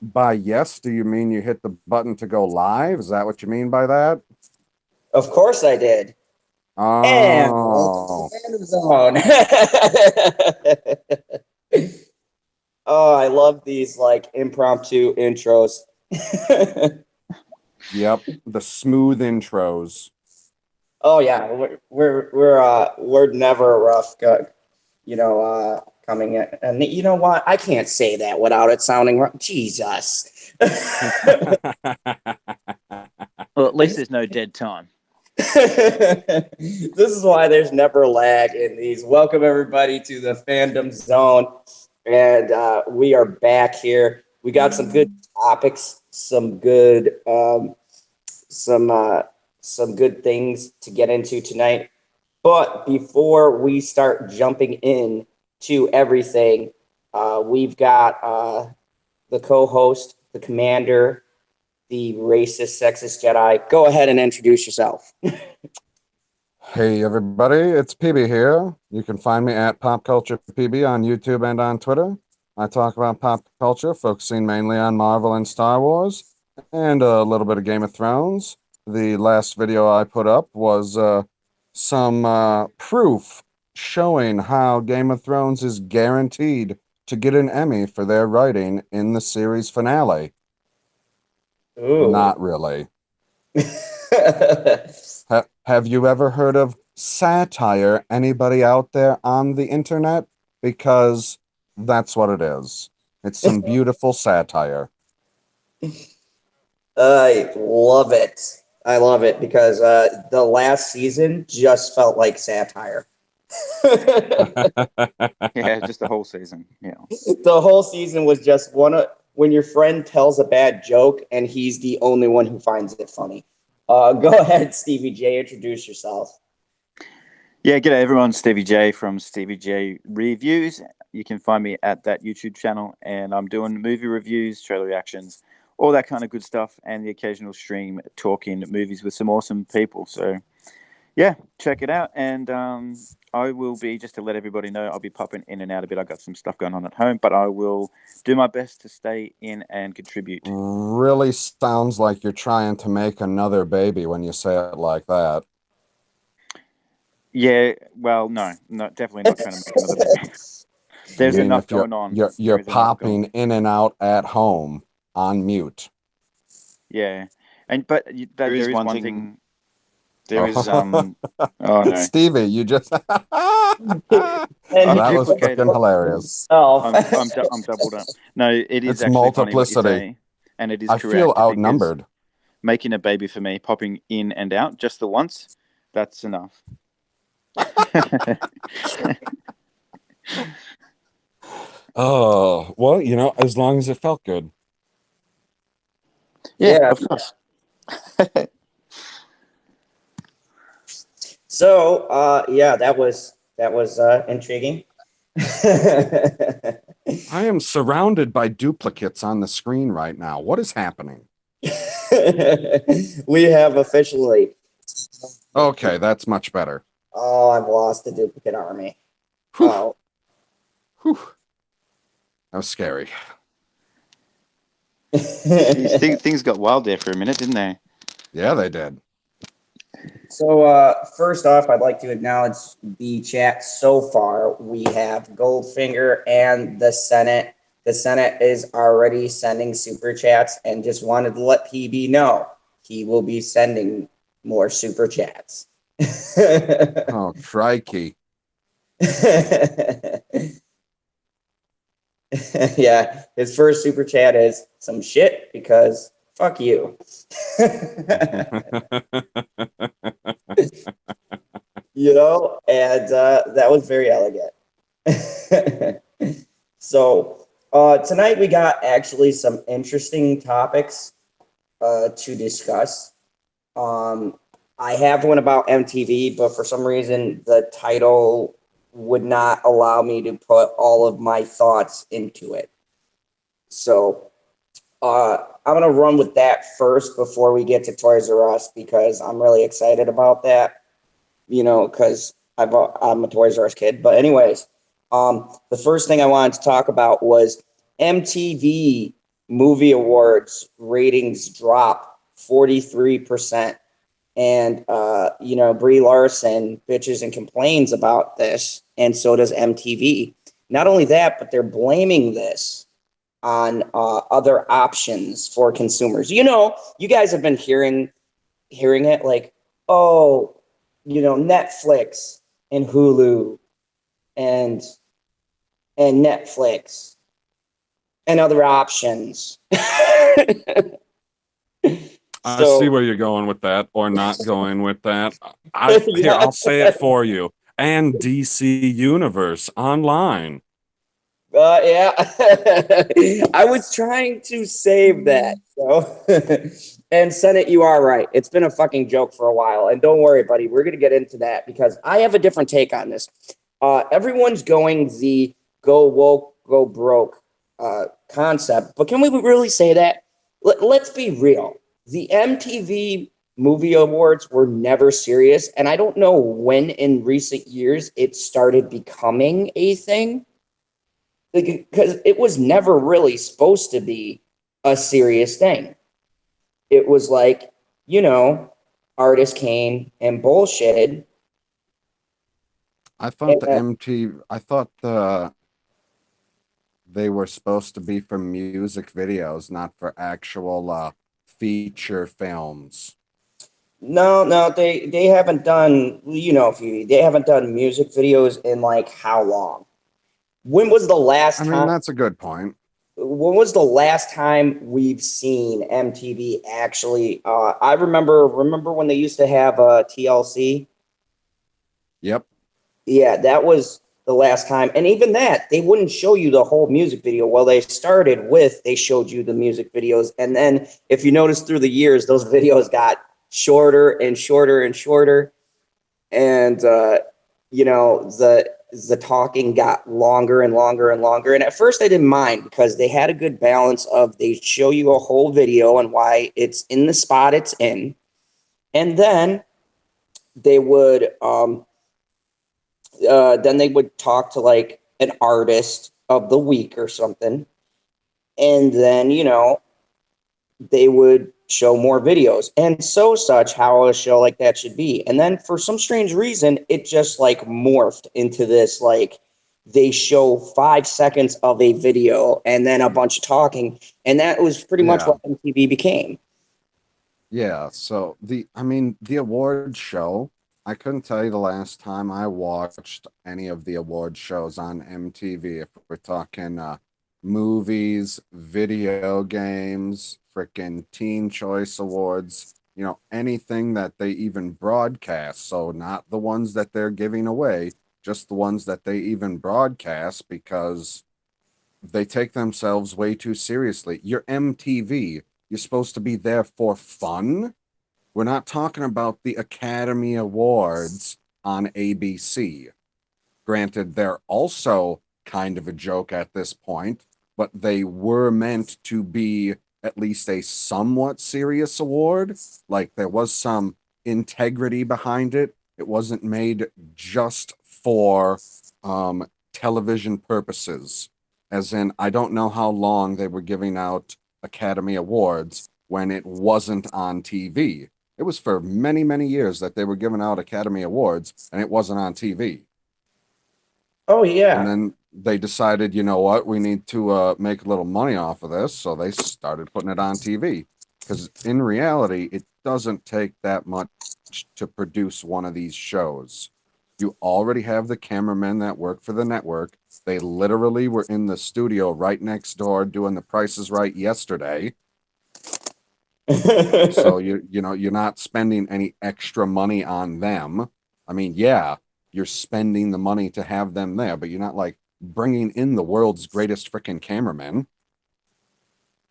By yes, do you mean you hit the button to go live? Is that what you mean by that? Of course I did. And welcome to Oh, the Fandom Zone. Oh, I love these like impromptu intros. yep. The smooth intros. Oh yeah, we're never rough, coming in. And you know what? I can't say that without it sounding wrong. Jesus. Well, at least there's no dead time. This is why there's never lag in these. Welcome everybody to the Fandom Zone, and we are back here. We got some good topics, some some good things to get into tonight. But before we start jumping in to everything, we've got the co-host, the commander, the racist, sexist Jedi. Go ahead and introduce yourself. Hey everybody, it's PB here. You can find me at Pop Culture PB on YouTube and on Twitter. I talk about pop culture, focusing mainly on Marvel and Star Wars, and a little bit of Game of Thrones. The last video I put up was some proof showing how Game of Thrones is guaranteed to get an Emmy for their writing in the series finale. Ooh. Not really. Have you ever heard of satire? Anybody out there on the internet? Because that's what it is. It's some beautiful satire. I love it. I love it because the last season just felt like satire. Yeah, just the whole season. Yeah. The whole season was just when your friend tells a bad joke and he's the only one who finds it funny. Go ahead, Stevie J. Introduce yourself. Yeah, g'day everyone. Stevie J from Stevie J Reviews. You can find me at that YouTube channel, and I'm doing movie reviews, trailer reactions, all that kind of good stuff, and the occasional stream talking movies with some awesome people. So, yeah, check it out. And I will be, just to let everybody know, I'll be popping in and out a bit. I got some stuff going on at home, but I will do my best to stay in and contribute. Really sounds like you're trying to make another baby when you say it like that. Yeah, well, no, definitely not trying to make another baby. There's You mean enough if going on. you're popping in and out at home on mute? Yeah, but there is one thing. There is Oh no. Stevie, you just that And was Duplicated. freaking hilarious. I'm doubled up. No, it is It's actually funny what you multiplicity. say, and it is I feel correct because outnumbered. making a baby for me, popping in and out just the once, that's enough. Oh, well, as long as it felt good. Yeah, of course. So, yeah, that was intriguing. I am surrounded by duplicates on the screen right now. What is happening? We have officially. Okay, that's much better. Oh, I've lost the duplicate army. Whew. Oh. Whew. That was scary. Things got wild there for a minute, didn't they? Yeah, they did. So, first off, I'd like to acknowledge the chat so far. We have Goldfinger and the Senate. The Senate is already sending super chats and just wanted to let PB know he will be sending more super chats. Oh, crikey. Yeah, his first super chat is some shit because fuck you. And that was very elegant. So tonight we got actually some interesting topics to discuss. I have one about MTV, but for some reason the title would not allow me to put all of my thoughts into it. So I'm going to run with that first before we get to Toys R Us because I'm really excited about that, because I'm a Toys R Us kid. But anyways, the first thing I wanted to talk about was MTV movie awards ratings drop 43%. And Brie Larson bitches and complains about this, and so does MTV. Not only that, but they're blaming this on other options for consumers. You guys have been hearing it like, oh, Netflix and Hulu and Netflix and other options. I see So where you're going with that, or not going with that. Here, yeah. I'll say it for you. And DC Universe online. Yeah, I was trying to save that. So, and Senate, you are right. It's been a fucking joke for a while. And don't worry, buddy. We're gonna get into that because I have a different take on this. Everyone's going the go woke, go broke concept, but can we really say that? Let's be real. The MTV Movie Awards were never serious, and I don't know when in recent years it started becoming a thing because it was never really supposed to be a serious thing. It was like, you know, artists came and bullshitted. I thought the And, MT I thought they were supposed to be for music videos, not for actual feature films. no, they haven't done, they haven't done music videos in like how long? When was the I last mean, time? that's a good point. When was the last time we've seen MTV actually? I remember when they used to have TLC. Yep. Yeah, that was the last time. And even that, they wouldn't show you the whole music video. Well, they showed you the music videos. And then if you notice through the years, those videos got shorter and shorter and shorter. And, the talking got longer and longer and longer. And at first I didn't mind because they had a good balance of they show you a whole video and why it's in the spot it's in. And they would, um, then they would talk to like an artist of the week or something. And then, they would show more videos and so such how a show like that should be. And then for some strange reason, it just like morphed into this like they show 5 seconds of a video and then a bunch of talking. And that was pretty much Yeah. what MTV became. Yeah. So the award show, I couldn't tell you the last time I watched any of the award shows on MTV. If we're talking movies, video games, frickin' Teen Choice Awards, anything that they even broadcast. So not the ones that they're giving away, just the ones that they even broadcast because they take themselves way too seriously. You're MTV. You're supposed to be there for fun. We're not talking about the Academy Awards on ABC. Granted, they're also kind of a joke at this point, but they were meant to be at least a somewhat serious award. Like there was some integrity behind it. It wasn't made just for television purposes. As in, I don't know how long they were giving out Academy Awards when it wasn't on TV. It was for many, many years that they were giving out Academy Awards and it wasn't on TV. Oh, And yeah. then they decided, you know what, we need to make a little money off of this. So they started putting it on TV. Because in reality, it doesn't take that much to produce one of these shows. You already have the cameramen that work for the network. They literally were in the studio right next door doing the prices right yesterday. So you're not spending any extra money on them. I mean, yeah, you're spending the money to have them there, but you're not like bringing in the world's greatest freaking cameraman.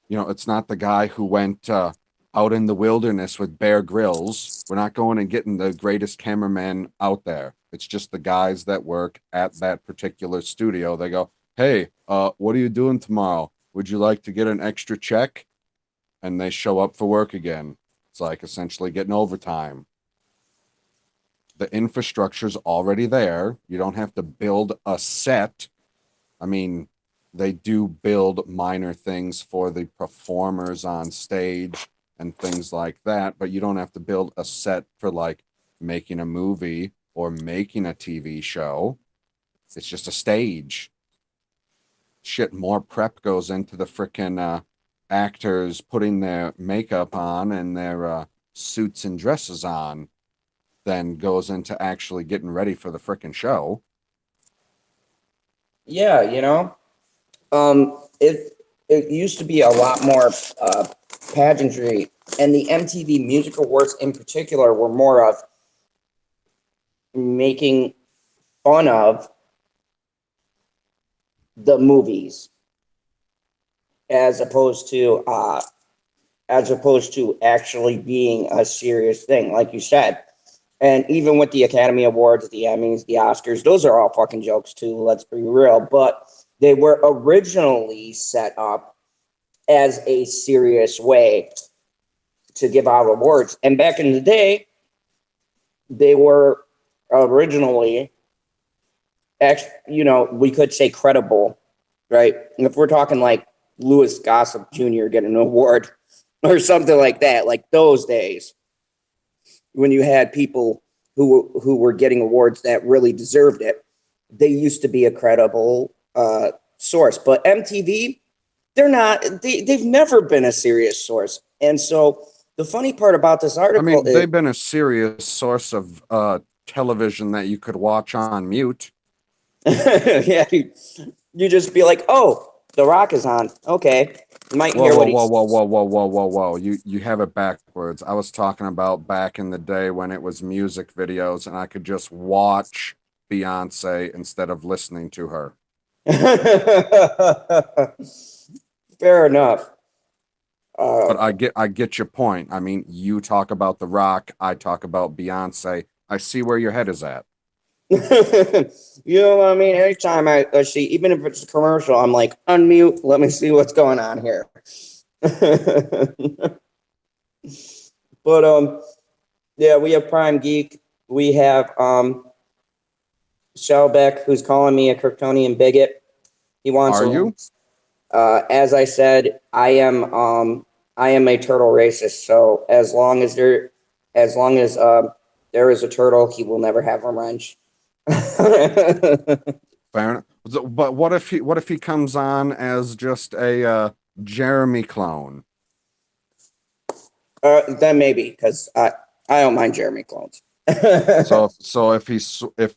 It's not the guy who went out in the wilderness with Bear Grylls. We're not going and getting the greatest cameraman out there. It's just the guys that work at that particular studio. They go, "Hey, what are you doing tomorrow? Would you like to get an extra check?" And they show up for work again. It's like essentially getting overtime. The infrastructure's already there. You don't have to build a set. I mean, they do build minor things for the performers on stage and things like that, but you don't have to build a set for like making a movie or making a TV show. It's just a stage. Shit, more prep goes into the frickin' actors putting their makeup on and their suits and dresses on than goes into actually getting ready for the frickin' show. Yeah, it used to be a lot more pageantry, and the MTV Music Awards in particular were more of making fun of the movies as opposed to actually being a serious thing, like you said. And even with the Academy Awards, the Emmys, the Oscars, those are all fucking jokes too, let's be real. But they were originally set up as a serious way to give out awards. And back in the day, they were originally, we could say credible, right? And if we're talking like Louis Gossett Jr. getting an award or something like that, like those days, when you had people who were getting awards that really deserved it, they used to be a credible source. But MTV, they're not. They've never been a serious source. And so the funny part about this article is, they've been a serious source of television that you could watch on mute. yeah, you just be like, oh, The Rock is on. Okay, you might hear what he's. Whoa. You have it backwards. I was talking about back in the day when it was music videos and I could just watch Beyonce instead of listening to her. Fair enough. But I get your point. I mean, you talk about The Rock, I talk about Beyonce. I see where your head is at. You know what I mean? Anytime I see, even if it's a commercial, I'm like, unmute, let me see what's going on here. But yeah, we have Prime Geek. We have Shellbeck, who's calling me a Kryptonian bigot. He wants. Are you? As I said, I am a turtle racist. So as long as there is a turtle, he will never have a wrench. Fair enough. But what if he comes on as just a Jeremy clone? Then maybe, because I don't mind Jeremy clones. so if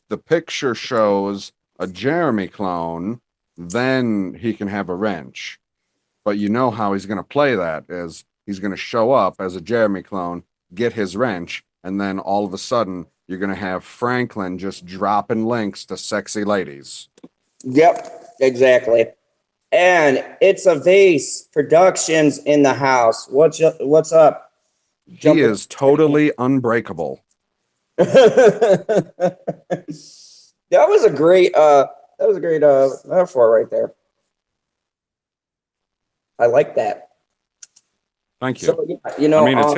the picture shows a Jeremy clone, then he can have a wrench. But you know how he's going to play that is he's going to show up as a Jeremy clone, get his wrench, and then all of a sudden you're going to have Franklin just dropping links to sexy ladies. Yep, exactly. And it's a Vase Productions in the house. What's up? He is totally unbreakable. That was a great metaphor right there. I like that. Thank you. So, yeah,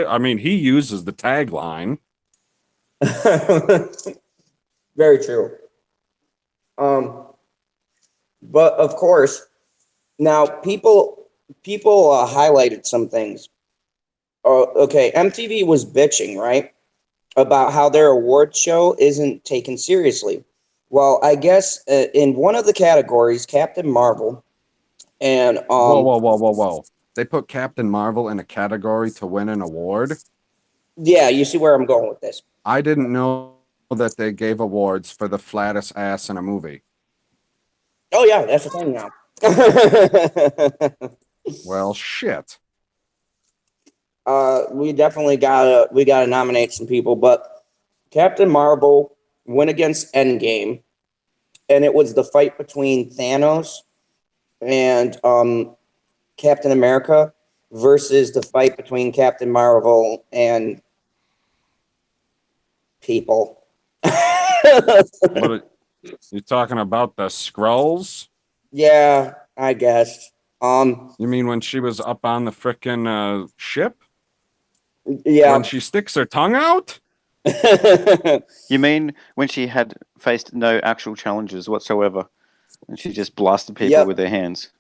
I mean, he uses the tagline. Very true. But of course, now people highlighted some things. Okay, MTV was bitching, right, about how their award show isn't taken seriously. Well, I guess in one of the categories, Captain Marvel, and whoa. They put Captain Marvel in a category to win an award? Yeah, you see where I'm going with this. I didn't know that they gave awards for the flattest ass in a movie. Oh yeah, that's the thing now. Well, shit. We definitely gotta nominate some people, but Captain Marvel went against Endgame, and it was the fight between Thanos and Captain America versus the fight between Captain Marvel and people. You're talking about the Skrulls? Yeah, I guess. You mean when she was up on the frickin' ship? Yeah. When she sticks her tongue out? You mean when she had faced no actual challenges whatsoever? And she just blasted people Yep. with her hands.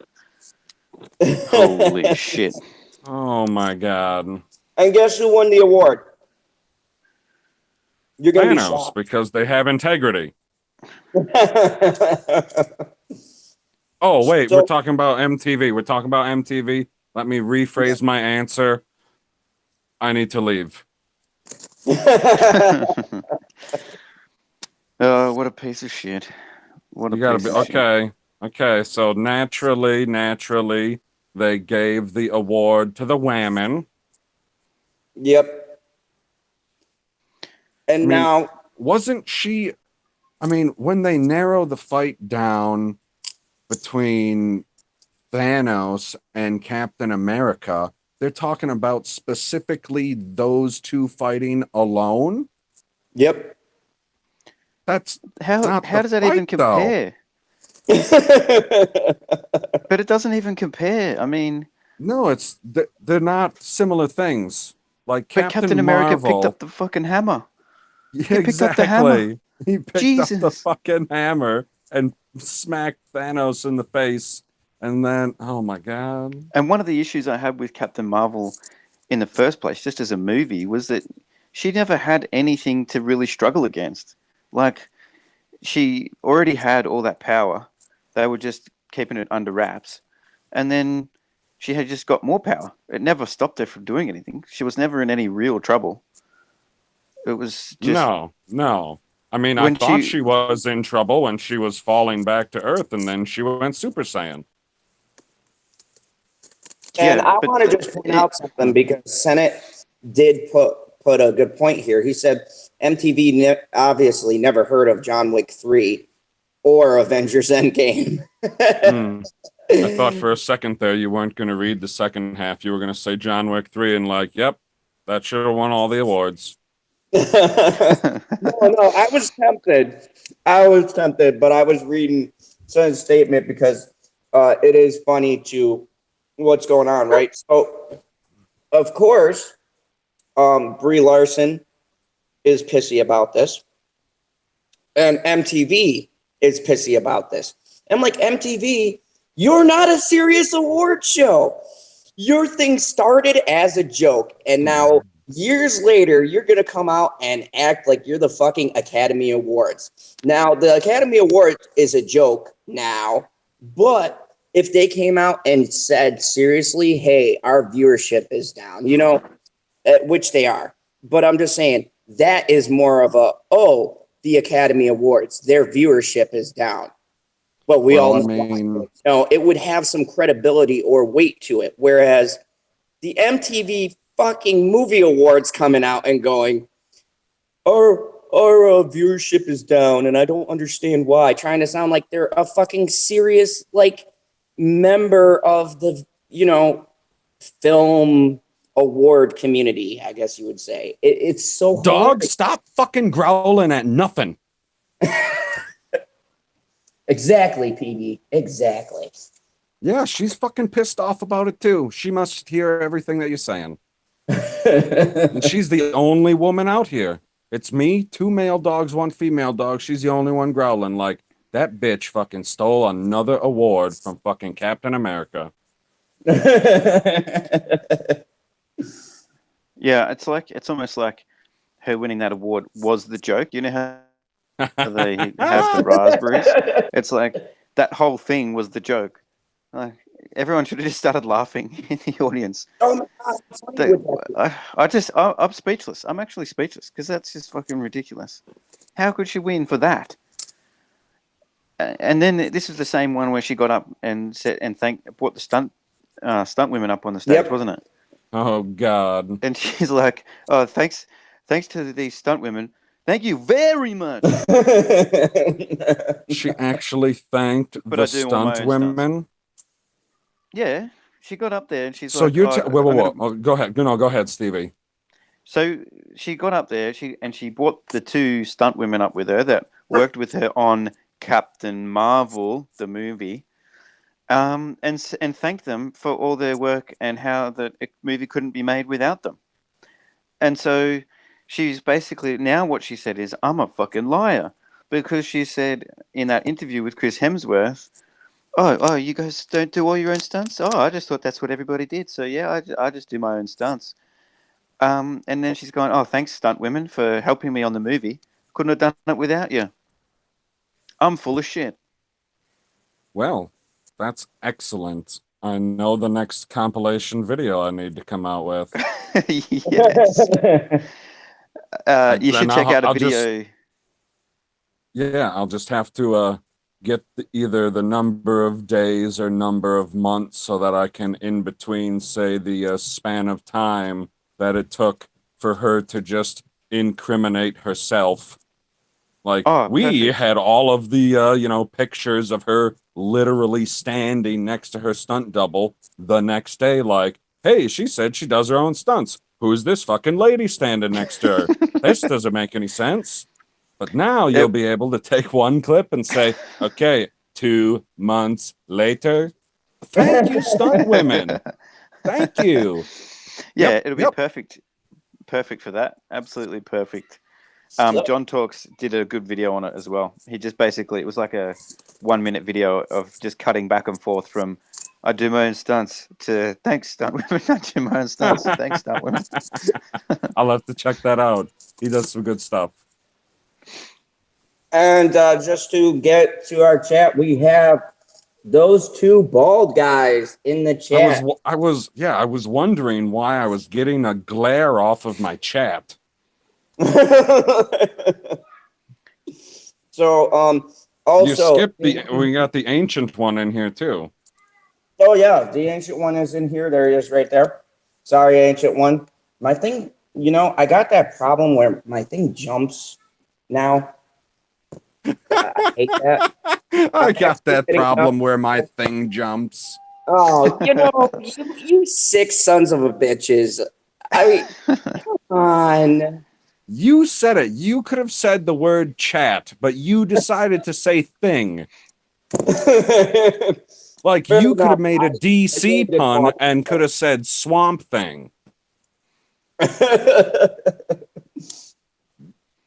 Holy shit. Oh my god. And guess who won the award? You're gonna be Thanos, shocked. because they have integrity. Oh, wait, we're So talking about MTV. We're talking about MTV. Let me rephrase my answer. I need to leave. What a piece of shit. What a You gotta piece be of shit. okay. Okay, so naturally, they gave the award to the women. Yep. I And mean, now wasn't she? I mean, when they narrow the fight down between Thanos and Captain America, they're talking about specifically those two fighting alone. yep. That's How not the does that fight, even though. compare? But it doesn't even compare. I mean, No, they're not similar things. Like but Captain Captain America picked up Marvel, the fucking hammer. yeah, He picked up the hammer. exactly. He picked up the Jesus. fucking hammer and smacked Thanos in the face, and then, oh my god. And one of the issues I had with Captain Marvel in the first place, just as a movie, was that she never had anything to really struggle against. Like, she already had all that power. They were just keeping it under wraps. And then she had just got more power. It never stopped her from doing anything. She was never in any real trouble. It was just No. I mean, I when thought she, she was in trouble when she was falling back to Earth, and then she went Super Saiyan. And yeah, I but want to just point out something because Senate did put a good point here. He said MTV obviously never heard of John Wick 3 or Avengers Endgame. Hmm. I thought for a second there you weren't going to read the second half. You were going to say John Wick 3 and like, yep, that should have won all the awards. No, I was tempted. But I was reading Sen's statement because it is funny to what's going on, right? So, of course, Brie Larson is pissy about this, and MTV is pissy about this. I'm like, MTV, you're not a serious award show. Your thing started as a joke, and now years later, you're gonna come out and act like you're the fucking Academy Awards. Now, the Academy Awards is a joke now, but if they came out and said seriously, "Hey, our viewership is down," which they are, but I'm just saying that is more of the Academy Awards, their viewership is down. But we Well, all I know mean, it would have some credibility or weight to it. Whereas the MTV fucking movie awards coming out and going, our viewership is down, and I don't understand why. Trying to sound like they're a fucking serious member of the film award community. I guess you would say it's so dog, hilarious. stop fucking growling at nothing. Exactly, PB. Exactly. Yeah, she's fucking pissed off about it too. She must hear everything that you're saying. And she's the only woman out here. It's me, two male dogs, one female dog. She's the only one growling. Like, that bitch fucking stole another award from fucking Captain America. yeah, it's almost like her winning that award was the joke. You know how they have the raspberries? It's like that whole thing was the joke. Like, everyone should have just started laughing in the audience. Oh my god, it's funny They, with that. I'm speechless. I'm actually speechless because that's just fucking ridiculous. How could she win for that? And then this was the same one where she got up and said and brought the stunt women up on the stage, Yep. wasn't it? Oh God. And she's like, "Oh, thanks to these stunt women. Thank you very much." She actually thanked But the I do all my stunt own stunts. women. Yeah, she got up there and she's So like, you're "Oh, whoa, whoa, I'm gonna." whoa. Oh, go ahead. No, go ahead, Stevie. So she got up there. She brought the two stunt women up with her that worked with her on Captain Marvel, the movie, and thanked them for all their work and how the movie couldn't be made without them. And so she's basically now what she said is, "I'm a fucking liar. because she said in that interview with Chris Hemsworth, oh, you guys don't do all your own stunts? Oh, I just thought that's what everybody did. So yeah, I just do my own stunts. And then she's going, oh, thanks, stunt women, for helping me on the movie. Couldn't have done it without you. I'm full of shit. Well, that's excellent. I know the next compilation video I need to come out with. Yes. You should And check out a I'll just, video. yeah, I'll just have to get either the number of days or number of months so that I can, in between, say, the span of time that it took for her to just incriminate herself. Like, Oh, we perfect. had all of the, pictures of her literally standing next to her stunt double the next day, like, hey, she said she does her own stunts. Who's this fucking lady standing next to her? This doesn't make any sense. But now you'll It, be able to take one clip and say, okay, 2 months later, thank you, stunt women. Thank you. yeah, Yep, it'll be yep. perfect for that. Absolutely perfect. So- John Talks did a good video on it as well. He just basically, it was like a 1 minute video of just cutting back and forth from I do my own stunts to thanks stunt women. I do my own stunts to thanks stunt women. I'll have to check that out. He does some good stuff. And just to get to our chat, we have those two bald guys in the chat. I was wondering why I was getting a glare off of my chat. So, You also, skipped we got the ancient one in here too. oh yeah, the ancient one is in here. There he is, right there. Sorry, ancient one. My thing, I got that problem where my thing jumps now. I hate that. I got that Getting problem up. where my thing jumps. Oh, you sick sons of a bitches. I mean, come on. You said it. You could have said the word chat, but you decided to say thing. Like Fair you could have enough. made a I DC really did pun want and could have said swamp thing.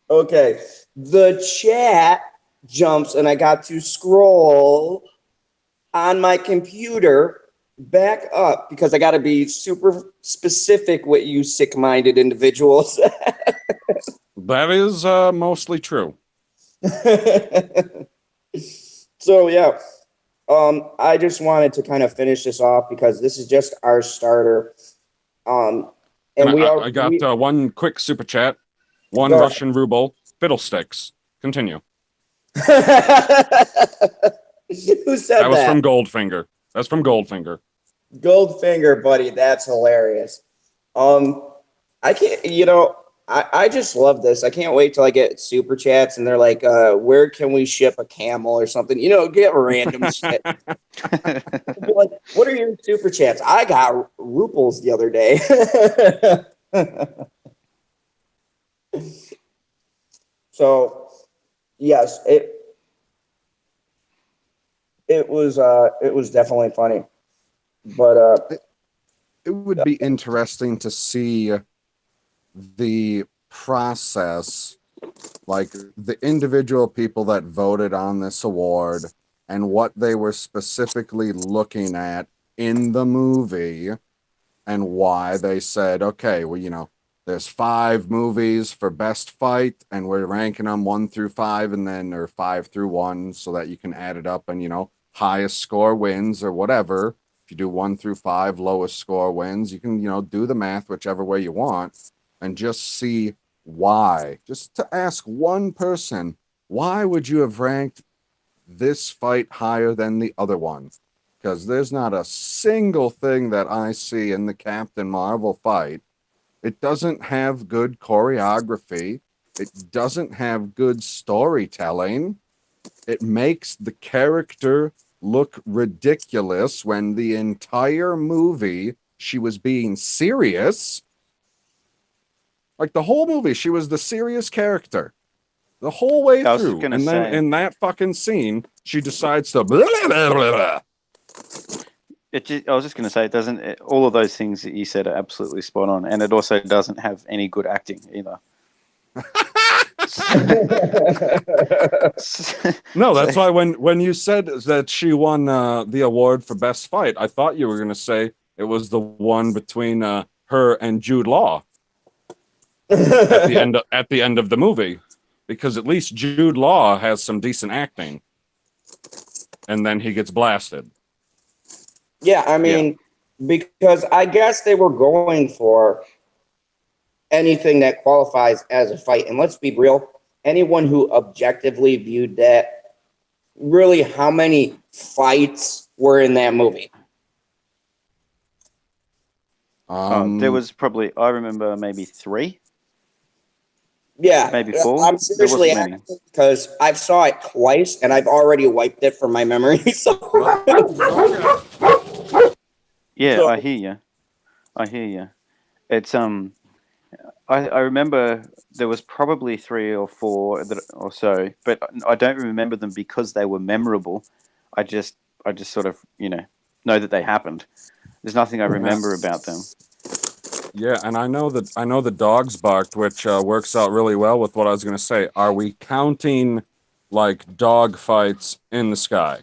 Okay. The chat jumps, and I got to scroll on my computer back up because I got to be super specific with you sick-minded individuals. That is mostly true. So yeah, I just wanted to kind of finish this off because this is just our starter. And I got one quick super chat, one Go Russian ruble, fiddlesticks. Continue. Who said That was that? from Goldfinger. That's from Goldfinger. Goldfinger, buddy. That's hilarious. I can't, I just love this. I can't wait till I get super chats and they're like, where can we ship a camel or something? Get random shit. Like, what are your super chats? I got ruples the other day. So, yes, it was definitely funny. But it would be interesting to see the process, like the individual people that voted on this award and what they were specifically looking at in the movie and why they said, okay, well, there's 5 movies for best fight and we're ranking them 1 through 5 and then or 5 through 1 so that you can add it up and highest score wins or whatever. If you do 1 through 5, lowest score wins. You can do the math whichever way you want and just see why. Just to ask one person, why would you have ranked this fight higher than the other one? Because there's not a single thing that I see in the Captain Marvel fight. It doesn't have good choreography. It doesn't have good storytelling. It makes the character look ridiculous when the entire movie she was being serious. Like the whole movie, she was the serious character the whole way I was just through. gonna And then say, in that fucking scene, she decides to blah, blah, blah, blah. I was just going to say, all of those things that you said are absolutely spot on, and it also doesn't have any good acting either. No, that's why when you said that she won the award for best fight, I thought you were going to say it was the one between her and Jude Law at the end of the movie, because at least Jude Law has some decent acting, and then he gets blasted. Yeah, I mean, because I guess they were going for anything that qualifies as a fight. And let's be real, anyone who objectively viewed that, really, how many fights were in that movie? There was probably, I remember maybe 3. Yeah, maybe 4. I'm seriously many. asking because I've saw it twice and I've already wiped it from my memory. So Yeah, So- I hear you. It's I remember there was probably 3 or 4 or so, but I don't remember them because they were memorable. I just sort of know that they happened. There's nothing I remember about them. Yeah, and I know the dogs barked, which works out really well with what I was going to say. Are we counting like dog fights in the sky?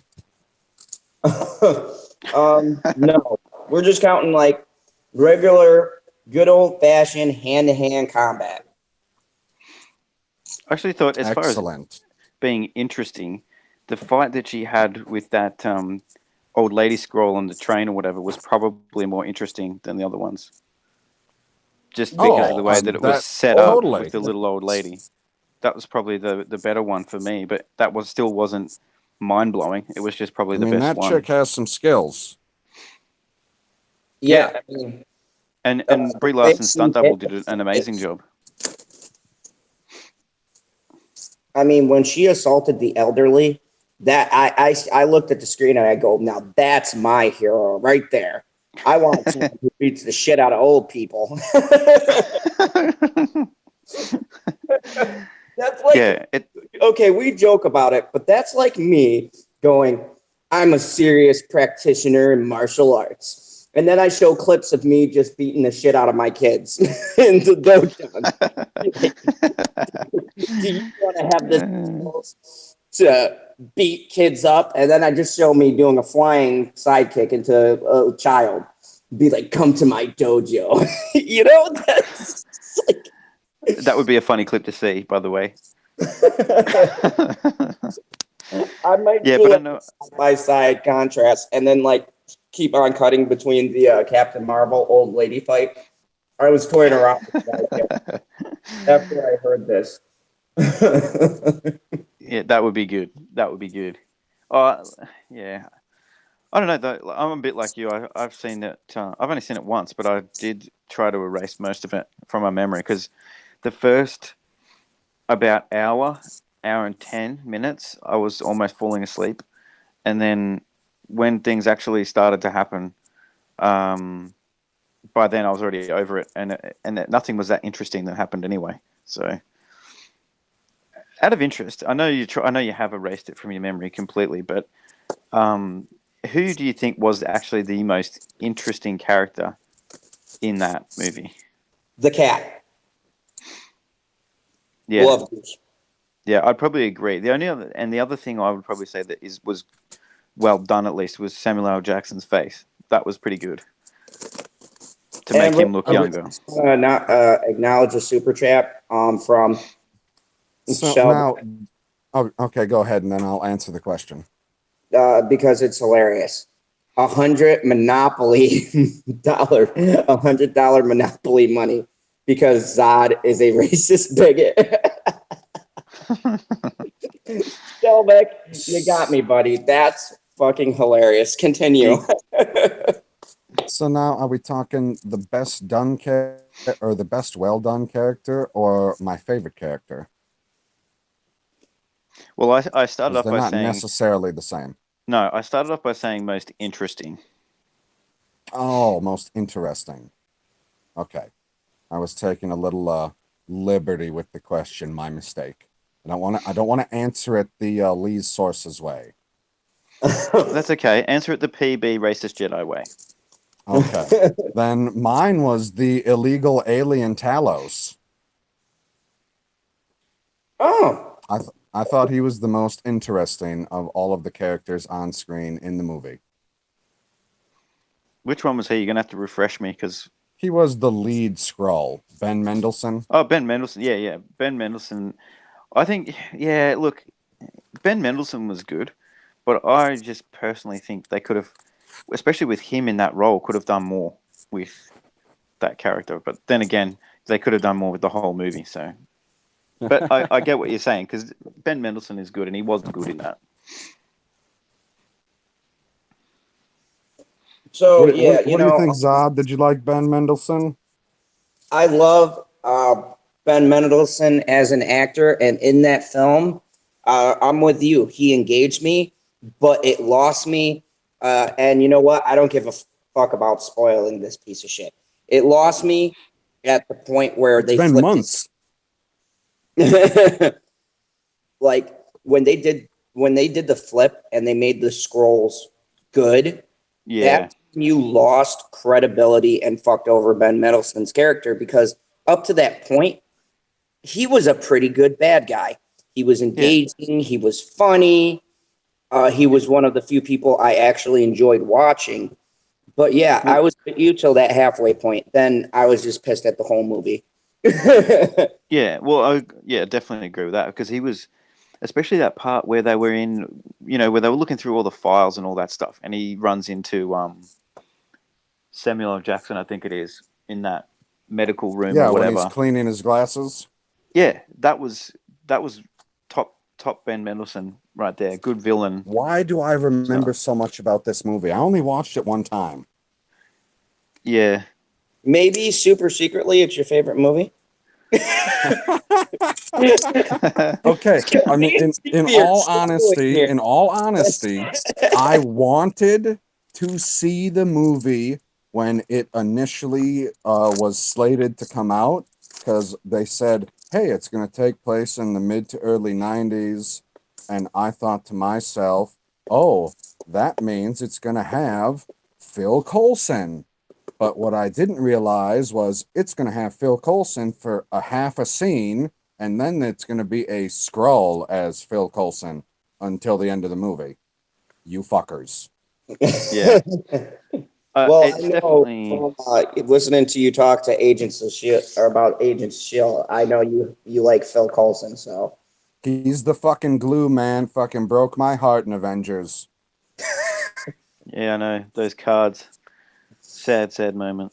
no, we're just counting like regular, good old fashioned hand to hand combat. I actually thought, as Excellent. far as being interesting, the fight that she had with that old lady scroll on the train or whatever was probably more interesting than the other ones. Just because of the way that it was set up with the little old lady. That was probably the better one for me, but that still wasn't mind-blowing. It was just probably the best one. That chick has some skills. Yeah, I mean, and Brie Larson's stunt double did an amazing job. I mean, when she assaulted the elderly, that I looked at the screen and I go, now that's my hero right there. I want someone who beats the shit out of old people. That's like, okay, we joke about it, but that's like me going, I'm a serious practitioner in martial arts. And then I show clips of me just beating the shit out of my kids in the dojo. Do you want to have this to beat kids up? And then I just show me doing a flying sidekick into a child. Be like, come to my dojo. That's like... That would be a funny clip to see, by the way. I might do a side-by-side contrast and then like keep on cutting between the Captain Marvel old lady fight. I was toying around with that after I heard this. Yeah, that would be good. Yeah. I don't know though. I'm a bit like you. I've seen it. I've only seen it once, but I did try to erase most of it from my memory because the first about hour and 10 minutes, I was almost falling asleep, and then when things actually started to happen, by then I was already over it, and nothing was that interesting that happened anyway. So, out of interest, I know you have erased it from your memory completely, but who do you think was actually the most interesting character in that movie? The cat. Yeah. Love. Yeah, I'd probably agree. The other thing I would probably say that was well done, at least, was Samuel L. Jackson's face. That was pretty good to make him look younger. Not acknowledge a super chat from. So now, okay, go ahead, and then I'll answer the question. Because it's hilarious. $100 Monopoly money because Zod is a racist bigot. Shelbeck, you got me, buddy. That's fucking hilarious. Continue. So now, are we talking the best done character or the best well done character or my favorite character? Well, I started off by saying... They're not necessarily the same. No, I started off by saying most interesting. Oh, most interesting. Okay. I was taking a little liberty with the question, my mistake. I don't want to answer it the Lee's Sources way. That's okay. Answer it the PB Racist Jedi way. Okay. Then mine was the illegal alien Talos. Oh, I thought he was the most interesting of all of the characters on screen in the movie. Which one was he? You're gonna have to refresh me because He was the lead Skrull, Ben Mendelsohn. Ben Mendelsohn. Yeah, Ben Mendelsohn. I think yeah. Look, Ben Mendelsohn was good, but I just personally think they could have, especially with him in that role, could have done more with that character. But then again, they could have done more with the whole movie. So, but I get what you're saying because Ben Mendelsohn is good and he was good in that. so What, yeah, what do you think, Zod? Did you like Ben Mendelsohn? I love Ben Mendelsohn as an actor, and in that film, I'm with you. He engaged me, but it lost me. And you know what? I don't give a fuck about spoiling this piece of shit. It lost me at the point where It's they been flipped months. it. Like when they did the flip and they made the scrolls good. Yeah, That you lost credibility and fucked over Ben Mendelsohn's character because up to that point, he was a pretty good bad guy. He was yeah. engaging, he was funny, he was one of the few people I actually enjoyed watching. But yeah, I Well, was with you till that halfway point. Then I was just pissed at the whole movie. yeah. Well, I definitely agree with that because he was, especially that part where they were in, where they were looking through all the files and all that stuff, and he runs into Samuel L. Jackson, I think it is, in that medical room or Yeah, when he's whatever. cleaning his glasses. Yeah, that was top Ben Mendelsohn right there. Good villain Why do I remember stuff. so much about this movie? I only watched it one time. Yeah, Maybe super secretly, it's your favorite movie. Okay, I mean, Me and in Stevie are all so honesty, here. I wanted to see the movie when it initially was slated to come out because they said, "Hey, it's going to take place in the mid to early '90s," and I thought to myself, "Oh, that means it's going to have Phil Coulson." But what I didn't realize was it's going to have Phil Coulson for a half a scene, and then it's going to be a Skrull as Phil Coulson until the end of the movie. You fuckers. yeah. Well, I It's know definitely from listening to you talk to Agents of Shield or about Agents of Shield, I know you like Phil Coulson. So He's the fucking glue man, fucking broke my heart in Avengers. yeah. I know those cards. Sad moment.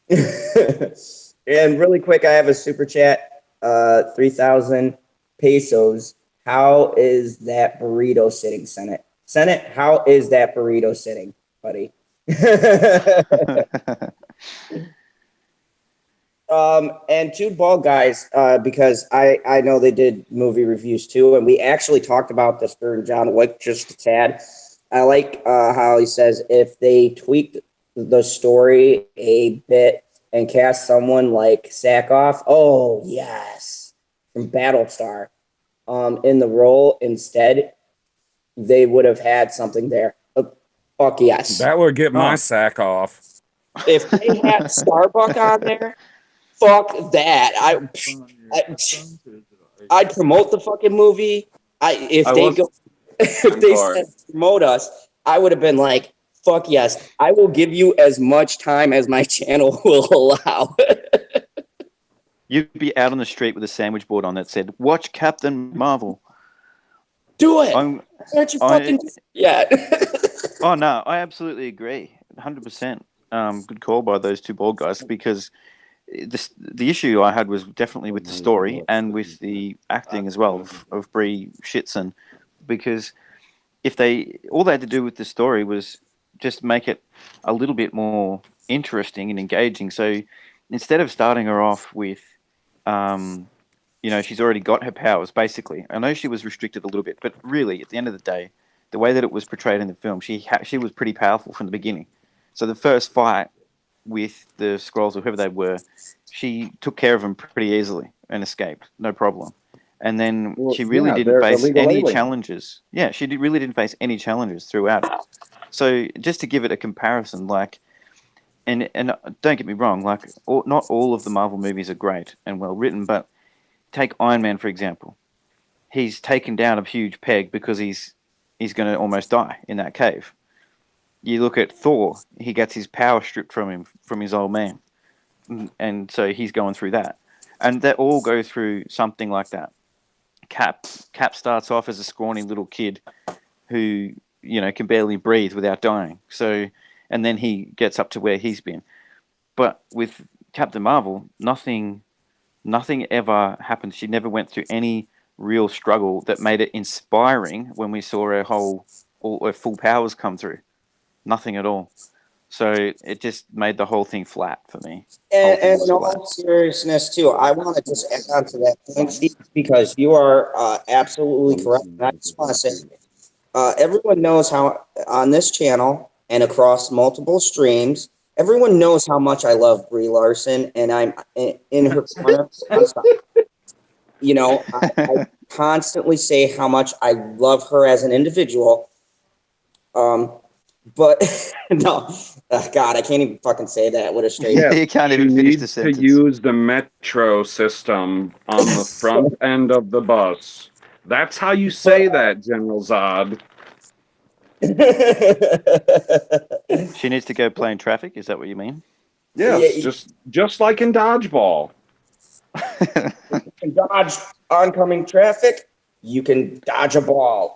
and really quick, I have a super chat. 3,000 pesos. How is that burrito sitting, Senate? Senate, how is that burrito sitting, buddy? And two bald guys, because I know they did movie reviews too, and we actually talked about this during John Wick just a tad. I like how he says if they tweaked the story a bit and cast someone like Sackhoff, oh yes, from Battlestar, in the role instead, they would have had something there. Fuck yes. That would get my Oh, sack off. If they had Starbuck on there, fuck that. I I'd promote the fucking movie. If I they was. go if I'm they sorry. said promote us, I would have been like, fuck yes. I will give you as much time as my channel will allow. You'd be out on the street with a sandwich board on that said, "Watch Captain Marvel." Do it. I'm. Why don't you I. fucking do it yet? Oh no, I absolutely agree. 100%. Good call by those two bald guys because the issue I had was definitely with the story and with the acting as well of Brie Shitson because if they all they had to do with the story was just make it a little bit more interesting and engaging. So instead of starting her off with, um, she's already got her powers basically. I know she was restricted a little bit, but really, at the end of the day, the way that it was portrayed in the film, she was pretty powerful from the beginning. So the first fight with the scrolls or whoever they were, she took care of them pretty easily and escaped, no problem. And then Well, she really yeah, didn't they're face illegal any aliens. challenges. Yeah, really didn't face any challenges throughout it. So just to give it a comparison, like, and don't get me wrong, like, not all of the Marvel movies are great and well written, but take Iron Man for example. he's taken down a huge peg because he's going to almost die in that cave. You look at Thor; he gets his power stripped from him from his old man, and so he's going through that, and they all go through something like that. Cap starts off as a scrawny little kid who can barely breathe without dying. So, and then he gets up to where he's been. But with Captain Marvel, nothing ever happened. She never went through any real struggle that made it inspiring when we saw all her full powers come through. Nothing at all. So it just made the whole thing flat for me. And in all seriousness, too, I want to just add on to that point, Steve, because you are absolutely correct. And I just want to say, everyone knows how on this channel and across multiple streams, everyone knows how much I love Brie Larson, and I'm in her corner. I constantly say how much I love her as an individual. But no, God, I can't even fucking say that with a straight. Yeah, you can't she even finish the needs to sentence. use the metro system on the front end of the bus. That's how you say that, General Zod. She needs to go play in traffic. Is that what you mean? Yes, just like in dodgeball. You can dodge oncoming traffic. You can dodge a ball.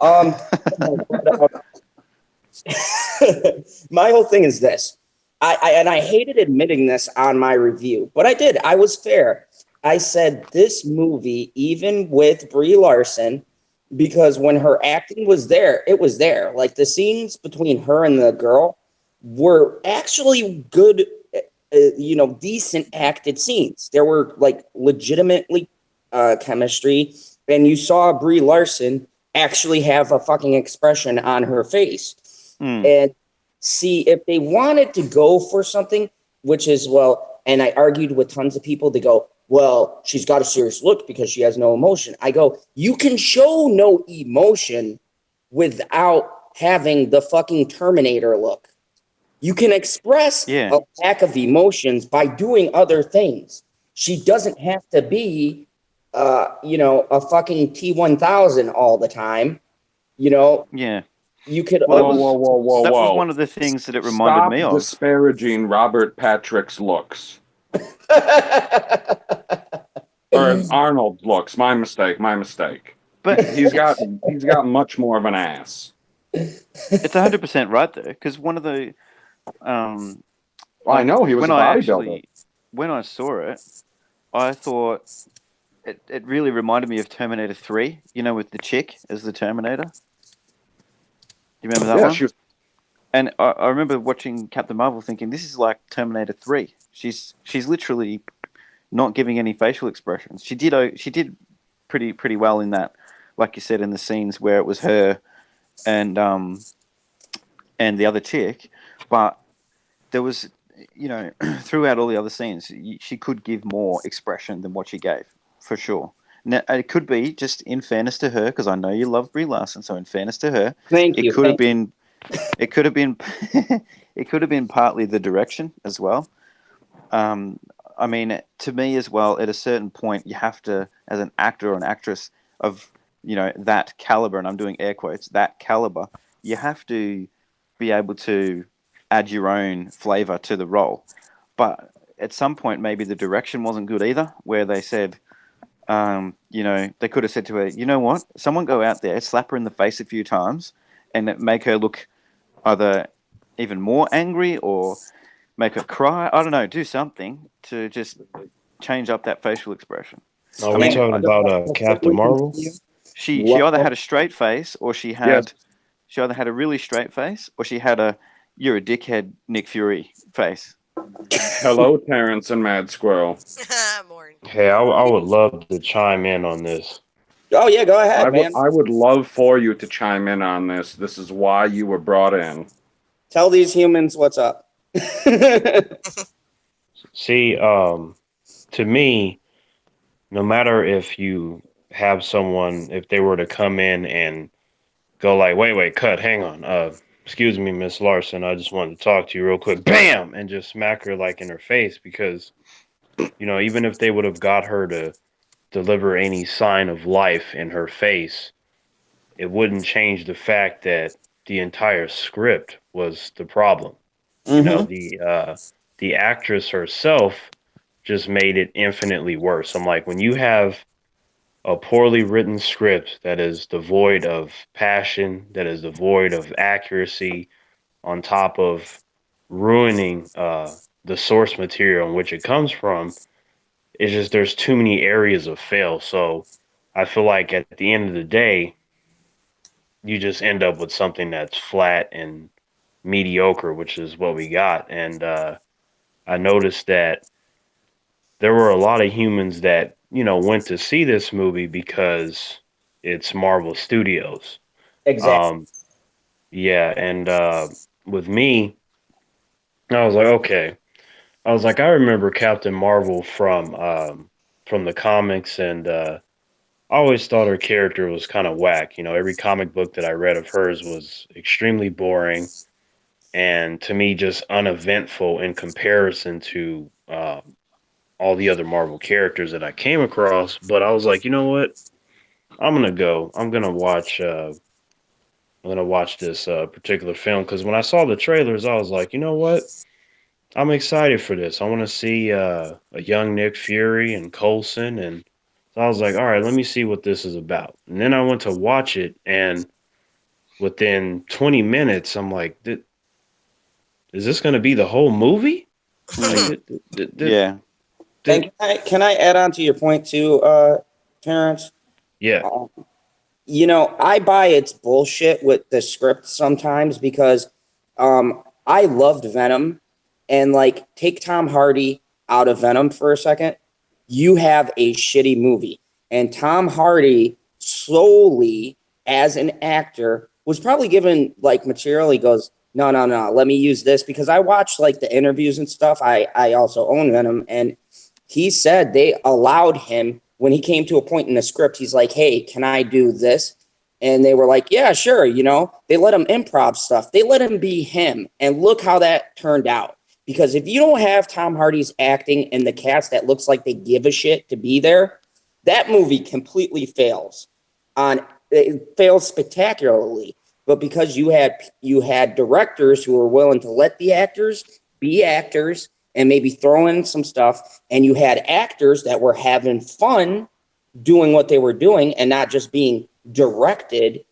My whole thing is this. I hated admitting this on my review, but I did. I was fair. I said this movie, even with Brie Larson, because when her acting was there, it was there. Like the scenes between her and the girl were actually good, decent acted scenes. There were like legitimately chemistry, and you saw Brie Larson actually have a fucking expression on her face. And see, if they wanted to go for something, which is, and I argued with tons of people to go, well, she's got a serious look because she has no emotion. I go, you can show no emotion without having the fucking Terminator look. You can express a lack of emotions by doing other things. She doesn't have to be, a fucking T-1000 all the time, Yeah. You could. Whoa. That was one of the things that it reminded me of. Stop disparaging Robert Patrick's looks. Or Arnold's looks. My mistake. But he's got much more of an ass. It's 100% right there, because one of the I know he was a bodybuilder. When I saw it, I thought it really reminded me of Terminator 3. With the chick as the Terminator. You remember that one? She was... And I remember watching Captain Marvel thinking, this is like Terminator 3. She's literally not giving any facial expressions. She did pretty well in that, like you said, in the scenes where it was her and the other chick. But there was, throughout all the other scenes, she could give more expression than what she gave, for sure. Now, it could be, just in fairness to her, because I know you love Brie Larson, so in fairness to her, it could have been it could have been partly the direction as well. I mean, to me as well, at a certain point, you have to, as an actor or an actress of that caliber, and I'm doing air quotes, that caliber, you have to be able to add your own flavor to the role. But at some point, maybe the direction wasn't good either, where they said, they could have said to her, you know what, someone go out there, slap her in the face a few times and make her look either even more angry or make her cry. I don't know, do something to just change up that facial expression. Are we talking about Captain Marvel? She either had a straight face, or she either had a really straight face, or she had a "you're a dickhead, Nick Fury" face. Hello, Terrence and Mad Squirrel. Hey, I would love to chime in on this. Oh yeah, go ahead, man. I would love for you to chime in on this. This is why you were brought in. Tell these humans what's up. See, to me, no matter if you have someone, if they were to come in and go like, wait, cut, hang on. Excuse me, Miss Larson, I just wanted to talk to you real quick. Bam! And just smack her like in her face, because, even if they would have got her to deliver any sign of life in her face, it wouldn't change the fact that the entire script was the problem. You know, Mm-hmm. the actress herself just made it infinitely worse. I'm like, when you have a poorly written script that is devoid of passion, that is devoid of accuracy, on top of ruining the source material in which it comes from, it's just there's too many areas of fail. So I feel like at the end of the day, you just end up with something that's flat and mediocre, which is what we got. And I noticed that there were a lot of humans that, went to see this movie because it's Marvel Studios. Exactly. Um, yeah, and with me, I was like, okay. I was like, I remember Captain Marvel from the comics, and I always thought her character was kind of whack. Every comic book that I read of hers was extremely boring, and to me, just uneventful in comparison to all the other Marvel characters that I came across. But I was like, you know what? I'm gonna go. I'm gonna watch. I'm gonna watch this particular film because when I saw the trailers, I was like, you know what? I'm excited for this. I want to see a young Nick Fury and Coulson, and so I was like, all right, let me see what this is about. And then I went to watch it, and within 20 minutes, I'm like, is this going to be the whole movie? Like, Mm, yeah. And did, can I add on to your point too, Terrence? yeah, Um, I buy its bullshit with the script sometimes because I loved Venom, and like take Tom Hardy out of Venom for a second, you have a shitty movie. And Tom Hardy solely as an actor was probably given like material. He goes, no, no, no, let me use this because I watched like the interviews and stuff. I also own Venom, and he said they allowed him when he came to a point in the script. He's like, hey, can I do this? And they were like, yeah, sure. They let him improv stuff. They let him be him. And look how that turned out. Because if you don't have Tom Hardy's acting and the cast that looks like they give a shit to be there, that movie completely fails. It fails spectacularly. But because you had directors who were willing to let the actors be actors and maybe throw in some stuff, and you had actors that were having fun doing what they were doing and not just being directed,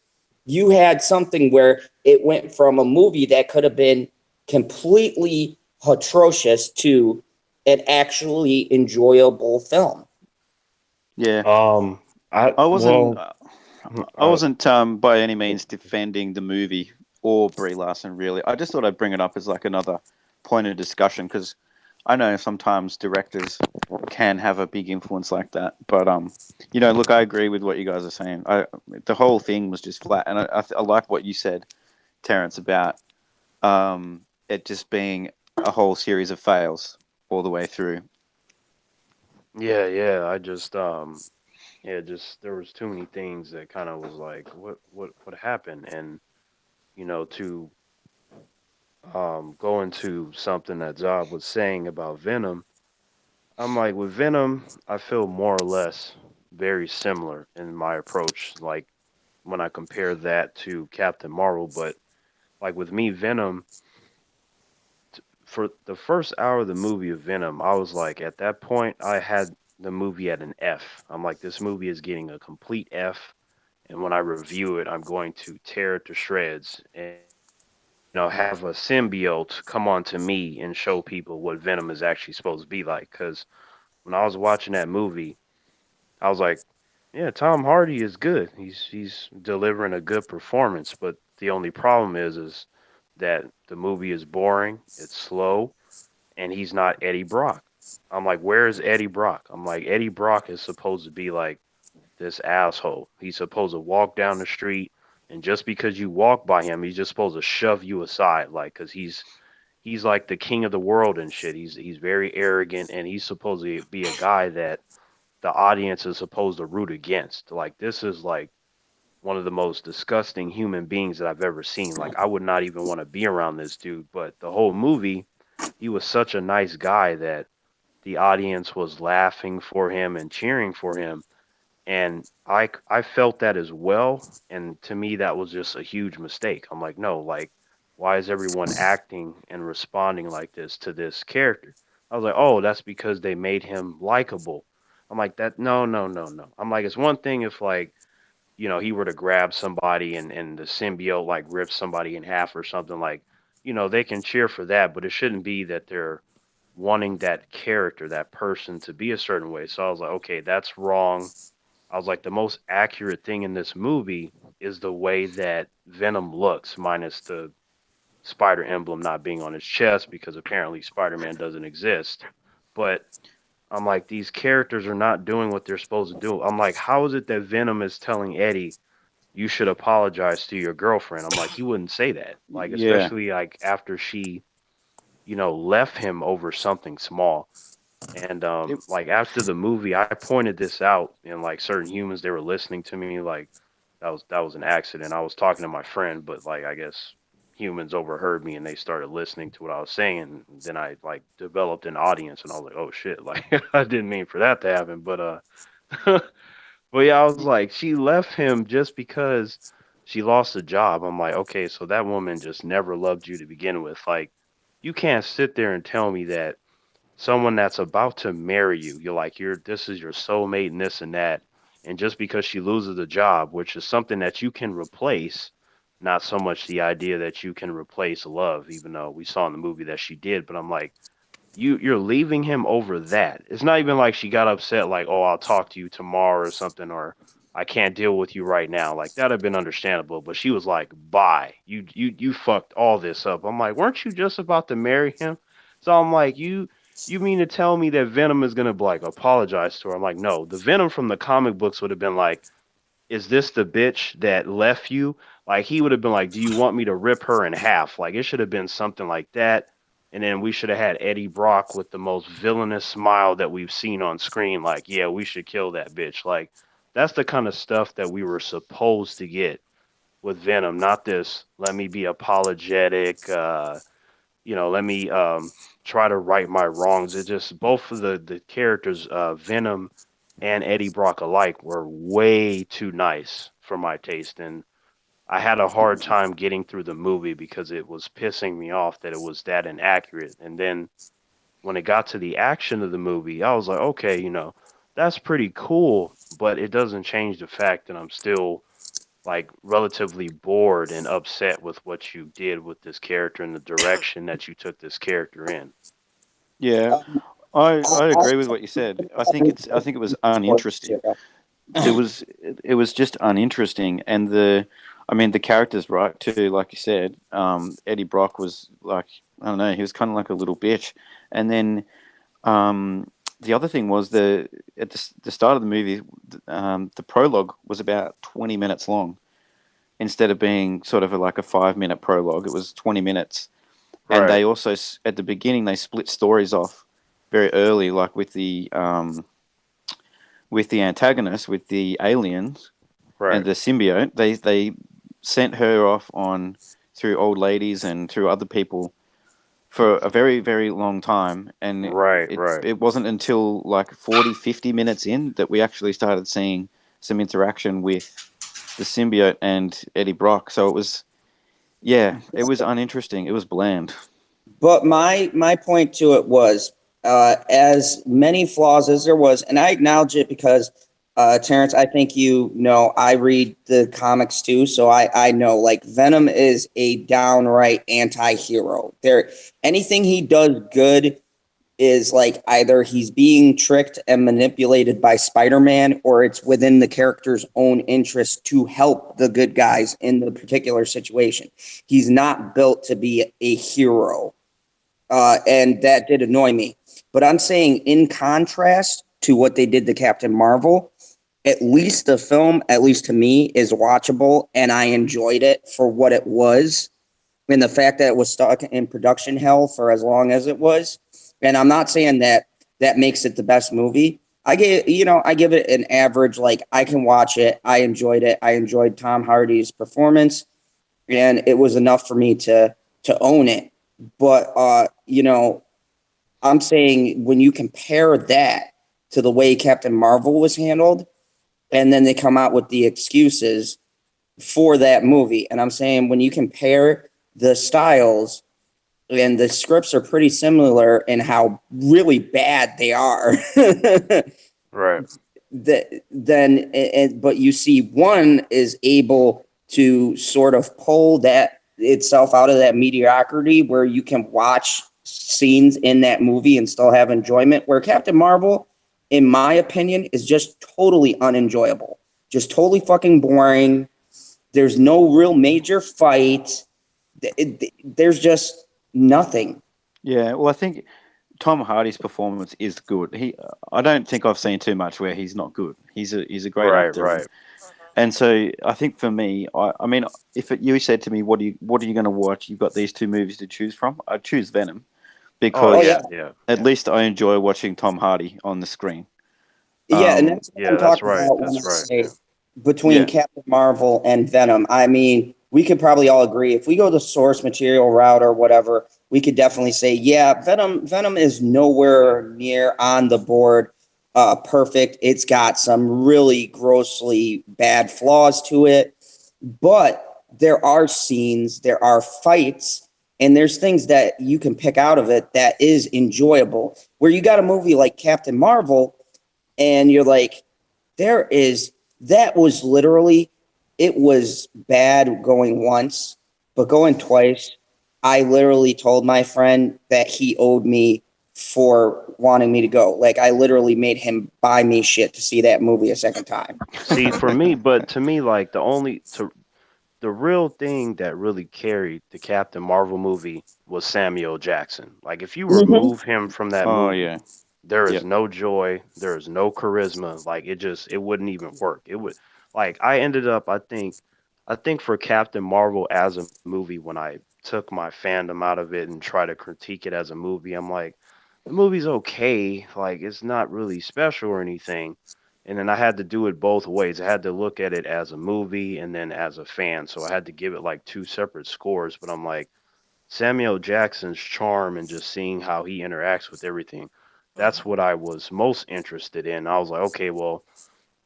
you had something where it went from a movie that could have been completely atrocious to an actually enjoyable film. Yeah. um, I I wasn't. well, I wasn't by any means defending the movie or Brie Larson. Really, I just thought I'd bring it up as like another point of discussion because I know sometimes directors can have a big influence like that. But look, I agree with what you guys are saying. The whole thing was just flat, and I like what you said, Terrence, about it just being a whole series of fails all the way through. yeah, I just yeah, just there was too many things that kind of was like, what happened, and to go into something that Zob was saying about Venom. I'm like, with Venom, I feel more or less very similar in my approach. Like when I compare that to Captain Marvel, but like with me, Venom, for the first hour of the movie of Venom, I was like, at that point, I had the movie at an F. I'm like, this movie is getting a complete F. And when I review it, I'm going to tear it to shreds and have a symbiote come on to me and show people what Venom is actually supposed to be like. Because when I was watching that movie, I was like, yeah, Tom Hardy is good. He's delivering a good performance, but the only problem is that the movie is boring, it's slow, and he's not Eddie Brock. I'm like, where is Eddie Brock? I'm like, Eddie Brock is supposed to be like this asshole. He's supposed to walk down the street, and just because you walk by him, he's just supposed to shove you aside, like, cause he's like the king of the world and shit. He's very arrogant, and he's supposed to be a guy that the audience is supposed to root against. Like, this is like one of the most disgusting human beings that I've ever seen. Like, I would not even want to be around this dude. But the whole movie, he was such a nice guy that the audience was laughing for him and cheering for him. And I felt that as well, and to me that was just a huge mistake. I'm like, no, like why is everyone acting and responding like this to this character? I was like, oh, that's because they made him likable. I'm like that no, no, no, no. I'm like it's one thing if like, he were to grab somebody and the symbiote like rips somebody in half or something like, they can cheer for that, but it shouldn't be that they're wanting that character, that person to be a certain way. So I was like, okay, that's wrong. I was like, the most accurate thing in this movie is the way that Venom looks, minus the spider emblem not being on his chest because apparently Spider Man doesn't exist. But I'm like, these characters are not doing what they're supposed to do. I'm like, how is it that Venom is telling Eddie, you should apologize to your girlfriend? I'm like, he wouldn't say that. Like, Yeah. especially like after she, left him over something small. And It, like after the movie, I pointed this out, and like certain humans, they were listening to me. Like that was an accident. I was talking to my friend, but like I guess humans overheard me and they started listening to what I was saying. And then I like developed an audience, and I was like, oh shit, like I didn't mean for that to happen. But but yeah, I was like, she left him just because she lost a job. I'm like, okay, so that woman just never loved you to begin with. Like, you can't sit there and tell me that someone that's about to marry you, you're like, this is your soulmate and this and that. And just because she loses a job, which is something that you can replace, not so much the idea that you can replace love, even though we saw in the movie that she did. But I'm like, you're leaving him over that. It's not even like she got upset like, oh, I'll talk to you tomorrow or something, or I can't deal with you right now. Like that'd have been understandable. But she was like, bye. You fucked all this up. I'm like, weren't you just about to marry him? So I'm like, you mean to tell me that Venom is gonna like apologize to her? I'm like, no. The Venom from the comic books would have been like, is this the bitch that left you? Like he would have been like, do you want me to rip her in half? Like it should have been something like that. And then we should have had Eddie Brock with the most villainous smile that we've seen on screen. Like, yeah, we should kill that bitch. Like that's the kind of stuff that we were supposed to get with Venom, not this. Let me be apologetic. Let me try to right my wrongs. It just both of the characters, Venom and Eddie Brock alike, were way too nice for my taste, and I had a hard time getting through the movie because it was pissing me off that it was that inaccurate. And then when it got to the action of the movie, I was like, okay, that's pretty cool, but it doesn't change the fact that I'm still like relatively bored and upset with what you did with this character and the direction that you took this character in. yeah. I agree with what you said. I think it was uninteresting. It was just uninteresting, and the characters, right, too, like you said. Eddie Brock was like, I don't know, he was kind of like a little bitch. And then the other thing was at the start of the movie, the prologue was about 20 minutes long. Instead of being sort of like a 5-minute prologue, it was 20 minutes. And Right, they also, at the beginning, they split stories off very early, like with the antagonist, with the aliens and right, the symbiote. They sent her off on through old ladies and through other people for a very, very long time. And right, it, right. it wasn't until like 40, 50 minutes in that we actually started seeing some interaction with the symbiote and Eddie Brock. So it was, yeah, it was uninteresting. It was bland. But my point to it was, as many flaws as there was, and I acknowledge it because, Terrence, I think I read the comics too, so I know like Venom is a downright anti-hero. Anything he does good is like either he's being tricked and manipulated by Spider-Man, or it's within the character's own interest to help the good guys in the particular situation. He's not built to be a hero, and that did annoy me. But I'm saying, in contrast to what they did to Captain Marvel, at least the film, at least to me, is watchable, and I enjoyed it for what it was, and the fact that it was stuck in production hell for as long as it was. And I'm not saying that that makes it the best movie. I give it an average. Like, I can watch it. I enjoyed it. I enjoyed Tom Hardy's performance, and it was enough for me to own it. But I'm saying when you compare that to the way Captain Marvel was handled, and then they come out with the excuses for that movie. And I'm saying when you compare the styles and the scripts are pretty similar in how really bad they are. Right. But you see one is able to sort of pull that itself out of that mediocrity where you can watch scenes in that movie and still have enjoyment, where Captain Marvel, in my opinion, is just totally unenjoyable, just totally fucking boring. There's no real major fight. There's just nothing. Yeah, well, I think Tom Hardy's performance is good. I don't think I've seen too much where he's not good. He's a great Right. actor, Right. and so I think for me, I mean, you said to me, what are you going to watch? You've got these two movies to choose from. I choose Venom Oh Oh because yeah, yeah. Yeah. at least I enjoy watching Tom Hardy on the screen. yeah, and Um, that's what Yeah. I'm That's talking right. about when I That's right. say Yeah. between yeah, Captain Marvel and Venom. I mean, we could probably all agree if we go the source material route or whatever, we could definitely say, yeah, Venom is nowhere near on the board perfect. It's got some really grossly bad flaws to it, but there are scenes, there are fights, and there's things that you can pick out of it that is enjoyable. Where you got a movie like Captain Marvel, and you're like, there is that was literally it was bad going once, but going twice, I literally told my friend that he owed me for wanting me to go. Like I literally made him buy me shit to see that movie a second time. See, for me, but to me, like the real thing that really carried the Captain Marvel movie was Samuel Jackson. Like if you Mm-hmm. remove him from that oh movie, yeah, there is yep. no joy, there is no charisma. Like it wouldn't even work. It would like I ended up I think for Captain Marvel as a movie when I took my fandom out of it and try to critique it as a movie, I'm like the movie's okay, like it's not really special or anything. And then I had to do it both ways. I had to look at it as a movie and then as a fan. So I had to give it like two separate scores, but I'm like Samuel Jackson's charm and just seeing how he interacts with everything. That's what I was most interested in. I was like, okay, well,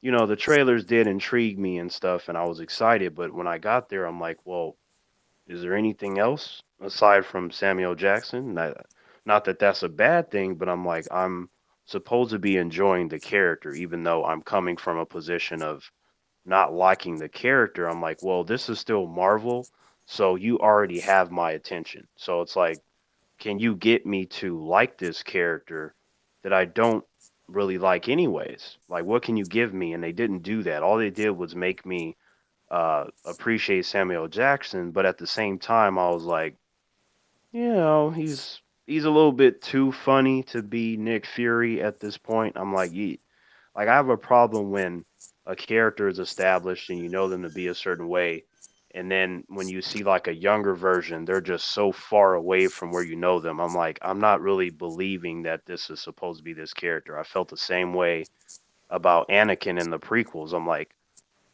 the trailers did intrigue me and stuff, and I was excited. But when I got there, I'm like, well, is there anything else aside from Samuel Jackson? Not that that's a bad thing, but I'm like, I'm supposed to be enjoying the character, even though I'm coming from a position of not liking the character. I'm like, well, this is still Marvel, so you already have my attention. So it's like, can you get me to like this character that I don't really like anyways? Like, what can you give me? And they didn't do that. All they did was make me appreciate Samuel Jackson, but at the same time, I was like, he's a little bit too funny to be Nick Fury at this point. I'm like, like I have a problem when a character is established and you know them to be a certain way, and then when you see like a younger version, they're just so far away from where you know them. I'm like, I'm not really believing that this is supposed to be this character. I felt the same way about Anakin in the prequels. I'm like,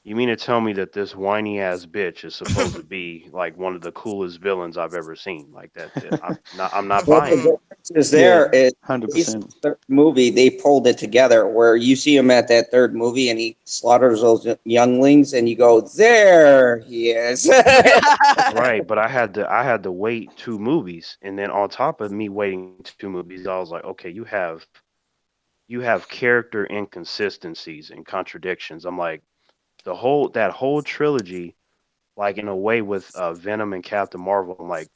you mean to tell me that this whiny ass bitch is supposed to be like one of the coolest villains I've ever seen? Like that, I'm not But the buying it. difference is Yeah, there is at least 100%. the third movie they pulled it together where you see him at that third movie and he slaughters those younglings and you go, there he is. Right, but I had to wait two movies, and then on top of me waiting two movies, I was like, okay, you have character inconsistencies and contradictions. I'm like that whole trilogy, like in a way with Venom and Captain Marvel. I'm like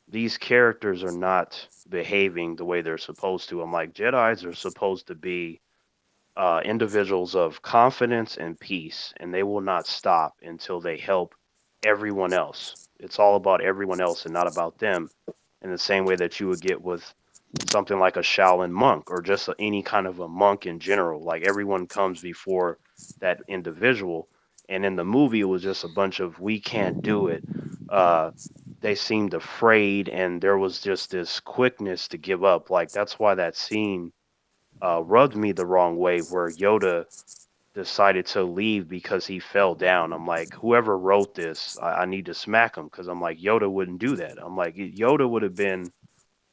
these characters are not behaving the way they're supposed to. I'm like Jedi's are supposed to be individuals of confidence and peace, and they will not stop until they help everyone else. It's all about everyone else and not about them, in the same way that you would get with something like a Shaolin monk or just any kind of a monk in general. Like everyone comes before that individual. And in the movie, it was just a bunch of we can't do it. Uh, they seemed afraid, and there was just this quickness to give up. Like that's why that scene rubbed me the wrong way, where Yoda decided to leave because he fell down. I'm like, whoever wrote this, I need to smack him because I'm like, Yoda wouldn't do that. I'm like, Yoda would have been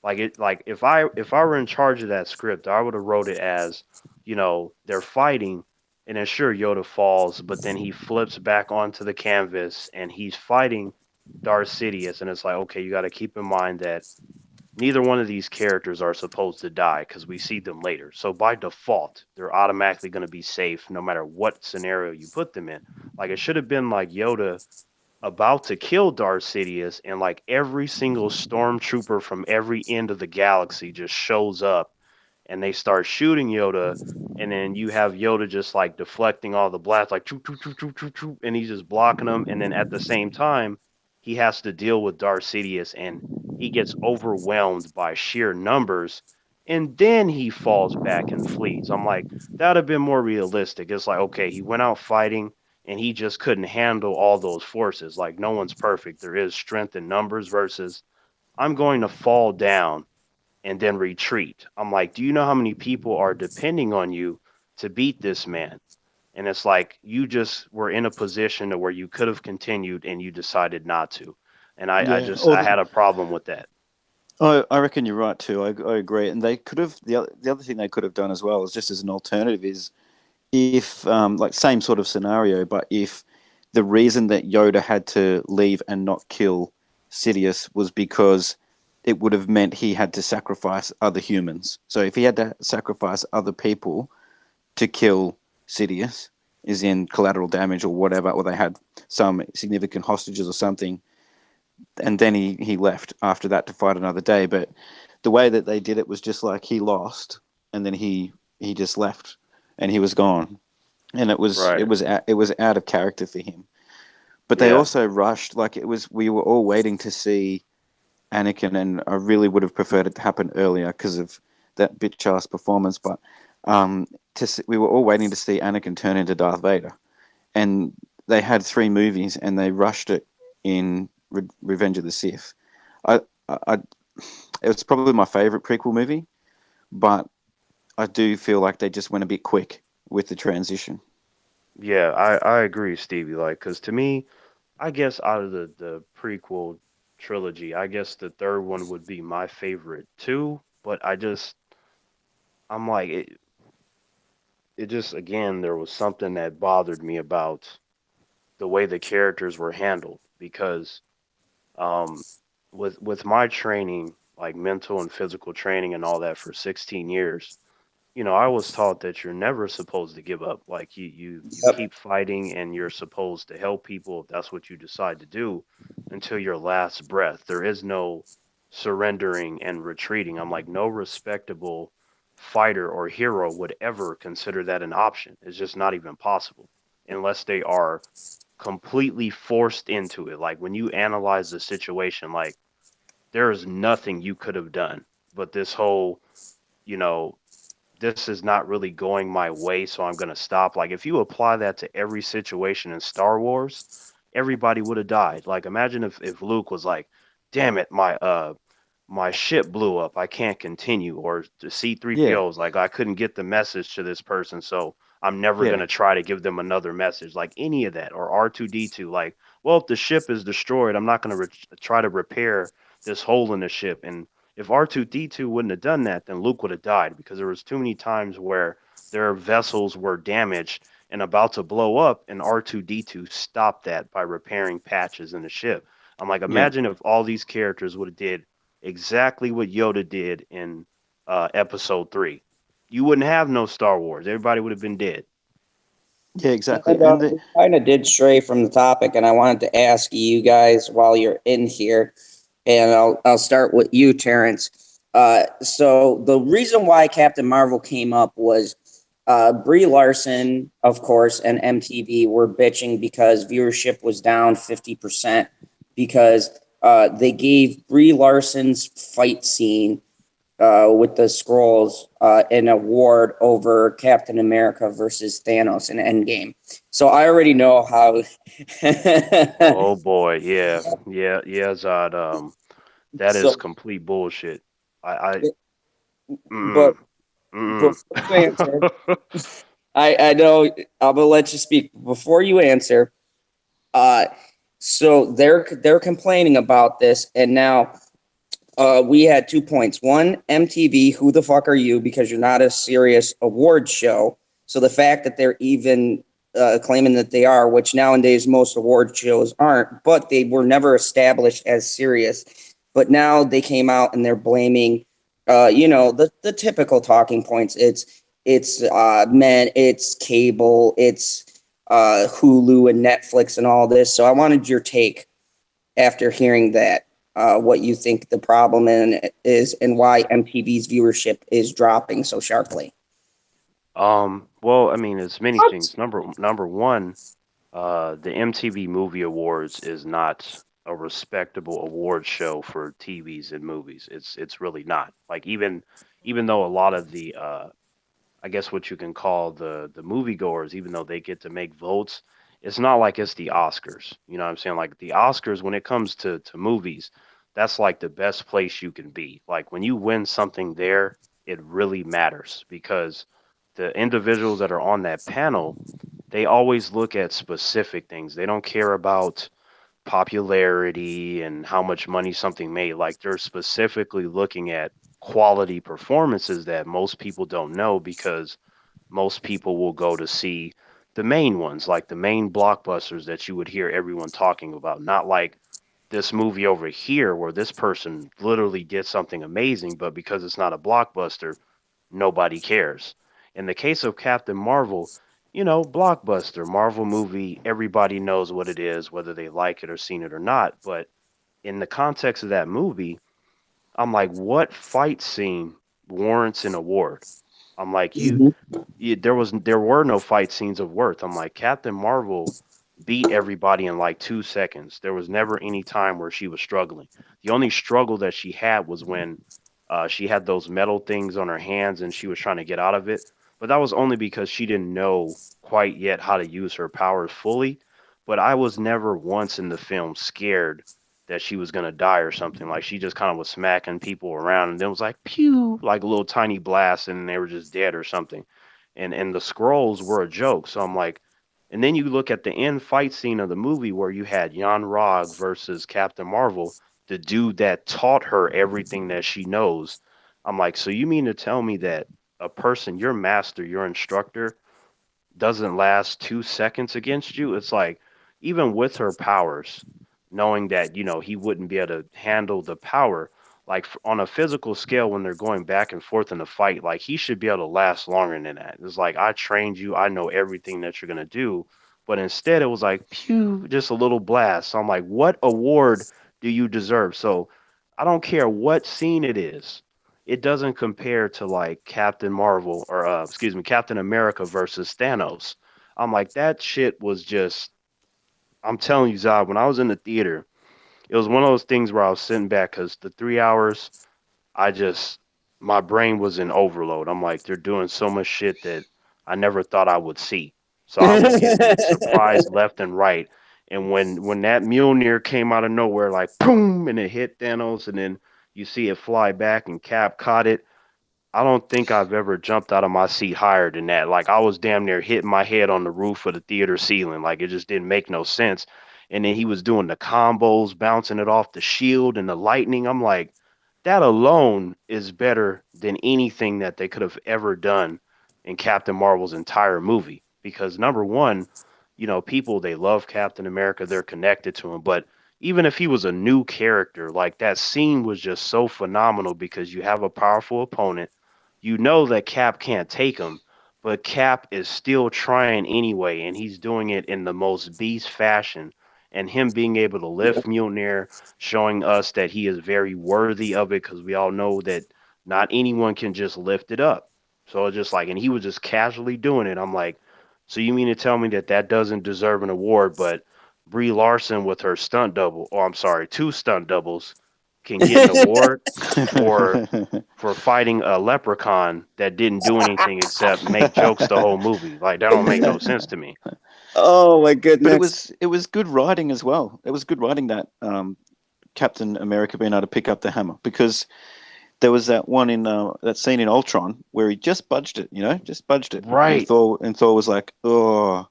like it. Like if I were in charge of that script, I would have wrote it as, they're fighting, And then sure, Yoda falls, but then he flips back onto the canvas and he's fighting Darth Sidious. And it's like, okay, you got to keep in mind that neither one of these characters are supposed to die because we see them later. So by default, they're automatically going to be safe no matter what scenario you put them in. Like it should have been like Yoda about to kill Darth Sidious, and like every single stormtrooper from every end of the galaxy just shows up and they start shooting Yoda, and then you have Yoda just like deflecting all the blasts, like choo choo choo choo choo choo, and he's just blocking them, and then at the same time, he has to deal with Darth Sidious, and he gets overwhelmed by sheer numbers, and then he falls back and flees. I'm like, that'd have been more realistic. It's like, okay, he went out fighting, and he just couldn't handle all those forces. Like, no one's perfect. There is strength in numbers versus I'm going to fall down and then retreat. I'm like, do you know how many people are depending on you to beat this man? And it's like you just were in a position to where you could have continued and you decided not to. And Yeah, I had a problem with that. I reckon you're right too. I agree. And they could have the other thing they could have done as well is just as an alternative is if like same sort of scenario, but if the reason that Yoda had to leave and not kill Sidious was because it would have meant he had to sacrifice other humans. So if he had to sacrifice other people to kill Sidious, is in collateral damage or whatever, or they had some significant hostages or something, and then he left after that to fight another day. But the way that they did it was just like he lost, and then he just left, and he was gone, and Right. it was out of character for him. But they Yeah. also rushed, like it was we were all waiting to see Anakin, and I really would have preferred it to happen earlier because of that bitch ass performance. But um, we were all waiting to see Anakin turn into Darth Vader, and they had 3 movies, and they rushed it in Revenge of the Sith. I it was probably my favorite prequel movie, but I do feel like they just went a bit quick with the transition. Yeah, I agree, Stevie. Like, because to me, I guess out of the prequel trilogy, I guess the third one would be my favorite too. But I'm like, it just, again, there was something that bothered me about the way the characters were handled because um with my training, like mental and physical training and all that for 16 years, I was taught that you're never supposed to give up. Like you Yep. keep fighting and you're supposed to help people if that's what you decide to do until your last breath. There is no surrendering and retreating. I'm like, no respectable fighter or hero would ever consider that an option. It's just not even possible unless they are completely forced into it. Like when you analyze the situation, like there is nothing you could have done. But this whole, you know, this is not really going my way, so I'm going to stop. Like, if you apply that to every situation in Star Wars, everybody would have died. Like, imagine if Luke was like, damn it, my ship blew up. I can't continue. Or the Yeah, C3PO is like, I couldn't get the message to this person, so I'm never going yeah, to try to give them another message. Like, any of that. Or R2D2, like, well, if the ship is destroyed, I'm not going to try to repair this hole in the ship. And if R2D2 wouldn't have done that, then Luke would have died because there was too many times where their vessels were damaged and about to blow up, and R2D2 stopped that by repairing patches in the ship. I'm like, yeah, imagine if all these characters would have did exactly what Yoda did in Episode 3. You wouldn't have no Star Wars. Everybody would have been dead. yeah, exactly. And And we kind of did stray from the topic, and I wanted to ask you guys while you're in here, and I'll start with you, Terrence. So the reason why Captain Marvel came up was Brie Larson, of course, and MTV were bitching because viewership was down 50% because they gave Brie Larson's fight scene with the scrolls an award over Captain America versus Thanos in Endgame. So I already know how. Oh boy, yeah, yeah, yeah, Zod. That is So, complete bullshit. I but mm, before mm. you answer, I know I'm gonna let you speak. Before you answer, uh, so they're complaining about this, and now we had 2 points. One, MTV, who the fuck are you? Because you're not a serious award show. So the fact that they're even claiming that they are, which nowadays most award shows aren't, but they were never established as serious. But now they came out and they're blaming, the typical talking points. It's men, it's cable, it's Hulu and Netflix and all this. So I wanted your take after hearing that, what you think the problem is and why MTV's viewership is dropping so sharply. Well, I mean, it's many What? things. Number one, the MTV Movie Awards is not a respectable award show for TVs and movies. It's really not. Like even though a lot of the I guess what you can call the moviegoers, even though they get to make votes, it's not like it's the Oscars. You know what I'm saying? Like the Oscars, when it comes to movies, that's like the best place you can be. Like when you win something there, it really matters because the individuals that are on that panel, they always look at specific things. They don't care about popularity and how much money something made. Like they're specifically looking at quality performances that most people don't know because most people will go to see the main ones, like the main blockbusters that you would hear everyone talking about, not like this movie over here where this person literally did something amazing, but because it's not a blockbuster, nobody cares. In the case of Captain Marvel, blockbuster, Marvel movie, everybody knows what it is, whether they like it or seen it or not. But in the context of that movie, I'm like, what fight scene warrants an award? I'm like, there were no fight scenes of worth. I'm like, Captain Marvel beat everybody in like 2 seconds. There was never any time where she was struggling. The only struggle that she had was when she had those metal things on her hands and she was trying to get out of it. But that was only because she didn't know quite yet how to use her powers fully. But I was never once in the film scared that she was gonna die or something. Like she just kind of was smacking people around and then was like pew, like a little tiny blast, and they were just dead or something. And the scrolls were a joke. So I'm like, and then you look at the end fight scene of the movie where you had Jan Rog versus Captain Marvel, the dude that taught her everything that she knows. I'm like, so you mean to tell me that a person, your master, your instructor, doesn't last 2 seconds against you? It's like, even with her powers, knowing that, he wouldn't be able to handle the power, like on a physical scale, when they're going back and forth in the fight, like he should be able to last longer than that. It's like, I trained you, I know everything that you're going to do. But instead, it was like, pew, just a little blast. So I'm like, what award do you deserve? So I don't care what scene it is. It doesn't compare to like Captain Marvel or excuse me, Captain America versus Thanos. I'm like, that shit was just, I'm telling you, Zod, when I was in the theater, it was one of those things where I was sitting back because the 3 hours, I just, my brain was in overload. I'm like, they're doing so much shit that I never thought I would see. So I was getting surprised left and right. And when that Mjolnir came out of nowhere, like boom, and it hit Thanos, and then you see it fly back, and Cap caught it. I don't think I've ever jumped out of my seat higher than that. Like I was damn near hitting my head on the roof of the theater ceiling. Like it just didn't make no sense. And then he was doing the combos, bouncing it off the shield and the lightning. I'm like, that alone is better than anything that they could have ever done in Captain Marvel's entire movie. Because number one, people they love Captain America, they're connected to him. But even if he was a new character, like that scene was just so phenomenal because you have a powerful opponent, you know that Cap can't take him, but Cap is still trying anyway, and he's doing it in the most beast fashion. And him being able to lift Mjolnir, showing us that he is very worthy of it, because we all know that not anyone can just lift it up. So it's just like, and he was just casually doing it. I'm like, so you mean to tell me that that doesn't deserve an award, but Brie Larson with her stunt double, or I'm sorry, two stunt doubles, can get an award for fighting a leprechaun that didn't do anything except make jokes the whole movie. Like that don't make no sense to me. Oh my But it goodness. was it was good writing as well. It was good writing that Captain America being able to pick up the hammer, because there was that one in that scene in Ultron where he just budged it, just budged it, Right. and Thor was like, "Oh,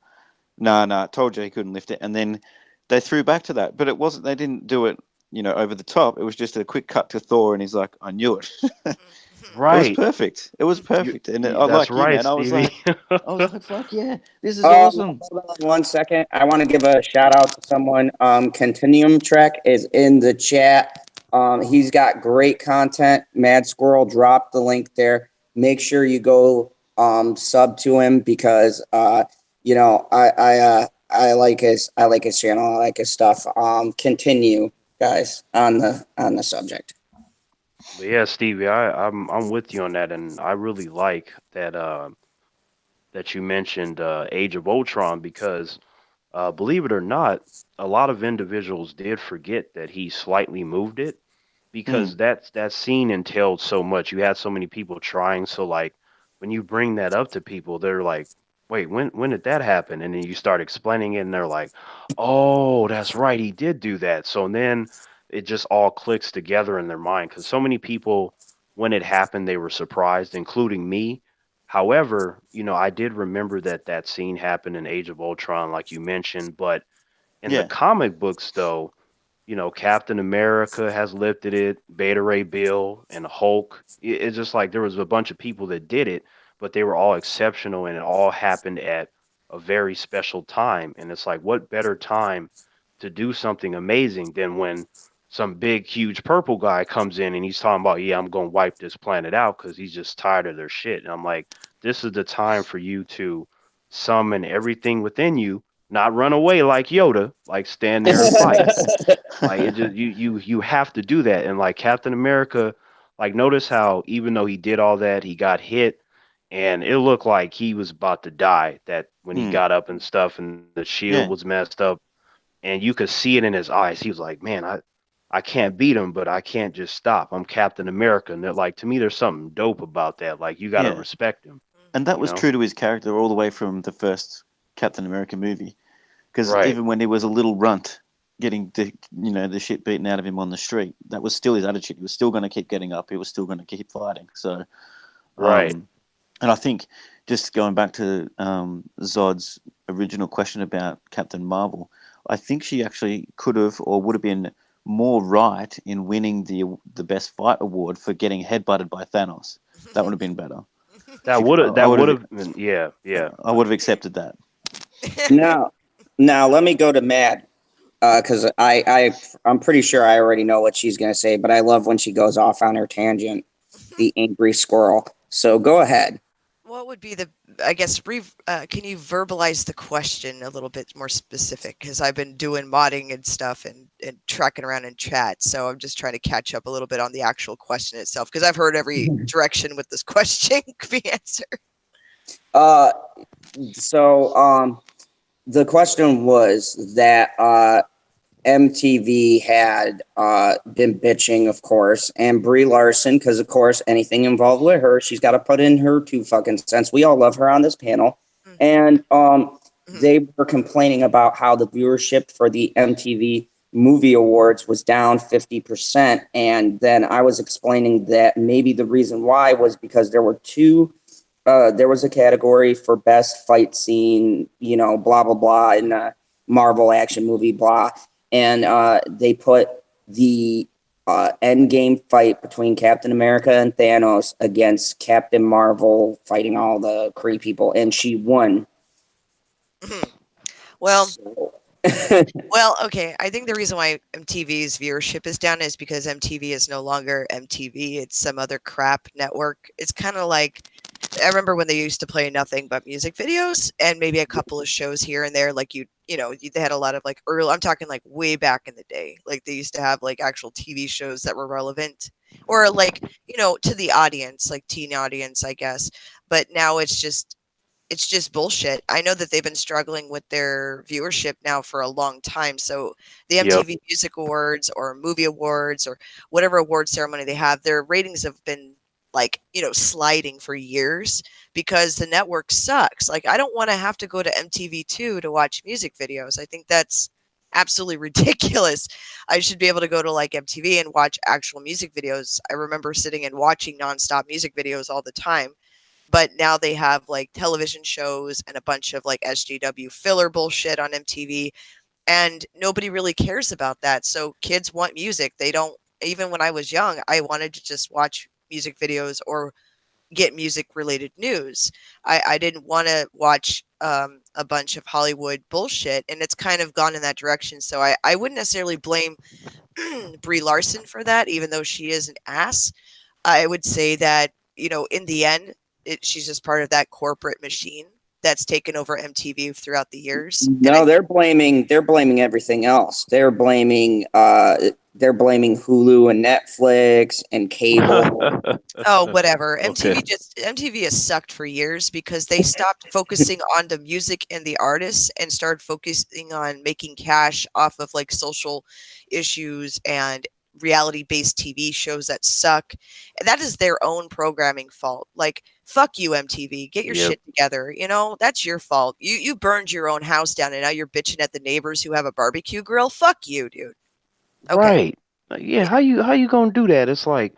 nah, told you he couldn't lift it," and then they threw back to that, but it wasn't. They didn't do it, over the top. It was just a quick cut to Thor, and he's like, "I knew it." It was Right. perfect. It was perfect, and I That's like you, right, man. Stevie. Fuck yeah, this is awesome. Hold on 1 second. I want to give a shout out to someone. Continuum Trek is in the chat. He's got great content. Mad Squirrel dropped the link there. Make sure you go sub to him because I like his channel. I like his stuff. Continue, guys, on the subject. But yeah, Stevie, I'm with you on that, and I really like that that you mentioned Age of Ultron because believe it or not, a lot of individuals did forget that he slightly moved it because Mm, that scene entailed so much. You had so many people trying, so like when you bring that up to people, they're like, "Wait, when did that happen?" And then you start explaining it, and they're like, "Oh, that's right, he did do that." So then it just all clicks together in their mind because so many people, when it happened, they were surprised, including me. However, I did remember that that scene happened in Age of Ultron, like you mentioned, but in the yeah, comic books, though, Captain America has lifted it, Beta Ray Bill, and Hulk. It's just like there was a bunch of people that did it, but they were all exceptional, and it all happened at a very special time. And it's like, what better time to do something amazing than when some big, huge purple guy comes in and he's talking about, yeah, I'm going to wipe this planet out because he's just tired of their shit. And I'm like, this is the time for you to summon everything within you, not run away like Yoda, like stand there and fight. Like it just you have to do that. And like Captain America, like notice how even though he did all that, he got hit and it looked like he was about to die. That when he mm, got up and stuff and the shield yeah, was messed up and you could see it in his eyes. He was like, "Man, I can't beat him, but I can't just stop. I'm Captain America." And they're like, to me, there's something dope about that. Like you got to yeah. respect him, And that you was know? true to his character all the way from the first Captain America movie. Because Right. even when he was a little runt, getting the shit beaten out of him on the street, that was still his attitude. He was still going to keep getting up. He was still going to keep fighting. So, Right. and I think just going back to Zod's original question about Captain Marvel, I think she actually could have or would have been more right in winning the best fight award for getting headbutted by Thanos. That would have been better. That would have I that would would have have been yeah, yeah. accepted that. Now, now let me go to Mad. Because I'm pretty sure I already know what she's gonna say, but I love when she goes off on her tangent, the angry squirrel. So go ahead. What would be the, I guess, can you verbalize the question a little bit more specific? Because I've been doing modding and stuff and tracking around in chat. So I'm just trying to catch up a little bit on the actual question itself. Because I've heard every direction with this question be answered. Uh, so the question was that MTV had been bitching, of course, and Brie Larson, because of course anything involved with her, she's got to put in her 2 fucking cents. We all love her on this panel, and they were complaining about how the viewership for the MTV Movie Awards was down 50%, and then I was explaining that maybe the reason why was because there were two. There was a category for best fight scene, blah blah blah, in a Marvel action movie, blah, and they put the end game fight between Captain America and Thanos against Captain Marvel fighting all the Kree people, and she won. Well, So, well, okay. I think the reason why MTV's viewership is down is because MTV is no longer MTV. It's some other crap network. It's kind of like, I remember when they used to play nothing but music videos and maybe a couple of shows here and there. Like they had a lot of like early, I'm talking like way back in the day. Like they used to have like actual TV shows that were relevant or like, to the audience, like teen audience, I guess. But now it's just bullshit. I know that they've been struggling with their viewership now for a long time. So the Yep. MTV Music Awards or Movie Awards or whatever award ceremony they have, their ratings have been like, sliding for years because the network sucks. Like I don't want to have to go to MTV2 to watch music videos. I think that's absolutely ridiculous. I should be able to go to like MTV and watch actual music videos. I remember sitting and watching nonstop music videos all the time, but now they have like television shows and a bunch of like SJW filler bullshit on MTV, and nobody really cares about that. So kids want music. They don't, even when I was young, I wanted to just watch music videos or get music related news. I didn't want to watch a bunch of Hollywood bullshit, and it's kind of gone in that direction. So I wouldn't necessarily blame Brie Larson for that, even though she is an ass. I would say that, in the end, she's just part of that corporate machine that's taken over MTV throughout the years. And I No, they're blaming everything else. They're blaming Hulu and Netflix and cable. Oh, whatever. Okay. MTV has sucked for years because they stopped focusing on the music and the artists and started focusing on making cash off of like social issues and reality-based TV shows that suck. And that is their own programming fault. Like, fuck you, MTV. Get your Yep. shit together. That's your fault. You burned your own house down and now you're bitching at the neighbors who have a barbecue grill. Fuck you, dude. Okay. Right. Yeah, how you gonna do that? It's like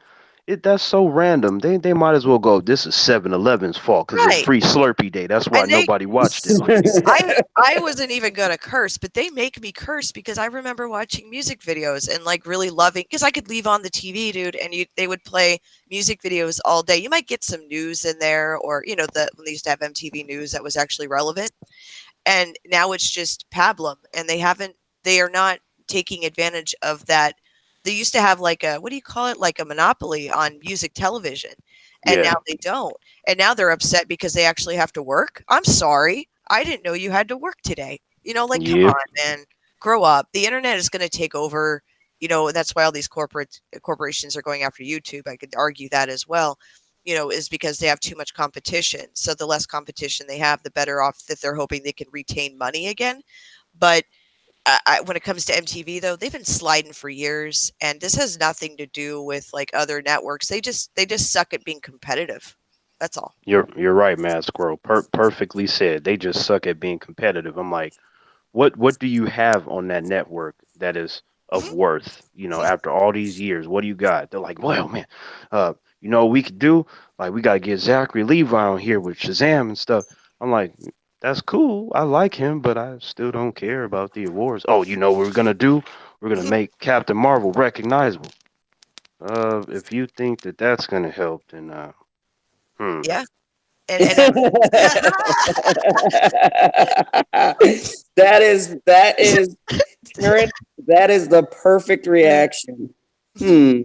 that's so random. They might as well go, this is 7-Eleven's fault because it's Right. free Slurpee Day. That's why And they nobody watched it. Like, I wasn't even gonna curse, but they make me curse because I remember watching music videos and like really loving because I could leave on the TV, dude, and they would play music videos all day. You might get some news in there, or when they used to have MTV News that was actually relevant, and now it's just pablum, and they are not taking advantage of that. They used to have like a, what do you call it, like a monopoly on music television, and now yeah. they don't, and now they're upset because they actually have to work. I'm sorry, I didn't know you had to work today. Like, come Yep. on, man, grow up. The internet is going to take over. That's why all these corporations are going after YouTube. I could argue that as well, is because they have too much competition. So the less competition they have, the better off that they're hoping they can retain money again. But when it comes to MTV, though, they've been sliding for years, and this has nothing to do with like other networks. They just suck at being competitive. That's all. You're right, Mad Squirrel. Perfectly said. They just suck at being competitive. I'm like, what do you have on that network that is of Hmm. worth? After all these years, what do you got? They're like, well, man, what we could do, like, we gotta get Zachary Levi on here with Shazam and stuff. I'm like, that's cool. I like him, but I still don't care about the awards. Oh, what we're gonna do? We're gonna Hmm. make Captain Marvel recognizable. If you think that that's gonna help, then hmm. Yeah, and I'm. that is Terrence, that is the perfect reaction. Hmm.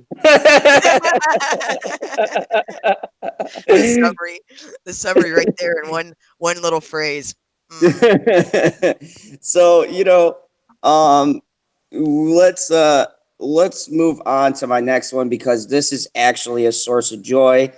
the summary, the summary right there in one little phrase. Mm. So, um let's move on to my next one because this is actually a source of joy.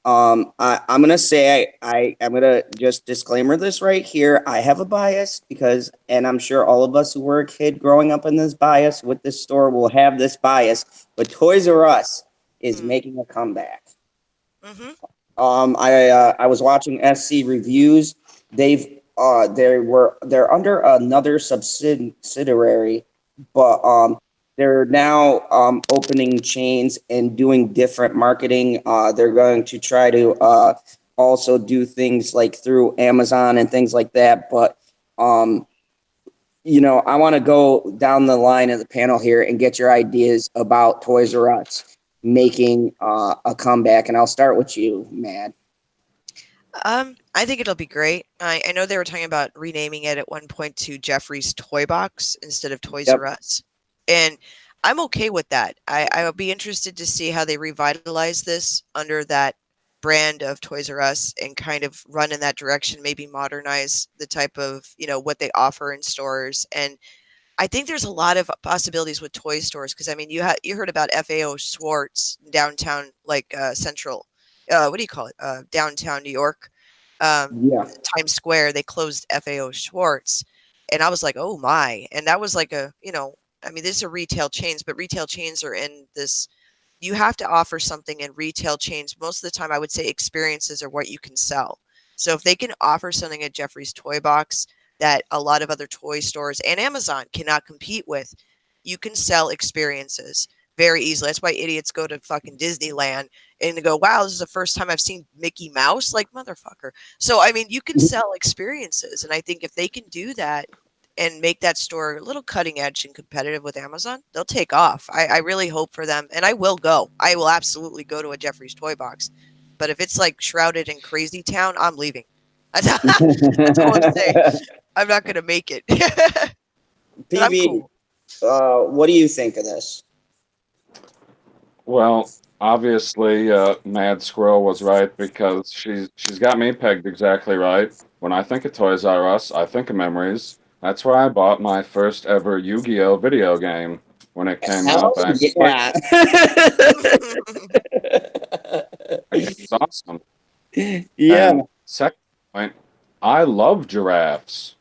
I'm gonna say I'm gonna just disclaimer this right here. I have a bias because, and I'm sure all of us who were a kid growing up in this bias with this store will have this bias. But Toys R Us is Mm. making a comeback. Hmm. I was watching SC reviews. They're under another subsidiary, but they're now opening chains and doing different marketing. They're going to try to also do things like through Amazon and things like that. But I want to go down the line of the panel here and get your ideas about Toys R Us making a comeback. And I'll start with you, Mad. I think it'll be great. I know they were talking about renaming it at one point to Jeffrey's Toy Box instead of Toys Yep. R Us, and I'm okay with that. I will be interested to see how they revitalize this under that brand of Toys R Us and kind of run in that direction. Maybe modernize the type of what they offer in stores. And I think there's a lot of possibilities with toy stores because I mean you heard about FAO Schwartz downtown, like Central, what do you call it, downtown New York, Yeah. Times Square. They closed FAO Schwartz, and I was like, oh my. And that was like I mean, these are retail chains, but retail chains are in this. You have to offer something in retail chains. Most of the time, I would say experiences are what you can sell. So if they can offer something at Jeffrey's Toy Box that a lot of other toy stores and Amazon cannot compete with, you can sell experiences very easily. That's why idiots go to fucking Disneyland and they go, wow, this is the first time I've seen Mickey Mouse. Like, motherfucker. So, I mean, you can sell experiences. And I think if they can do that, and make that store a little cutting edge and competitive with Amazon, they'll take off. I really hope for them, and I will go. I will absolutely go to a Jeffrey's Toy Box. But if it's like shrouded in crazy town, I'm leaving. That's all I'm saying. I'm not gonna make it. But I'm PB, cool. what do you think of this? Well, obviously, Mad Squirrel was right because she's got me pegged exactly right. When I think of Toys R Us, I think of memories. That's where I bought my first ever Yu-Gi-Oh video game when it came Hell out back. yeah. It was awesome. Yeah. And second point, I love giraffes.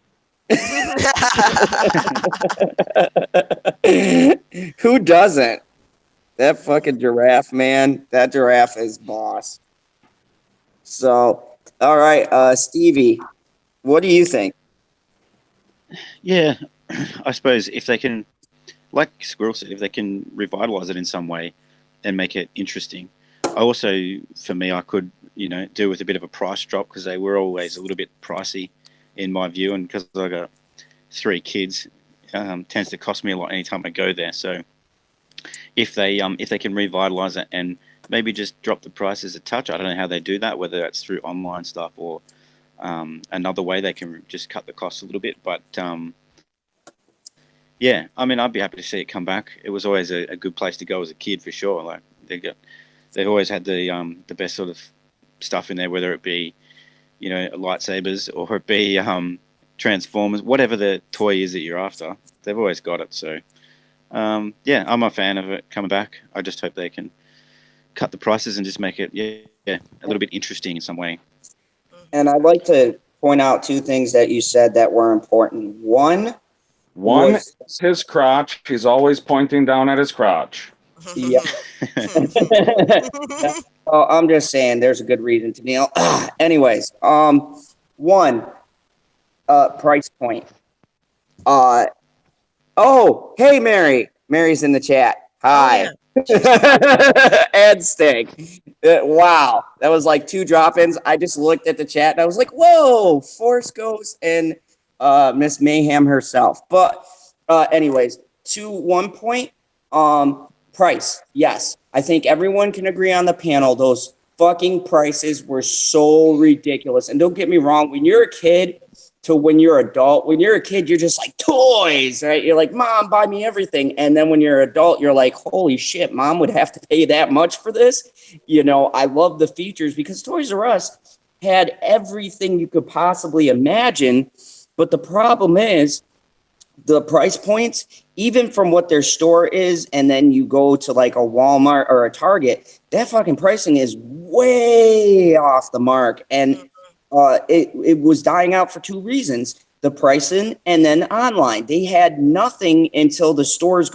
Who doesn't? That fucking giraffe, man. That giraffe is boss. So, all right, Stevie, what do you think? Yeah, I suppose if they can, like Squirrel said, if they can revitalize it in some way and make it interesting. I also, for me, I could, do with a bit of a price drop because they were always a little bit pricey in my view, and because I got 3 kids, tends to cost me a lot anytime I go there. So if they can revitalize it and maybe just drop the prices a touch, I don't know how they do that, whether that's through online stuff or another way they can just cut the costs a little bit. But yeah, I mean, I'd be happy to see it come back. It was always a good place to go as a kid for sure. Like they've always had the best sort of stuff in there, whether it be lightsabers or it be Transformers, whatever the toy is that you're after. They've always got it. So yeah, I'm a fan of it coming back. I just hope they can cut the prices and just make it a little bit interesting in some way. And I'd like to point out 2 things that you said that were important. One One was, is his crotch. He's always pointing down at his crotch. yeah. Oh, I'm just saying, there's a good reason to kneel. Anyways, one, price point. Oh, hey, Mary. Mary's in the chat. Hi. Ad stick. Wow. That was like 2 drop-ins. I just looked at the chat and I was like, whoa, Force Ghost and Miss Mayhem herself. But anyways, to one point, price. Yes. I think everyone can agree on the panel. Those fucking prices were so ridiculous. And don't get me wrong, when you're a kid to when you're adult, when you're a kid, you're just like toys, right? You're like, Mom, buy me everything. And then when you're an adult, you're like, holy shit, Mom would have to pay that much for this. I love the features because Toys R Us had everything you could possibly imagine. But the problem is the price points, even from what their store is, and then you go to like a Walmart or a Target, that fucking pricing is way off the mark. And it was dying out for 2 reasons: the pricing and then online. They had nothing until the stores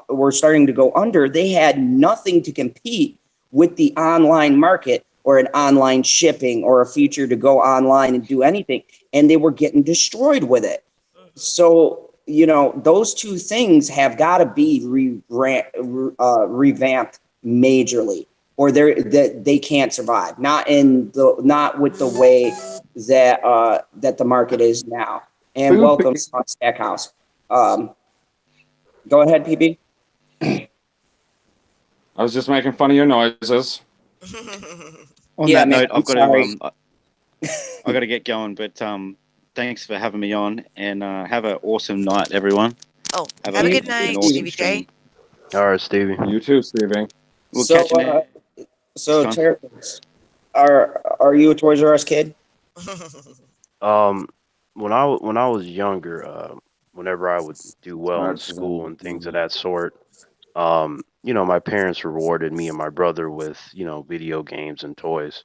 were starting to go under. They had nothing to compete with the online market or an online shipping or a feature to go online and do anything. And they were getting destroyed with it. So, those 2 things have got to be revamped majorly, or they can't survive. Not with the way that the market is now. And welcome, Stackhouse. Go ahead, PB. I was just making fun of your noises. On Yeah, that man, note, I'm sorry. I got to get going, but thanks for having me on, and have an awesome night, everyone. Oh, Have have a an good night, awesome Stevie J. stream. All right, Stevie. You too, Stevie. We'll So, catch you next So, time. Terrence, are you a Toys R Us kid? Um, when I was younger, whenever I would do well in school and things of that sort, my parents rewarded me and my brother with video games and toys,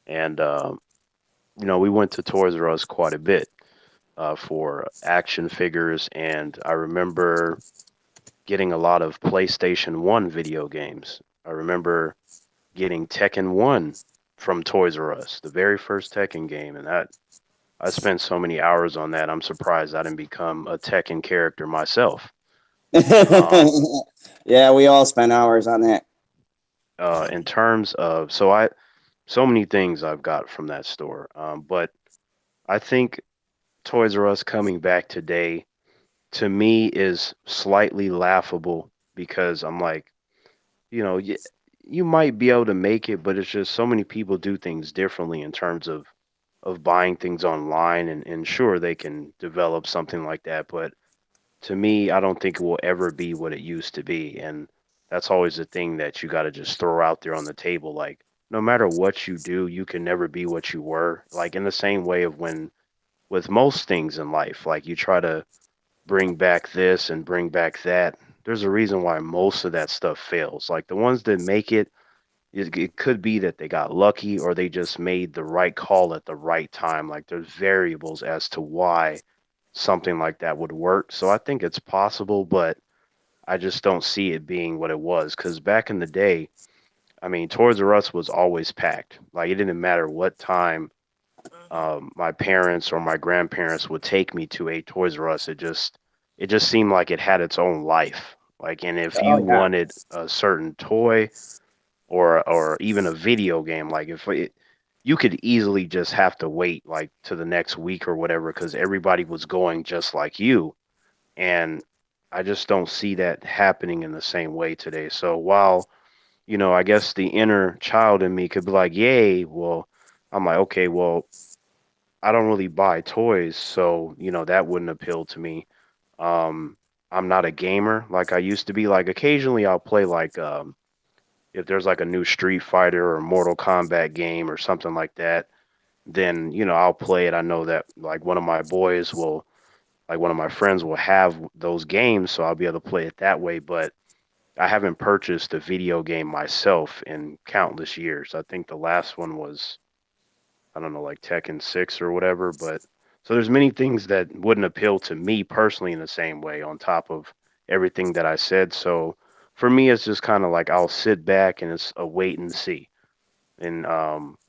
and we went to Toys R Us quite a bit for action figures, and I remember getting a lot of PlayStation 1 video games. I remember getting Tekken 1 from Toys R Us, the very first Tekken game, and I spent so many hours on that. I'm surprised I didn't become a Tekken character myself. Yeah, we all spent hours on that. In terms of, so many things I've got from that store. But I think Toys R Us coming back today to me is slightly laughable because I'm like, you might be able to make it, but it's just so many people do things differently in terms of buying things online, and sure they can develop something like that, but to me, I don't think it will ever be what it used to be. And that's always the thing that you got to just throw out there on the table. Like, no matter what you do, you can never be what you were. Like, in the same way of when, with most things in life, like you try to bring back this and bring back that. There's a reason why most of that stuff fails. Like, the ones that make it could be that they got lucky or they just made the right call at the right time. Like, there's variables as to why something like that would work. So I think it's possible, but I just don't see it being what it was. Because back in the day, I mean, Toys R Us was always packed. Like, it didn't matter what time Mhm. my parents or my grandparents would take me to a Toys R Us. It just seemed like it had its own life. Like, and if you Oh yeah. wanted a certain toy or even a video game, like if it, you could easily just have to wait like to the next week or whatever because everybody was going just like you. And I just don't see that happening in the same way today. So while, I guess the inner child in me could be like, yay, well, I'm like, okay, well, I don't really buy toys, so, that wouldn't appeal to me. Um, I'm not a gamer like I used to be. Like occasionally I'll play like if there's like a new Street Fighter or Mortal Kombat game or something like that, then, I'll play it. I know that like one of my friends will have those games, so I'll be able to play it that way. But I haven't purchased a video game myself in countless years. I think the last one was, I don't know, like Tekken 6 or whatever. But so there's many things that wouldn't appeal to me personally in the same way on top of everything that I said. So for me, it's just kind of like I'll sit back and it's a wait and see. And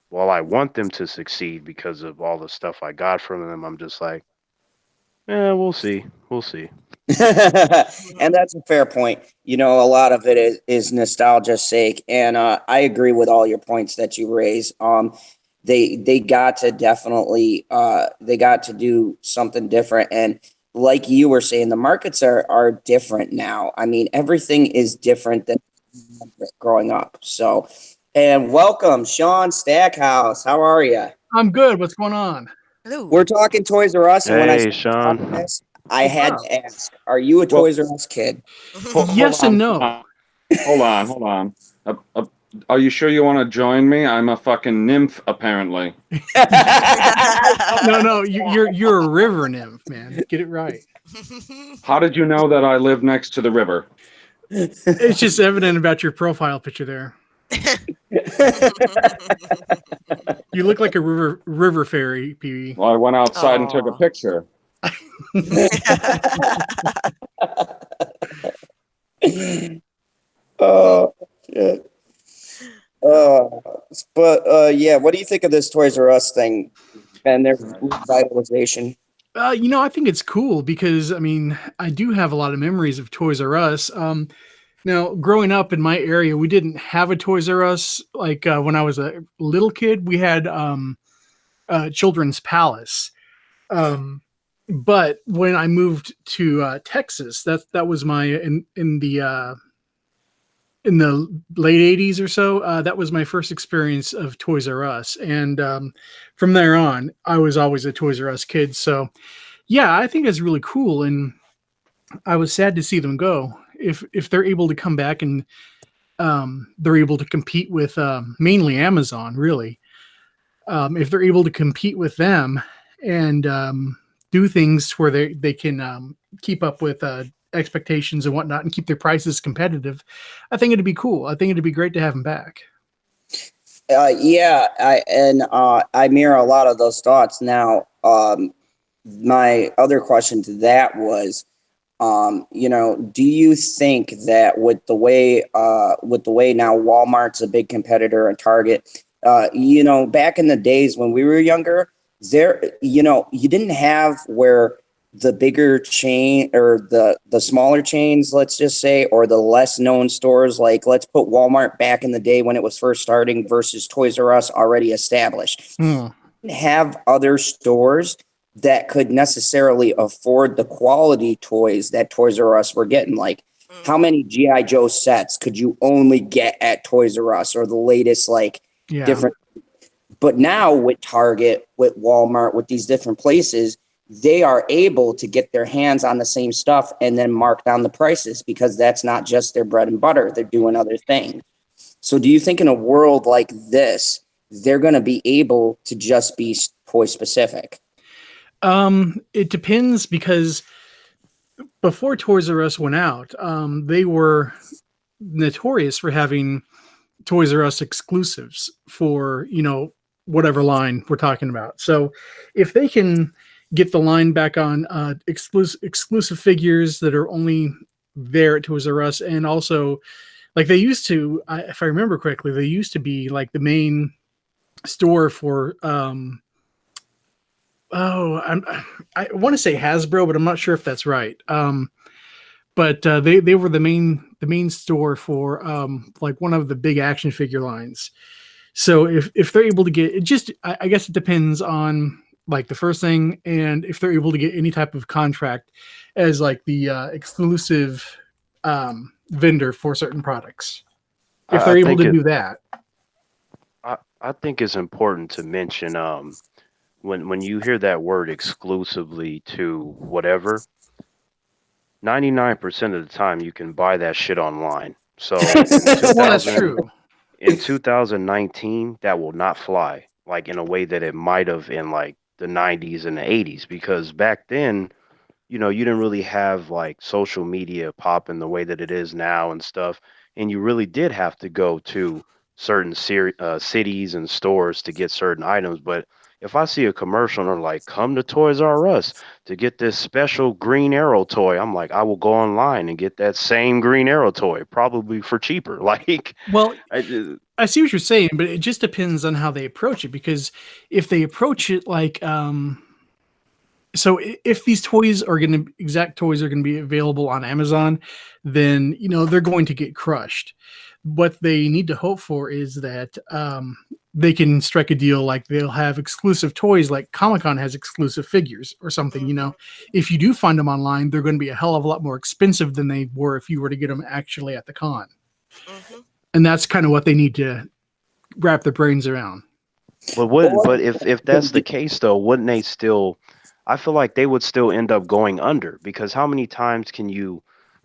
while I want them to succeed because of all the stuff I got from them, I'm just like, yeah, we'll see. We'll see. And that's a fair point. A lot of it is nostalgia's sake, and I agree with all your points that you raise. They got to definitely they got to do something different, and like you were saying, the markets are different now. I mean, everything is different than growing up. So, and welcome, Sean Stackhouse. How are you? I'm good. What's going on? We're Hello. talking Toys R Us, and when I Hey, started talking Sean. this, I Oh, had wow. to ask, "Are you a Well, Toys R Us kid?" Yes and no. hold on, hold on. Are you sure you want to join me? I'm a fucking nymph, apparently. No, you're a river nymph, man. Get it right. How did you know that I live next to the river? It's just evident about your profile picture there. You look like a river fairy, PB. Well, I went outside and took a Aw. picture. Oh shit. Uh, yeah, what do you think of this Toys R Us thing and their revitalization? I think it's cool because I mean, I do have a lot of memories of Toys R Us. Now, growing up in my area, we didn't have a Toys R Us. Like when I was a little kid, we had Children's Palace. Um, but when I moved to Texas, that was my in the late 80s or so, that was my first experience of Toys R Us. And from there on, I was always a Toys R Us kid. So, yeah, I think it's really cool. And I was sad to see them go. If they're able to come back and they're able to compete with mainly Amazon, really. If they're able to compete with them and do things where they can keep up with expectations and whatnot and keep their prices competitive, I think it'd be cool. I think it'd be great to have them back. Yeah, I mirror a lot of those thoughts. Now, my other question to that was, do you think that with the way now Walmart's a big competitor and Target, back in the days when we were younger, you didn't have where the bigger chain or the smaller chains, let's just say, or the less known stores, like let's put Walmart back in the day when it was first starting versus Toys R Us already established. Hmm. Have other stores that could necessarily afford the quality toys that Toys R Us were getting. Like, how many G.I. Joe sets could you only get at Toys R Us, or the latest, like, different? But now with Target, with Walmart, with these different places, they are able to get their hands on the same stuff and then mark down the prices, because that's not just their bread and butter. They're doing other things. So do you think in a world like this, they're going to be able to just be toy specific? It depends, because before Toys R Us went out, they were notorious for having Toys R Us exclusives for, whatever line we're talking about. So if they can get the line back on exclusive figures that are only there at Toys R Us, and also, like, they used to, if I remember correctly, they used to be like the main store for I want to say Hasbro, but I'm not sure if that's right. But they were the main store for like one of the big action figure lines. So if they're able to get it, just I guess it depends on, like, the first thing, and if they're able to get any type of contract as, like, the exclusive vendor for certain products. If I they're able think to it. do that. I think it's important to mention when you hear that word exclusively to whatever, 99% of the time you can buy that shit online. So in Well, that's 2000 true. in 2019, that will not fly like in a way that it might have in like the 90s and the 80s, because back then, you didn't really have like social media popping the way that it is now and stuff, and you really did have to go to certain cities and stores to get certain items. But if I see a commercial and they're like, "Come to Toys R Us to get this special Green Arrow toy," I'm like, I will go online and get that same Green Arrow toy, probably for cheaper. Like, Well, I, I see what you're saying, but it just depends on how they approach it. Because if they approach it like, so if these exact toys are going to be available on Amazon, then they're going to get crushed. What they need to hope for is that they can strike a deal, like they'll have exclusive toys, like Comic-Con has exclusive figures or something. If you do find them online, they're going to be a hell of a lot more expensive than they were if you were to get them actually at the con. And that's kind of what they need to wrap their brains around. but if that's the case though, wouldn't they still? I feel like they would still end up going under, because how many times can you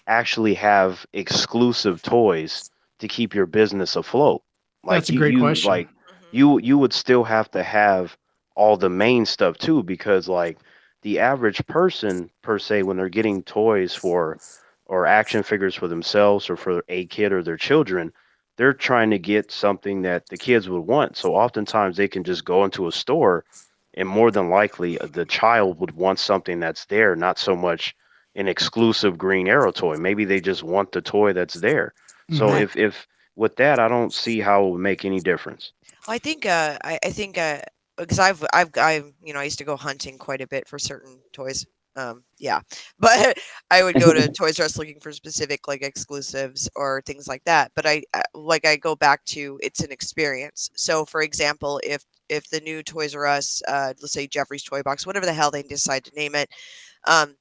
actually have exclusive toys to keep your business afloat? That's Like a great question. you would still have to have all the main stuff too, because like the average person per se, when they're getting toys for or action figures for themselves or for a kid or their children, they're trying to get something that the kids would want. So oftentimes they can just go into a store, and more than likely the child would want something that's there, not so much an exclusive Green Arrow toy. Maybe they just want the toy that's there. So Mhm. if with that, I don't see how it would make any difference. I think because I used to go hunting quite a bit for certain toys. Yeah, but I would go to Toys R Us looking for specific like exclusives or things like that. But I go back to, it's an experience. So for example, if the new Toys R Us, let's say Jeffrey's Toy Box, whatever the hell they decide to name it, um,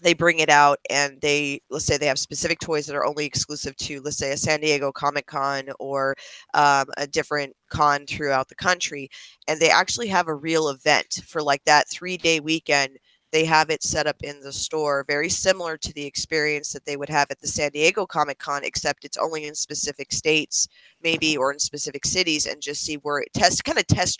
they bring it out and let's say they have specific toys that are only exclusive to, let's say, a San Diego Comic Con or a different con throughout the country, and they actually have a real event for like that 3-day weekend. They have it set up in the store very similar to the experience that they would have at the San Diego Comic Con, except it's only in specific states maybe, or in specific cities, and just see where it test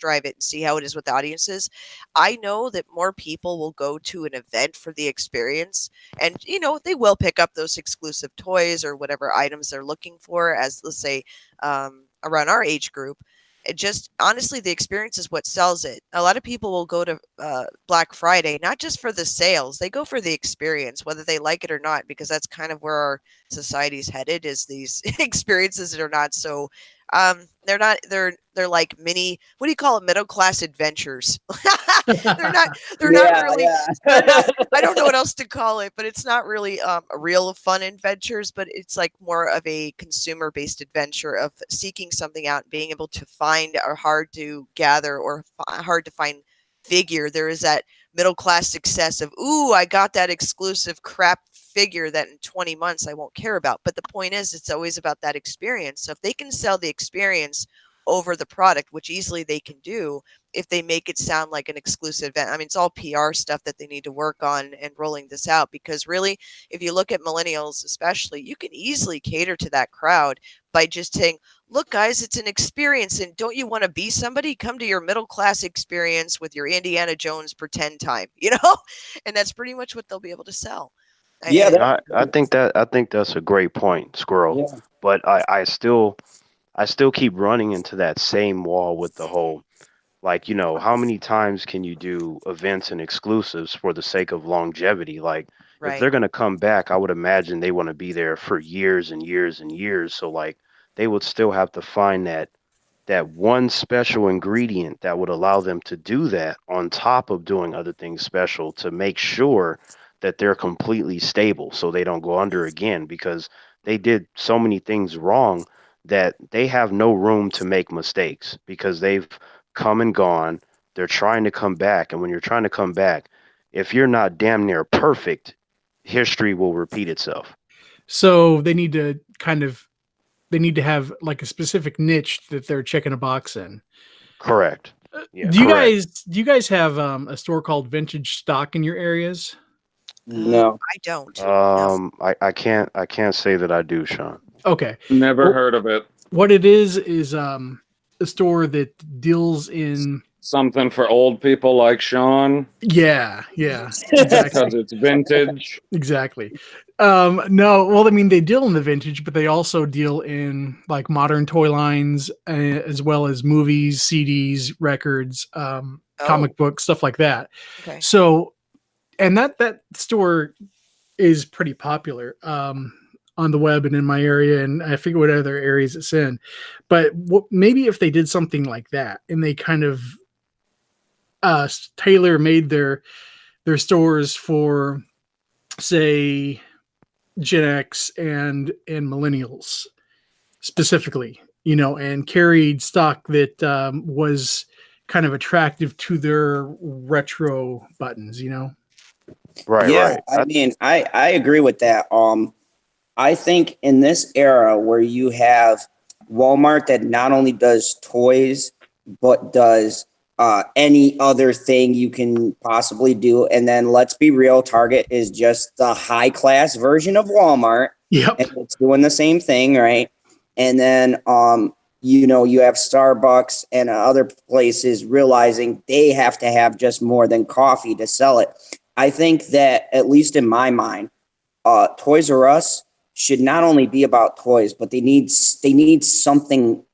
drive it and see how it is with audiences. I know that more people will go to an event for the experience, and they will pick up those exclusive toys or whatever items they're looking for, as let's say around our age group. It just, honestly, the experience is what sells it. A lot of people will go to Black Friday not just for the sales; they go for the experience, whether they like it or not, because that's kind of where our society's headed. Is these experiences that are not so they're not they're like mini, what do you call it, middle class adventures. they're not they're not Yeah, really they're not, yeah. I don't know what else to call it, but it's not really a real fun adventures, but it's like more of a consumer based adventure of seeking something out and being able to find or hard to gather or hard to find figure. There is that middle class success of, ooh, I got that exclusive crap figure that in 20 months I won't care about. But the point is, it's always about that experience. So if they can sell the experience over the product, which easily they can do if they make it sound like an exclusive event. I mean, it's all PR stuff that they need to work on and rolling this out, because really, if you look at millennials especially, you can easily cater to that crowd by just saying, look, guys, it's an experience, and don't you want to be somebody? Come to your middle class experience with your Indiana Jones pretend time, and that's pretty much what they'll be able to sell. Yeah, And I think that's a great point, Squirrel. yeah, But I still keep running into that same wall with the whole, like, how many times can you do events and exclusives for the sake of longevity? Like, if right. they're gonna come back, I would imagine they want to be there for years and years and years. So like they would still have to find that one special ingredient that would allow them to do that on top of doing other things special to make sure that they're completely stable so they don't go under again, because they did so many things wrong that they have no room to make mistakes because they've come and gone. They're trying to come back, and when you're trying to come back, if you're not damn near perfect, history will repeat itself. So they need to have like a specific niche that they're checking a box in. Correct. Yeah, Do you correct. guys have a store called Vintage Stock in your areas? no, I don't. No. I can't say that I do, Sean. Okay. Never Well, heard of it. what it is a store that deals in Something for old people like Sean yeah, exactly. because it's vintage. Exactly. No, well, I mean, they deal in the vintage, but they also deal in like modern toy lines, as well as movies, CDs, records, Oh, comic books, stuff like that. okay. So, and that store is pretty popular on the web and in my area, and I forget what other areas it's in. But maybe if they did something like that, and they kind of tailor made their stores for, say, Gen X and millennials specifically, and carried stock that was kind of attractive to their retro buttons. Right, yeah. right. I mean, I agree with that. I think in this era where you have Walmart that not only does toys but does any other thing you can possibly do, and then let's be real, Target is just the high class version of Walmart, Yep. and it's doing the same thing, right? And then you have Starbucks and other places realizing they have to have just more than coffee to sell it. I think that, at least in my mind, Toys R Us should not only be about toys, but they need something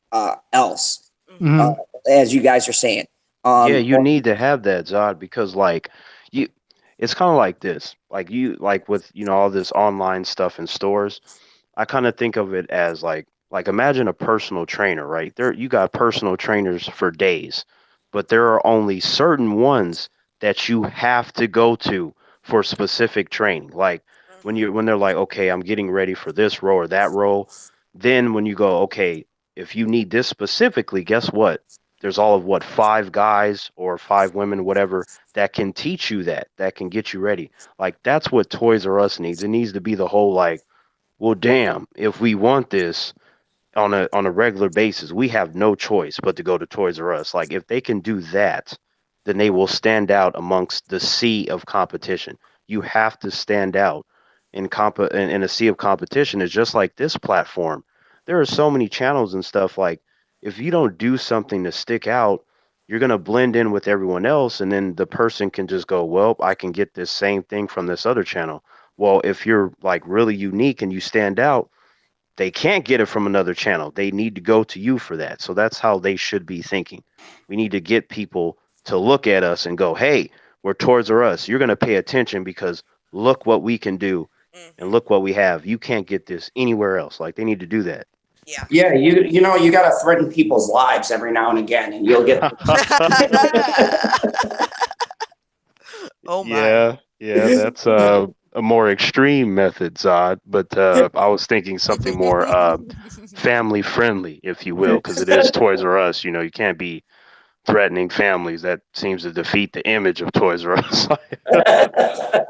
else, Mhm. Mhm. as you guys are saying. Yeah, Um, you need to have that, Zod, because like you it's kind of like this. Like you like with, all this online stuff in stores. I kind of think of it as like imagine a personal trainer, right? There you got personal trainers for days, but there are only certain ones that you have to go to for specific training. Like Mhm. when they're like, "Okay, I'm getting ready for this role or that role." Then when you go, "Okay, if you need this specifically, guess what? There's all of what, five guys or five women, whatever, that can teach you that can get you ready." Like that's what Toys R Us needs. It needs to be the whole like, well, damn, if we want this on a regular basis, we have no choice but to go to Toys R Us. Like if they can do that, then they will stand out amongst the sea of competition. You have to stand out in a sea of competition. It's just like this platform. There are so many channels and stuff. Like if you don't do something to stick out, you're gonna blend in with everyone else, and then the person can just go, "Well, I can get this same thing from this other channel." Well, if you're like really unique and you stand out, they can't get it from another channel. They need to go to you for that. So that's how they should be thinking. We need to get people to look at us and go, "Hey, we're Toys R Us. You're going to pay attention because look what we can do and Mhm. look what we have. You can't get this anywhere else." Like they need to do that. Yeah. yeah, you got to threaten people's lives every now and again, and you'll get. Oh my. Yeah, yeah, that's a more extreme method, Zod. But I was thinking something more family friendly, if you will, because it is Toys R Us. You can't be threatening families. That seems to defeat the image of Toys R Us.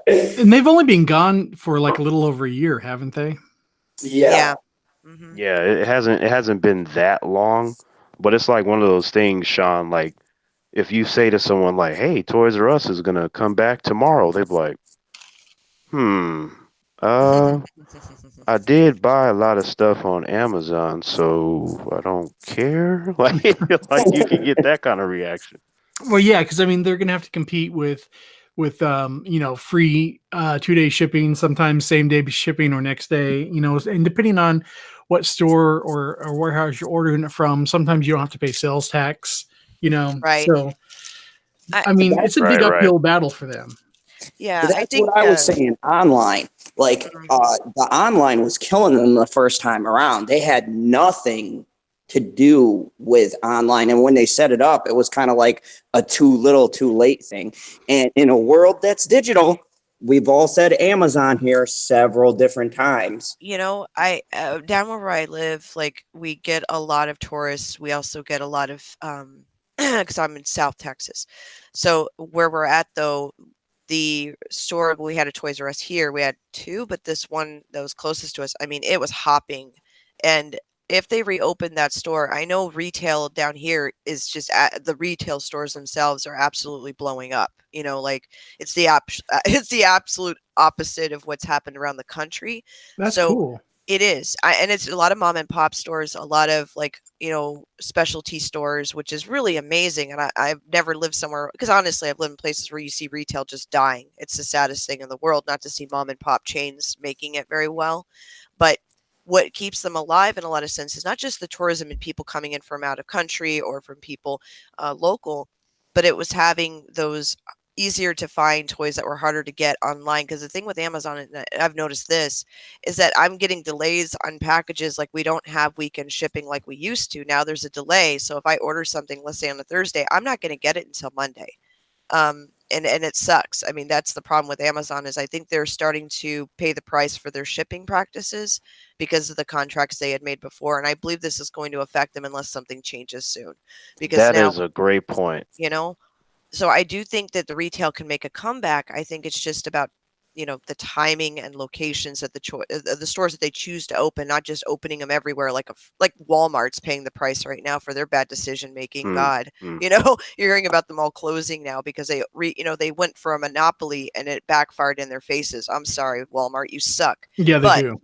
And they've only been gone for like a little over a year, haven't they? Yeah. Yeah. Hmm. Yeah, it hasn't been that long, but it's like one of those things, Sean. Like if you say to someone like, "Hey, Toys R Us is gonna come back tomorrow," they'd be like, "Hmm, uh, I did buy a lot of stuff on Amazon, so I don't care." Like you could get that kind of reaction. Well, yeah, because I mean they're gonna have to compete with free 2 day shipping, sometimes same day shipping or next day, and depending on what store or warehouse you're ordering it from, sometimes you don't have to pay sales tax, Right. So I, I mean it's That's a big Right, right. uphill battle for them. yeah, I that's think. what I was saying online. Like Mhm. the online was killing them the first time around. They had nothing to do with online, and when they set it up, it was kind of like a too little, too late thing. And in a world that's digital, we've all said Amazon here several different times. I down where I live, like we get a lot of tourists. We also get a lot of because I'm in South Texas. So where we're at though, the store we had a Toys R Us here. We had two, but this one that was closest to us, I mean, it was hopping. And if they reopen that store, I know retail down here is just the retail stores themselves are absolutely blowing up. Like it's the absolute opposite of what's happened around the country. That's So cool. it is. And it's a lot of mom and pop stores, a lot of like, specialty stores, which is really amazing. And I've never lived somewhere, because honestly, I've lived in places where you see retail just dying. It's the saddest thing in the world not to see mom and pop chains making it very well. But what keeps them alive in a lot of sense is not just the tourism and people coming in from out of country or from people local, but it was having those easier to find toys that were harder to get online. Because the thing with Amazon, and I've noticed this, is that I'm getting delays on packages. Like we don't have weekend shipping like we used to. Now there's a delay. So if I order something, let's say on a Thursday, I'm not going to get it until Monday. And it sucks. I mean, that's the problem with Amazon is I think they're starting to pay the price for their shipping practices because of the contracts they had made before. And I believe this is going to affect them unless something changes soon. Because That now, is a great point. you know, so I do think that the retail can make a comeback. I think it's just about the timing and locations that the stores that they choose to open, not just opening them everywhere like Walmart's paying the price right now for their bad decision making. Hmm. God, Hmm. you're hearing about them all closing now because they went for a monopoly and it backfired in their faces. I'm sorry, Walmart, you suck. Yeah, they But do.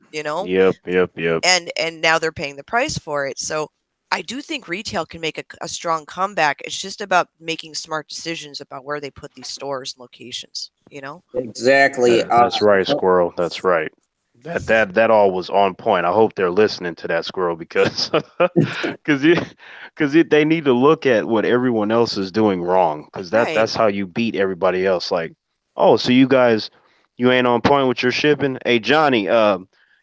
Yep, yep, yep. and now they're paying the price for it. So I do think retail can make a strong comeback. It's just about making smart decisions about where they put these stores and locations. Exactly. That's right, Squirrel. That's right. That all was on point. I hope they're listening to that, Squirrel, because because they need to look at what everyone else is doing wrong, because Right. that's how you beat everybody else. Like, oh, so you ain't on point with your shipping. Hey, Johnny,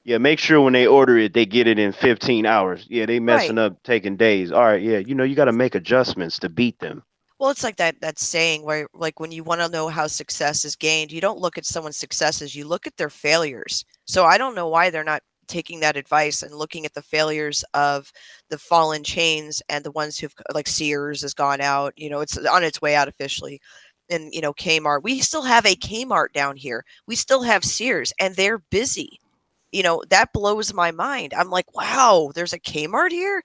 yeah, make sure when they order it, they get it in 15 hours. Yeah, they Right. messing up, taking days. All right, yeah, you got to make adjustments to beat them. Well, it's like that saying where like when you want to know how success is gained, you don't look at someone's successes, you look at their failures. So I don't know why they're not taking that advice and looking at the failures of the fallen chains and the ones who've like Sears has gone out, it's on its way out officially. And Kmart. We still have a Kmart down here. We still have Sears and they're busy. That blows my mind. I'm like, wow, there's a Kmart here?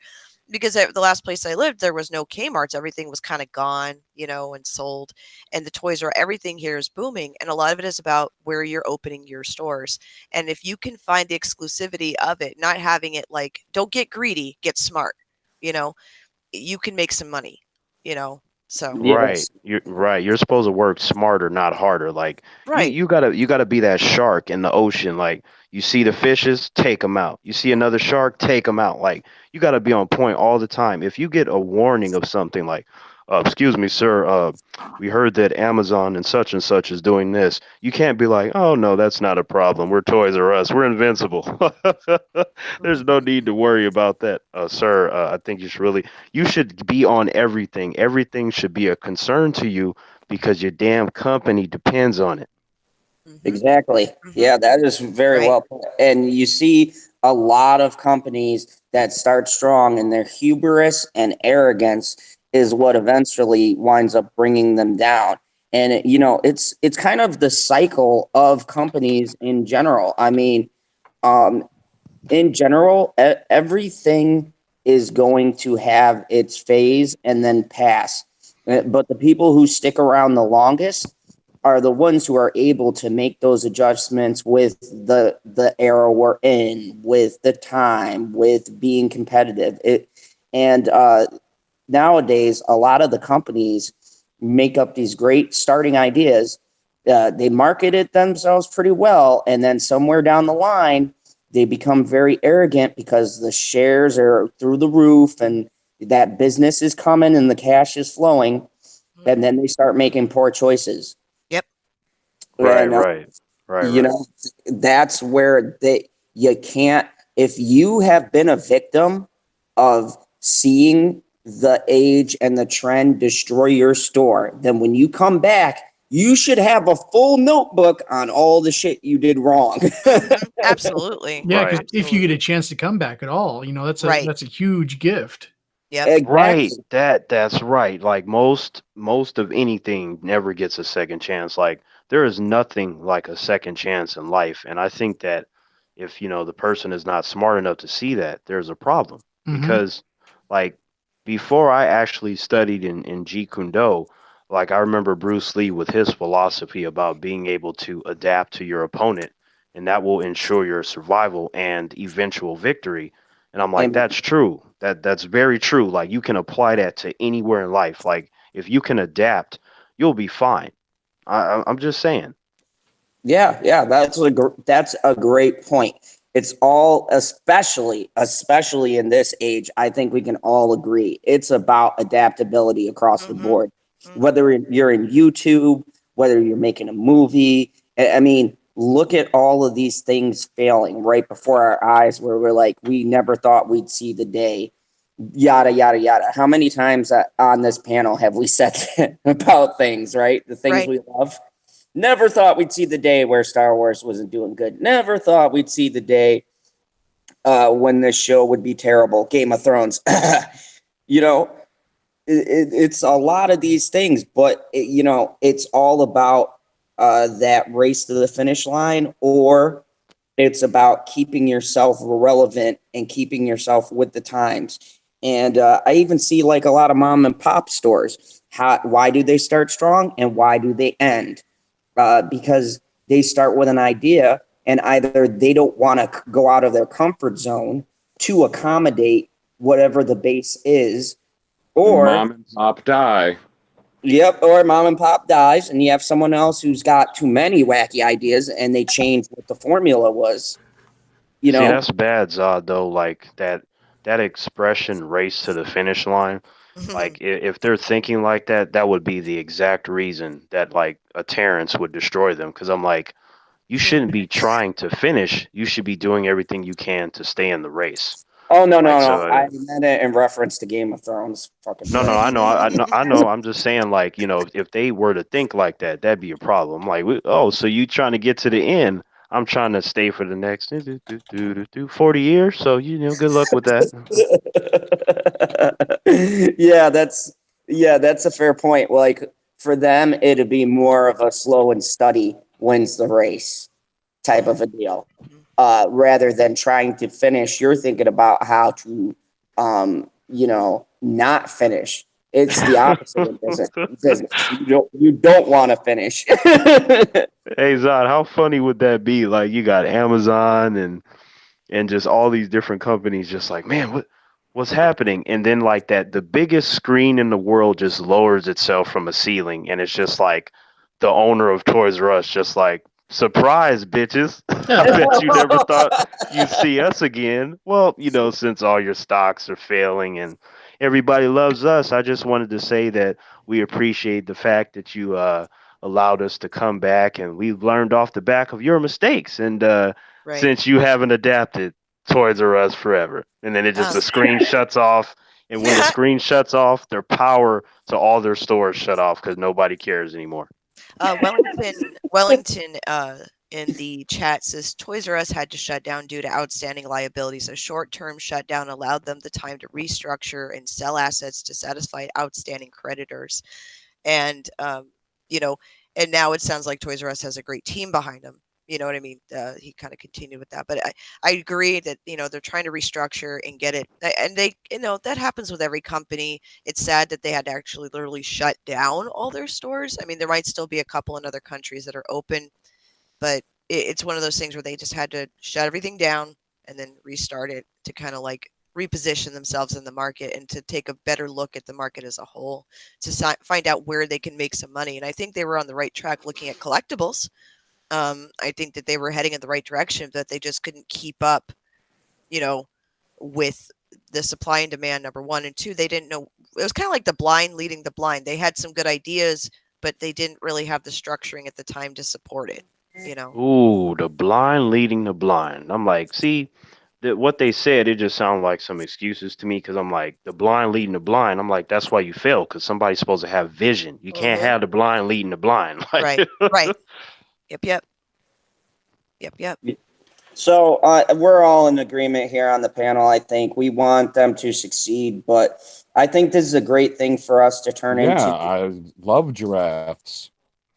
Because at the last place I lived, there was no Kmarts. Everything was kind of gone, and sold. And the Toys R everything here is booming. And a lot of it is about where you're opening your stores. And if you can find the exclusivity of it, not having it like, don't get greedy, get smart, you know, you can make some money, you know. So, Right. Yes. You're right. You're supposed to work smarter, not harder. Like you right. you gotta be that shark in the ocean. Like you see the fishes, take them out. You see another shark, take them out. Like you gotta be on point all the time. If you get a warning of something like, excuse me, sir, we heard that Amazon and such is doing this. You can't be like, oh no, that's not a problem. We're Toys R Us. We're invincible. There's no Mhm. need to worry about that, sir. I think you should be on everything. Everything should be a concern to you because your damn company depends on it. Mhm. Exactly. Mhm. Yeah, that is very Right. well put. And you see a lot of companies that start strong and their hubris and arrogance is what eventually winds up bringing them down. And it's kind of the cycle of companies in general. I mean, um, in general, everything is going to have its phase and then pass. But the people who stick around the longest are the ones who are able to make those adjustments with the era we're in, with the time, with being competitive. And nowadays, a lot of the companies make up these great starting ideas. They market it themselves pretty well, and then somewhere down the line, they become very arrogant because the shares are through the roof and that business is coming and the cash is flowing, and then they start making poor choices. Yep. Right, And right, right, you right. know, that's where you can't, if you have been a victim of seeing the age and the trend destroy your store, then when you come back, you should have a full notebook on all the shit you did wrong. Absolutely. Yeah, because Right. if you get a Absolutely. chance to come back at all, that's a Right. that's a huge gift. Yep. Right. Exactly. That's right. Like most of anything never gets a second chance. Like there is nothing like a second chance in life. And I think that if, the person is not smart enough to see that, there's a problem. Hmm. Because like before I actually studied in Jeet Kune Do, like I remember Bruce Lee with his philosophy about being able to adapt to your opponent, and that will ensure your survival and eventual victory. And I'm like, And that's true. That's very true. Like you can apply that to anywhere in life. Like if you can adapt, you'll be fine. I'm just saying. yeah, that's a great point. It's all, especially in this age, I think we can all agree it's about adaptability across the Mm-hmm. board. Mm-hmm. Whether you're in YouTube, whether you're making a movie, I mean, look at all of these things failing right before our eyes, where we're like, we never thought we'd see the day. Yada yada yada. How many times on this panel have we said about things, right? The things Right. we love. Never thought we'd see the day where Star Wars wasn't doing good. Never thought we'd see the day when this show would be terrible. Game of Thrones. you know, it's a lot of these things, but it's all about that race to the finish line, or it's about keeping yourself relevant and keeping yourself with the times. And I even see like a lot of mom and pop stores. Why do they start strong and why do they end? Because they start with an idea and either they don't want to go out of their comfort zone to accommodate whatever the base is, or Mom and pop die. yep, or mom and pop dies and you have someone else who's got too many wacky ideas and they change what the formula was, you See, know? that's bad, Zod, though. Like that expression race to the finish line. Like if they're thinking like that, that would be the exact reason that like a Terrence would destroy them. Because I'm like, you shouldn't be trying to finish. You should be doing everything you can to stay in the race. Oh no, Like no, no. so. I meant it in reference to Game of Thrones. Fucking No, no, prick. I know, I know, I know. I'm just saying, like, if they were to think like that, that'd be a problem. Like, oh, so you trying to get to the end? I'm trying to stay for the next 40 years. So good luck with that. yeah, that's a fair point. Like for them, it'd be more of a slow and steady wins the race type of a deal, rather than trying to finish. You're thinking about how to, not finish. It's the opposite of business. Business. You don't want to finish. Hey Zod, how funny would that be? Like you got Amazon and just all these different companies just like, man, what's happening? And then like that the biggest screen in the world just lowers itself from a ceiling and it's just like the owner of Toys R Us just like, surprise bitches. I bet you never thought you'd see us again. Well, since all your stocks are failing and everybody loves us, I just wanted to say that we appreciate the fact that you allowed us to come back and we've learned off the back of your mistakes and Right. since you haven't adapted, Toys R Us forever. And then the Um, screen shuts off. And when the screen shuts off, their power to all their stores shut off because nobody cares anymore. Wellington in the chat says Toys R Us had to shut down due to outstanding liabilities. A short-term shutdown allowed them the time to restructure and sell assets to satisfy outstanding creditors. And and now it sounds like Toys R Us has a great team behind them. You know what I mean? He kind of continued with that, but I agree that they're trying to restructure and get it, and they that happens with every company. It's sad that they had to actually literally shut down all their stores. I mean, there might still be a couple in other countries that are open, but it's one of those things where they just had to shut everything down and then restart it to kind of like reposition themselves in the market and to take a better look at the market as a whole to find out where they can make some money. And I think they were on the right track looking at collectibles. I think that they were heading in the right direction, but they just couldn't keep up, with the supply and demand, number one. And two, they didn't know. It was kind of like the blind leading the blind. They had some good ideas, but they didn't really have the structuring at the time to support it, Ooh, the blind leading the blind. I'm like, see, what they said, it just sounded like some excuses to me because I'm like, the blind leading the blind. I'm like, that's why you fail because somebody's supposed to have vision. You can't have the blind leading the blind. Right, right. Yep. So we're all in agreement here on the panel. I think we want them to succeed, but I think this is a great thing for us to turn into. Yeah, I love giraffes.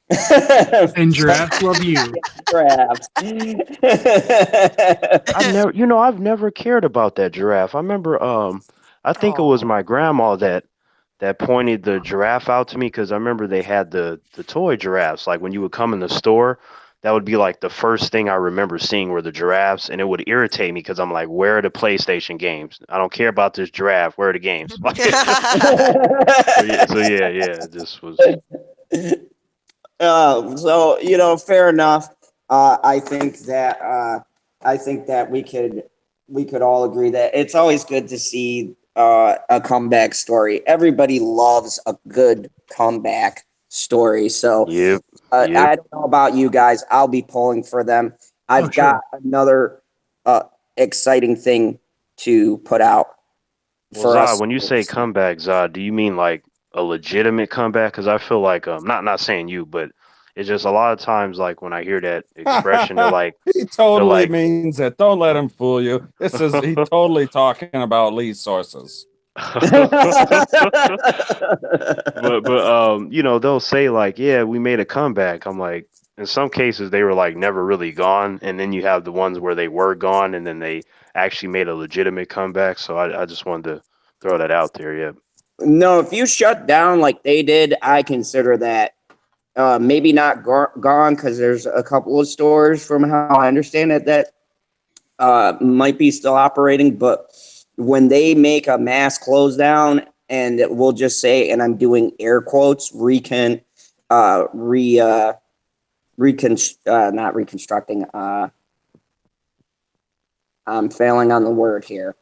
And giraffes love you. Giraffes. I've never cared about that giraffe. I remember, I think it was my grandma that pointed the giraffe out to me because I remember they had the toy giraffes. Like when you would come in the store, that would be like the first thing I remember seeing were the giraffes, and it would irritate me because I'm like, where are the PlayStation games? I don't care about this giraffe. Where are the games? so yeah, it just was. So fair enough. I think that we could all agree that it's always good to see a comeback story. Everybody loves a good comeback story. So Yep. I don't know about you guys. I'll be pulling for them. I've got another exciting thing to put out for Zod, us. when you say comeback, Zod, do you mean like a legitimate comeback? Because I feel like not saying you, but it's just a lot of times like when I hear that expression, they're like he totally means it. Don't let him fool you. He totally talking about Lee's sources. but they'll say like, yeah, we made a comeback. I'm like, in some cases they were like never really gone, and then you have the ones where they were gone and then they actually made a legitimate comeback. So I just wanted to throw that out there. Yeah. No, if you shut down like they did, I consider that maybe not gone because there's a couple of stores from how I understand it that might be still operating, but when they make a mass close down and we'll just say, and I'm doing air quotes, not reconstructing, I'm failing on the word here.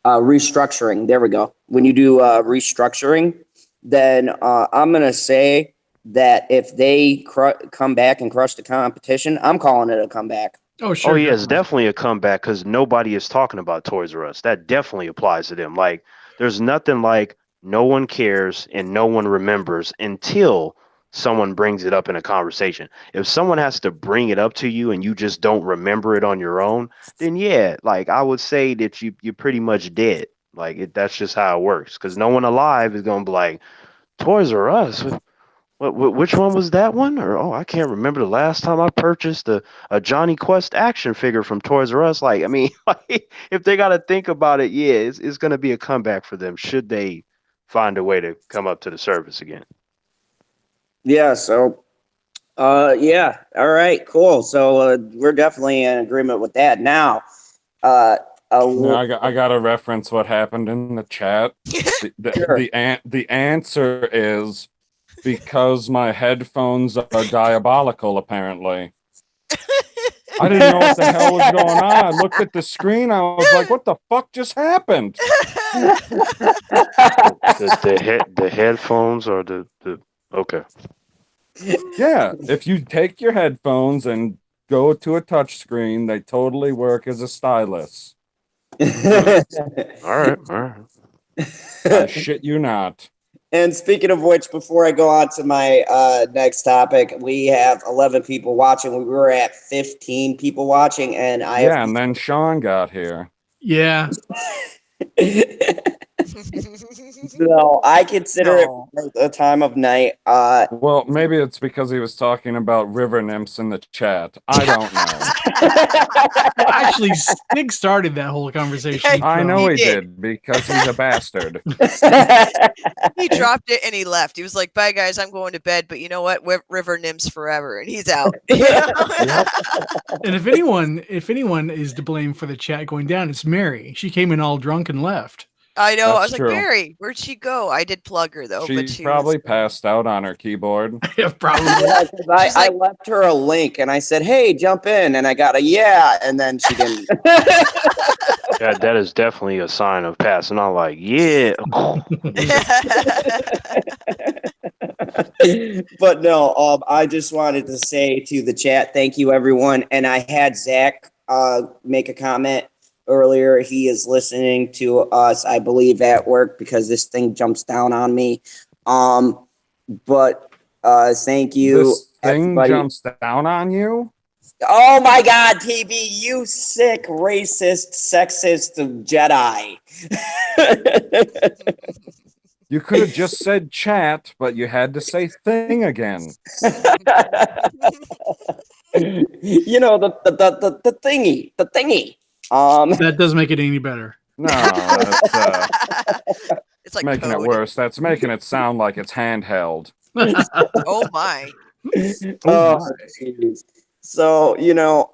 Restructuring. There we go. When you do restructuring, then I'm going to say that if they come back and crush the competition, I'm calling it a comeback. Oh, sure. Oh, yeah, it's definitely a comeback because nobody is talking about Toys R Us. That definitely applies to them. Like, there's nothing like no one cares and no one remembers until someone brings it up in a conversation. If someone has to bring it up to you and you just don't remember it on your own, then yeah, like I would say that you're pretty much dead. Like that's just how it works because no one alive is gonna be like Toys R Us. Which one was that one? Or I can't remember the last time I purchased a Johnny Quest action figure from Toys R Us. Like I mean, like, if they got to think about it, yeah, it's gonna be a comeback for them should they find a way to come up to the surface again. Yeah, so yeah, all right, cool. So we're definitely in agreement with that. Now, I got to reference what happened in the chat. The answer is because my headphones are diabolical, apparently. I didn't know what the hell was going on. I looked at the screen. I was like, what the fuck just happened? The headphones or the okay. Yeah, if you take your headphones and go to a touch screen, they totally work as a stylus. All right. I shit you not. And speaking of which, before I go on to my next topic, we have 11 people watching. We were at 15 people watching, and I Yeah, have. and then Sean got here. Yeah. So I consider No. it a time of night. Well, maybe it's because he was talking about river nymphs in the chat. I don't know. Well, actually, Stig started that whole conversation. I know He he did. did because he's a bastard. He dropped it and he left. He was like, "Bye, guys. I'm going to bed. But you know what? River nymphs forever." And he's out. Yep. And if anyone is to blame for the chat going down, it's Mary. She came in all drunk and left. I know. I was That's like, true. "Barry, where'd she go?" I did plug her though, but She she probably was, passed out on her keyboard. Yeah, probably. Yeah, 'cause She's I like- left her a link and I said, "Hey, jump in," and I got a yeah, and then she didn't. Yeah, that is definitely a sign of passing on. Like, yeah. But no, I just wanted to say to the chat, thank you everyone. And I had Zach make a comment earlier. He is listening to us, I believe, at work because this thing jumps down on me. But thank you, This thing everybody. jumps down on you? Oh my God, TB, you sick, racist, sexist Jedi. You could have just said chat, but you had to say thing again. You know, the thingy, the thingy. That doesn't make it any better. No, that's it's like making code. it worse. That's making it sound like it's handheld. Oh my. Oh my. geez. So, you know,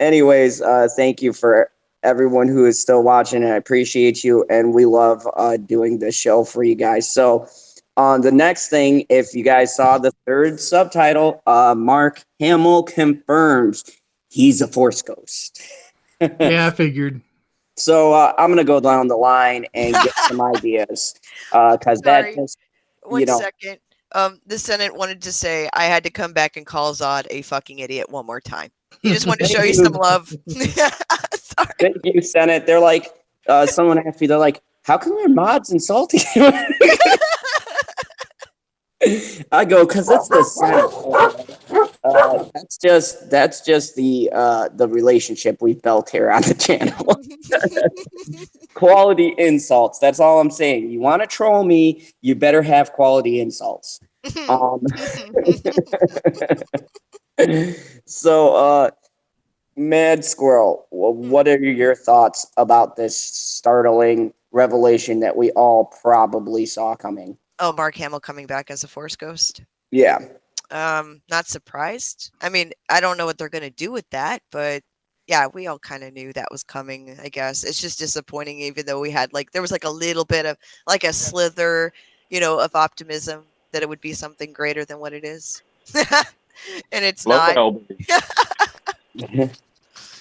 anyways, thank you for everyone who is still watching, and I appreciate you, and we love doing this show for you guys. So, the next thing, if you guys saw the third subtitle, Mark Hamill confirms he's a Force ghost. Yeah, I figured. So I'm gonna go down the line and get some ideas because that Sorry. just One second. The Senate wanted to say I had to come back and call Zod a fucking idiot one more time. He just wanted to show you some love. Sorry. Thank you, Senate. They're like, someone asked me, they're like, how come your mods insulting you? I go, because it's the Senate. That's just the relationship we've built here on the channel. Quality insults. That's all I'm saying. You want to troll me, you better have quality insults. So, Mad Squirrel, what are your thoughts about this startling revelation that we all probably saw coming? Oh, Mark Hamill coming back as a Force ghost. Yeah. Not surprised. I mean, I don't know what they're gonna do with that, but yeah, we all kind of knew that was coming, I guess. It's just disappointing, even though we had there was like a little bit of like a slither, of optimism that it would be something greater than what it is. And it's not.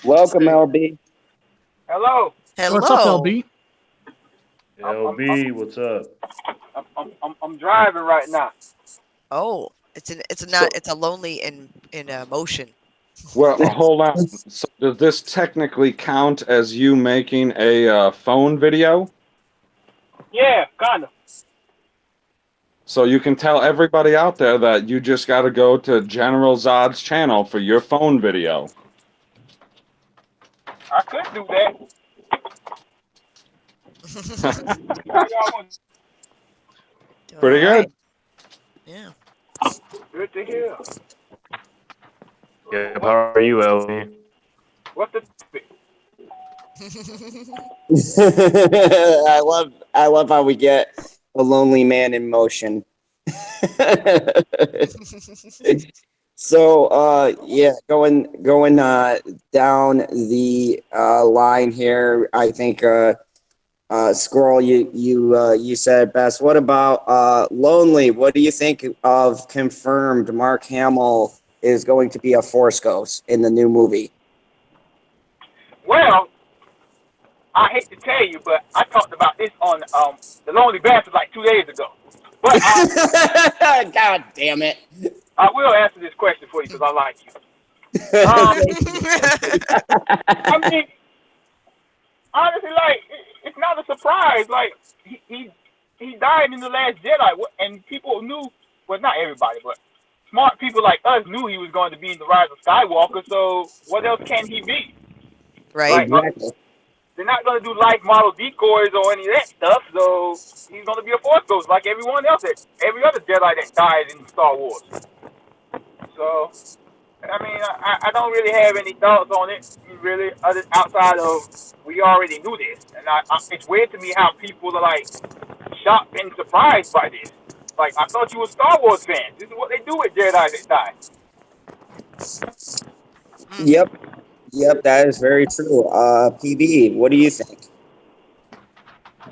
Welcome, LB. Hello. Hello. What's up, LB? LB, what's up? I'm driving right now. Oh, it's a lonely in motion. Well, hold on. So does this technically count as you making a phone video? Yeah, kind of. So you can tell everybody out there that you just got to go to General Zod's channel for your phone video. I could do that. How y'all want? Pretty All right. good. Yeah. Good to hear. Yeah, how are you, LB? What's the topic? I love how we get a lonely man in motion. So yeah, going down the line here, I think Squirrel, you said it best. What about Lonely? What do you think of confirmed Mark Hamill is going to be a Force ghost in the new movie? Well, I hate to tell you, but I talked about this on the Lonely Bastard like 2 days ago. But God damn it! I will answer this question for you because I like you. I mean, honestly, like it's not a surprise. Like he died in the Last Jedi, and people knew. Well, not everybody, but smart people like us knew he was going to be in the Rise of Skywalker. So what else can he be? Right. Like Exactly. they're not going to do life model decoys or any of that stuff. So he's going to be a Force ghost like everyone else, every other Jedi that died in Star Wars. So I mean, I don't really have any thoughts on it, really, other outside of we already knew this, and it's weird to me how people are like shocked and surprised by this. Like, I thought you were Star Wars fans. This is what they do with Jedi that die. Yep. Yep, that is very true. PB, what do you think?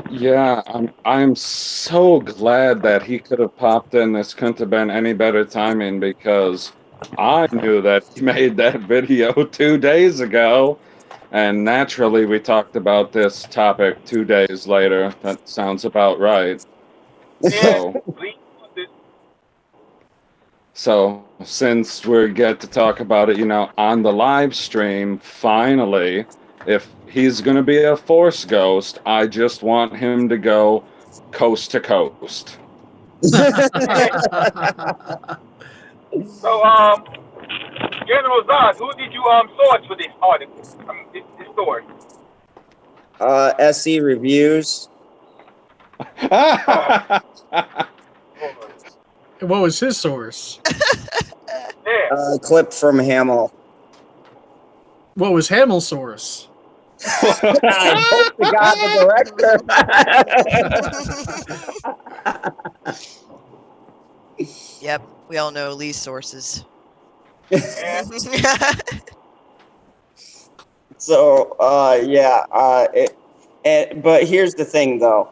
Yeah, I'm so glad that he could have popped in. This couldn't have been any better timing because I knew that he made that video 2 days ago, and naturally we talked about this topic 2 days later. That sounds about right. Yeah, So, please. so since we get to talk about it, on the live stream, finally, if he's going to be a Force ghost, I just want him to go coast to coast. So, General Zod, who did you source for this article? This story. SC Reviews. What was his source? Yeah. Clip from Hamill. What was Hamill's source? I hope to God the director. Yep, we all know Lee's sources. Yeah. So, yeah. But here's the thing, though.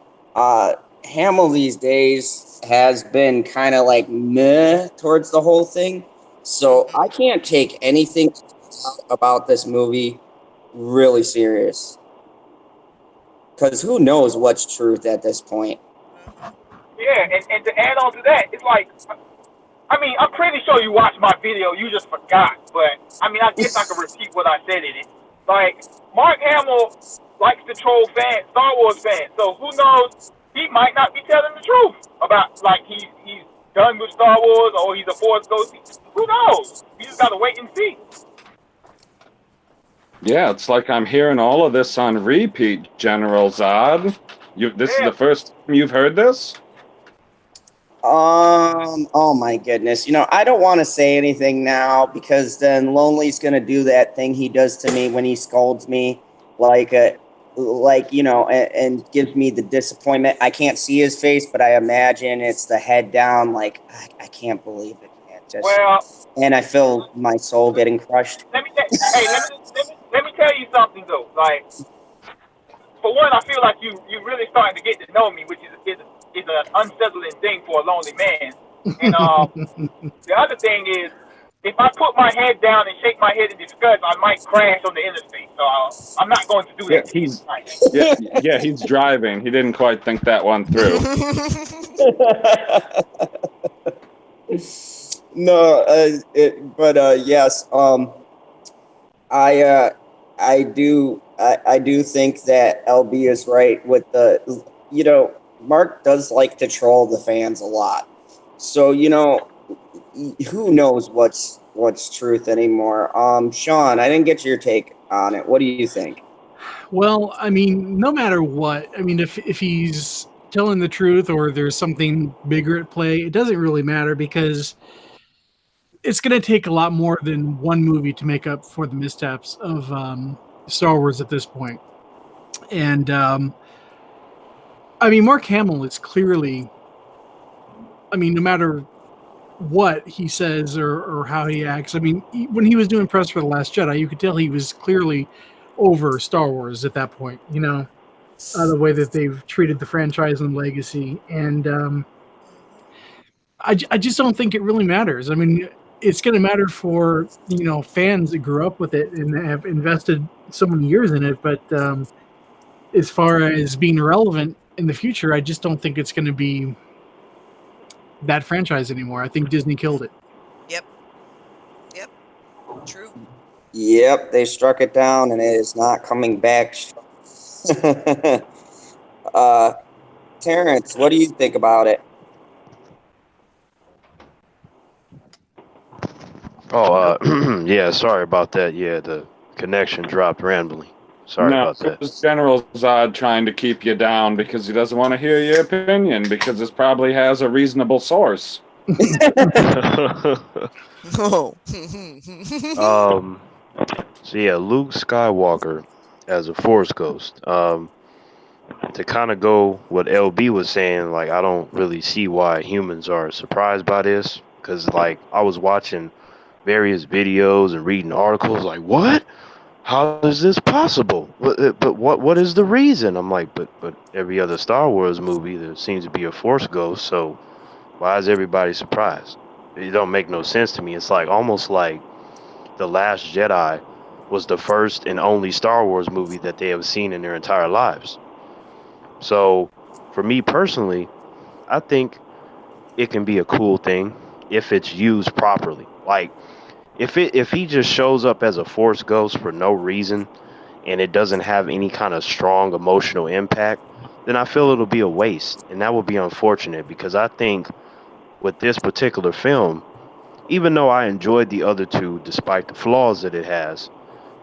Hamill these days has been kind of like meh towards the whole thing. So I can't take anything about this movie really serious. Because who knows what's truth at this point. Yeah, and to add on to that, it's like, I mean, I'm pretty sure you watched my video, you just forgot. But, I mean, I guess I can repeat what I said in it. Like, Mark Hamill likes to troll fans, Star Wars fans. So who knows, he might not be telling the truth about, like, he's done with Star Wars or he's a Force ghost. Who knows? You just got to wait and see. Yeah, it's like I'm hearing all of this on repeat, General Zod. This is the first time you've heard this? Oh my goodness. I don't want to say anything now because then Lonely's gonna do that thing he does to me when he scolds me, and gives me the disappointment. I can't see his face, but I imagine it's the head down, like I can't believe it, man. And I feel my soul getting crushed. Let me tell you something though. Like, for one, I feel like you really starting to get to know me, which is an unsettling thing for a lonely man. And the other thing is, if I put my head down and shake my head in disgust, I might crash on the interstate. So I'm not going to do that. He's driving. He didn't quite think that one through. No, yes. I do think that LB is right with Mark does like to troll the fans a lot. So, who knows what's truth anymore. Sean, I didn't get your take on it. What do you think? Well, I mean, no matter what, I mean, if he's telling the truth or there's something bigger at play, it doesn't really matter because it's going to take a lot more than one movie to make up for the missteps of Star Wars at this point. And I mean, Mark Hamill is clearly, I mean, no matter what he says or how he acts, I mean, when he was doing press for The Last Jedi, you could tell he was clearly over Star Wars at that point, the way that they've treated the franchise and legacy. And I just don't think it really matters. I mean, it's going to matter for, fans that grew up with it and have invested so many years in it. But as far as being relevant in the future, I just don't think it's going to be that franchise anymore. I think Disney killed it. Yep. True. Yep, they struck it down and it is not coming back. Terrence, what do you think about it? Oh, yeah. Sorry about that. Yeah, the connection dropped randomly. Sorry No, about it that. was General Zod trying to keep you down because he doesn't want to hear your opinion because this probably has a reasonable source. Oh. um. So yeah, Luke Skywalker as a Force ghost. To kind of go what LB was saying, like I don't really see why humans are surprised by this because like I was watching various videos and reading articles like what? How is this possible? But what is the reason? I'm like, but every other Star Wars movie there seems to be a Force ghost, so why is everybody surprised? It don't make no sense to me. It's like almost like The Last Jedi was the first and only Star Wars movie that they have seen in their entire lives. So, for me personally, I think it can be a cool thing if it's used properly. Like if he just shows up as a Force ghost for no reason and it doesn't have any kind of strong emotional impact, then I feel it'll be a waste, and that would be unfortunate because I think with this particular film, even though I enjoyed the other two despite the flaws that it has,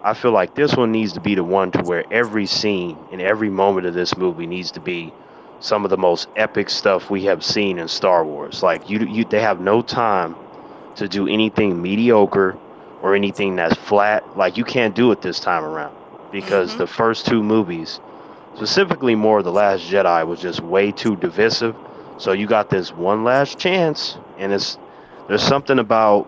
I feel like this one needs to be the one to where every scene and every moment of this movie needs to be some of the most epic stuff we have seen in Star Wars. Like they have no time to do anything mediocre or anything that's flat. Like you can't do it this time around because Mm-hmm. the first two movies, specifically more of The Last Jedi, was just way too divisive. So you got this one last chance, and there's something about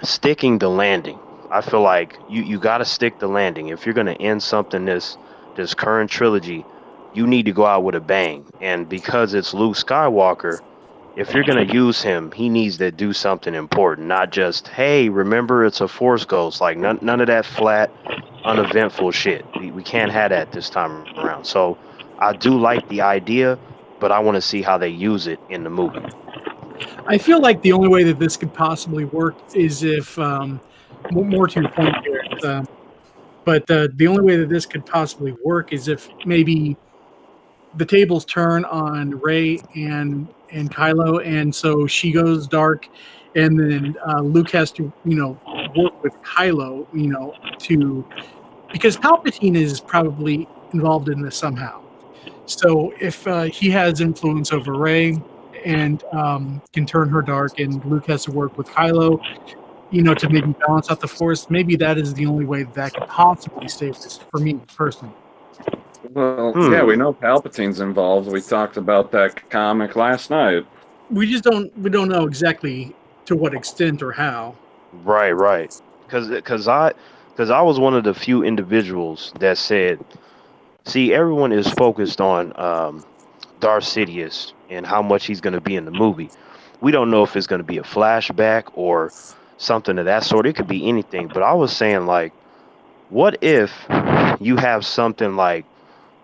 sticking the landing. I feel like you got to stick the landing. If you're going to end something this current trilogy, you need to go out with a bang. And because it's Luke Skywalker, if you're going to use him, he needs to do something important, not just, hey, remember it's a Force ghost. Like none of that flat, uneventful shit. We can't have that this time around. So I do like the idea, but I want to see how they use it in the movie. I feel like the only way that this could possibly work is if, more to your point, Garrett, but the only way that this could possibly work is if maybe the tables turn on Rey and Kylo, and so she goes dark, and then Luke has to work with Kylo to because Palpatine is probably involved in this somehow. So if he has influence over Rey and can turn her dark, and Luke has to work with Kylo, to maybe balance out the Force, maybe that is the only way that could possibly save this for me personally. Well, yeah, we Hmm. know Palpatine's involved. We talked about that comic last night. We don't know exactly to what extent or how. Right. Because I was one of the few individuals that said, see, everyone is focused on Darth Sidious and how much he's going to be in the movie. We don't know if it's going to be a flashback or something of that sort. It could be anything. But I was saying, like, what if you have something like,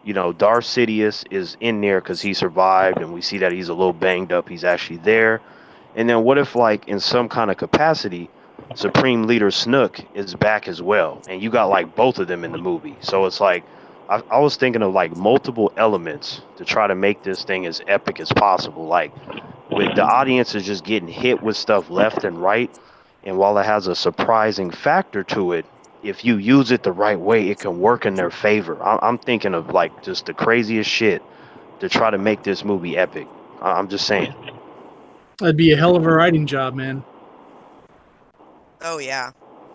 Darth Sidious is in there because he survived, and we see that he's a little banged up. He's actually there. And then what if, like, in some kind of capacity, Supreme Leader Snook is back as well, and you got like both of them in the movie? So it's like I was thinking of like multiple elements to try to make this thing as epic as possible. Like with the audience is just getting hit with stuff left and right, and while it has a surprising factor to it, if you use it the right way, it can work in their favor. I'm thinking of like just the craziest shit to try to make this movie epic. I'm just saying. That'd be a hell of a writing job, man. Oh yeah.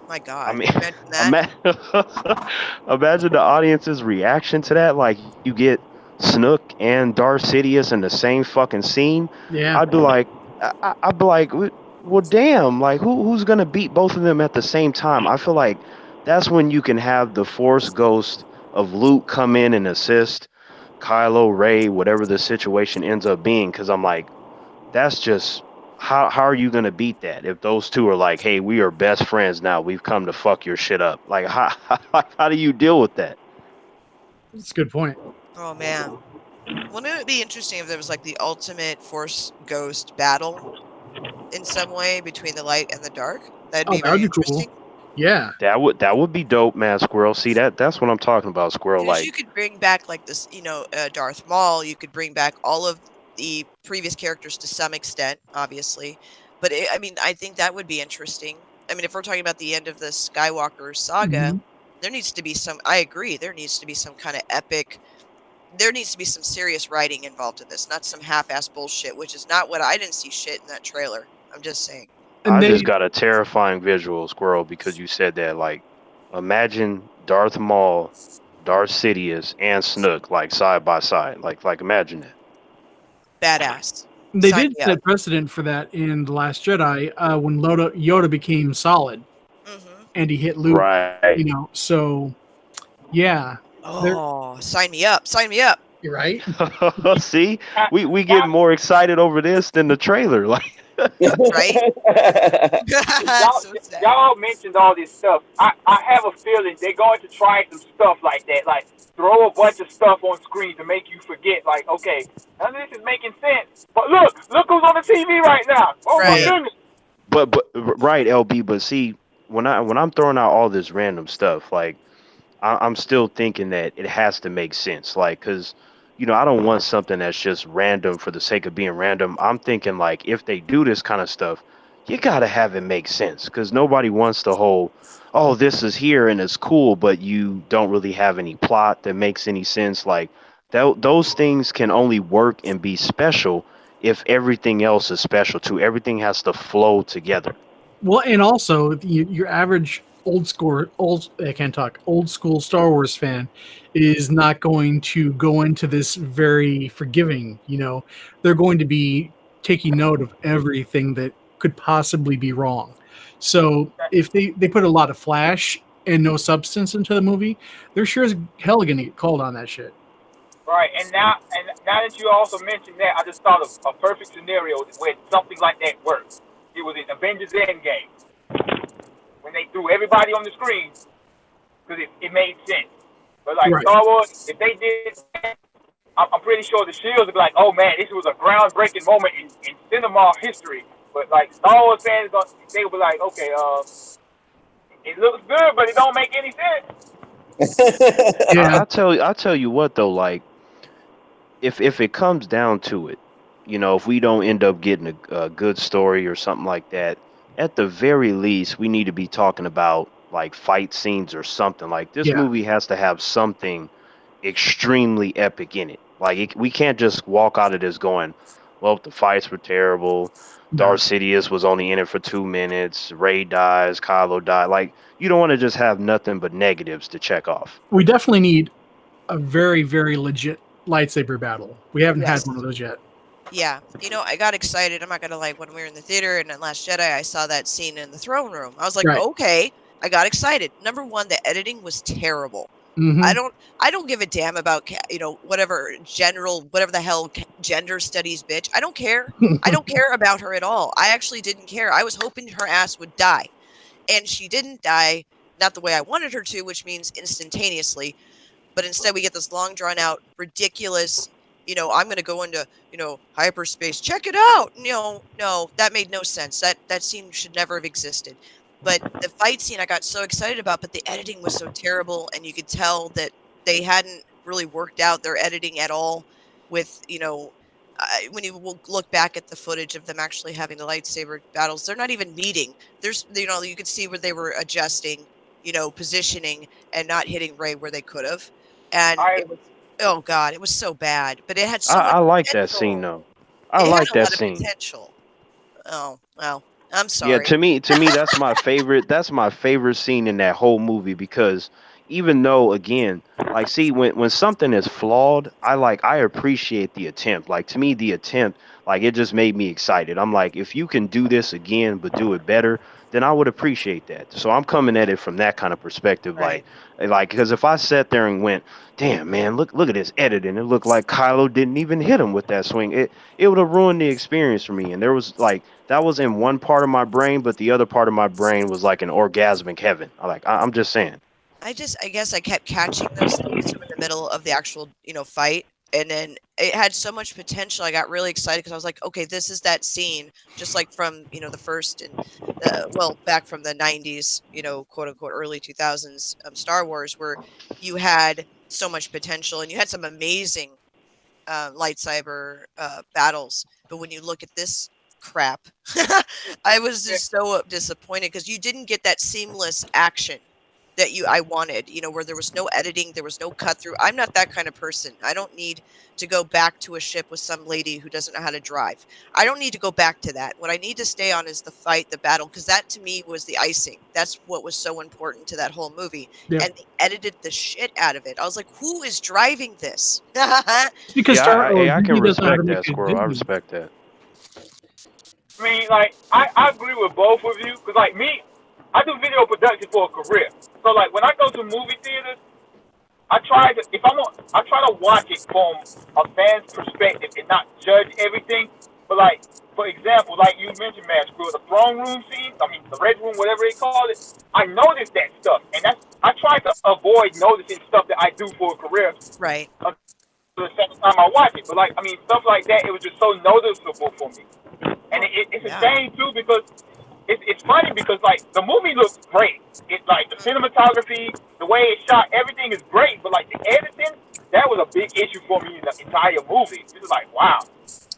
My I God. mean, Imagine that. imagine the audience's reaction to that. Like, you get Snook and Darth Sidious in the same fucking scene. Yeah. I'd be like, I'd be like, well, damn, like, who's gonna beat both of them at the same time? I feel like that's when you can have the Force ghost of Luke come in and assist Kylo, Rey, whatever the situation ends up being. Because I'm like, that's just how are you gonna beat that if those two are like, hey, we are best friends now. We've come to fuck your shit up. Like, how do you deal with that? That's a good point. Oh man. Wouldn't it be interesting if there was like the ultimate Force Ghost battle in some way between the light and the dark? That'd Oh, be that would very be cool. interesting. Yeah. That would be dope, man. Squirrel. See that's what I'm talking about. Squirrel. Because you Like could bring back like this, Darth Maul. You could bring back all of the previous characters to some extent, obviously. But I mean, I think that would be interesting. I mean, if we're talking about the end of the Skywalker saga, Mhm. there needs to be some. I agree. There needs to be some kind of epic. There needs to be some serious writing involved in this, not some half-ass bullshit. Which is not what I didn't see shit in that trailer. I'm just saying. And I just they got a terrifying visual, Squirrel, because you said that. Like, imagine Darth Maul, Darth Sidious, and Snook like side by side. Like imagine that. Badass. they Sign did me up. set precedent for that in the Last Jedi when Yoda became solid Hmm. and he hit Luke. Right. So yeah, they're Oh, sign me up. Sign me up. you're right. See, Uh, we get y'all, more excited over this than the trailer. Like, Right? y'all, So sad. y'all mentioned all this stuff. I have a feeling they're going to try some stuff like that, like throw a bunch of stuff on screen to make you forget. Like, okay, none of this is making sense. But look who's on the TV right now. Oh my Right. Yeah. goodness. but right, LB. But see, when I'm throwing out all this random stuff, like I'm still thinking that it has to make sense. Like, cause I don't want something that's just random for the sake of being random. I'm thinking like if they do this kind of stuff, you gotta have it make sense. Cause nobody wants the whole, oh, this is here and it's cool, but you don't really have any plot that makes any sense. Like those things can only work and be special if everything else is special too. Everything has to flow together. Well, and also your average I can't talk old school Star Wars fan is not going to go into this very forgiving. They're going to be taking note of everything that could possibly be wrong. So if they put a lot of flash and no substance into the movie, they're sure as hell going to get called on that shit. Right, and now that you also mentioned that, I just thought of a perfect scenario where something like that worked. It was in Avengers Endgame when they threw everybody on the screen because it made sense. But like Right. Star Wars, if they did that, I'm pretty sure the Shields would be like, "Oh man, this was a groundbreaking moment in cinema history." But like Star Wars fans, they would be like, "Okay, it looks good, but it don't make any sense." Yeah. I tell you what though, like if it comes down to it, if we don't end up getting a good story or something like that, at the very least, we need to be talking about like fight scenes or something. Like this Yeah. movie has to have something extremely epic in it. Like we can't just walk out of this going, well, the fights were terrible. No. Darth Sidious was only in it for 2 minutes. Ray dies. Kylo died. Like you don't want to just have nothing but negatives to check off. We definitely need a very, very legit lightsaber battle. We haven't had Yes. one of those yet. Yeah. I got excited. I'm not gonna lie. When we were in the theater and at Last Jedi, I saw that scene in the throne room. I was like, Right. okay. I got excited. Number one, the editing was terrible. Hmm. I don't give a damn about whatever whatever the hell gender studies bitch. I don't care. I don't care about her at all. I actually didn't care. I was hoping her ass would die, and she didn't die. Not the way I wanted her to, which means instantaneously. But instead, we get this long, drawn out, ridiculous. I'm going to go into hyperspace. Check it out. No, that made no sense. That scene should never have existed. But the fight scene I got so excited about, but the editing was so terrible, and you could tell that they hadn't really worked out their editing at all. With when you look back at the footage of them actually having the lightsaber battles, they're not even meeting. There's you could see where they were adjusting, positioning and not hitting Ray where they could have, and I it was oh god, it was so bad. But it had I, so much I like that scene potential. though. I It had like a that lot of scene. potential. Oh well, I'm Yeah, sorry. to me, that's my favorite. That's my favorite scene in that whole movie because even though, again, like, see, when something is flawed, I appreciate the attempt. Like to me, the attempt, like it just made me excited. I'm like, if you can do this again but do it better, then I would appreciate that. So I'm coming at it from that kind of perspective, Right. like because if I sat there and went, damn man, look at this editing, it looked like Kylo didn't even hit him with that swing. It would have ruined the experience for me. And there was like that was in one part of my brain, but the other part of my brain was like an orgasmic heaven. I'm just saying. I guess I kept catching those things from in the middle of the actual fight. And then it had so much potential. I got really excited because I was like, okay, this is that scene, just like from the first and back from the '90s, quote unquote early 2000s Star Wars, where you had so much potential and you had some amazing lightsaber battles. But when you look at this crap, I was just so disappointed because you didn't get that seamless action that I wanted, where there was no editing, there was no cut through. I'm not that kind of person. I don't need to go back to a ship with some lady who doesn't know how to drive. I don't need to go back to that. What I need to stay on is the fight, the battle, because that to me was the icing. That's what was so important to that whole movie. Yeah. And they edited the shit out of it. I was like, who is driving this? It's because Yeah, Star Wars I can Disney doesn't know how to respect make that, good Squirrel. I Disney. respect that. I mean, like, I agree with both of you, because, like, me, I do video production for a career. So, like, when I go to movie theaters, I try to watch it from a fan's perspective and not judge everything. But, like, for example, like you mentioned, man, screw the throne room scene, the red room, whatever they call it, I noticed that stuff. And I try to avoid noticing stuff that I do for a career Right. the second time I watch it. But, like, I mean, stuff like that, it was just so noticeable for me. And it's a shame, too, because it's funny because, like, the movie looks great. It's, like, the cinematography, the way it's shot, everything is great. But, like, the editing, that was a big issue for me in the entire movie. It was like, wow.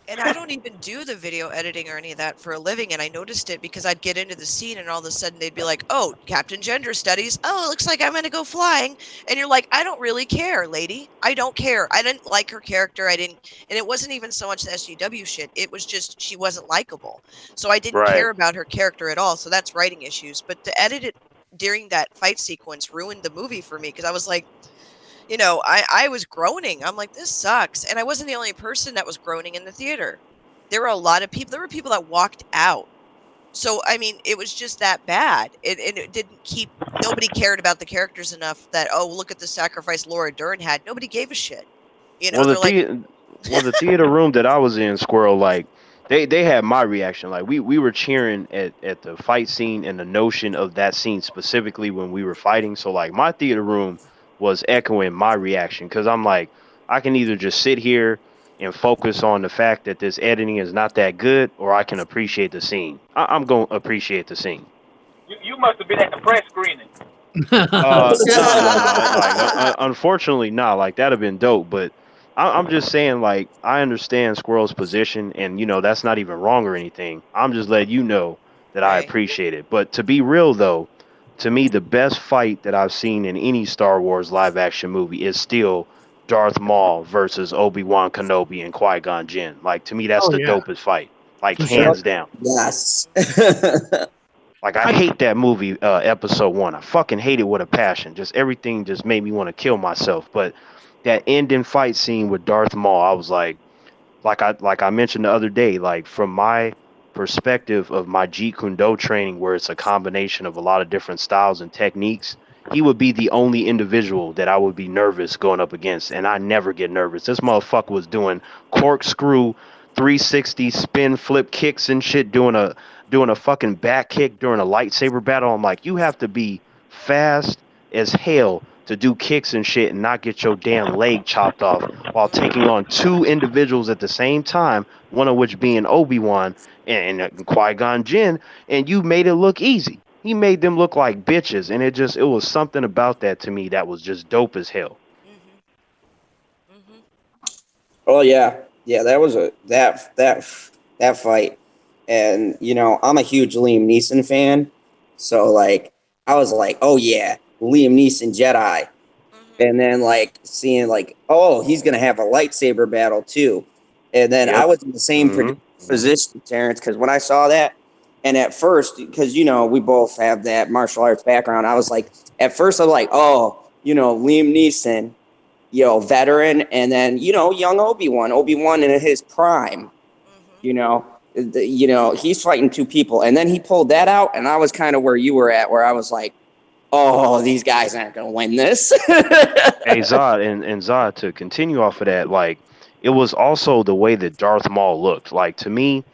And I don't even do the video editing or any of that for a living. And I noticed it because I'd get into the scene and all of a sudden they'd be like, oh, Captain Gender Studies. Oh, it looks like I'm going to go flying. And you're like, I don't really care, lady. I don't care. I didn't like her character. And it wasn't even so much the SGW shit. It was just she wasn't likable. So I didn't care about her character at all. So that's writing issues. But to edit it during that fight sequence ruined the movie for me because I was like, I was groaning. I'm like, this sucks. And I wasn't the only person that was groaning in the theater. There were a lot of people. There were people that walked out. So, I mean, it was just that bad. It didn't nobody cared about the characters enough that, oh, look at the sacrifice Laura Dern had. Nobody gave a shit. Well, They're like, the theater room that I was in, Squirrel, like they had my reaction. Like we were cheering at the fight scene and the notion of that scene specifically when we were fighting. So like my theater room was echoing my reaction because I'm like I can either just sit here and focus on the fact that this editing is not that good, or I can appreciate the scene. I'm going to appreciate the scene. You must have been at the press screening. No. Like, unfortunately, not. Like that'd have been dope. But I'm just saying, like, I understand Squirrel's position, and that's not even wrong or anything. I'm just letting you know that I right. appreciate it. But to be real, though, to me, the best fight that I've seen in any Star Wars live action movie is still Darth Maul versus Obi-Wan Kenobi and Qui-Gon Jinn. Like to me, that's the dopest fight. Like For sure. hands down. Yes. Like I hate that movie, episode 1. I fucking hate it with a passion. Just everything just made me want to kill myself. But that ending fight scene with Darth Maul, I was like I mentioned the other day, like from my perspective of my Jeet Kune Do training, where it's a combination of a lot of different styles and techniques, he would be the only individual that I would be nervous going up against, and I never get nervous. This motherfucker was doing corkscrew 360 spin flip kicks and shit, doing a fucking back kick during a lightsaber battle. I'm like, you have to be fast as hell to do kicks and shit and not get your damn leg chopped off while taking on two individuals at the same time, one of which being Obi-Wan and Qui-Gon Jinn, and you made it look easy. He made them look like bitches, and it was something about that to me that was just dope as hell. Oh yeah, that was that fight, and I'm a huge Liam Neeson fan, so like I was like, oh yeah, Liam Neeson Jedi, and then like seeing like, oh, he's gonna have a lightsaber battle too, and then I was in the same position, Terrence, because when I saw that, and at first, because we both have that martial arts background, I was like, at first I'm like, oh, Liam Neeson, veteran, and then young Obi-Wan in his prime, he's fighting two people, and then he pulled that out, and I was kind of where you were at, where I was like, oh, these guys aren't gonna win this. Hey Zod, and Zod, to continue off of that, like it was also the way that Darth Maul looked. Like to me,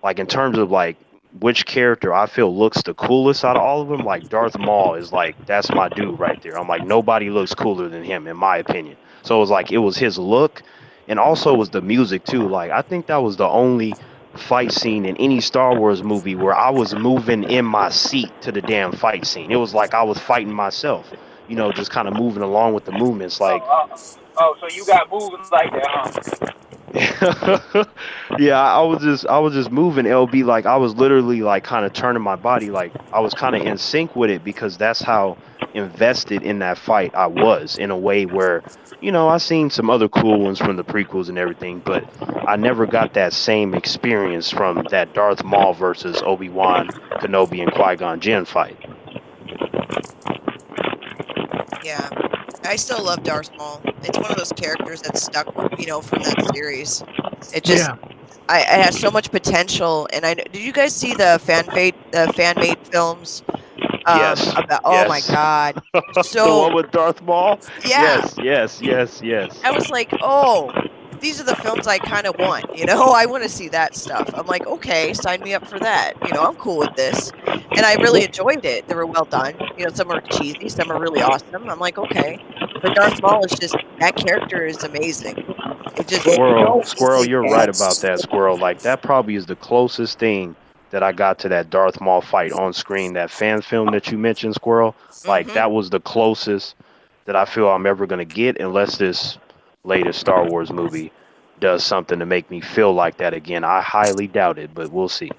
like in terms of like which character I feel looks the coolest out of all of them, like Darth Maul is like, that's my dude right there. I'm like, nobody looks cooler than him in my opinion. So it was like, it was his look, and also was the music too. Like I think that was the only fight scene in any Star Wars movie where I was moving in my seat to the damn fight scene. It was like I was fighting myself, just kind of moving along with the movements. Like So you got moves like that, huh? yeah, I was just moving LB, like I was literally like kind of turning my body, like I was kind of in sync with it because that's how invested in that fight I was, in a way where I seen some other cool ones from the prequels and everything, but I never got that same experience from that Darth Maul versus Obi-Wan Kenobi and Qui-Gon Jinn fight. Yeah. I still love Darth Maul. It's one of those characters that stuck, from that series. It just, Yeah. it has so much potential. And did you guys see the fan made films? Yes, About, oh my yes. God. The So, one with Darth Maul. yeah. Yes, yes, yes, yes. I was like, oh, these are the films I kind of want, I want to see that stuff. I'm like, okay, sign me up for that. I'm cool with this. And I really enjoyed it. They were well done. Some are cheesy, some are really awesome. I'm like, okay. But Darth Maul is just, that character is amazing. It just, Well, Squirrel, he you're right about has. that, Squirrel. Like that probably is the closest thing that I got to that Darth Maul fight on screen. That fan film that you mentioned, Squirrel. Like mm-hmm. that was the closest that I feel I'm ever gonna get, unless this latest Star Wars movie does something to make me feel like that again. I highly doubt it, but we'll see.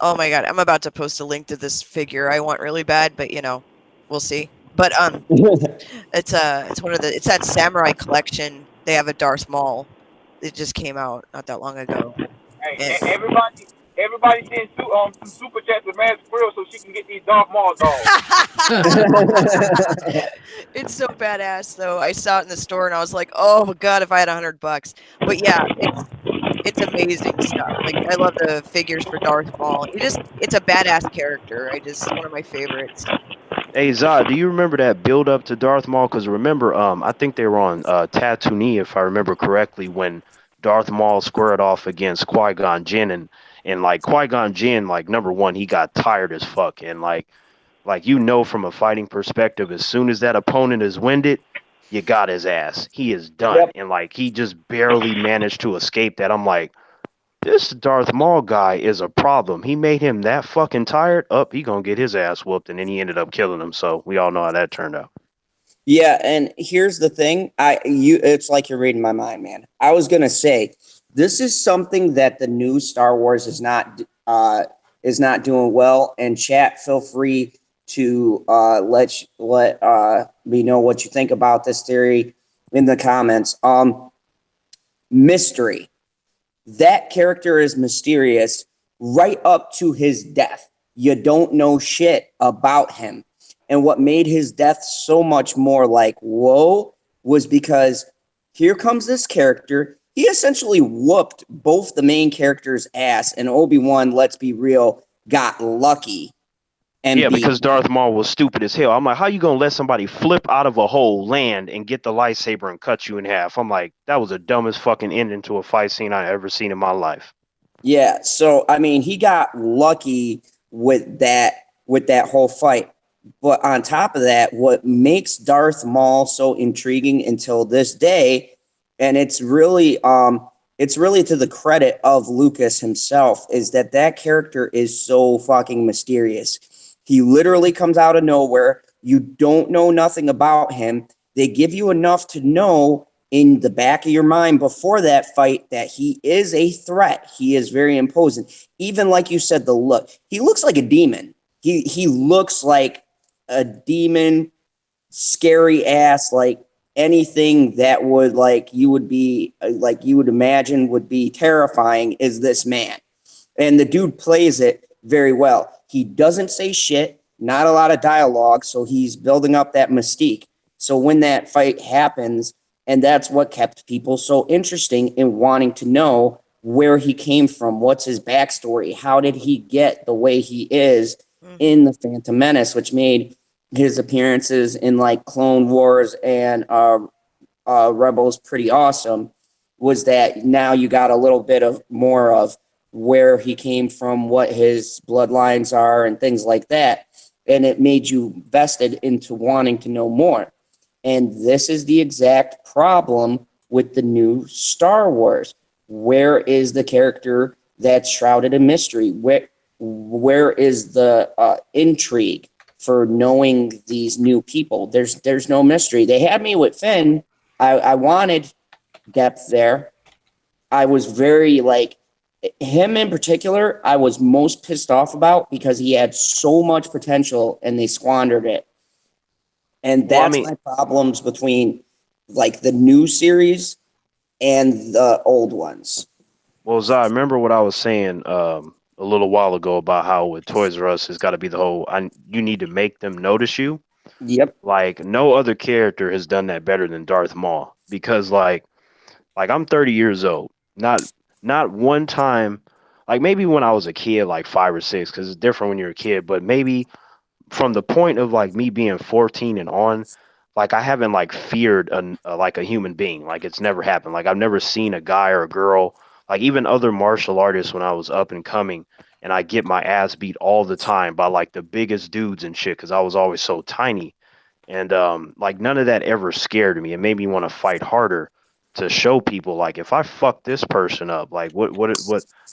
Oh my God, I'm about to post a link to this figure I want really bad, but we'll see. But it's that samurai collection. They have a Darth Maul. It just came out not that long ago. Hey, And everybody send some super chats to Mad Squirrel so she can get these Darth Maul dolls. it's so badass though. I saw it in the store and I was like, oh my God, if I had $100. But yeah, it's amazing stuff. Like I love the figures for Darth Maul. It's a badass character. One of my favorites. Hey Zod, do you remember that build up to Darth Maul? Because remember, I think they were on Tatooine, if I remember correctly, when Darth Maul squared off against Qui Gon Jinn, and like Qui Gon Jinn, like number one, he got tired as fuck, and like from a fighting perspective, as soon as that opponent is winded, you got his ass. He is done, Yep. and like he just barely managed to escape that. I'm like, this Darth Maul guy is a problem. He made him that fucking tired. Up, he gonna get his ass whooped, and then he ended up killing him. So we all know how that turned out. Yeah, and here's the thing. It's like you're reading my mind, man. I was gonna say this is something that the new Star Wars is not doing well. And chat, feel free to let me know what you think about this theory in the comments. Mystery. That character is mysterious right up to his death. You don't know shit about him. And what made his death so much more like, whoa, was because here comes this character. He essentially whooped both the main character's ass, and Obi-Wan, let's be real, got lucky. And yeah, because Darth Maul was stupid as hell. I'm like, how you gonna let somebody flip out of a hole, land, and get the lightsaber and cut you in half? I'm like, that was the dumbest fucking ending to a fight scene I ever seen in my life. Yeah, so I mean, he got lucky with that whole fight. But on top of that, what makes Darth Maul so intriguing until this day, and it's really to the credit of Lucas himself, is that character is so fucking mysterious. He literally comes out of nowhere. You don't know nothing about him. They give you enough to know in the back of your mind before that fight that he is a threat. He is very imposing. Even like you said, the look. He looks like a demon. He looks like a demon, scary ass, like anything that would you would imagine would be terrifying is this man. And the dude plays it very well. He doesn't say shit, not a lot of dialogue, so he's building up that mystique. So when that fight happens, and that's what kept people so interesting in wanting to know where he came from, what's his backstory, how did he get the way he is in the Phantom Menace, which made his appearances in like Clone Wars and Rebels pretty awesome. Was that now you got a little bit of more of where he came from, what his bloodlines are, and things like that, and it made you vested into wanting to know more. And this is the exact problem with the new Star Wars? Where is the character that's shrouded in mystery? Where is the intrigue for knowing these new people? There's no mystery. They had me with Finn. I wanted depth there. I was very like him in particular. I was most pissed off about because he had so much potential and they squandered it. And Well, I that's mean, my problems between like the new series and the old ones. well, Zai, remember what I was saying a little while ago about how with Toys R Us, it's got to be the whole. You need to make them notice you. Yep. Like no other character has done that better than Darth Maul because like I'm 30 years old. Not one time, like maybe when I was a kid, like 5 or 6, because it's different when you're a kid. But maybe from the point of like me being 14 and on, like I haven't like feared like a human being. Like it's never happened. Like I've never seen a guy or a girl, like even other martial artists when I was up and coming, and I get my ass beat all the time by like the biggest dudes and shit because I was always so tiny. And like none of that ever scared me. It made me want to fight harder to show people like if I fuck this person up, like what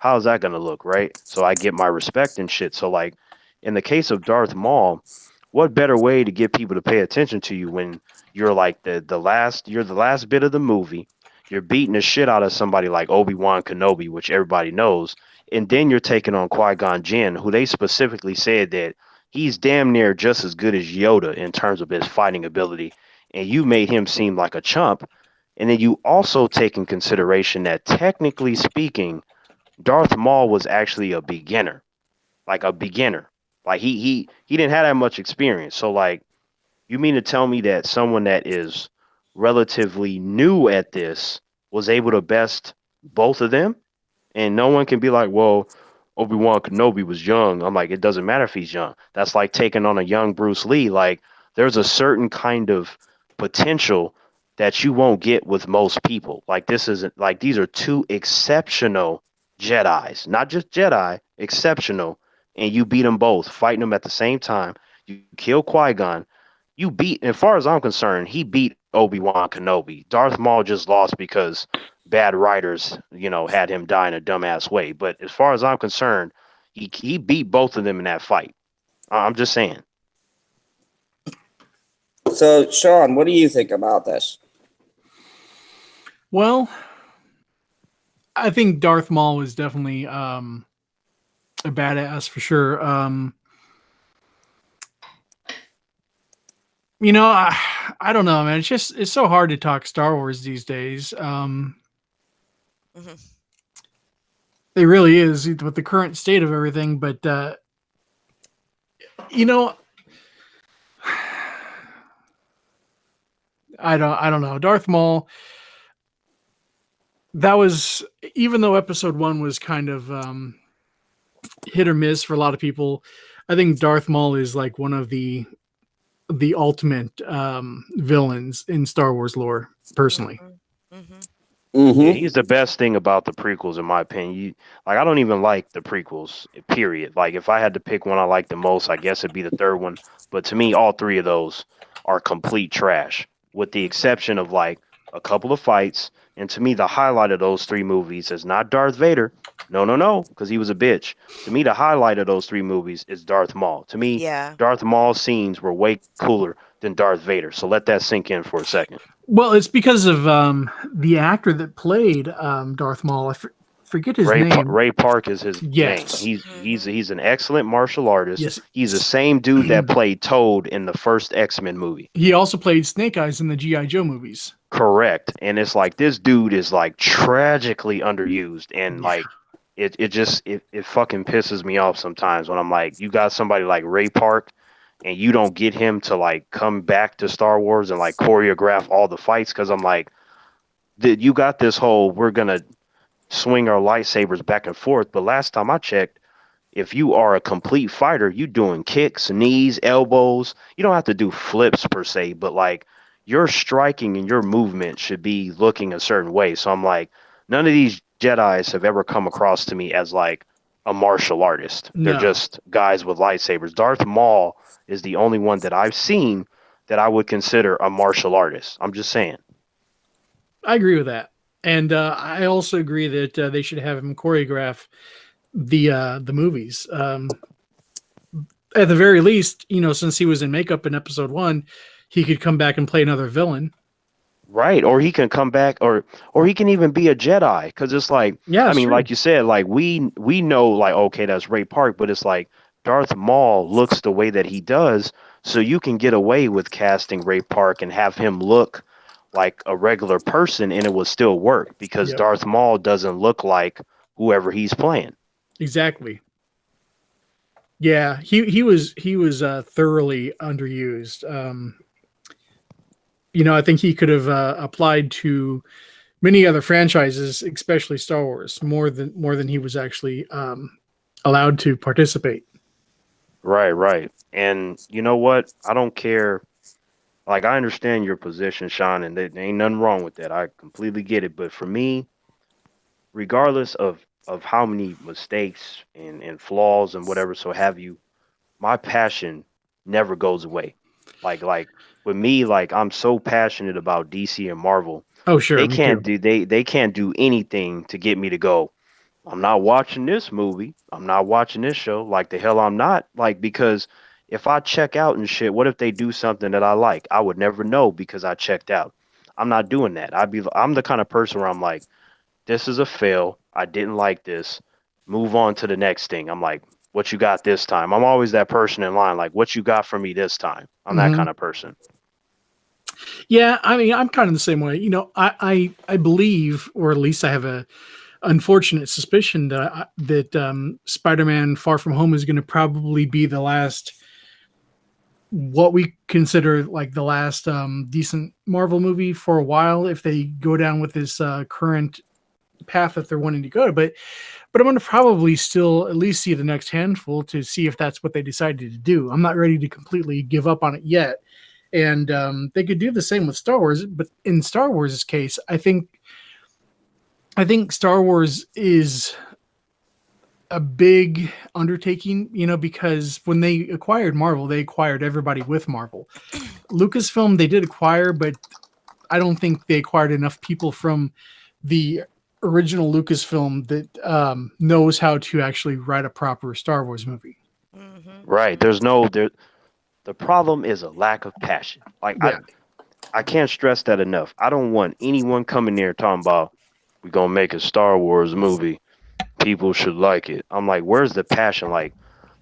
how's that gonna look, right? So I get my respect and shit. So like in the case of Darth Maul, what better way to get people to pay attention to you when you're like the last bit of the movie, you're beating the shit out of somebody like Obi-Wan Kenobi, which everybody knows, and then you're taking on Qui-Gon Jinn, who they specifically said that he's damn near just as good as Yoda in terms of his fighting ability, and you made him seem like a chump. And then you also take in consideration that technically speaking, Darth Maul was actually a beginner, like a beginner. Like he didn't have that much experience. So like you mean to tell me that someone that is relatively new at this was able to best both of them? And no one can be like, well, Obi-Wan Kenobi was young. I'm like, it doesn't matter if he's young. That's like taking on a young Bruce Lee. Like, there's a certain kind of potential that you won't get with most people. Like, this isn't like these are two exceptional Jedis, not just Jedi, exceptional. And you beat them both, fighting them at the same time. You kill Qui-Gon. You beat, as far as I'm concerned, he beat Obi-Wan Kenobi. Darth Maul just lost because bad writers, had him die in a dumbass way. But as far as I'm concerned, he beat both of them in that fight. I'm just saying. So, Sean, what do you think about this? Well, I think Darth Maul was definitely a badass for sure. I don't know, man. It's so hard to talk Star Wars these days. Mhm. It really is with the current state of everything. But I don't know. Darth Maul. That was, even though Episode 1 was kind of hit or miss for a lot of people. I think Darth Maul is like one of the ultimate villains in Star Wars lore, personally. Mhm. Yeah, Mm-hmm. he's the best thing about the prequels, in my opinion. Like, I don't even like the prequels, period. Like, if I had to pick one I like the most, I guess it'd be the third one. But to me, all three of those are complete trash, with the Mhm. exception of like a couple of fights. And to me, the highlight of those three movies is not Darth Vader. No, no, no, because he was a bitch. To me, the highlight of those three movies is Darth Maul. To me, Yeah. Darth Maul's scenes were way cooler than Darth Vader. So let that sink in for a second. Well, it's because of the actor that played Darth Maul. Forget his name. Ray Park is his name. Yes. Mhm. He's an excellent martial artist. Yes. He's the same dude that played Toad in the first X-Men movie. He also played Snake Eyes in the G.I. Joe movies. Correct. And it's like this dude is like tragically underused, and Yeah. like it fucking pisses me off sometimes when I'm like, you got somebody like Ray Park and you don't get him to like come back to Star Wars and like choreograph all the fights, because I'm like, you got this whole we're gonna swing our lightsabers back and forth. But last time I checked, if you are a complete fighter, you doing kicks, knees, elbows. You don't have to do flips per se, but like your striking and your movement should be looking a certain way. So I'm like, none of these Jedis have ever come across to me as like a martial artist. They're No. just guys with lightsabers. Darth Maul is the only one that I've seen that I would consider a martial artist. I'm just saying. I agree with that, and I also agree that they should have him choreograph the movies. At the very least, since he was in makeup in episode one, he could come back and play another villain. Right, or he can come back, or he can even be a Jedi, because it's like, Yeah, I it's mean, true. like you said, like we know, like, okay, that's Ray Park, but it's like Darth Maul looks the way that he does, so you can get away with casting Ray Park and have him look like a regular person, and it will still work because Yep, Darth Maul doesn't look like whoever he's playing. exactly. Yeah, he was thoroughly underused. I think he could have applied to many other franchises, especially Star Wars, more than he was actually allowed to participate. Right, right, and you know what? I don't care. Like, I understand your position, Sean, and there ain't nothing wrong with that. I completely get it, but for me, regardless of how many mistakes and flaws and whatever so have you, my passion never goes away. Like with me, like I'm so passionate about DC and Marvel. Oh, sure, They me can't too. do they can't do anything to get me to go, I'm not watching this movie. I'm not watching this show. Like the hell I'm not. Like, because if I check out and shit, what if they do something that I like? I would never know because I checked out. I'm not doing that. I'm the kind of person where I'm like, this is a fail. I didn't like this. Move on to the next thing. I'm like, what you got this time? I'm always that person in line. Like, what you got for me this time? I'm that Hmm. kind of person. Yeah, I mean, I'm kind of the same way. I believe, or at least I have a unfortunate suspicion that Spider-Man: Far From Home is going to probably be the last, what we consider like the last decent Marvel movie for a while, if they go down with this current path that they're wanting to go. But I'm going to probably still at least see the next handful to see if that's what they decided to do. I'm not ready to completely give up on it yet. And they could do the same with Star Wars, but in Star Wars' case, I think Star Wars is a big undertaking, because when they acquired Marvel, they acquired everybody with Marvel. Lucasfilm they did acquire, but I don't think they acquired enough people from the original Lucasfilm that knows how to actually write a proper Star Wars movie. Hmm. Right. There's no there. The problem is a lack of passion. Like Yeah. I can't stress that enough. I don't want anyone coming there talking about we're gonna make a Star Wars movie. People should like it. I'm like, where's the passion? Like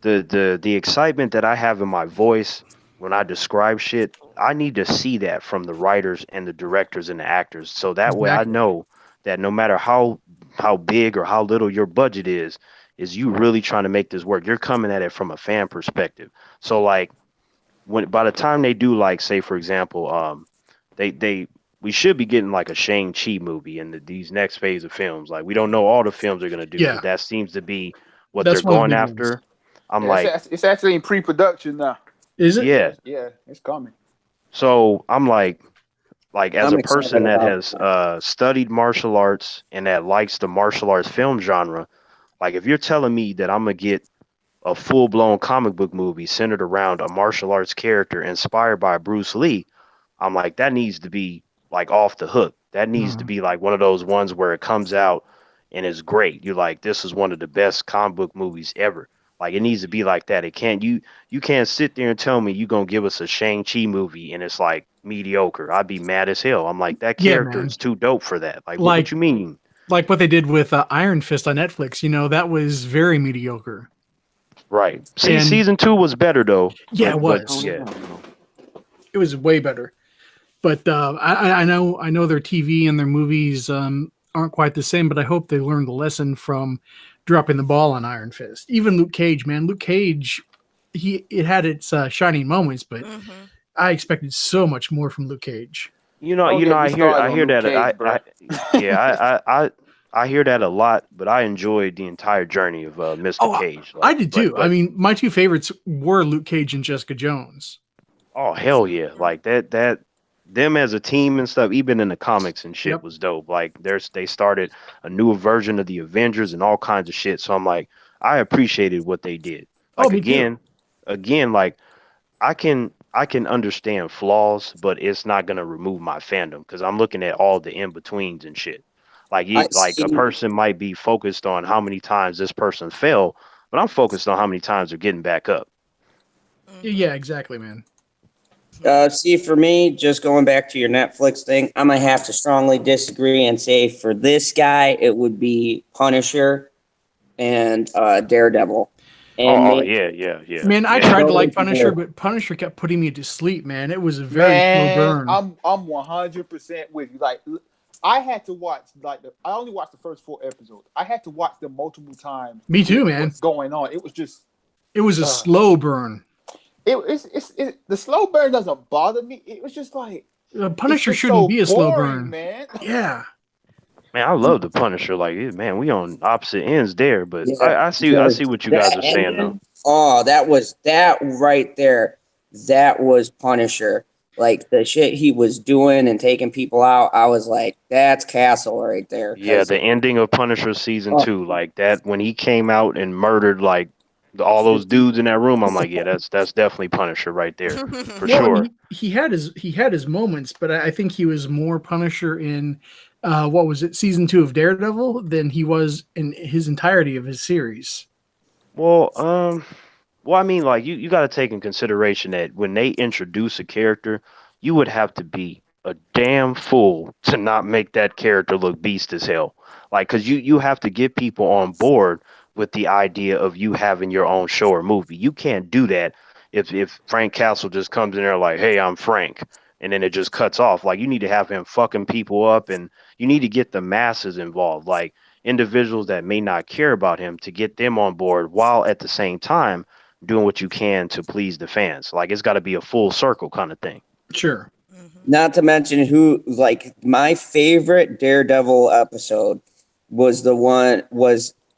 the excitement that I have in my voice when I describe shit, I need to see that from the writers and the directors and the actors. So that way I Exactly. know that no matter how big or how little your budget is you really trying to make this work. You're coming at it from a fan perspective. So like when by the time they do, like, say for example, they we should be getting like a Shang-Chi movie in these next phase of films. Like we don't know all the films they're gonna do, Yeah, but that seems to be what they're that's one of the going big ones. after. I'm Yeah, like, it's actually in pre-production now. Is it? yeah. Yeah, it's coming. So I'm like as I'm a excited person that about has that. studied martial arts and that likes the martial arts film genre, like if you're telling me that I'm gonna get a full blown comic book movie centered around a martial arts character inspired by Bruce Lee, I'm like, that needs to be like off the hook. That needs to Mhm. be like one of those ones where it comes out and it's great. You're like, this is one of the best comic book movies ever. Like it needs to be like that. It can't you can't sit there and tell me you're gonna give us a Shang-Chi movie and it's like mediocre. I'd be mad as hell. I'm like, that Yeah, character man. is too dope for that. Like what Like you mean? like what they did with Iron Fist on Netflix. That was very mediocre. Right. See, And season two was better though. yeah, it But Oh was. yeah. no. It was way better. But I know their TV and their movies aren't quite the same. But I hope they learned the lesson from dropping the ball on Iron Fist. Even Luke Cage, man, Luke Cage, it had its shining moments, but Hmm. I expected so much more from Luke Cage. Don't You know, get me started I on hear Luke that, Cage, bro. yeah, I hear that a lot, but I enjoyed the entire journey of Mr. Oh, Cage. I Like, did too. I but mean, my two favorites were Luke Cage and Jessica Jones. oh hell yeah, like that them as a team and stuff, even in the comics and shit, Yep. was dope. Like, they started a new version of the Avengers and all kinds of shit. So I'm like, I appreciated what they did. Oh, Like me too. again, like I can I can understand flaws, but it's not gonna remove my fandom because I'm looking at all the in betweens and shit. I Like a see. person might be focused on how many times this person fell, but I'm focused on how many times they're getting back up. Yeah, exactly, man. See, for me, just going back to your Netflix thing, I'm gonna have to strongly disagree and say for this guy, it would be Punisher and Daredevil. And Oh maybe yeah, yeah, yeah, Man, I yeah. tried to those like Punisher, people. but Punisher kept putting me to sleep, man. It was a very slow Man, burn. I'm 100% with you. Like, I had to watch I only watched the first 4 episodes. I had to watch them multiple times Me to too, get man. what's going on. It was just It was a uh, slow burn. the slow burn doesn't bother me. It was just like it's Punisher just shouldn't so be a slow boring, burn. man. Yeah. Man, I love the Punisher. Like, man, we on opposite ends there, but Yeah, I see what you guys that are saying though. ending. Oh, that was that right there. That was Punisher. Like the shit he was doing and taking people out. I was like, that's Castle right there. Yeah, Because the ending of Punisher season two, like that when he came out and murdered like all those dudes in that room, I'm like, yeah, that's definitely Punisher right there for Well, and sure. he had his moments, but I think he was more Punisher in what was it, season 2 of Daredevil than he was in his entirety of his series. Well, well, I mean, like you got to take in consideration that when they introduce a character, you would have to be a damn fool to not make that character look beast as hell. Like, cause you have to get people on board with the idea of you having your own show or movie. You can't do that if Frank Castle just comes in there like, hey, I'm Frank, and then it just cuts off. Like, you need to have him fucking people up, and you need to get the masses involved. Like individuals that may not care about him to get them on board while at the same time doing what you can to please the fans. Like it's got to be a full circle kind of thing. Sure. not to mention who like my favorite Daredevil episode was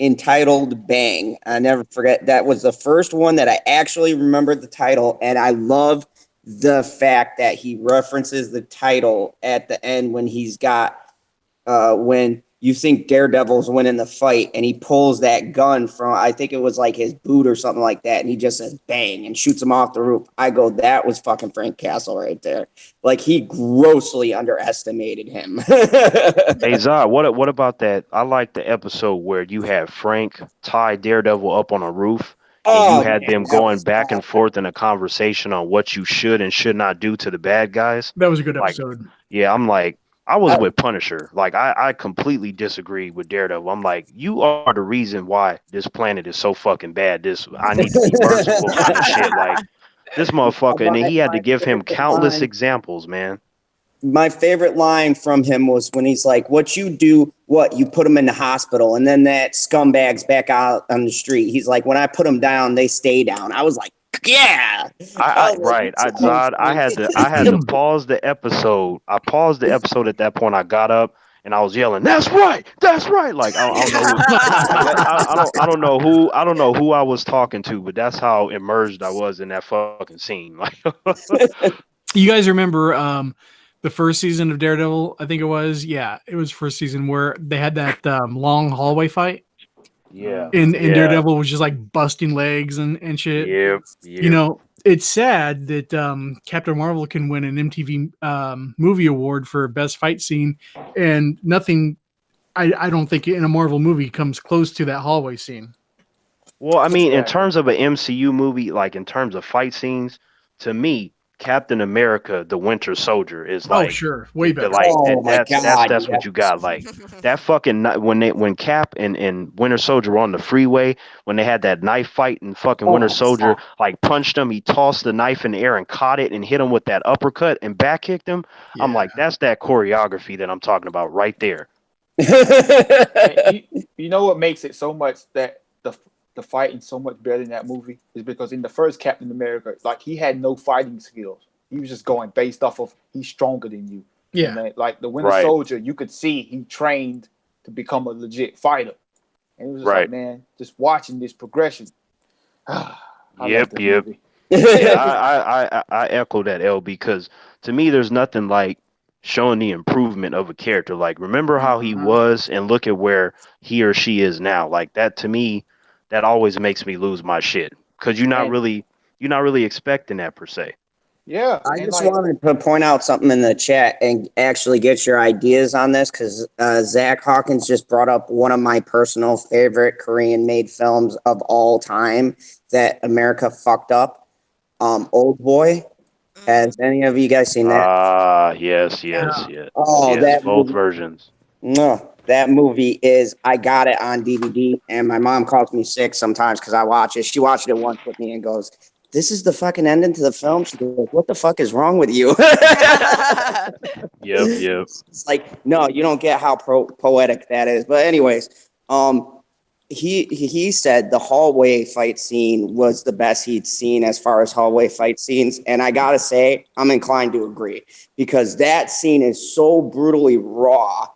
entitled Bang. I never forget that was the first one that I actually remembered the title, and I love the fact that he references the title at the end when he's got when you think Daredevil's winning the fight and he pulls that gun from, I think it was like his boot or something like that, and he just says bang and shoots him off the roof. I go, that was fucking Frank Castle right there. Like he grossly underestimated him. Hey Zod, what about that? I like the episode where you had Frank tie Daredevil up on a roof and you Oh had man, them that going was back and forth in a conversation on what you should and should not do to the bad guys. That was a good Like, episode. yeah, I'm like, I was that, with Punisher. Like, I completely disagree with Daredevil. I'm like, you are the reason why this planet is so fucking bad. This I need to be merciful kind of shit. Like, this motherfucker, and then he had to my give him favorite countless line examples, man. my favorite line from him was when he's like, "What you do? What you put him in the hospital, and then that scumbag's back out on the street." He's like, "When I put them down, they stay down." I was like, "Yeah." I was like, Right. "He's on Zod, point." I had to pause the episode. I paused the episode at that point. I got up and I was yelling, "That's right, that's right!" Like I don't know who, I don't know who I was talking to, but that's how immersed I was in that fucking scene. Like, You guys remember the first season of Daredevil? I think it was. Yeah, it was first season where they had that long hallway fight, yeah, and yeah, Daredevil was just like busting legs and shit. yep, You yep. know, it's sad that Captain Marvel can win an MTV movie award for best fight scene, and nothing. I don't think in a Marvel movie comes close to that hallway scene. Well, I mean, in Yeah. terms of an MCU movie, like in terms of fight scenes, to me, Captain America: The Winter Soldier is Oh, like sure, way the better. like Oh my god! that's what you got. Like that fucking when Cap and Winter Soldier were on the freeway when they had that knife fight and fucking Winter Oh, Soldier like punched him, he tossed the knife in the air and caught it and hit him with that uppercut and back kicked him. I'm Yeah, like, that's that choreography that I'm talking about right there. And you know what makes it so much that the fighting so much better in that movie is because in the first Captain America, like he had no fighting skills. He was just going based off of he's stronger than you. And yeah. then, like the Winter Right, Soldier, you could see he trained to become a legit fighter. And it was just like, right. man, just watching this progression. I love Yep, this yep. movie. Yeah, I echo that, L, because to me there's nothing like showing the improvement of a character. Like remember how he Uh-huh. was and look at where he or she is now. Like that to me, that always makes me lose my shit. Because And you're not really expecting that per se. Yeah, I and just like, wanted to point out something in the chat and actually get your ideas on this because Zach Hawkins just brought up one of my personal favorite Korean made films of all time that America fucked up. Old Boy. Mhm. Has any of you guys seen that? Ah, yes, Yeah. yes, yes, Oh, yes. that Both movie. versions. That movie is. I got it on DVD, and my mom calls me sick sometimes because I watch it. She watched it once with me and goes, "This is the fucking ending to the film." She goes, "What the fuck is wrong with you?" Yep, yep. It's like, no, you don't get how poetic that is. But anyways, he said the hallway fight scene was the best he'd seen as far as hallway fight scenes, and I gotta say, I'm inclined to agree because that scene is so brutally raw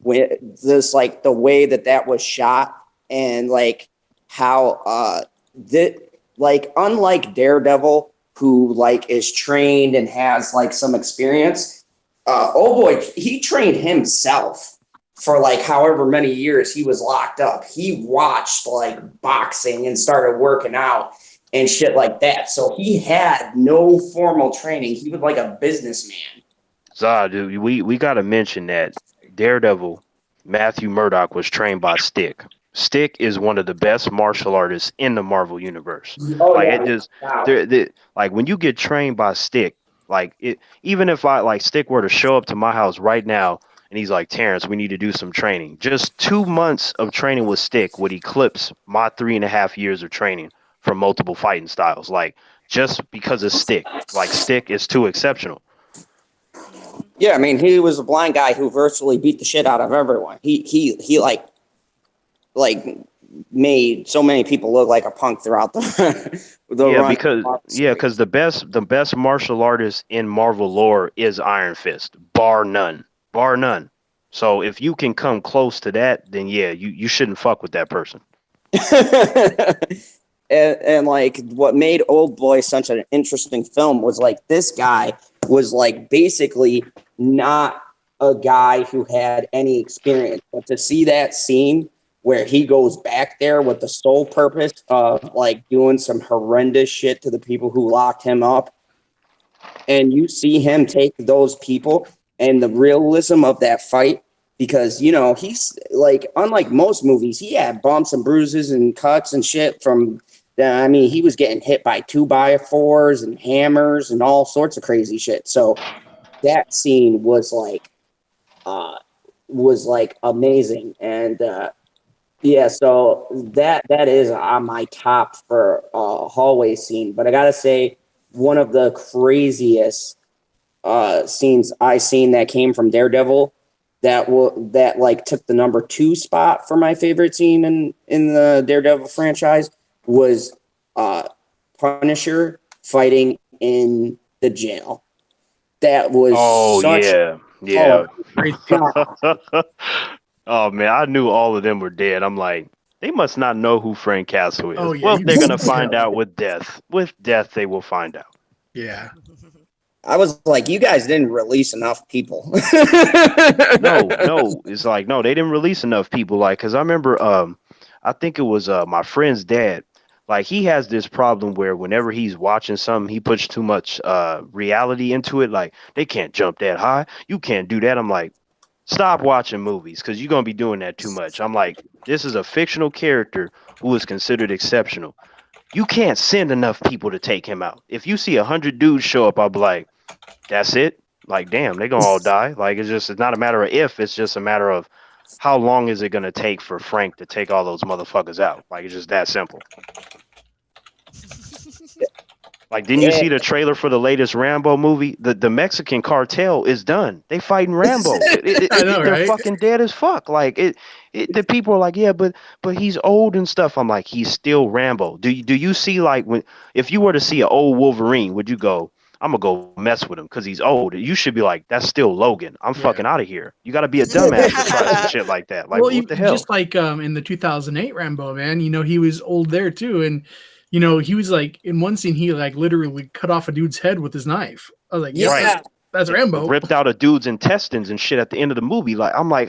with this, like the way that was shot, and like how that, like, unlike Daredevil, who like is trained and has like some experience, oh boy, he trained himself for like however many years he was locked up. He watched like boxing and started working out and shit like that. So he had no formal training. He was like a businessman. Zod, dude, we gotta mention that Daredevil, Matthew Murdock was trained by Stick. Stick is one of the best martial artists in the Marvel universe. Oh Like yeah, it just wow. like when you get trained by Stick, like it, even if I like Stick were to show up to my house right now and he's like, Terrence, we need to do some training. Just 2 months of training with Stick would eclipse my 3.5 years of training from multiple fighting styles. Like just because of Stick. Like Stick is too exceptional. Mhm. Yeah, I mean, he was a blind guy who virtually beat the shit out of everyone. He like made so many people look like a punk throughout the the Yeah, run. because the best martial artist in Marvel lore is Iron Fist, bar none, bar none. So if you can come close to that, then yeah, you shouldn't fuck with that person. And like what made Old Boy such an interesting film was like this guy was like basically not a guy who had any experience, but to see that scene where he goes back there with the sole purpose of like doing some horrendous shit to the people who locked him up, and you see him take those people and the realism of that fight, because you know he's like, unlike most movies, he had bumps and bruises and cuts and shit from I mean, he was getting hit by 2x4s and hammers and all sorts of crazy shit. So that scene uh was like amazing. And yeah, so that is on my top for hallway scene. But I gotta say, one of the craziest scenes I seen that came from Daredevil that like took the number 2 spot for my favorite scene in the Daredevil franchise was uh, Punisher fighting in the jail. That was Oh such, yeah, oh yeah. Great scene. god. Oh man, I knew all of them were dead. I'm like, they must not know who Frank Castle is. Oh yeah, Well, he they're was gonna in find jail. out with death. With death, they will find out. Yeah. I was like, you guys didn't release enough people. No, no, it's like no, they didn't release enough people. Like, cause I remember, I think it was my friend's dad. Like, he has this problem where whenever he's watching something, he puts too much reality into it. Like, they can't jump that high. You can't do that. I'm like, stop watching movies, cause you're gonna be doing that too much. I'm like, this is a fictional character who is considered exceptional. You can't send enough people to take him out. If you see 100 dudes show up, I'll be like, that's it. Like, damn, they gonna all die. Like, it's not a matter of if, it's just a matter of how long is it gonna take for Frank to take all those motherfuckers out. Like, it's just that simple. Like, didn't you Yeah. see the trailer for the latest Rambo movie? The Mexican cartel is done. They fighting Rambo. I know, They're right? fucking dead as fuck. Like the people are like, yeah, but he's old and stuff. I'm like, he's still Rambo. Do you see, like, when if you were to see an old Wolverine, would you go, I'm gonna go mess with him because he's old? You should be like, that's still Logan. I'm Yeah. fucking out of here. You got to be a dumbass to try some shit like that. Like, Well, what the hell? just like in the 2008 Rambo, man, you know, he was old there too, and you know, he was like in one scene he like literally cut off a dude's head with his knife. I was like, yep, Right. Yeah. that's Rambo. Ripped out a dude's intestines and shit at the end of the movie. Like, I'm like,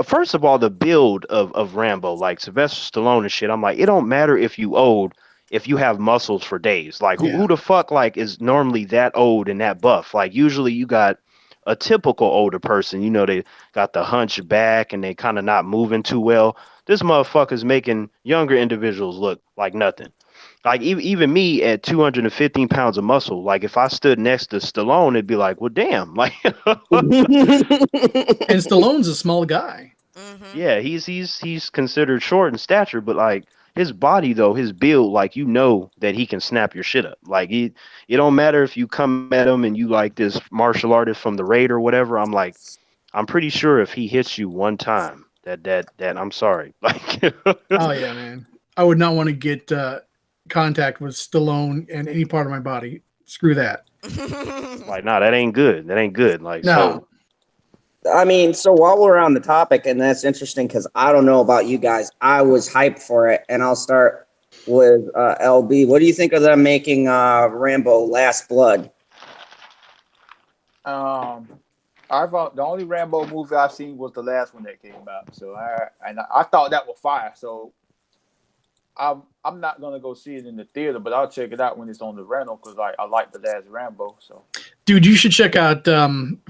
first of all, the build of Rambo, like Sylvester Stallone and shit, I'm like, it don't matter if you old. if you have muscles for days. Like Yeah. who the fuck like is normally that old and that buff? Like usually you got a typical older person, you know, they got the hunch back and they kind of not moving too well. This motherfucker's making younger individuals look like nothing. Like even me at 215 pounds of muscle, like if I stood next to Stallone, it'd be like, well, damn, like, And Stallone's a small guy. Mm-hmm. yeah, he's considered short in stature, but like his body though, his build, like you know that he can snap your shit up. Like it don't matter if you come at him and you like this martial artist from the raid or whatever. I'm like, I'm pretty sure if he hits you one time, that I'm sorry, like. Oh yeah, man. I would not want to get contact with Stallone and any part of my body. Screw that. Like, nah, that ain't good. That ain't good. Like, No. I mean, so while we're on the topic, and that's interesting because I don't know about you guys, I was hyped for it, and I'll start with LB. What do you think of them making Rambo Last Blood? I thought the only Rambo movie I've seen was the last one that came out. So I thought that was fire. So I'm not gonna go see it in the theater, but I'll check it out when it's on the rental because I like the last Rambo. So Dude, you should check out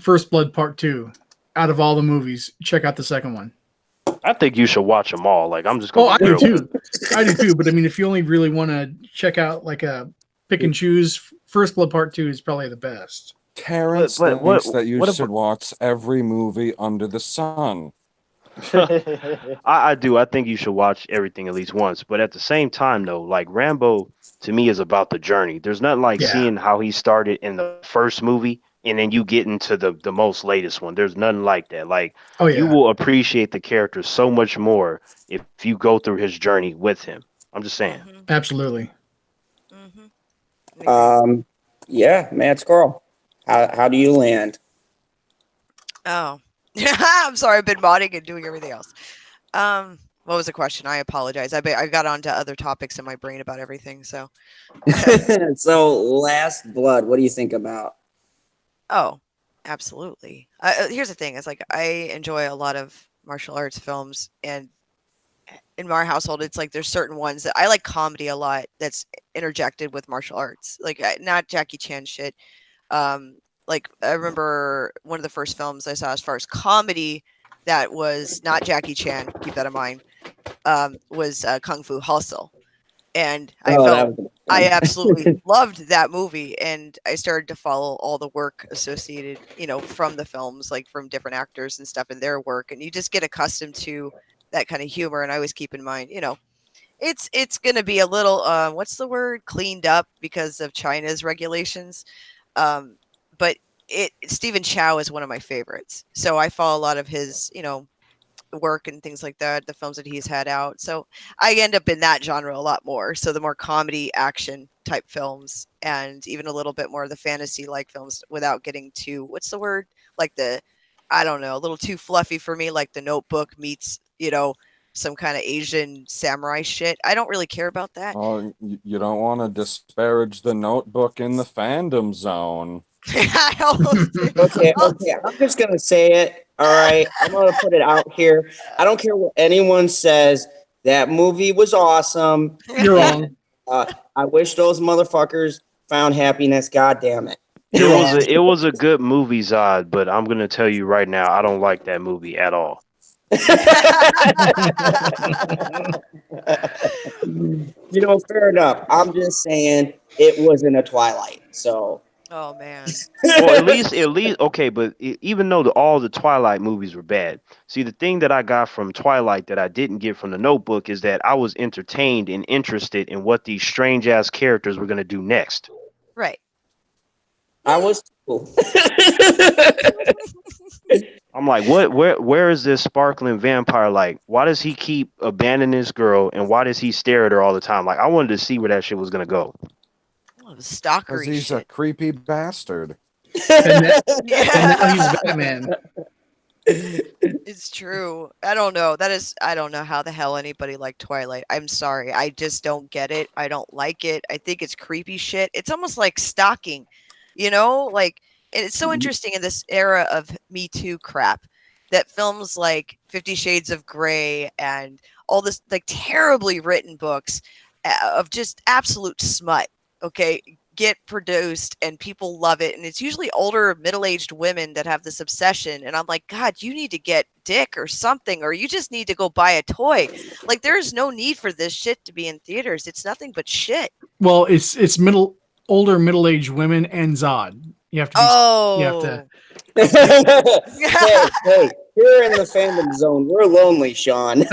First Blood Part 2. Out of all the movies, check out the second one. I think you should watch them all. Like, I'm just Oh, gonna. I be do real too. with you. I do too. But I mean, if you only really want to check out like a pick and choose, First Blood Part 2 is probably the best. Terrence But thinks that you what should watch every movie under the sun. I do. I think you should watch everything at least once. But at the same time, though, like Rambo to me is about the journey. There's nothing like Yeah. seeing how he started in the first movie and then you get into the most latest one. There's nothing like that. Like Oh you yeah. will appreciate the character so much more if you go through his journey with him. I'm just saying. Mm-hmm. Absolutely. Mm-hmm. Yeah, Matt Squirrel. How do you land? Oh, I'm sorry. I've been modding and doing everything else. What was the question? I apologize. I got onto other topics in my brain about everything. So, So Last Blood, what do you think about? oh, absolutely. Here's the thing: it's like I enjoy a lot of martial arts films, and in my household, it's like there's certain ones that I like comedy a lot. That's interjected with martial arts, like not Jackie Chan shit. Like I remember one of the first films I saw as far as comedy that was not Jackie Chan. Keep that in mind. Was Kung Fu Hustle, and I Oh, that felt was I absolutely loved that movie, and I started to follow all the work associated, from the films, like from different actors and stuff in their work, and you just get accustomed to that kind of humor. And I always keep in mind, it's going to be a little what's the word, cleaned up because of China's regulations, but Stephen Chow is one of my favorites, so I follow a lot of his work and things like that, the films that he's had out. So I end up in that genre a lot more. So the more comedy action type films and even a little bit more of the fantasy like films without getting too, what's the word? Like I don't know, a little too fluffy for me, like The Notebook meets, some kind of Asian samurai shit. I don't really care about that. Oh, you don't want to disparage the Notebook in the fandom zone. I almost did. Okay, I'm just gonna say it. All right, I'm gonna put it out here. I don't care what anyone says. That movie was awesome. You're wrong. I wish those motherfuckers found happiness. God damn it. It was a good movie, Zod, but I'm gonna tell you right now, I don't like that movie at all. Fair enough. I'm just saying it wasn't a Twilight. So. Oh man. Well, at least okay, but even though all the Twilight movies were bad, see the thing that I got from Twilight that I didn't get from the Notebook is that I was entertained and interested in what these strange ass characters were gonna do next. Right. I was too. I'm like, where is this sparkling vampire? Like, why does he keep abandoning this girl, and why does he stare at her all the time? Like, I wanted to see where that shit was gonna go. Oh, Because stalkery he's a shit. creepy bastard. And now Yeah. he's Batman. It's true. I don't know. I don't know how the hell anybody liked Twilight. I'm sorry. I just don't get it. I don't like it. I think it's creepy shit. It's almost like stalking, like, and it's so interesting in this era of Me Too crap that films like 50 Shades of Grey and all this like terribly written books of just absolute smut. Okay, get produced and people love it, and it's usually older middle-aged women that have this obsession, and I'm like, God, you need to get dick or something, or you just need to go buy a toy. Like, there's no need for this shit to be in theaters. It's nothing but shit. Well, it's older middle-aged women and Zod. You have to be. You have to. Oh. Hey, here in the fandom zone, we're lonely, Sean.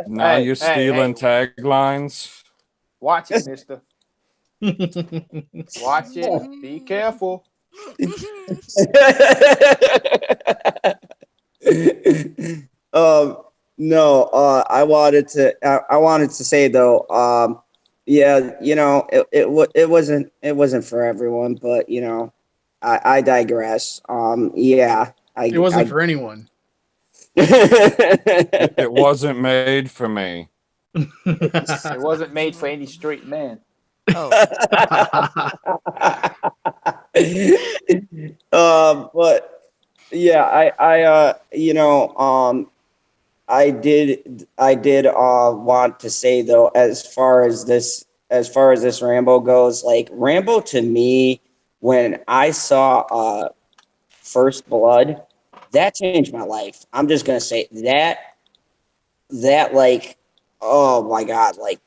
Now Hey, you're hey, stealing hey. taglines. Watch it, mister. Watch it. Be careful. um, no, I wanted to say though, yeah, it wasn't for everyone, but I digress. Yeah, It wasn't for anyone. It wasn't made for me. It wasn't made for any straight man. Oh. But yeah, I did want to say though, as far as this Rambo goes, like Rambo to me, when I saw First Blood, that changed my life. I'm just gonna say that like, oh my God, like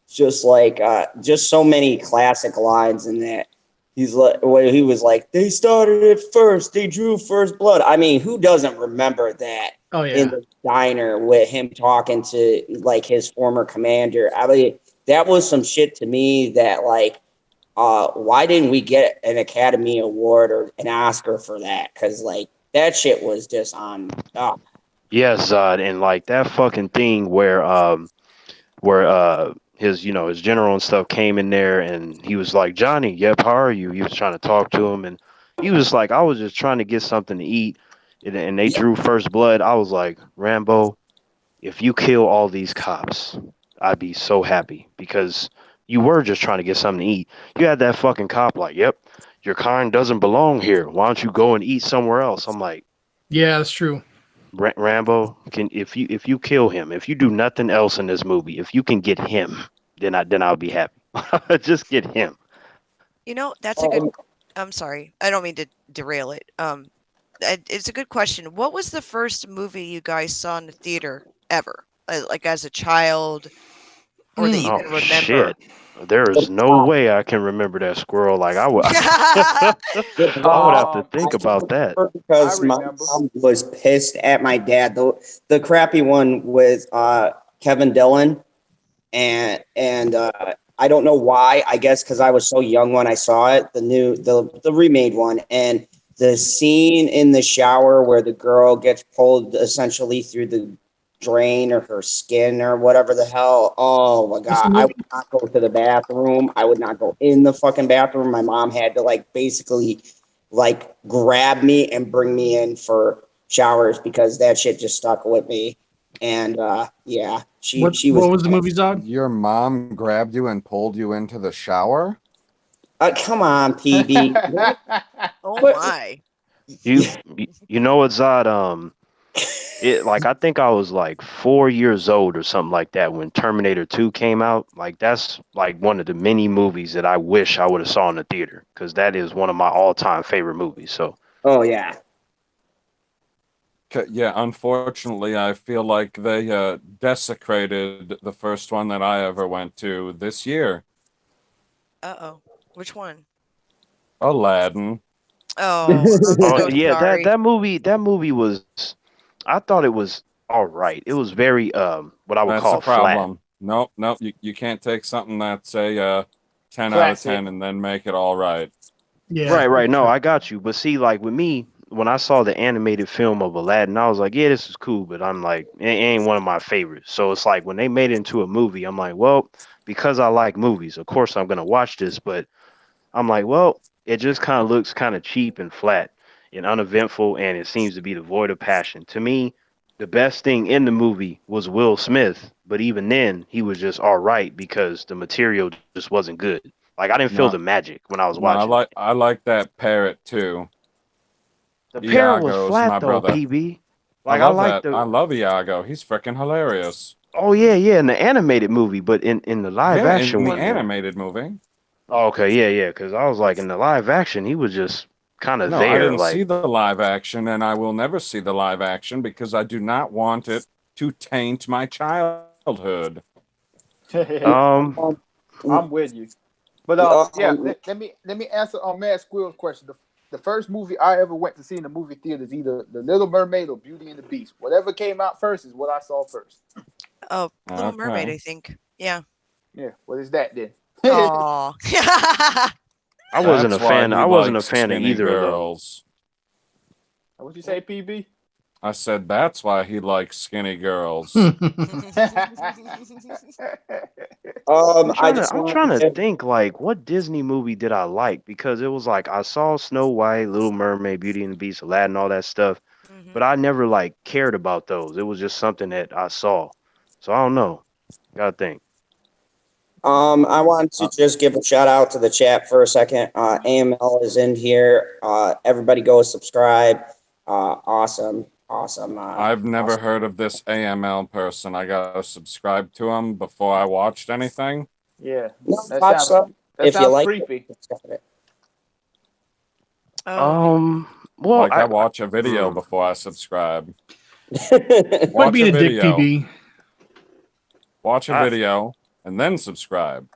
just so many classic lines in that. He's like, where he was like, they started it first, they drew first blood. I mean, who doesn't remember that? Oh In yeah. the diner with him talking to like his former commander. I mean, that was some shit to me that like, why didn't we get an Academy Award or an Oscar for that? Because like that shit was just on. Yes, Zod, and like that fucking thing where his general and stuff came in there and he was like, Johnny, yep, how are you? He was trying to talk to him and he was like, I was just trying to get something to eat, and they Yeah, drew first blood. I was like, Rambo, if you kill all these cops, I'd be so happy because you were just trying to get something to eat. You had that fucking cop like, yep, your kind doesn't belong here. Why don't you go and eat somewhere else? I'm like, Yeah, that's true. Rambo, can if you kill him, if you do nothing else in this movie, if you can get him, then I'll be happy. Just get him. That's a good. I'm sorry. I don't mean to derail it. It's a good question. What was the first movie you guys saw in the theater ever? Like as a child, or that you Oh can remember? shit. There is no way I can remember that squirrel. Like I would I would have to think about that. I because my remember. mom was pissed at my dad. The crappy one with Kevin Dillon, and I don't know why. I guess because I was so young when I saw it. The remade one, and the scene in the shower where the girl gets pulled essentially through the drain or her skin or whatever the hell. Oh my What's the God, I movie? would not go to the bathroom. I would not go in the fucking bathroom. My mom had to like basically like grab me and bring me in for showers because that shit just stuck with me. And yeah, she was. What was the movie, Zod? Your mom grabbed you and pulled you into the shower? Come on, PB. Oh What? my! You know what, Zod? It like I think I was like 4 years old or something like that when Terminator 2 came out. Like that's like one of the many movies that I wish I would have saw in the theater because that is one of my all-time favorite movies. So Oh yeah. Yeah, unfortunately, I feel like they desecrated the first one that I ever went to this year. Uh-oh. Which one? Aladdin. Oh, I'm oh so yeah, that sorry. that movie was, I thought it was all right. It was very what I would That's the call flat. problem. Nope, nope. You can't take something that's a 10 out of Classic. 10 and then make it all right. Yeah. Right, right. No, I got you. But see, like with me, when I saw the animated film of Aladdin, I was like, yeah, this is cool, but I'm like, it ain't one of my favorites. So it's like when they made it into a movie, I'm like, well, because I like movies, of course I'm gonna watch this, but I'm like, well, it just kind of looks kind of cheap and flat and uneventful, and it seems to be devoid of passion. To me, the best thing in the movie was Will Smith, but even then, he was just all right because the material just wasn't good. Like I didn't feel No, the magic when I was no, I watching like it. I like that parrot too. The parrot was Iago's flat my though, brother. PB. I Like I love like that. the I love Iago. He's freaking hilarious. Oh yeah, in the animated movie, but in the live Yeah, in action the one, yeah. animated movie. Oh, okay, yeah, because I was like in the live action, he was just kind of No, I there, didn't like see the live action, and I will never see the live action because I do not want it to taint my childhood. um. Um, I'm with you. But yeah, um, let me answer on Mad Squirrel's question. The first movie I ever went to see in the movie theater is either The Little Mermaid or Beauty and the Beast. Whatever came out first is what I saw first. Oh, Little Mermaid, Okay. I think. Yeah. Yeah, what is that then? Oh. I wasn't a That's why fan. he I wasn't a likes fan of skinny either of those. girls. What you say, PB? I said that's why he likes skinny girls. I just I'm wanted trying to to. think like what Disney movie did I like because it was like I saw Snow White, Little Mermaid, Beauty and the Beast, Aladdin, all that stuff, but Mhm. I never like cared about those. It was just something that I saw. So I don't know. Gotta think. I want to Uh, just give a shout out to the chat for a second. AML is in here. Everybody go subscribe. Awesome, awesome, I've never awesome. heard of this AML person. I gotta subscribe to him before I watched anything. Yeah, No, that watch sounds some. that If you sounds like creepy. it, Oh, Well, Like I watch a video hmm. before I subscribe. Quit Watch a being a dick, video, PB. watch a I video, and then subscribe.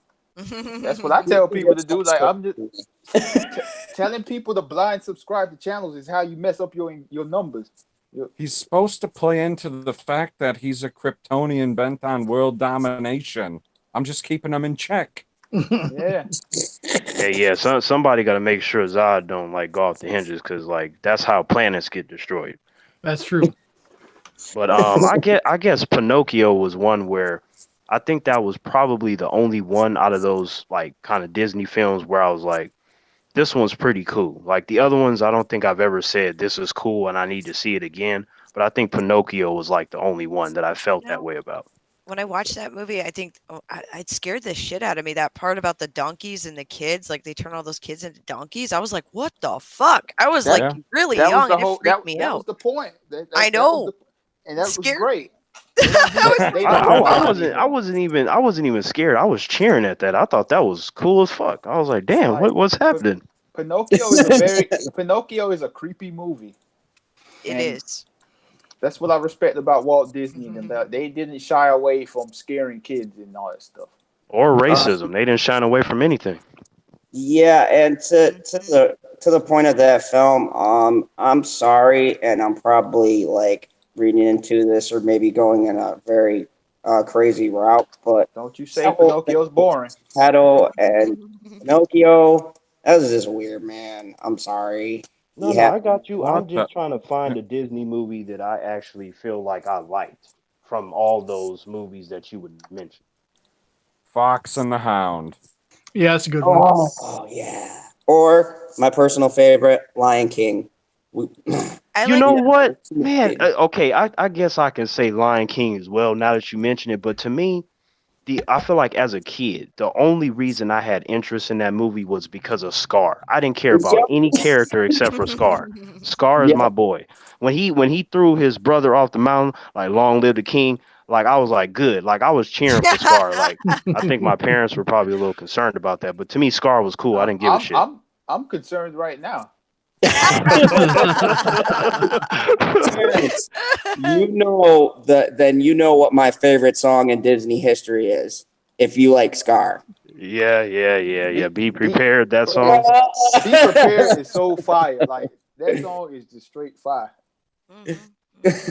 That's what I you tell can people to just do. Like subscribe. I'm just telling people to blind subscribe to channels is how you mess up your numbers. He's supposed to play into the fact that he's a Kryptonian bent on world domination. I'm just keeping him in check. Yeah, yeah. Somebody got to make sure Zod don't like go off the hinges because like that's how planets get destroyed. That's true. But I guess Pinocchio was one where I think that was probably the only one out of those like kind of Disney films where I was like, this one's pretty cool. Like the other ones, I don't think I've ever said this is cool and I need to see it again. But I think Pinocchio was like the only one that I felt that no. way about. When I watched that movie, I think it scared the shit out of me. That part about the donkeys and the kids, like they turn all those kids into donkeys. I was like, what the fuck? I was that like Yeah. really that was young the and it whole freaked me that was out. the point. I That was know. the and It that was scared me. great. They don't do I was that. They like, I, don't I, do I that fuck. wasn't I anymore. wasn't even I wasn't even scared. I was cheering at that. I thought that was cool as fuck. I was like, damn, Like what's P- happening? Pinocchio is a creepy movie, It and is. that's what I respect about Walt Disney and them. That they didn't shy away from scaring kids and all that stuff. Or Uh, racism. They didn't shine away from anything. yeah, and Mhm. to the point of that film, I'm sorry, and I'm probably like reading into this or maybe going in a very crazy route, but Don't you say that whole thing Pinocchio's with boring? Geppetto and Pinocchio, that was just weird, man. I'm sorry. No, You no, have I got you. I'm What the? just trying to find a Disney movie that I actually feel like I liked from all those movies that you would mention. Fox and the Hound. Yeah, that's a good one. oh yeah. Or my personal favorite, Lion King. We, I You like know yeah, what, too man? big. Okay, I guess I can say Lion King as well now that you mention it. But to me, I feel like as a kid, the only reason I had interest in that movie was because of Scar. I didn't care about Yep. any character except for Scar. Scar is my Yep. boy. When he threw his brother off the mountain, like long live the king, like I was like good. Like I was cheering for Scar. Like I think my parents were probably a little concerned about that, but to me Scar was cool. I I'm didn't give a I'm shit. I'm I'm concerned right now. Terrence, you know then you know what my favorite song in Disney history is. If you like Scar. Yeah. Be Be be prepared. That be, song. be prepared is so fire. Like that song is just straight fire. Mhm, mhm.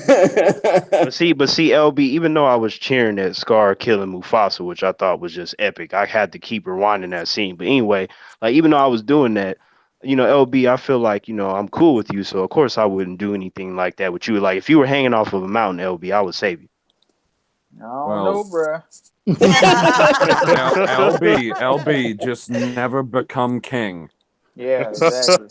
But see, LB. Even though I was cheering at Scar killing Mufasa, which I thought was just epic, I had to keep rewinding that scene. But anyway, like even though I was doing that, LB, I feel like I'm cool with you, so of course I wouldn't do anything like that with you. Like if you were hanging off of a mountain, LB, I would save you. I don't Well, know, bruh. LB, just never become king. Yeah, exactly.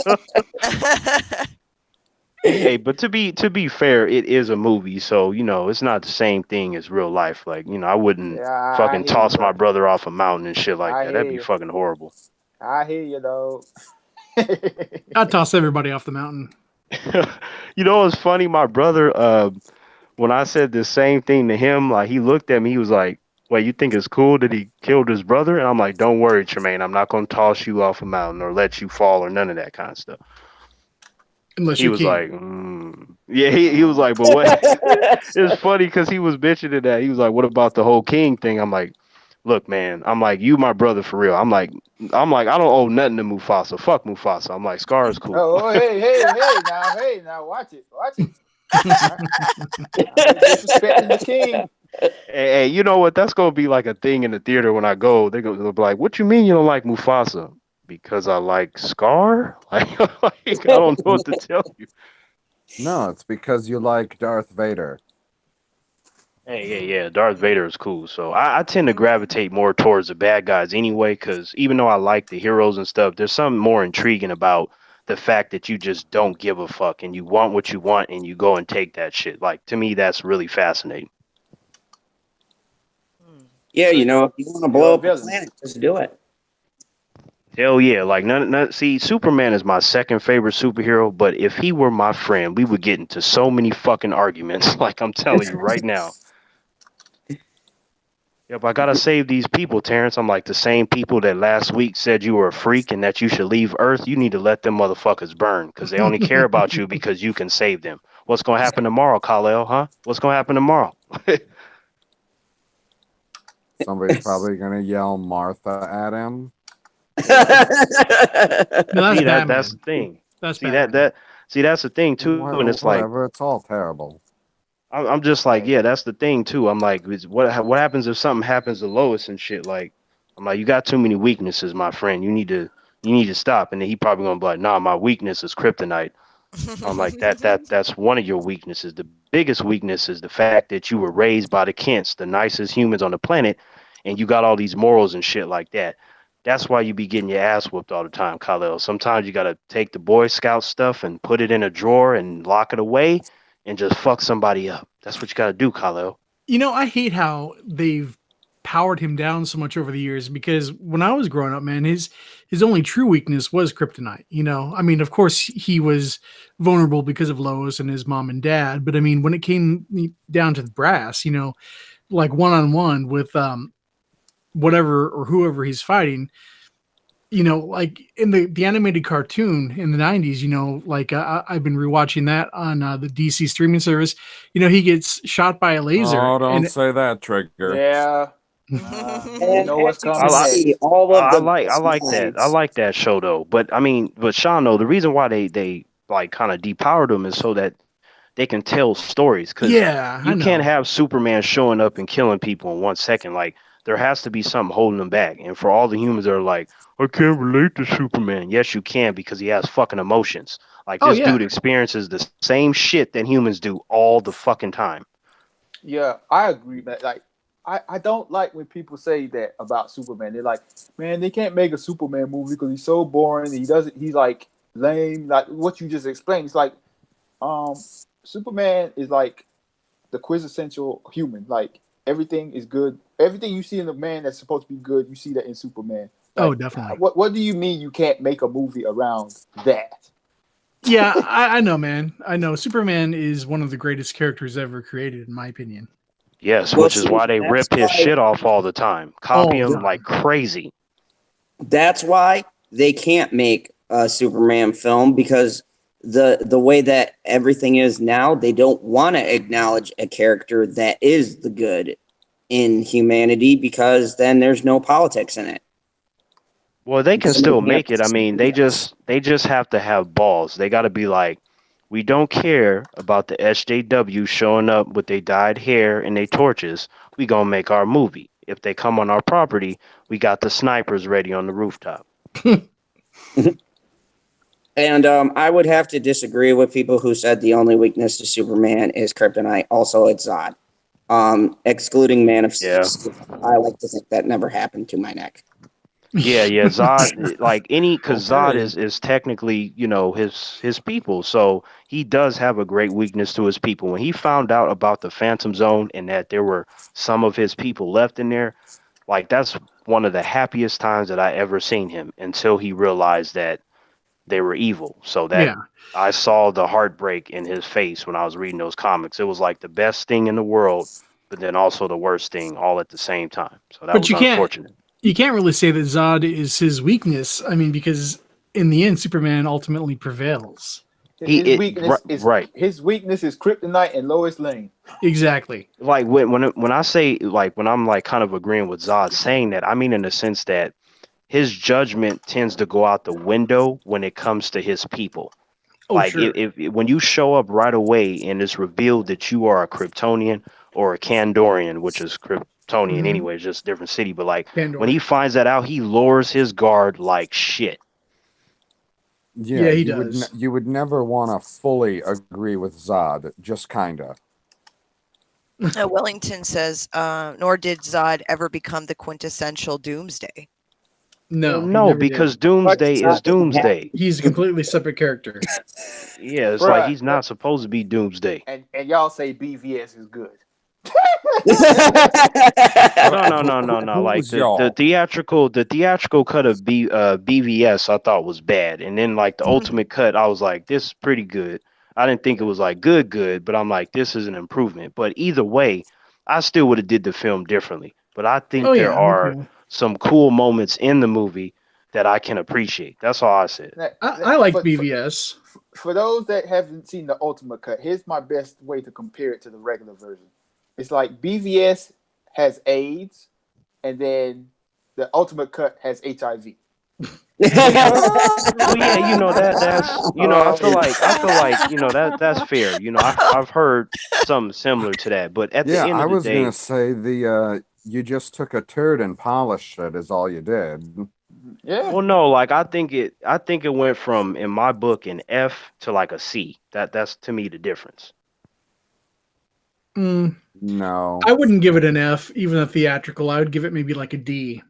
Hey, but to be fair, it is a movie, so it's not the same thing as real life. Like I wouldn't Yeah, I fucking hear you, toss my bruh. brother off a mountain and shit like I that. That'd hear be you. fucking horrible. I hear you, though. I'd toss everybody off the mountain. What's funny? My brother, when I said the same thing to him, like he looked at me, he was like, "Wait, you think it's cool that he killed his brother?" And I'm like, "Don't worry, Tremaine. I'm not gonna toss you off a mountain or let you fall or none of that kind of stuff." Unless He you're was like, king. "Yeah." He was like, "But what?" It's funny because he was mentioning that. He was like, "What about the whole king thing?" I'm like, "Look, man. I'm like, you my brother for real. I'm like, I don't owe nothing to Mufasa. Fuck Mufasa. I'm like, Scar is cool." Oh, hey, now, watch it. Now, now you're disrespecting the king. Hey, you know what? That's gonna be like a thing in the theater when I go. They'll be like, "What you mean you don't like Mufasa?" Because I like Scar. Like I don't know what to tell you. No, it's because you like Darth Vader. Hey, yeah. Darth Vader is cool. So I tend to gravitate more towards the bad guys anyway. Because even though I like the heroes and stuff, there's something more intriguing about the fact that you just don't give a fuck and you want what you want and you go and take that shit. Like to me, that's really fascinating. Yeah, So you know, if you want to you're blow a up a villain. planet, just do it. Hell yeah, like none. See, Superman is my second favorite superhero, but if he were my friend, we would get into so many fucking arguments. Like I'm telling you right now. Yep, I gotta save these people, Terrence. I'm like the same people that last week said you were a freak and that you should leave Earth. You need to let them motherfuckers burn because they only care about you because you can save them. What's gonna happen tomorrow, Kal-El? Huh? What's gonna happen tomorrow? Somebody's probably gonna yell Martha at him. Yeah. No, that's See that's the Batman. thing. That's See that Batman. that see that's the thing too, and it's like Whatever, it's all terrible. I'm just like, Hey, yeah, that's the thing too. I'm like, what happens if something happens to Lois and shit? Like, I'm like, you got too many weaknesses, my friend. You need to stop. And then he probably gonna be like, nah, my weakness is kryptonite. I'm like, that's one of your weaknesses. The biggest weakness is the fact that you were raised by the Kents, the nicest humans on the planet, and you got all these morals and shit like that. That's why you be getting your ass whooped all the time, Khalil. Sometimes you gotta take the Boy Scout stuff and put it in a drawer and lock it away and just fuck somebody up. That's what you gotta do, Khalil. You know, I hate how they've powered him down so much over the years because when I was growing up, man, his only true weakness was kryptonite. You know, I mean, of course he was vulnerable because of Lois and his mom and dad, but I mean, when it came down to the brass, you know, like one on one with whatever or whoever he's fighting, you know, like in the animated cartoon in the 90s, you know, like I've been rewatching that on the DC streaming service. You know, he gets shot by a laser Oh, don't and say that, Trigger. yeah, you And know what's as you I can coming like see, next. all of I the like I best like that. I minds. like that show though. But I mean, but Sean, though, the reason why they like kind of depowered him is so that they can tell stories because yeah, I you can't know. have Superman showing up and killing people in 1 second. Like there has to be something holding them back. And for all the humans that are like, I can't relate to Superman. Yes, you can because he has fucking emotions. Like Oh this yeah. dude experiences the same shit that humans do all the fucking time. Yeah, I agree, man. Like, I don't like when people say that about Superman. They're like, man, they can't make a Superman movie because he's so boring. He's like lame. Like what you just explained. It's like, um, Superman is like the quintessential human. Like everything is good. Everything you see in a man that's supposed to be good, you see that in Superman. Oh, Like, definitely. what do you mean you can't make a movie around that? Yeah, I know, man. I know. Superman is one of the greatest characters ever created, in my opinion. Yes, Well, which is see, why they that's rip his why shit off all the time. Copy All the him th- like time. crazy. that's why they can't make a Superman film because the way that everything is now, they don't want to acknowledge a character that is the good in humanity because then there's no politics in it. Well, they can So they still can't make it. I mean, they yes. just have to have balls. They got to be like, we don't care about the SJW showing up with their dyed hair and their torches. We gonna make our movie. If they come on our property, we got the snipers ready on the rooftop. And I would have to disagree with people who said the only weakness to Superman is kryptonite. Also, it's Zod. Excluding Man of Yeah, Steel, I like to think that never happened to my neck. yeah. Zod, like any, cause Zod Okay. is technically, his people. So he does have a great weakness to his people. When he found out about the Phantom Zone and that there were some of his people left in there, like that's one of the happiest times that I ever seen him until he realized that they were evil. So that Yeah. I saw the heartbreak in his face when I was reading those comics. It was like the best thing in the world, but then also the worst thing all at the same time. So that But was unfortunate. you can't really say that Zod is his weakness. I mean, because in the end, Superman ultimately prevails. Right. His weakness is Kryptonite and Lois Lane. Exactly. Like when I say like when I'm like kind of agreeing with Zod saying that, I mean in the sense that his judgment tends to go out the window when it comes to his people. Oh, Like sure. if when you show up right away and it's revealed that you are a Kryptonian or a Kandorian, which is Kryptonian Mhm. anyway, it's just a different city. But like when Pandora. he finds that out, he lowers his guard like shit. Yeah, Yeah, he you does. you would never want to fully agree with Zod, just kinda. Wellington says, nor did Zod ever become the quintessential Doomsday. Well, No, he no, never did. because Doomsday is Zod doesn't have Doomsday. He's a completely separate character. Yeah, it's like Bruh, he's not supposed to be Doomsday. and y'all say BVS is good. No, no, no, no, no. Like Who's y'all? the theatrical cut of BVS I thought was bad, and then like the ultimate cut, I was like, this is pretty good. I didn't think it was like good, but I'm like, this is an improvement. But either way, I still would have did the film differently. But I Oh think there yeah, me are too. some cool moments in the movie that I can appreciate. That's all I said. I liked BVS. For those that haven't seen the Ultimate Cut, here's my best way to compare it to the regular version. It's like BVS has AIDS, and then the Ultimate Cut has HIV. Well, yeah, you know that's I feel like that's fair. You know, I've heard something similar to that, but at the Yeah, end I of the was gonna day, say you just took a turd and polished it is all you did. Yeah, well, no, like I think it went from in my book an F to like a C. That's to me the difference. Mm, No. I wouldn't give it an F, even a theatrical. I would give it maybe like a D.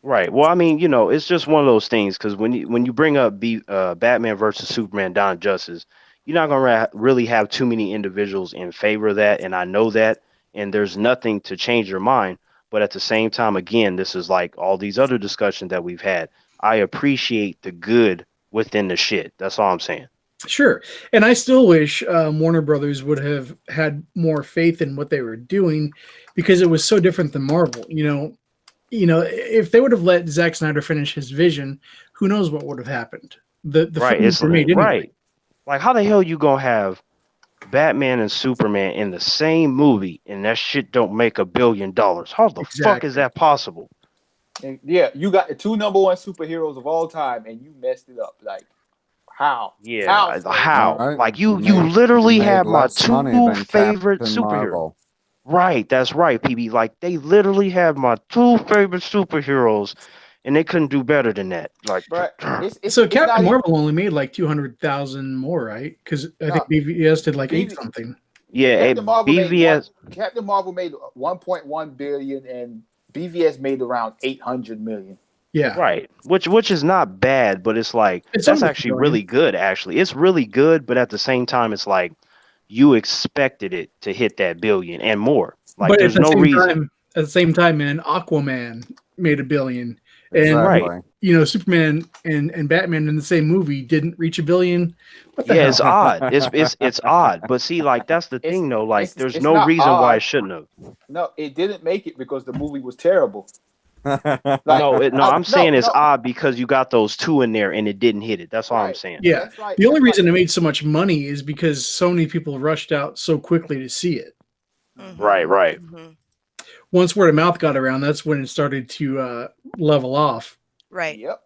Right. Well, I mean, you know, it's just one of those things because when you bring up Batman versus Superman: Dawn of Justice, you're not gonna really have too many individuals in favor of that, and I know that, and there's nothing to change your mind. But at the same time, again, this is like all these other discussions that we've had. I appreciate the good within the shit. That's all I'm saying. Sure, and I still wish Warner Brothers would have had more faith in what they were doing because it was so different than Marvel. If they would have let Zack Snyder finish his vision, who knows what would have happened? The Right. films It's were made anyway. right. Like, how the hell you gonna have Batman and Superman in the same movie and that shit don't make $1 billion? How the fuck is Exactly. that possible? and yeah, you got the two number one superheroes of all time, and you messed it up. Like how? Yeah, How Stone? All how? right. Like You you made you literally made have my less money two than favorite Captain superheroes. Marvel. Right, that's right, PB. Like they literally have my two favorite superheroes, and they couldn't do better than that. Like, But So it's not Captain even Marvel only made like 200,000 more, right? Because I no think BVS did like eight BV, something. yeah, BVS. Captain Marvel made 1.1 billion, and BVS made around 800 million. Yeah, Right, which is not bad, but it's like it's that's almost a actually billion. really good. Actually, it's really good, but at the same time, it's like you expected it to hit that billion and more. Like, But there's no reason. at the same time, man, Aquaman made a billion, and Right. Exactly. Superman and Batman in the same movie didn't reach a billion. What the Yeah, it's hell? odd. It's odd. But see, like that's the It's thing though. Like, there's it's no not reason why it odd. shouldn't have. No, it didn't make it because the movie was terrible. Like No, I I'm no saying it's no odd because you got those two in there and it didn't hit it. That's all I'm right. saying. Yeah, That's like the only that's like reason it made so much money is because so many people rushed out so quickly to see it. Mm-hmm. Right, right. Mm-hmm. Once word of mouth got around, that's when it started to level off. Right. yep.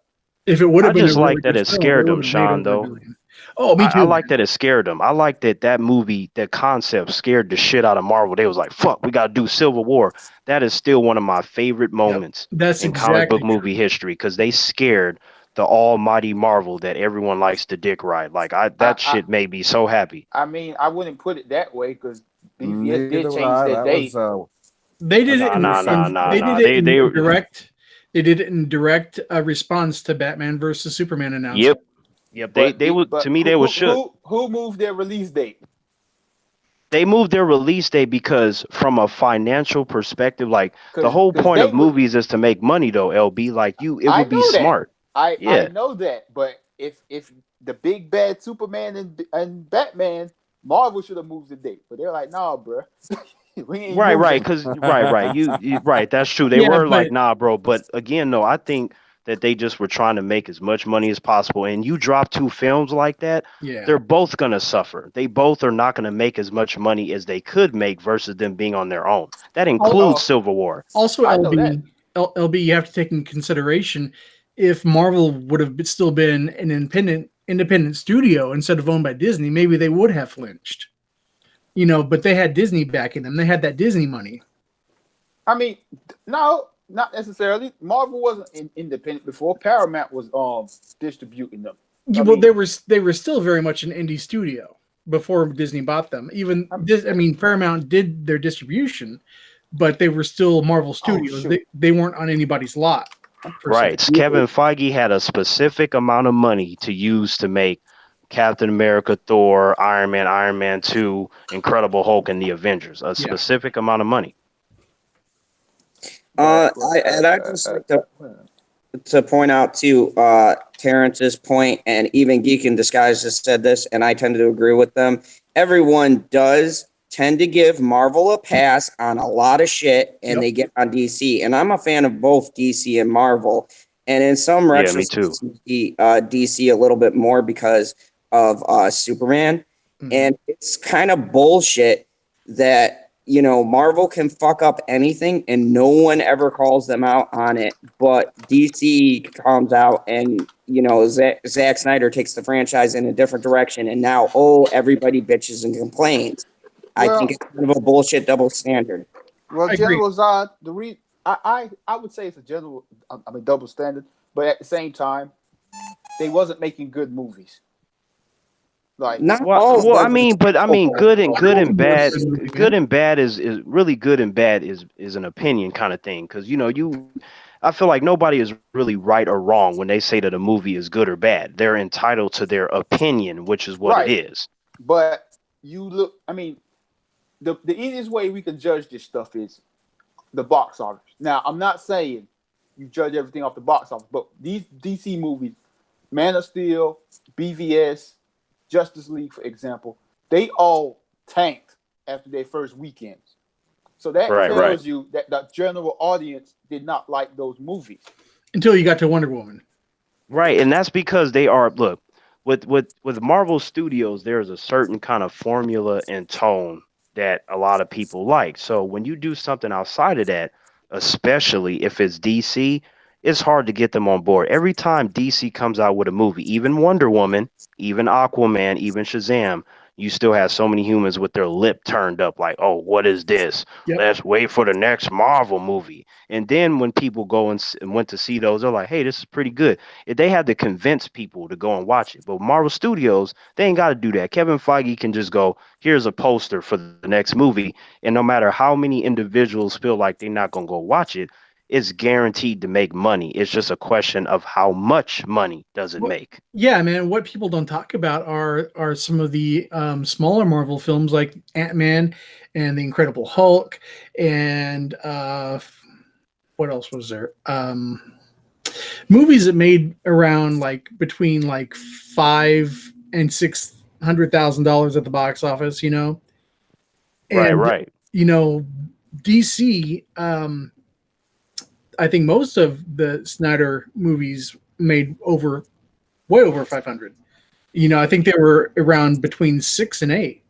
If it would I have been a just really like that good it film, it scared would them, have made Sean. over a Though billion. Oh, me I too, like man. that it scared them. I like that movie, that concept scared the shit out of Marvel. They was like, "Fuck, we gotta do Civil War." That is still one of my favorite Yep, moments that's in comic book exactly true. movie history because they scared the almighty Marvel that everyone likes to dick ride. Like that I shit made me so happy. I mean I wouldn't put it that way because BVS did Neither would change I. their That was date. They did it Nah, nah, nah, nah, they did nah. it in They direct. They did it in direct response to Batman versus Superman announcement. Yep, yep. They But would but to me they was shook. who moved their release date? They moved their release date because from a financial perspective, like the whole Because point they of would. movies is to make money though, LB. Like it I would be know that. smart. I Yeah. know that, but if the big bad Superman and Batman, Marvel should have moved the date, but they're like, nah, bro, we ain't Right, right, moving. because right. Right. That's true. They Yeah, were but like, nah, bro. But again, no, I think that they just were trying to make as much money as possible. And you drop two films like that, yeah. they're both gonna suffer. They both are not gonna make as much money as they could make versus them being on their own. That includes Civil War. Also, I know that. LB, you have to take in consideration if Marvel would have still been an independent studio instead of owned by Disney, maybe they would have flinched. But they had Disney backing them. They had that Disney money. I mean, no, not necessarily. Marvel wasn't independent before. Paramount was distributing them. They were still very much an indie studio before Disney bought them. Paramount did their distribution, but they were still Marvel Studios. They weren't on anybody's lot. Right. Kevin Feige had a specific amount of money to use to make Captain America, Thor, Iron Man 2, Incredible Hulk, and the Avengers. A specific amount of money. I'd just like to point out too, Terrence's point, and even Geek in Disguise just said this, and I tend to agree with them. Everyone does tend to give Marvel a pass on a lot of shit, and they get on DC. And I'm a fan of both DC and Marvel. And in some retrospects, DC a little bit more because of Superman. Mm-hmm. And it's kind of bullshit that, Marvel can fuck up anything and no one ever calls them out on it. But DC comes out and, Zack Snyder takes the franchise in a different direction. And now, everybody bitches and complains. I think it's kind of a bullshit double standard. Well, General Zod, I would say it's a double standard, but at the same time, they wasn't making good movies. Like good and bad. Good and bad is really good and bad is an opinion kind of thing, because I feel like nobody is really right or wrong when they say that a movie is good or bad. They're entitled to their opinion, which is what it is. But the easiest way we can judge this stuff is the box office. Now, I'm not saying you judge everything off the box office, but these DC movies, Man of Steel, BVS, Justice League, for example, they all tanked after their first weekends. So that tells you that the general audience did not like those movies. Until you got to Wonder Woman. Right, and that's because they are, look, with Marvel Studios, there's a certain kind of formula and tone that a lot of people like. So when you do something outside of that, especially if it's DC, it's hard to get them on board. Every time DC comes out with a movie, even Wonder Woman, even Aquaman, even Shazam, you still have so many humans with their lip turned up like, oh, what is this? Yep. Let's wait for the next Marvel movie. And then when people go and went to see those, they're like, hey, this is pretty good. If they had to convince people to go and watch it. But Marvel Studios, they ain't got to do that. Kevin Feige can just go, here's a poster for the next movie. And no matter how many individuals feel like they're not going to go watch it, it's guaranteed to make money. It's just a question of how much money does it make. Yeah, man. What people don't talk about are some of the smaller Marvel films like Ant-Man and the Incredible Hulk, and what else was there? Movies that made around between $500,000 and $600,000 at the box office. And, right. DC. I think most of the Snyder movies made way over 500. I think they were around between 6 and 8.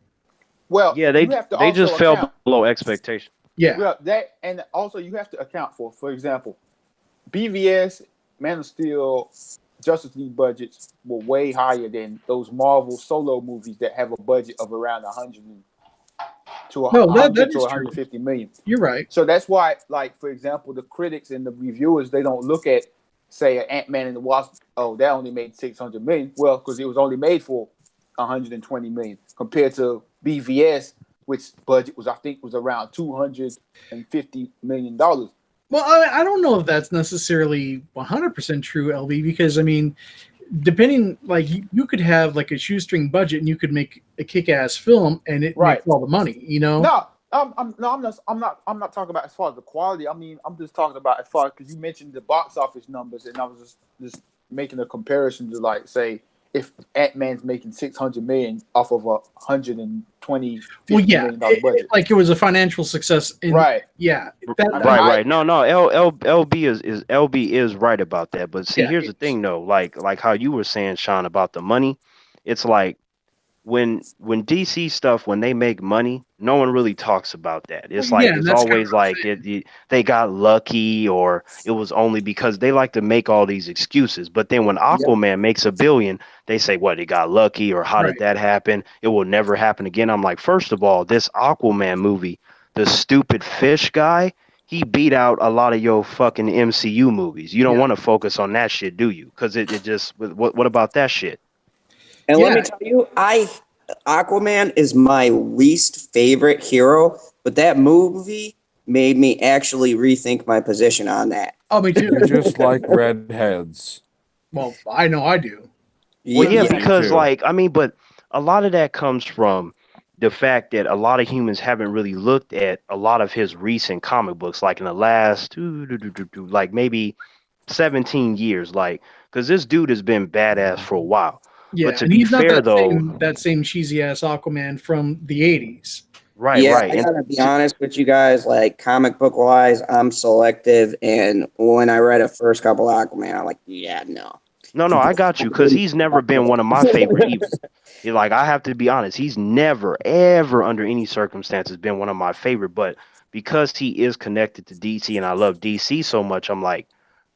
Well, yeah, they just fell below expectation. Yeah. Well, that, and also you have to account for example, BVS, Man of Steel, Justice League budgets were way higher than those Marvel solo movies that have a budget of around 100 to 150 million. You're right. So that's why, for example, the critics and the reviewers, they don't look at, say, Ant-Man and the Wasp. Oh, that only made 600 million. Well, because it was only made for 120 million compared to BVS, which budget was around $250 million. Well, I don't know if that's necessarily 100% true, LB, because depending, you could have a shoestring budget and you could make a kick-ass film and it makes all the money, No, I'm not talking about as far as the quality. I'm just talking about as far, because you mentioned the box office numbers, and I was just making a comparison to like say if Ant-Man's making 600 million off of a 120 Well, $50 yeah, million budget. like it was a financial success. Right. Yeah. I mean, Right, right. No. LB is LB is right about that. But see, Yeah. here's the thing though. Like how you were saying, Sean, about the money. It's like when DC stuff, when they make money, no one really talks about that. Well, It's yeah, like and it's that's kind of always what I'm like they got lucky, or it was only because they like to make all these excuses. But then when Yep. Aquaman makes a billion, they say, what, it got lucky, or how Right. did that happen? It will never happen again. I'm like, first of all, this Aquaman movie, the stupid fish guy, he beat out a lot of your fucking MCU movies. You don't Yeah. want to focus on that shit, do you? Because it just what about that shit? And let Yeah. me tell you, Aquaman is my least favorite hero, but that movie made me actually rethink my position on that. Oh, me too. You just like redheads. Well, I know I do. Well, yeah, Yeah. Me because too. like I mean, but a lot of that comes from the fact that a lot of humans haven't really looked at a lot of his recent comic books, like in the last like maybe 17 years, like because this dude has been badass for a while. But Yeah, to and be he's not fair, that though, same cheesy ass Aquaman from the '80s. right, Yeah, right, I and gotta be honest with you guys, like comic book wise, I'm selective, and when I read a first couple Aquaman, I'm like, yeah, no. no, I got you, because he's never been one of my favorite either. Like I have to be honest, he's never, ever, under any circumstances, been one of my favorite. But because he is connected to DC, and I love DC so much, I'm like,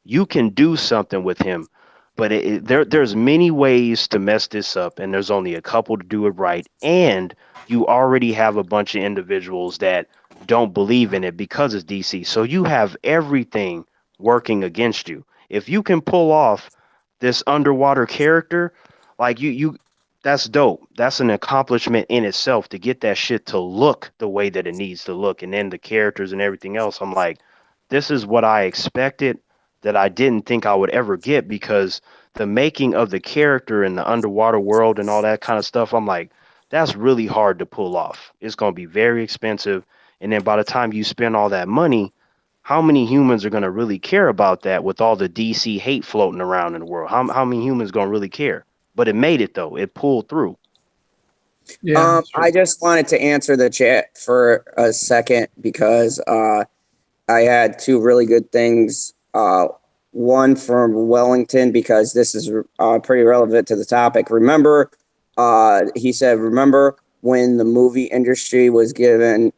you can do something with him. But there's many ways to mess this up, and there's only a couple to do it right. And you already have a bunch of individuals that don't believe in it because it's DC. So you have everything working against you. If you can pull off this underwater character, like you that's dope. That's an accomplishment in itself, to get that shit to look the way that it needs to look. And then the characters and everything else, I'm like, this is what I expected, that I didn't think I would ever get, because the making of the character in the underwater world and all that kind of stuff, I'm like, that's really hard to pull off. It's going to be very expensive. And then by the time you spend all that money, how many humans are going to really care about that, with all the DC hate floating around in the world? How many humans going to really care? But it made it, though. It pulled through. Yeah, that's true. I just wanted to answer the chat for a second because I had two really good things. One from Wellington, because this is pretty relevant to the topic. Remember, he said, remember when the movie industry was given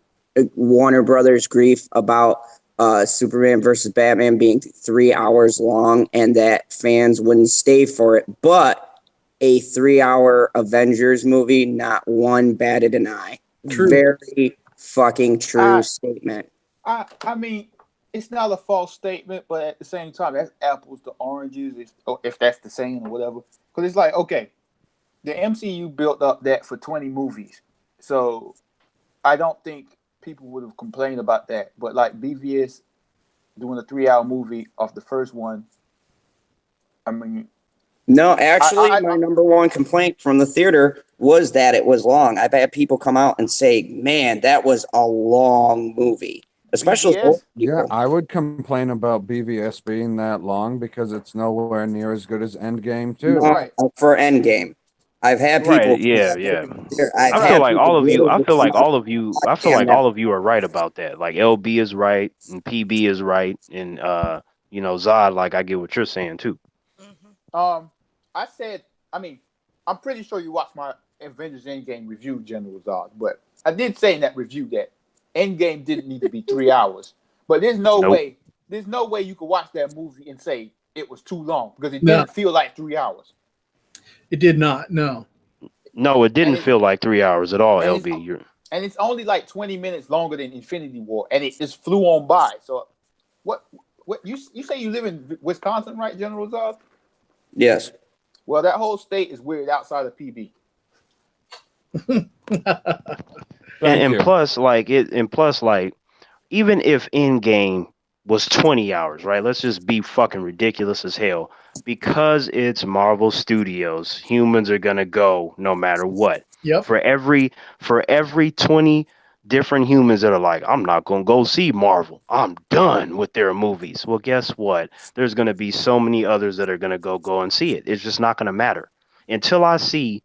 Warner Brothers grief about Superman versus Batman being 3 hours long, and that fans wouldn't stay for it, but a 3 hour Avengers movie, not one batted an eye. True. Very fucking true I- statement. I mean, it's not a false statement, but at the same time, that's apples to oranges, if that's the saying or whatever. Because it's like, okay, the MCU built up that for 20 movies. So I don't think people would have complained about that. But like BVS doing a 3 hour movie off the first one, I mean, No, actually, I my number one complaint from the theater was that it was long. I've had people come out and say, man, that was a long movie. Especially BVS? old Yeah, people. I would complain about BVS being that long because it's nowhere near as good as Endgame too. Not Right. for Endgame. I've had people. Right. Yeah. Yeah. I've I feel had like people all of you. I literally feel come like out all of you. I feel and like that. all of you are right about that. Like LB is right, and PB is right, and Zod. Like I get what you're saying too. Mhm. I said, I mean, I'm pretty sure you watched my Avengers Endgame review, General Zod, but I did say in that review that Endgame didn't need to be 3 hours. But there's no Nope. way you could watch that movie and say it was too long, because it No. didn't feel like 3 hours. It did not. No. No, it didn't And it- feel like 3 hours at all. and it's, LB, you're and it's only like 20 minutes longer than Infinity War, and it just flew on by. So what you say you live in Wisconsin, right, General Zod? Yes. Well, that whole state is weird outside of PB. Thank and you. plus like it, and plus like even if Endgame was 20 hours, right? Let's just be fucking ridiculous as hell. Because it's Marvel Studios, humans are gonna go no matter what. Yep. For every 20 different humans that are like, I'm not going to go see Marvel. I'm done with their movies. Well, guess what? There's going to be so many others that are going to go and see it. It's just not going to matter until I see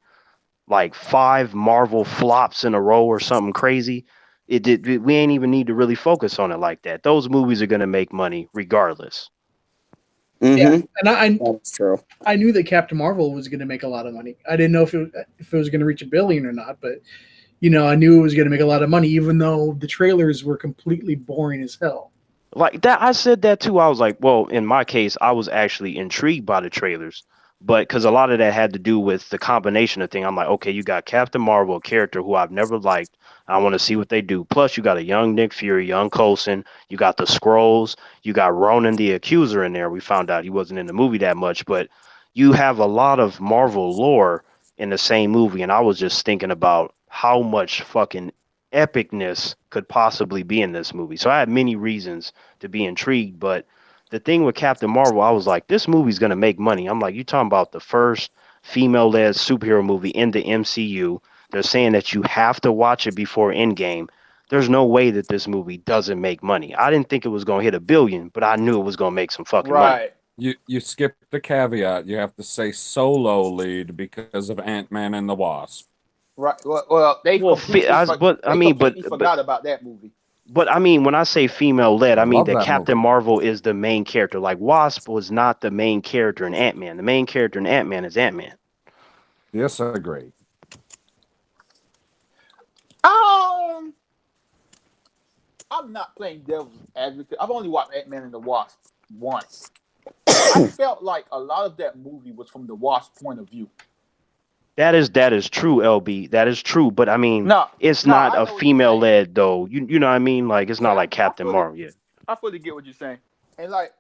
like 5 Marvel flops in a row or something crazy. We ain't even need to really focus on it like that. Those movies are going to make money regardless. Yeah, Mm-hmm. and That's true. I knew that Captain Marvel was going to make a lot of money. I didn't know if it was going to reach $1 billion or not, but I knew it was going to make a lot of money, even though the trailers were completely boring as hell. Like that, I said that too. I was like, well, in my case, I was actually intrigued by the trailers, but because a lot of that had to do with the combination of thing. I'm like, okay, you got Captain Marvel, a character who I've never liked. I want to see what they do. Plus, you got a young Nick Fury, young Coulson. You got the Skrulls. You got Ronan the Accuser in there. We found out he wasn't in the movie that much, but you have a lot of Marvel lore in the same movie. And I was just thinking about how much fucking epicness could possibly be in this movie. So I had many reasons to be intrigued. But the thing with Captain Marvel, I was like, this movie's gonna make money. I'm like, you talking about the first female-led superhero movie in the MCU? They're saying that you have to watch it before Endgame. There's no way that this movie doesn't make money. I didn't think it was gonna hit $1 billion, but I knew it was gonna make some fucking money. Right. You skip the caveat. You have to say solo lead because of Ant-Man and the Wasp. Right. Well, they Well, completely, forgot about that movie. But I mean, when I say female led, I mean Love that that Captain movie. Marvel is the main character. Like Wasp was not the main character in Ant-Man. The main character in Ant-Man is Ant-Man. Disagree. Um, I'm not playing devil's advocate. I've only watched Ant-Man and the Wasp once. I felt like a lot of that movie was from the Wasp point of view. That is true, LB. That is true. But I mean, No, it's no, not I a know what you're female saying. led though. You know what I mean? Like it's not Yeah, like Captain Marvel. Yeah. I fully get what you're saying. And like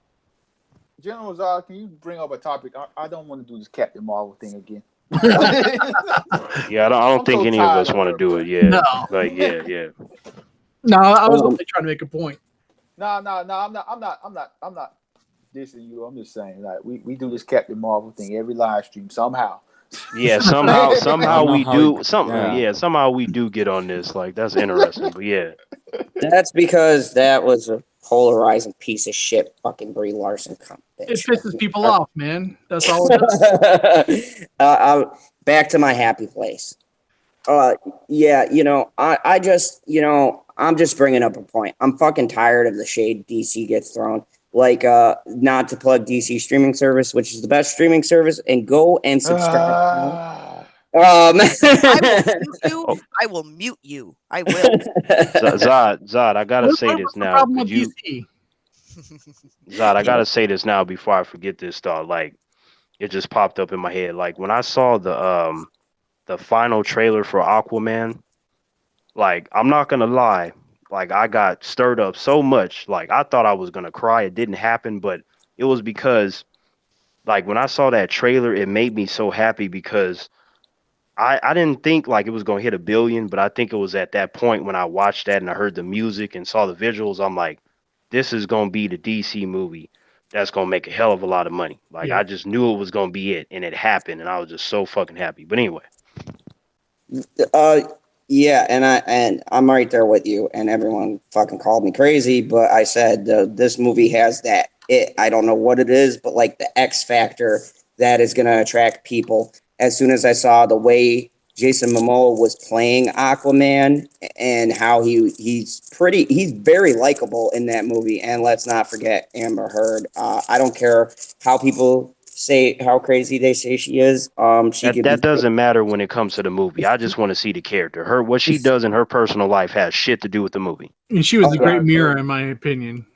General Zod, can you bring up a topic? I don't want to do this Captain Marvel thing again. Yeah, I don't I'm think so any of tired us of want to her, do bro. it. Yeah. No. Like yeah. No, I was only trying to make a point. No, I'm not dissing you. I'm just saying, like, we do this Captain Marvel thing every live stream somehow. Yeah, I somehow don't know we how he, do something. Yeah, somehow we do get on this. Like that's interesting. But yeah. That's because that was a polarizing piece of shit fucking Brie Larson It bitch. pisses people off, man. That's all it does. Back to my happy place. Yeah, I just, I'm just bringing up a point. I'm fucking tired of the shade DC gets thrown. Like, not to plug DC streaming service, which is the best streaming service, and go and subscribe. Oh, I will mute you. I will. Zod, I gotta say this What's the now. problem Could with you, DC? Zod? I gotta say this now before I forget this thought. Like it just popped up in my head. Like when I saw the final trailer for Aquaman, like I'm not gonna lie, like I got stirred up so much. Like I thought I was gonna cry. It didn't happen, but it was because like when I saw that trailer, it made me so happy because I didn't think like it was gonna hit $1 billion, but I think it was at that point when I watched that and I heard the music and saw the visuals, I'm like, this is gonna be the DC movie that's gonna make a hell of a lot of money. Like Yeah. I just knew it was gonna be it, and it happened, and I was just so fucking happy. But anyway, Uh, yeah, and I'm right there with you. And everyone fucking called me crazy, but I said this movie has that. I don't know what it is, but like the X factor that is gonna attract people. As soon as I saw the way Jason Momoa was playing Aquaman and how he's very likable in that movie. And let's not forget Amber Heard. I don't care how people say how crazy they say she is. She that could be. that doesn't matter when it comes to the movie. I just want to see the character. Her what she does in her personal life has shit to do with the movie. And she was a I great mirror, agree. in my opinion.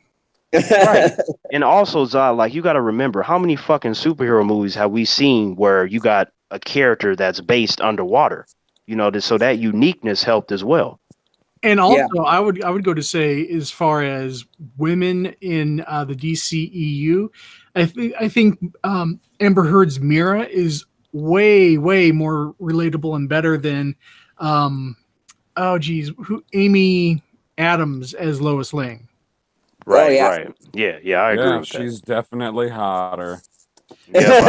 Right. And also, Zod, like you got to remember how many fucking superhero movies have we seen where you got a character that's based underwater? So that uniqueness helped as well. And Yeah. also, I would go to say, as far as women in the DCEU, I think Amber Heard's Mira is way more relatable and better than oh geez, Amy Adams as Lois Lane. Oh Right, yeah. right. Yeah, I agree yeah, with that. she's definitely hotter. Yep,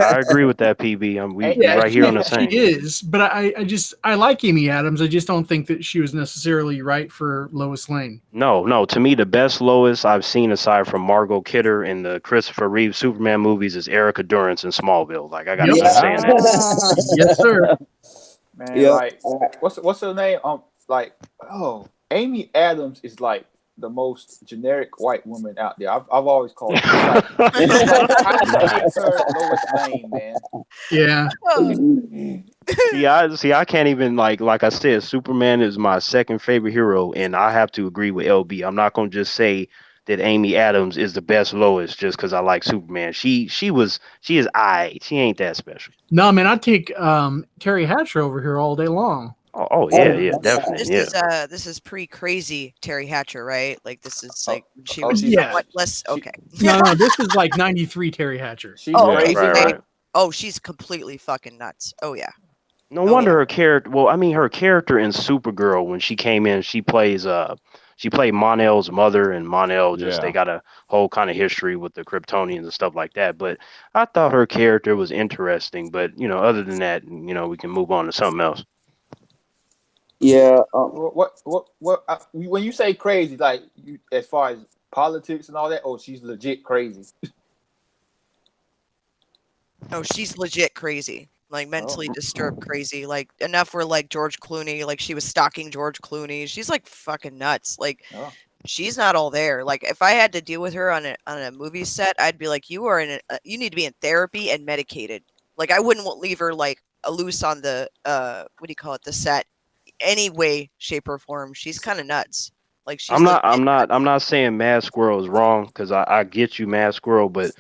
I agree with that, PB. We Hey, right here on the She same. is, but I like Amy Adams. I just don't think that she was necessarily right for Lois Lane. No. To me, the best Lois I've seen aside from Margot Kidder in the Christopher Reeve Superman movies is Erica Durance in Smallville. Like I gotta Yep. keep Yeah. saying that. Yes, sir. man, Yep. like what's her name? Like Amy Adams is like the most generic white woman out there. I've always called her. It's like how do you make her Lois Lane, man? Yeah. I can't even like I said, Superman is my second favorite hero, and I have to agree with LB. I'm not gonna just say that Amy Adams is the best Lois just because I like Superman. She is she ain't that special. No, man, I'd take Terry Hatcher over here all day long. Oh Oh, yeah, definitely, yeah. This is pre-crazy Terry Hatcher, right? Like this is like when she Oh, was she's somewhat less okay. No, this is like 93 Terry Hatcher. she's Oh, Right, crazy. right. Oh, she's completely fucking nuts. Oh yeah. No Oh, wonder yeah. her character. Well, I mean, her character in Supergirl when she came in, she played Mon-El's mother, and Mon-El they Yeah. got a whole kind of history with the Kryptonians and stuff like that. But I thought her character was interesting. But other than that, we can move on to something else. Yeah. When you say crazy, like you, as far as politics and all that, oh, she's legit crazy. Oh, she's legit crazy. Like mentally disturbed crazy. Like enough where like George Clooney, like she was stalking George Clooney. She's like fucking nuts. Like Oh. she's not all there. Like if I had to deal with her on a movie set, I'd be like, you are you need to be in therapy and medicated. Like I wouldn't leave her like a loose on the what do you call it, the set, any way, shape, or form. She's kind of nuts. Like she's I'm not saying Mad Squirrel is wrong because I get you, Mad Squirrel, but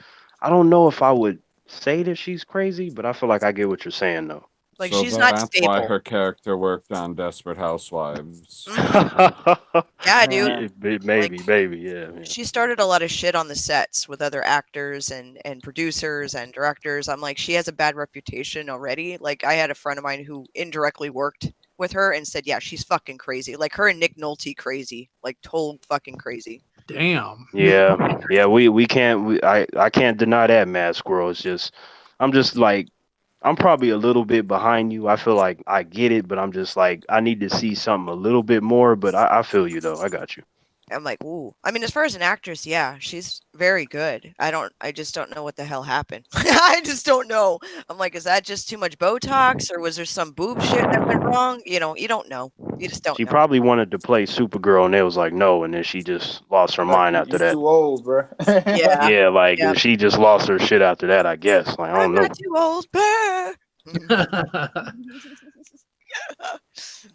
I don't know if I would say that she's crazy. But I feel like I get what you're saying though. like So she's not that's why stable. her character worked on Desperate Housewives. Yeah, dude. Man. Maybe, yeah. She started a lot of shit on the sets with other actors and producers and directors. I'm like, she has a bad reputation already. Like I had a friend of mine who indirectly worked with her and said, yeah, she's fucking crazy. Like her and Nick Nolte crazy. Like total fucking crazy. Damn. Yeah. We can't. I can't deny that, Mad Squirrel. It's just, I'm just like, I'm probably a little bit behind you. I feel like I get it, but I'm just like, I need to see something a little bit more. But I feel you though. I got you. I'm like, ooh. I mean, as far as an actress, yeah, she's very good. I just don't know what the hell happened. I just don't know. I'm like, is that just too much Botox or was there some boob shit that went wrong? You don't know. You just don't She know. probably wanted to play Supergirl, and they was like, no, and then she just lost her mind after You're that. too old, bro. Yeah. Yeah, like Yeah. she just lost her shit after that. I guess. Like I don't I'm know. not too old. Bah.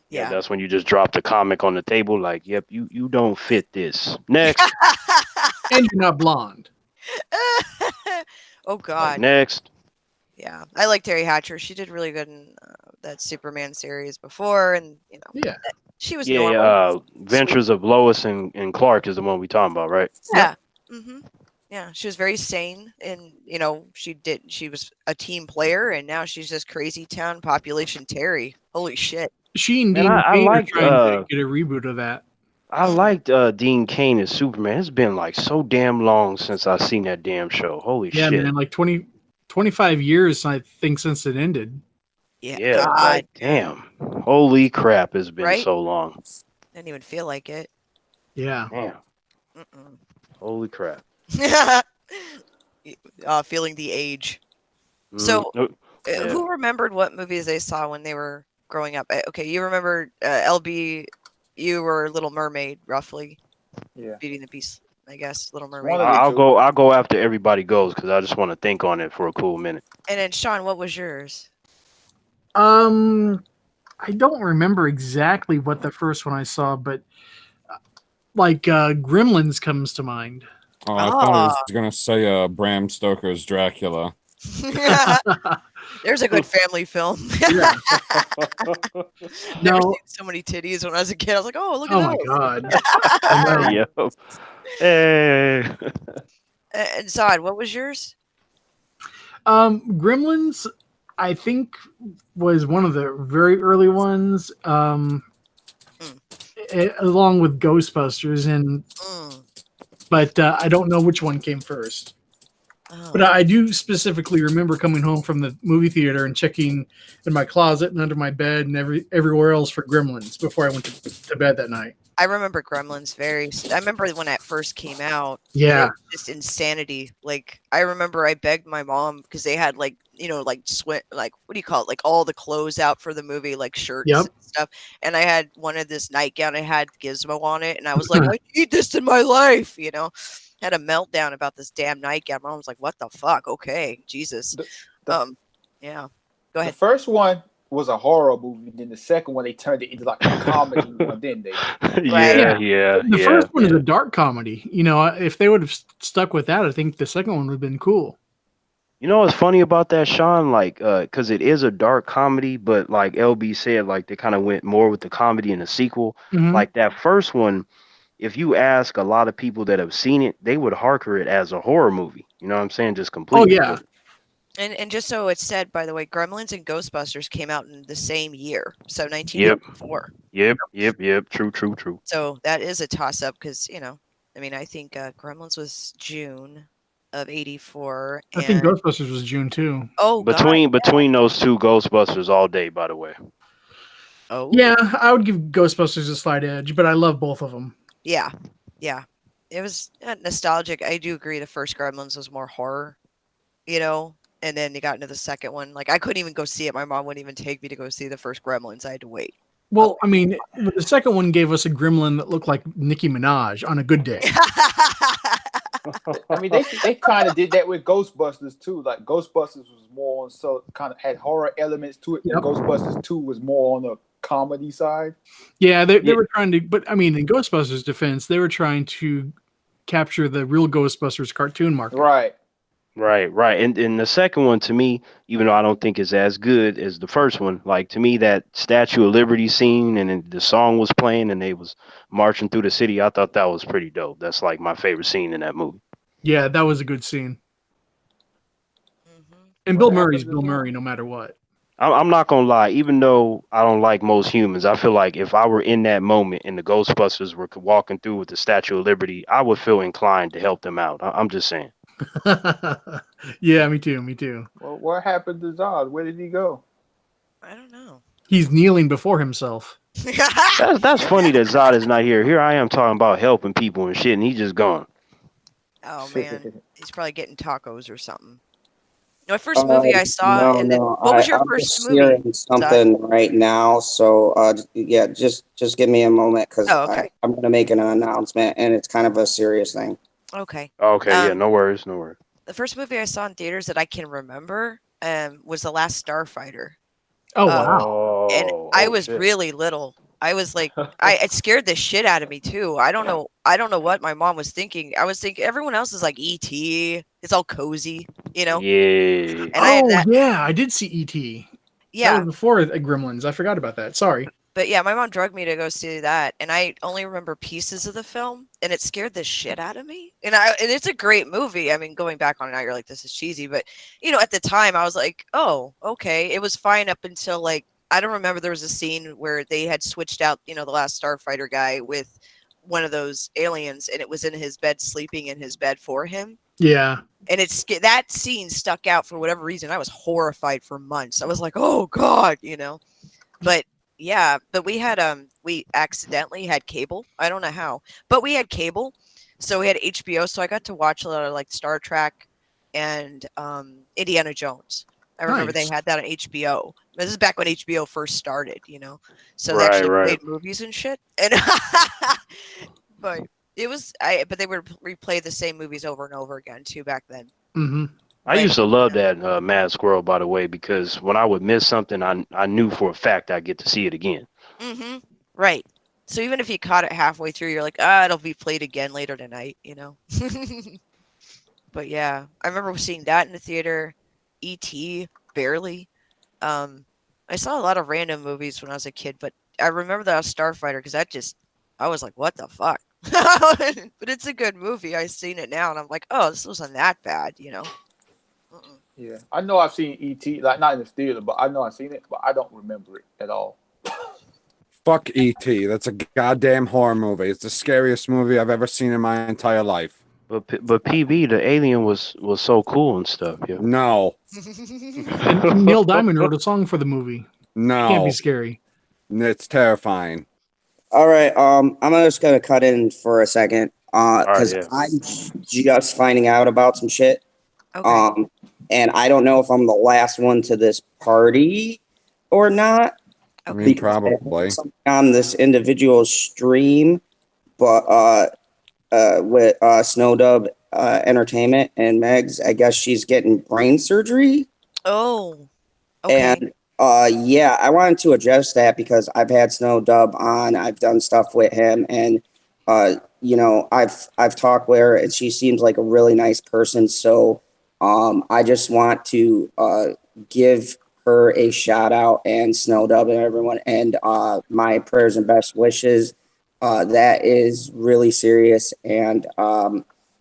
Yeah, Yeah. that's when you just drop the comic on the table. Like, yep, you don't fit this. Next, And you're not blonde. Oh God. next. Yeah, I like Terry Hatcher. She did really good in that Superman series before, and Yeah. she was Yeah, normal. Ventures of Lois and Clark is the one we talking about, right? Yeah. Yeah, she was very sane, and she was a team player, and now she's just crazy town population Terry. Holy shit! She and Man, Dean I Cain are liked trying to get a reboot of that. I liked Dean Cain as Superman. It's been like so damn long since I seen that damn show. Holy Yeah, shit! man, like 25 years, I think, since it ended. Yeah, God, like damn. Holy crap! It's been right? so long. Didn't even feel like it. Yeah. Damn. Mm-mm. Holy crap. Feeling the age. So, Yeah. who remembered what movies they saw when they were growing up? Okay, you remember LB. You were Little Mermaid, roughly. Yeah. Beauty and the Beast, I guess. Little One Mermaid. of the I'll two. go after everybody goes because I just want to think on it for a cool minute. And then Sean, what was yours? I don't remember exactly what the first one I saw, but like Gremlins comes to mind. Oh, I thought he was gonna say Bram Stoker's Dracula. There's a good family film. Yeah. Never No. seen so many titties when I was a kid. I was like, oh, look at Oh my those. god. I know. Yep. Hey. And Zod, what was yours? Gremlins, I think, was one of the very early ones, along with Ghostbusters, Mm. but I don't know which one came first. But I do specifically remember coming home from the movie theater and checking in my closet and under my bed and everywhere else for Gremlins before I went to bed that night. I remember Gremlins I remember when it first came out. Yeah. It was just insanity. Like I remember I begged my mom because they had like like like what do you call it, like all the clothes out for the movie, like shirts and stuff. And I had one of this nightgown. I had Gizmo on it, and I was like, I need this in my life. Had a meltdown about this damn nightgown. Mom was like, "What the fuck? Okay, Jesus." Yeah. Go ahead. The first one was a horror movie, then the second one they turned it into like a comedy one, didn't they? Yeah. The first one is a dark comedy. If they would have stuck with that, I think the second one would have been cool. You know what's funny about that, Sean? Like, because it is a dark comedy, but like LB said, like they kind of went more with the comedy in the sequel. Mhm. Like that first one, if you ask a lot of people that have seen it, they would harker it as a horror movie. You know what I'm saying? Just completely. Oh yeah. And just so it's said, by the way, Gremlins and Ghostbusters came out in the same year, so 1984. Yep. True. So that is a toss-up because I think Gremlins was June of '84. I think Ghostbusters was June too. Oh, between those two, Ghostbusters all day. By the way. Oh. Yeah, I would give Ghostbusters a slight edge, but I love both of them. Yeah. It was nostalgic. I do agree. The first Gremlins was more horror, and then they got into the second one. Like I couldn't even go see it. My mom wouldn't even take me to go see the first Gremlins. I had to wait. Well, I mean, the second one gave us a gremlin that looked like Nicki Minaj on a good day. I mean, they kind of did that with Ghostbusters too. Like Ghostbusters was more on kind of had horror elements to it. And Ghostbusters 2 was more on the comedy side. Yeah, they were trying to, but I mean, in Ghostbusters' defense, they were trying to capture the real Ghostbusters cartoon market. Right. And the second one, to me, even though I don't think it's as good as the first one, like to me, that Statue of Liberty scene and then the song was playing and they was marching through the city, I thought that was pretty dope. That's like my favorite scene in that movie. Yeah, that was a good scene. And Bill Murray's Bill Murray, no matter what. I'm not gonna lie, even though I don't like most humans, I feel like if I were in that moment and the Ghostbusters were walking through with the Statue of Liberty, I would feel inclined to help them out. I'm just saying. Yeah, me too. Well, what happened to Zod? Where did he go? I don't know. He's kneeling before himself. That's funny that Zod is not here. Here I am talking about helping people and shit, and he's just gone. Oh man, he's probably getting tacos or something. My first movie I saw, what was your first movie? I'm hearing something right now, so just give me a moment because I'm going to make an announcement, and it's kind of a serious thing. Okay. Yeah, no worries. The first movie I saw in theaters that I can remember was The Last Starfighter. Oh wow! And I was really little. I was like, it scared the shit out of me too. I don't know what my mom was thinking. I was thinking everyone else is like E.T. It's all cozy, Yeah. And I did see E.T. Yeah. That was before Gremlins. I forgot about that. Sorry. But yeah, my mom drugged me to go see that, and I only remember pieces of the film, and it scared the shit out of me. And it's a great movie. I mean, going back on it now, you're like, this is cheesy, but at the time, I was like, oh, okay, it was fine up until like I don't remember. There was a scene where they had switched out, the Last Starfighter guy with one of those aliens, and it was in his bed, sleeping in his bed for him. Yeah. And that scene stuck out for whatever reason. I was horrified for months. I was like, oh God, But yeah, but we accidentally had cable. I don't know how, but we had cable. So we had HBO. So I got to watch a lot of like Star Trek and Indiana Jones. I remember they had that on HBO. This is back when HBO first started, So they actually played movies and shit. And but it was but they would replay the same movies over and over again too back then. Mm-hmm. I used to love that Mad Squirrel, by the way, because when I would miss something, I knew for a fact I'd get to see it again. Mm-hmm. Right. So even if you caught it halfway through, you're like, it'll be played again later tonight, But yeah, I remember seeing that in the theater. E.T. barely. I saw a lot of random movies when I was a kid, but I remember that Starfighter because I was like, what the fuck? But it's a good movie. I've seen it now, and I'm like, oh, this wasn't that bad, Yeah, I know I've seen E.T. like not in the theater, but I know I've seen it, but I don't remember it at all. Fuck E.T. That's a goddamn horror movie. It's the scariest movie I've ever seen in my entire life. But PB, the alien was so cool and stuff. Yeah. No, And Neil Diamond wrote a song for the movie. Can't be no, scary. it's terrifying. All right. I'm just gonna cut in for a second. All right. Because Yeah. I'm just finding out about some shit. Okay. And I don't know if I'm the last one to this party or not. I Okay. mean, Because I have probably. something on this individual stream, but with Snowdub Entertainment and Megs, I guess she's getting brain surgery. Oh. Okay. And yeah, I wanted to address that because I've had Snow Dub on. I've done stuff with him, and you know, I've talked with her, and she seems like a really nice person. So I just want to give her a shout out and Snow Dub and everyone, and my prayers and best wishes. That is really serious, and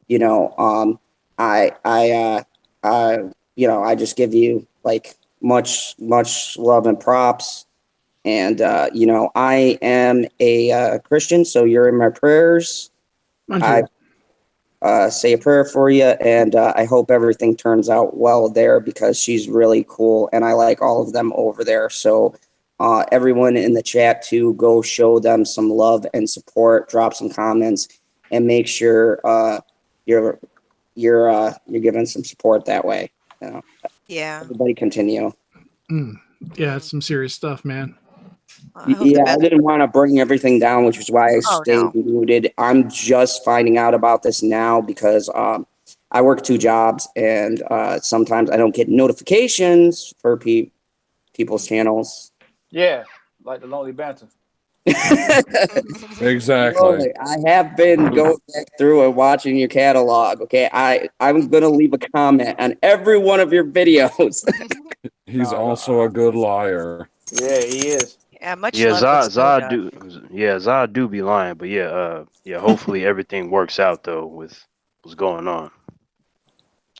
you know, you know, I just give you like much love and props, and you know, I am a Christian, so you're in my prayers. Mine I too. say a prayer for you, and I hope everything turns out well there because she's really cool and I like all of them over there. So everyone in the chat too, go show them some love and support, drop some comments, and make sure you're giving some support that way, you know. Yeah. Everybody continue. Yeah, it's some serious stuff, man. I hope the Yeah, I best. didn't want to bring everything down, which is why I Oh stayed no. muted. I'm just finding out about this now because I work two jobs, and sometimes I don't get notifications for people's channels. Yeah, like the Lonely Banter. Exactly. Boy, I have been going back through and watching your catalog. Okay, I'm gonna leave a comment on every one of your videos. He's No, no. also a good liar. Yeah, he is. Yeah. Much Yeah. love to Zod Snowdog. do. Yeah. Zod do be lying, but yeah. Yeah. Hopefully everything works out though with what's going on.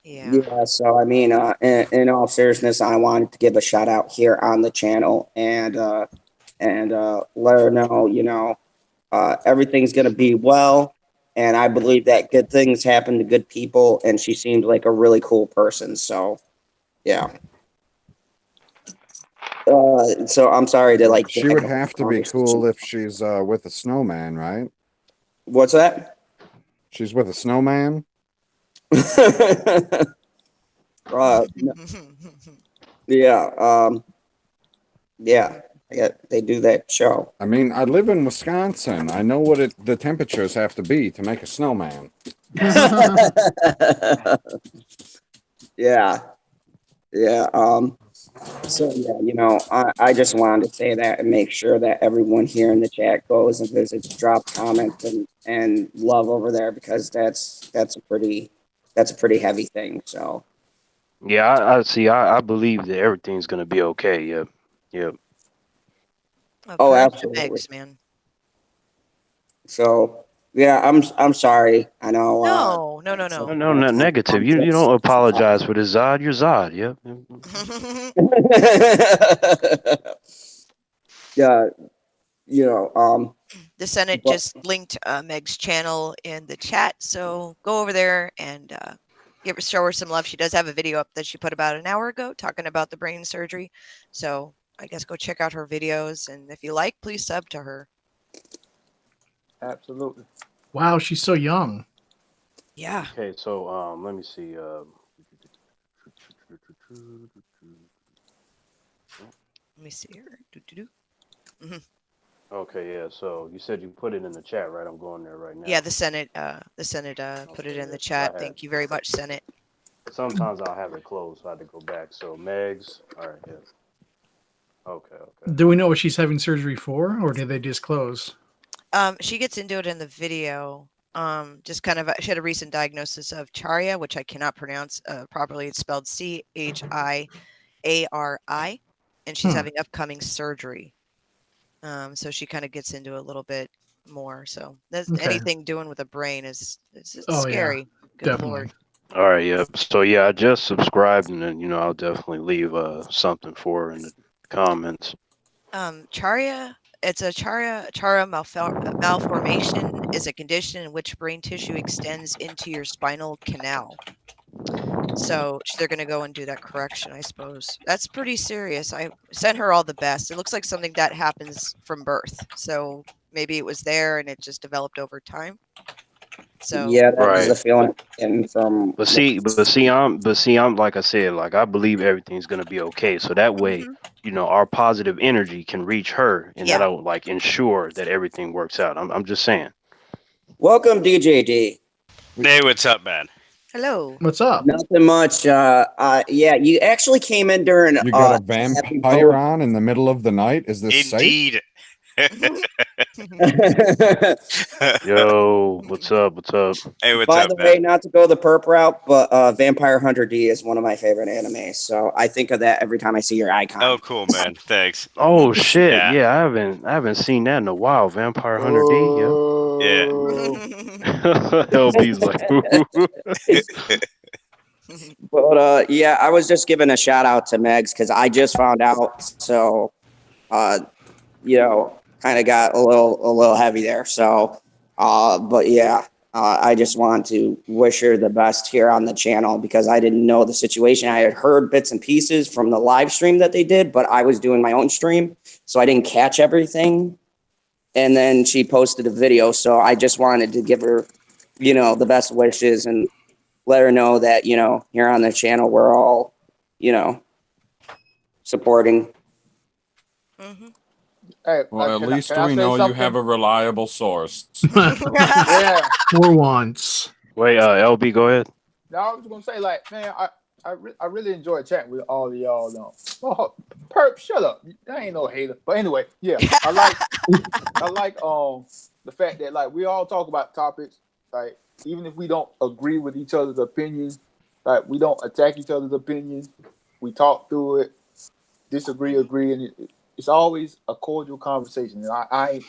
Yeah. Yeah, so I mean, in all seriousness, I wanted to give a shout out here on the channel and let her know, you know, everything's gonna be well, and I believe that good things happen to good people, and she seemed like a really cool person. So, yeah. So I'm sorry to like. She would have to be cool if she's with a snowman, right? What's that? She's with a snowman. No, yeah. Yeah. Yeah. They do that show. I mean, I live in Wisconsin. I know what the temperatures have to be to make a snowman. Yeah. Yeah. So yeah, you know, I just wanted to say that and make sure that everyone here in the chat goes and visits, drop comments and love over there because that's a pretty heavy thing. So Yeah. I see. I believe that everything's gonna be okay. Yep. Yep. oh, Courage to absolutely. Megs, man. So yeah, I'm sorry. I know. No. No. No. No, No. no, not negative. You don't apologize for the Zod. You're Zod. Yep. Yeah, you know. The Senate But just linked Meg's channel in the chat, so go over there and show her some love. She does have a video up that she put about an hour ago talking about the brain surgery. So I guess go check out her videos, and if you like, please sub to her. Absolutely. Wow, she's so young. Yeah. Okay. So let me see. Let me see here. Okay. Yeah. So you said you put it in the chat, right? I'm going there right now. Yeah, the Senate put it in the chat. Thank you very much, Senate. Sometimes I'll have it closed, so I had to go back. So Megs. All right. Yeah. Okay. Do we know what she's having surgery for, or did they disclose? She gets into it in the video. Just kind of, she had a recent diagnosis of Charia, which I cannot pronounce properly. It's spelled Chiari, and she's having upcoming surgery. So she kind of gets into it a little bit more. So anything doing with a brain is scary. Yeah, Good definitely. Lord. All right. Yeah. So yeah, I just subscribed, and then I'll definitely leave something for her in the comments. Charia, it's a malformation is a condition in which brain tissue extends into your spinal canal. So they're going to go and do that correction, I suppose. That's pretty serious. I sent her all the best. It looks like something that happens from birth. So maybe it was there and it just developed over time. So Yeah, that is Right. the feeling and from I'm like I said, like I believe everything's gonna be okay. So that way, Mhm. our positive energy can reach her, and Yeah. that'll like ensure that everything works out. I'm just saying. welcome DJD. Hey, what's up, man? Hello. What's up? Nothing much. Yeah, you actually came in during You got a happy vampire on in the middle of the night? Is this safe? Indeed. Yo, what's up? What's up? Hey, what's By up, the man? way, not to go the perp route, but Vampire Hunter D is one of my favorite animes. So I think of that every time I see your icon. Oh, cool, man. Thanks. Oh shit! Yeah. Yeah, I haven't seen that in a while. Vampire Hunter D. Yeah. Yeah. LB's like, Yeah, I was just giving a shout out to Megs because I just found out. So, uh, kind of got a little heavy there. So, but yeah, I just want to wish her the best here on the channel because I didn't know the situation. I had heard bits and pieces from the live stream that they did, but I was doing my own stream, so I didn't catch everything. And then she posted a video, so I just wanted to give her, the best wishes and let her know that, here on the channel, we're all, supporting. Mhm. Hey, Well, at least can I we say know you something? have a reliable source. Yeah. For once. wait, LB, go ahead. No, I was gonna say, like, man, I really enjoy chatting with all of y'all. Oh, perp, shut up. I ain't no hater. But anyway, yeah, I like the fact that like we all talk about topics, like even if we don't agree with each other's opinions, like we don't attack each other's opinions. We talk through it, disagree, agree, and it's always a cordial conversation. And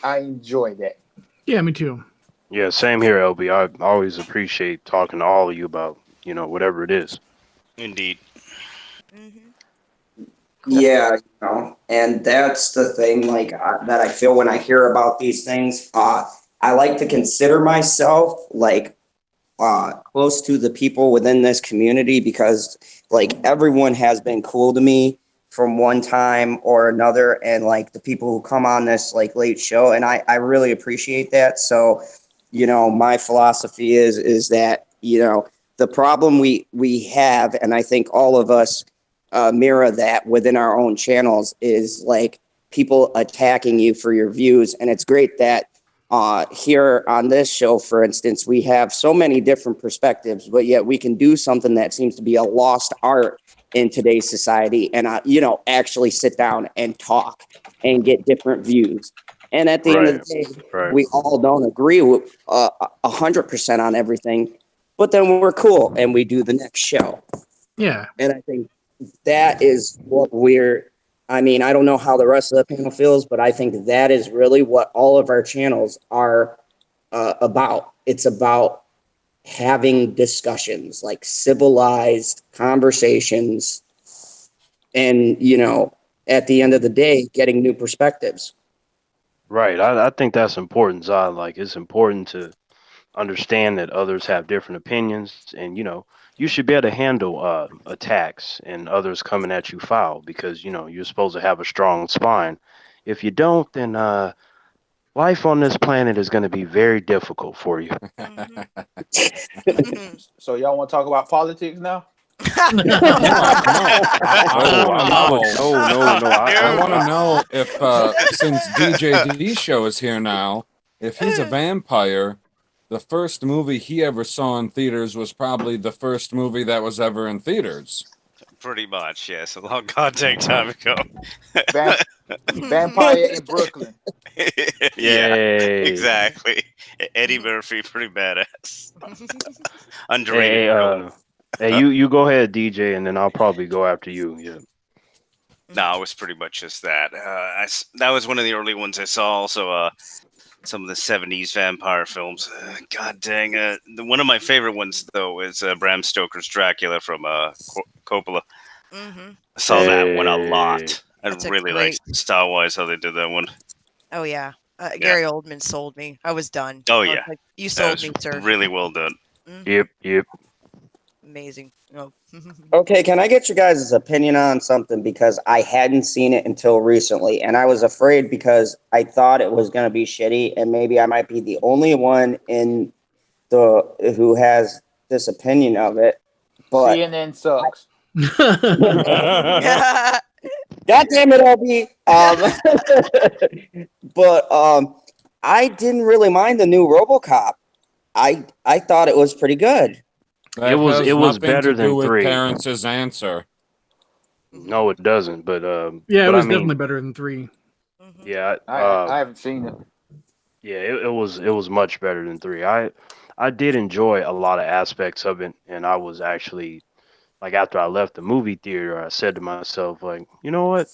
I enjoy that. Yeah, me too. Yeah, same here, LB. I always appreciate talking to all of you about whatever it is. Indeed. Mhm. Yeah, and that's the thing, like that I feel when I hear about these things. I like to consider myself like close to the people within this community because like everyone has been cool to me from one time or another, and like the people who come on this like late show, and I really appreciate that. So, my philosophy is that the problem we have, and I think all of us mirror that within our own channels is like people attacking you for your views. And it's great that here on this show, for instance, we have so many different perspectives, but yet we can do something that seems to be a lost art in today's society and, actually sit down and talk and get different views. And at the end of Right, the day, right. we all don't agree with 100% on everything, but then we're cool and we do the next show. Yeah. And I think that is what I mean, I don't know how the rest of the panel feels, but I think that is really what all of our channels are about. It's about having discussions, like civilized conversations, and, at the end of the day, getting new perspectives. Right. I think that's important, Zod. Like it's important to understand that others have different opinions, and you should be able to handle attacks and others coming at you foul because you're supposed to have a strong spine. If you don't, then life on this planet is going to be very difficult for you. Mhm. So y'all want to talk about politics now? No, no. I want to know. No. I want to know if, since DJ D show is here now, if he's a vampire, the first movie he ever saw in theaters was probably the first movie that was ever in theaters. Pretty much, yes. A long goddamn time ago. Vampire in Brooklyn. Yeah, Yay. exactly. Eddie Murphy, pretty badass. Underrated Hey, film. hey, you go ahead, DJ, and then I'll probably go after you. Yeah. No, it was pretty much just that. That was one of the early ones I saw. Also, some of the '70s vampire films. God dang! One of my favorite ones though is Bram Stoker's Dracula from Coppola. Mhm. I saw that one a Hey. lot. I That's a really great. liked style-wise how they did that one. Oh yeah. Yeah. Gary Oldman sold me. I was done. Oh I was yeah, like, you that sold was me, sir. really well done. Mhm. Yep. Amazing. Oh. Okay, can I get your guys' opinion on something? Because I hadn't seen it until recently, and I was afraid because I thought it was going to be shitty, and maybe I might be the only one in the who has this opinion of it. But CNN sucks. God damn it, Obi. But I didn't really mind the new RoboCop. I thought it was pretty good. That It has was nothing to better do than with 3. Terrence's answer. No, it doesn't. But Yeah, it but I was mean, definitely better than 3. yeah, I haven't seen it. yeah, it was much better than 3. I did enjoy a lot of aspects of it, and I was actually like after I left the movie theater, I said to myself like, you know what?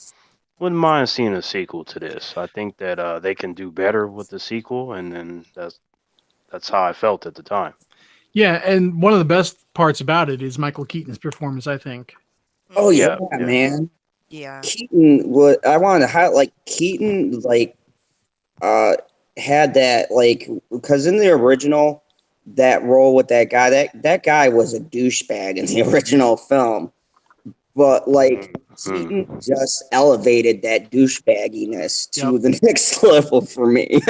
Wouldn't mind seeing a sequel to this. I think that they can do better with the sequel, and then that's how I felt at the time. Yeah, and one of the best parts about it is Michael Keaton's performance, I think. Oh yeah, Yeah, yeah. man. Yeah. Keaton was I wanted to highlight like Keaton uh had that like because in the original that role with that guy was a douchebag in the original film. But like Mm. Keaton just elevated that douchebagginess to Yep. the next level for me.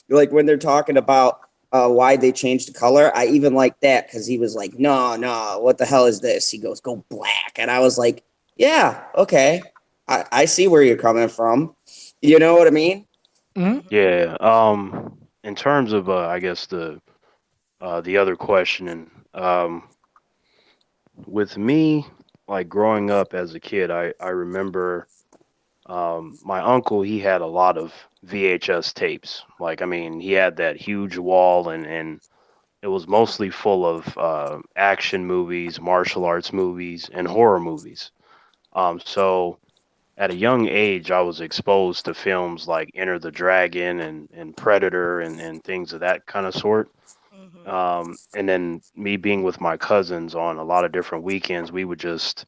Like when they're talking about why they changed the color, I even like that because he was like, "No, no, what the hell is this?" He goes, "Go black," and I was like, "Yeah, okay, I see where you're coming from." You know what I mean? Hmm. Yeah. In terms of I guess the other question, and with me, like growing up as a kid, I remember my uncle, he had a lot of VHS tapes. Like, I mean, he had that huge wall, and it was mostly full of action movies, martial arts movies, and horror movies. So at a young age, I was exposed to films like Enter the Dragon and Predator and things of that kind of sort. And then me being with my cousins on a lot of different weekends, we would just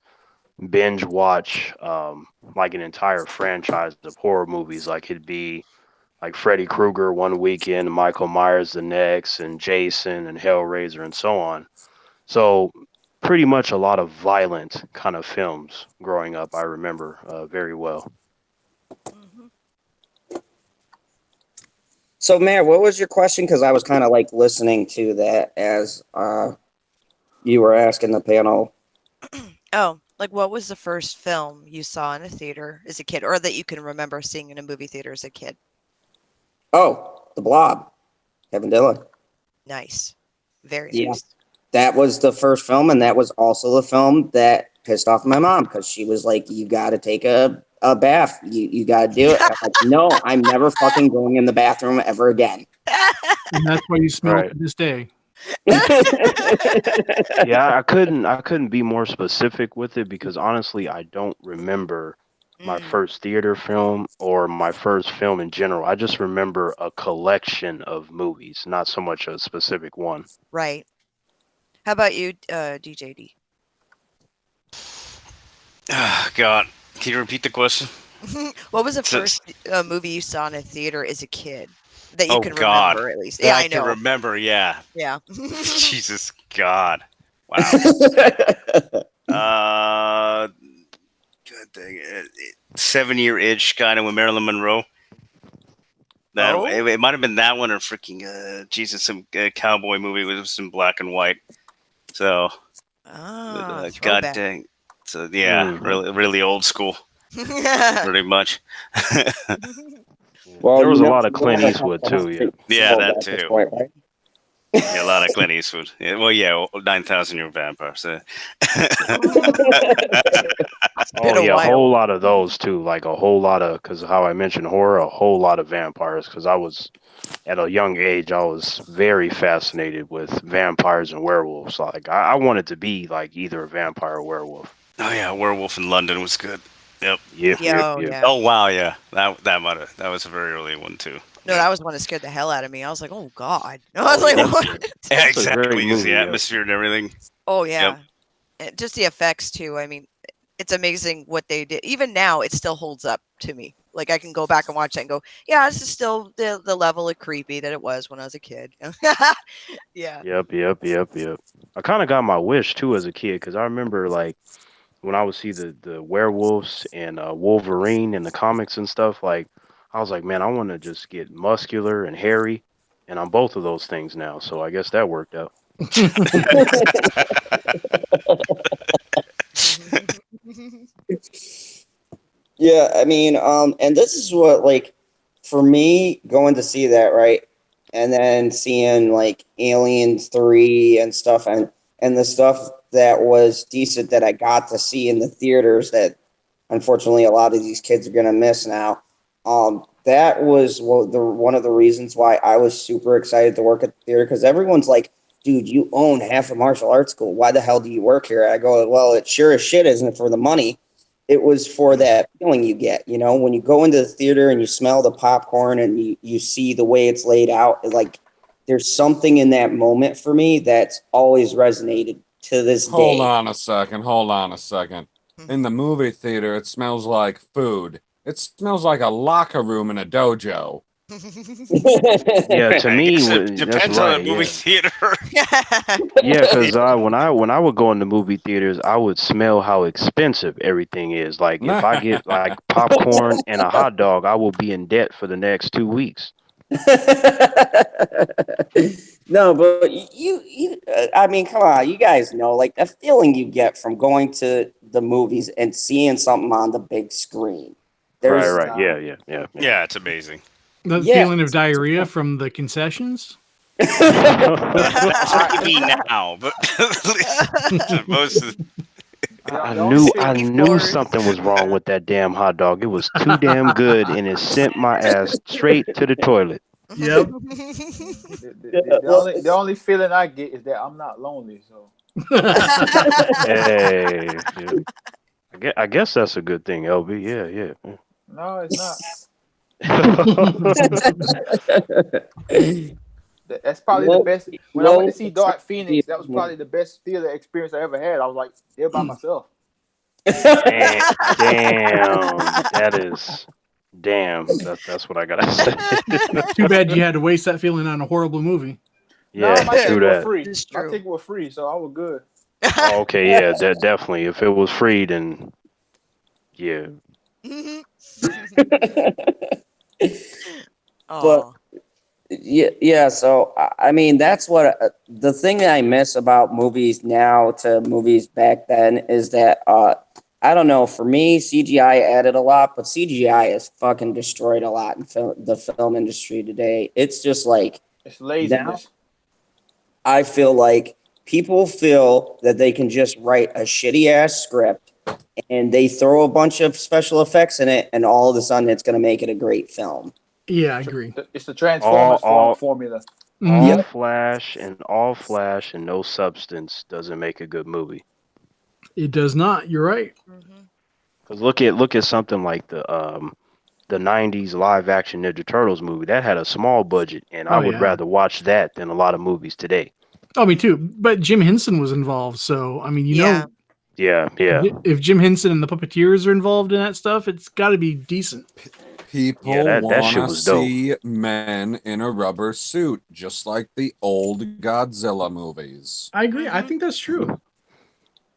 binge watch like an entire franchise of horror movies. Like it'd be like Freddy Krueger one weekend, Michael Myers the next, and Jason and Hellraiser and so on. So pretty much a lot of violent kind of films growing up. I remember very well. So, Mayor, what was your question? Because I was kind of like listening to that as you were asking the panel. Oh, like what was the first film you saw in a theater as a kid, or that you can remember seeing in a movie theater as a kid? Oh, The Blob, Kevin Dillon. Nice. Very Yeah. nice. That was the first film, and that was also the film that pissed off my mom because she was like, "You got to take a bath. You got to do it." And I'm like, "No, I'm never fucking going in the bathroom ever again." And that's why you smell it Right. to this day. Yeah, I couldn't be more specific with it because honestly, I don't remember my first theater film or my first film in general. I just remember a collection of movies, not so much a specific one. Right. How about you, DJD? Ah, God, can you repeat the question? What was the So- first movie you saw in a theater as a kid that you Oh, can God. remember at least? That Yeah, I I can know. remember. Yeah. Yeah. Jesus God. Wow. God dang it. 7-Year Itch kind of with Marilyn Monroe. That Oh? it might have been that one or freaking Jesus, some cowboy movie with some black and white. So God Throwback. dang. So yeah, Mhm. really old school, pretty much. Well, There was you a know, lot of Clint Eastwood too. Yeah. Yeah, that at this too. point, right? Yeah, a lot of Clint Eastwood. Yeah, well, yeah, 9,000 Year Vampire. So. It's been Oh a yeah, a whole while. lot of those too. Like a whole lot of, because how I mentioned horror, a whole lot of vampires. Because I was at a young age, I was very fascinated with vampires and werewolves. Like I wanted to be like either a vampire or werewolf. Oh yeah, Werewolf in London was good. Yep. Yep, Yeah, yep, oh, yep. yeah. Oh wow, yeah. That was a very early one too. No, Yeah. that was one that scared the hell out of me. I was like, oh, God. I was Oh, like, yeah, what? Yeah, that's a great exactly. Just movie. the Yeah. atmosphere and everything. Oh, yeah. And just the effects, too. I mean, it's amazing what they did. Even now, it still holds up to me. Like I can go back and watch that and go, yeah, this is still the level of creepy that it was when I was a kid. Yeah. Yep. I kind of got my wish too as a kid because I remember like when I would see the werewolves and Wolverine in the comics and stuff. Like I was like, man, I want to just get muscular and hairy, and I'm both of those things now. So I guess that worked out. Yeah, I mean, and this is what, like, for me, going to see that, right? And then seeing like Aliens 3 and stuff, and the stuff that was decent that I got to see in the theaters that unfortunately a lot of these kids are gonna miss now. That was one of the reasons why I was super excited to work at the theater, because everyone's like, dude, you own half a martial arts school. Why the hell do you work here? I go, well, it sure as shit isn't for the money. It was for that feeling you get, when you go into the theater and you smell the popcorn and you see the way it's laid out. Like, there's something in that moment for me that's always resonated to this day. Hold on a second. In the movie theater, it smells like food. It smells like a locker room in a dojo. Yeah, to I me, guess that's it depends right. on the movie theater. Yeah, because when I would go into movie theaters, I would smell how expensive everything is. Like if I get like popcorn and a hot dog, I will be in debt for the next 2 weeks. No, but I mean, come on, you guys know, like, the feeling you get from going to the movies and seeing something on the big screen. There's, Right. Yeah. Yeah, it's amazing. The Yeah. feeling of diarrhea from the concessions. That's maybe now, but most of I The only knew thing- something was wrong with that damn hot dog. It was too damn good, and it sent my ass straight to the toilet. Yep. the only feeling I get is that I'm not lonely. So Hey, yeah. I guess that's a good thing, LB. Yeah. no, it's not. That's probably the best. When I went to see Dark Phoenix, that was probably the best theater experience I ever had. I was like there by myself. Damn, that is damn. That's what I gotta say. Too bad you had to waste that feeling on a horrible movie. Yeah, my true ticket was that. free. It's My true. ticket was free, so I was good. Oh, okay, yeah, that definitely. If it was free, then yeah. Aw. yeah. So I mean, that's what the thing that I miss about movies now to movies back then is that I don't know. For me, CGI added a lot, but CGI has fucking destroyed a lot in the film industry today. It's just like It's laziness. I feel like people feel that they can just write a shitty ass script and they throw a bunch of special effects in it, and all of a sudden it's going to make it a great film. Yeah, I agree. It's the Transformers All formula. Mhm. all flash and no substance doesn't make a good movie. It does not. You're right. Because look at something like the '90s live action Ninja Turtles movie that had a small budget, and I Oh, would yeah. rather watch that than a lot of movies today. Oh, me too. But Jim Henson was involved, so I mean, Yeah. Yeah. if Jim Henson and the puppeteers are involved in that stuff, it's got to be decent. People Yeah, that shit want to was dope. see men in a rubber suit, just like the old Godzilla movies. I agree. I think that's true.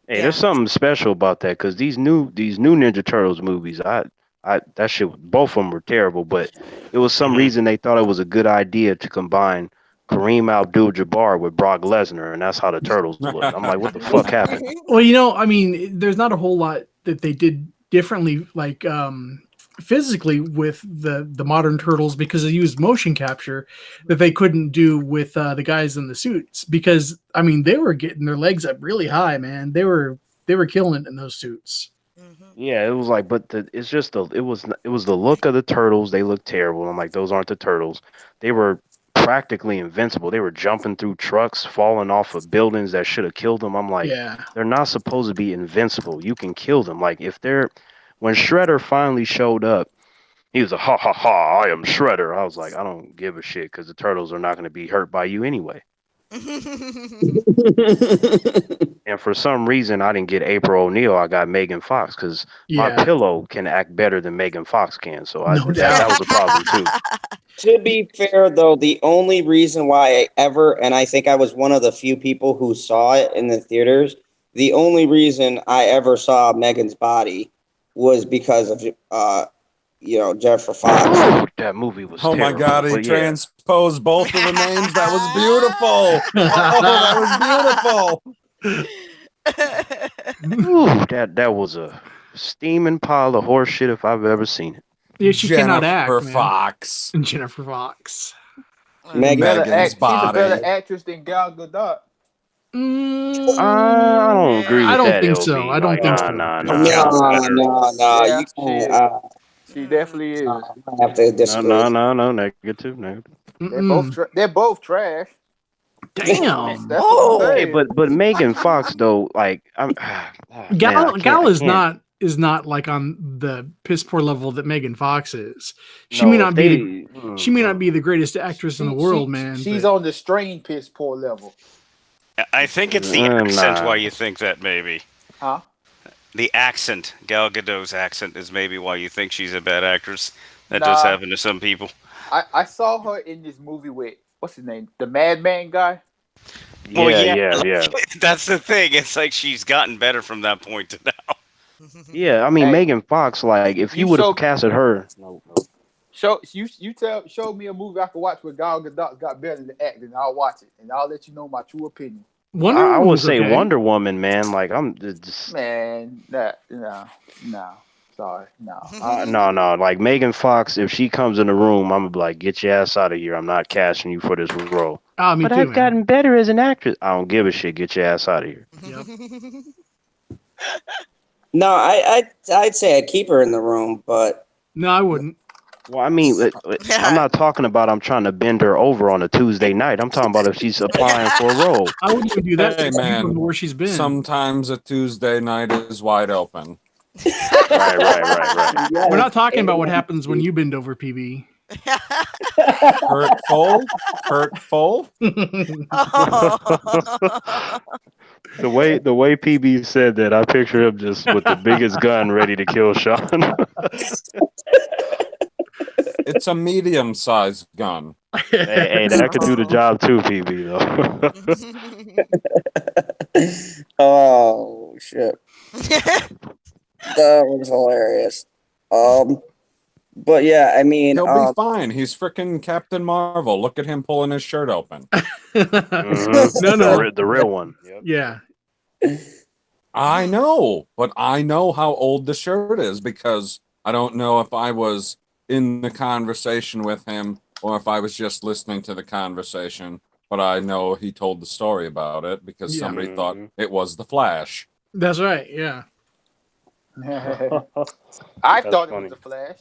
Hey, Yeah. there's something special about that because these new Ninja Turtles movies, I that shit, both of them were terrible, but it was some reason they thought it was a good idea to combine Kareem Abdul-Jabbar with Brock Lesnar, and that's how the Turtles look. I'm like, what the fuck happened? Well, I mean, there's not a whole lot that they did differently, like physically with the modern turtles, because they used motion capture that they couldn't do with the guys in the suits. Because I mean, they were getting their legs up really high, man. They were killing it in those suits. Yeah, it was like, but it's just it was the look of the turtles. They looked terrible. I'm like, those aren't the turtles. They were practically invincible. They were jumping through trucks, falling off of buildings that should have killed them. I'm like, Yeah. they're not supposed to be invincible. You can kill them. Like when Shredder finally showed up, he was a ha ha ha. I am Shredder. I was like, I don't give a shit because the turtles are not going to be hurt by you anyway. And for some reason, I didn't get April O'Neil. I got Megan Fox because my pillow can act better than Megan Fox can. So that was a problem too. To be fair, though, the only reason why I ever, and I think I was one of the few people who saw it in the theaters, the only reason I ever saw Megan's body was because of, Jennifer Fox. That movie was Oh my terrible, God, he but yeah. transposed both of the names. That was beautiful. Oh, that was beautiful. Ooh, that was a steaming pile of horse shit if I've ever seen it. Yeah, she cannot act, Jennifer man. Fox. Jennifer Fox. Megan's She's a better body. actress than Gal Gadot. I don't agree with I don't that, think LB. so. I don't think so. No. Yeah, You can't. she definitely is. I have to disagree. No, negative. They're both trash. Damn. That's what I'm Hey, saying. but Megan Fox though, like Gal is not like on the piss poor level that Megan Fox is. She No, may not if be they- she may not be the greatest actress in the world, man. She's but- on the strain piss poor level. I think it's the accent nah. why you think that, maybe. Huh? The accent, Gal Gadot's accent, is maybe why you think she's a bad actress. That Nah. does happen to some people. I saw her in this movie with, what's his name? The Madman guy? Well, yeah. That's the thing. It's like she's gotten better from that point to now. Yeah, I mean Hey, Megan Fox, like if you would have casted her. No. Show me a movie I can watch where Gal Gadot got better than the acting, and I'll watch it, and I'll let you know my true opinion. I would say okay. Wonder Woman, man. Like I'm just Man, no, sorry, no. no. Like Megan Fox, if she comes in the room, I'm gonna be like, get your ass out of here. I'm not casting you for this role. Me but too, I've man. gotten better as an actress. I don't give a shit. Get your ass out of here. Yep. No, I'd say I'd keep her in the room, but No, I wouldn't. Well, I mean, I'm not talking about I'm trying to bend her over on a Tuesday night. I'm talking about if she's applying for a role. I wouldn't even do that. Hey, because you don't man. know where she's been. Sometimes a Tuesday night is wide open. Right. We're not talking about what happens when you bend over, PB. Hurtful. The way PB said that, I picture him just with the biggest gun ready to kill Sean. It's a medium-sized gun. hey, that could do the job too, PB though. oh shit, that was hilarious. But yeah, I mean, He'll be fine. He's freaking Captain Marvel. Look at him pulling his shirt open. No. The real one. Yep. Yeah. I know, but I know how old the shirt is because I don't know if I was in the conversation with him or if I was just listening to the conversation, but I know he told the story about it because somebody thought it was the Flash. That's right. Yeah. I thought it was the Flash.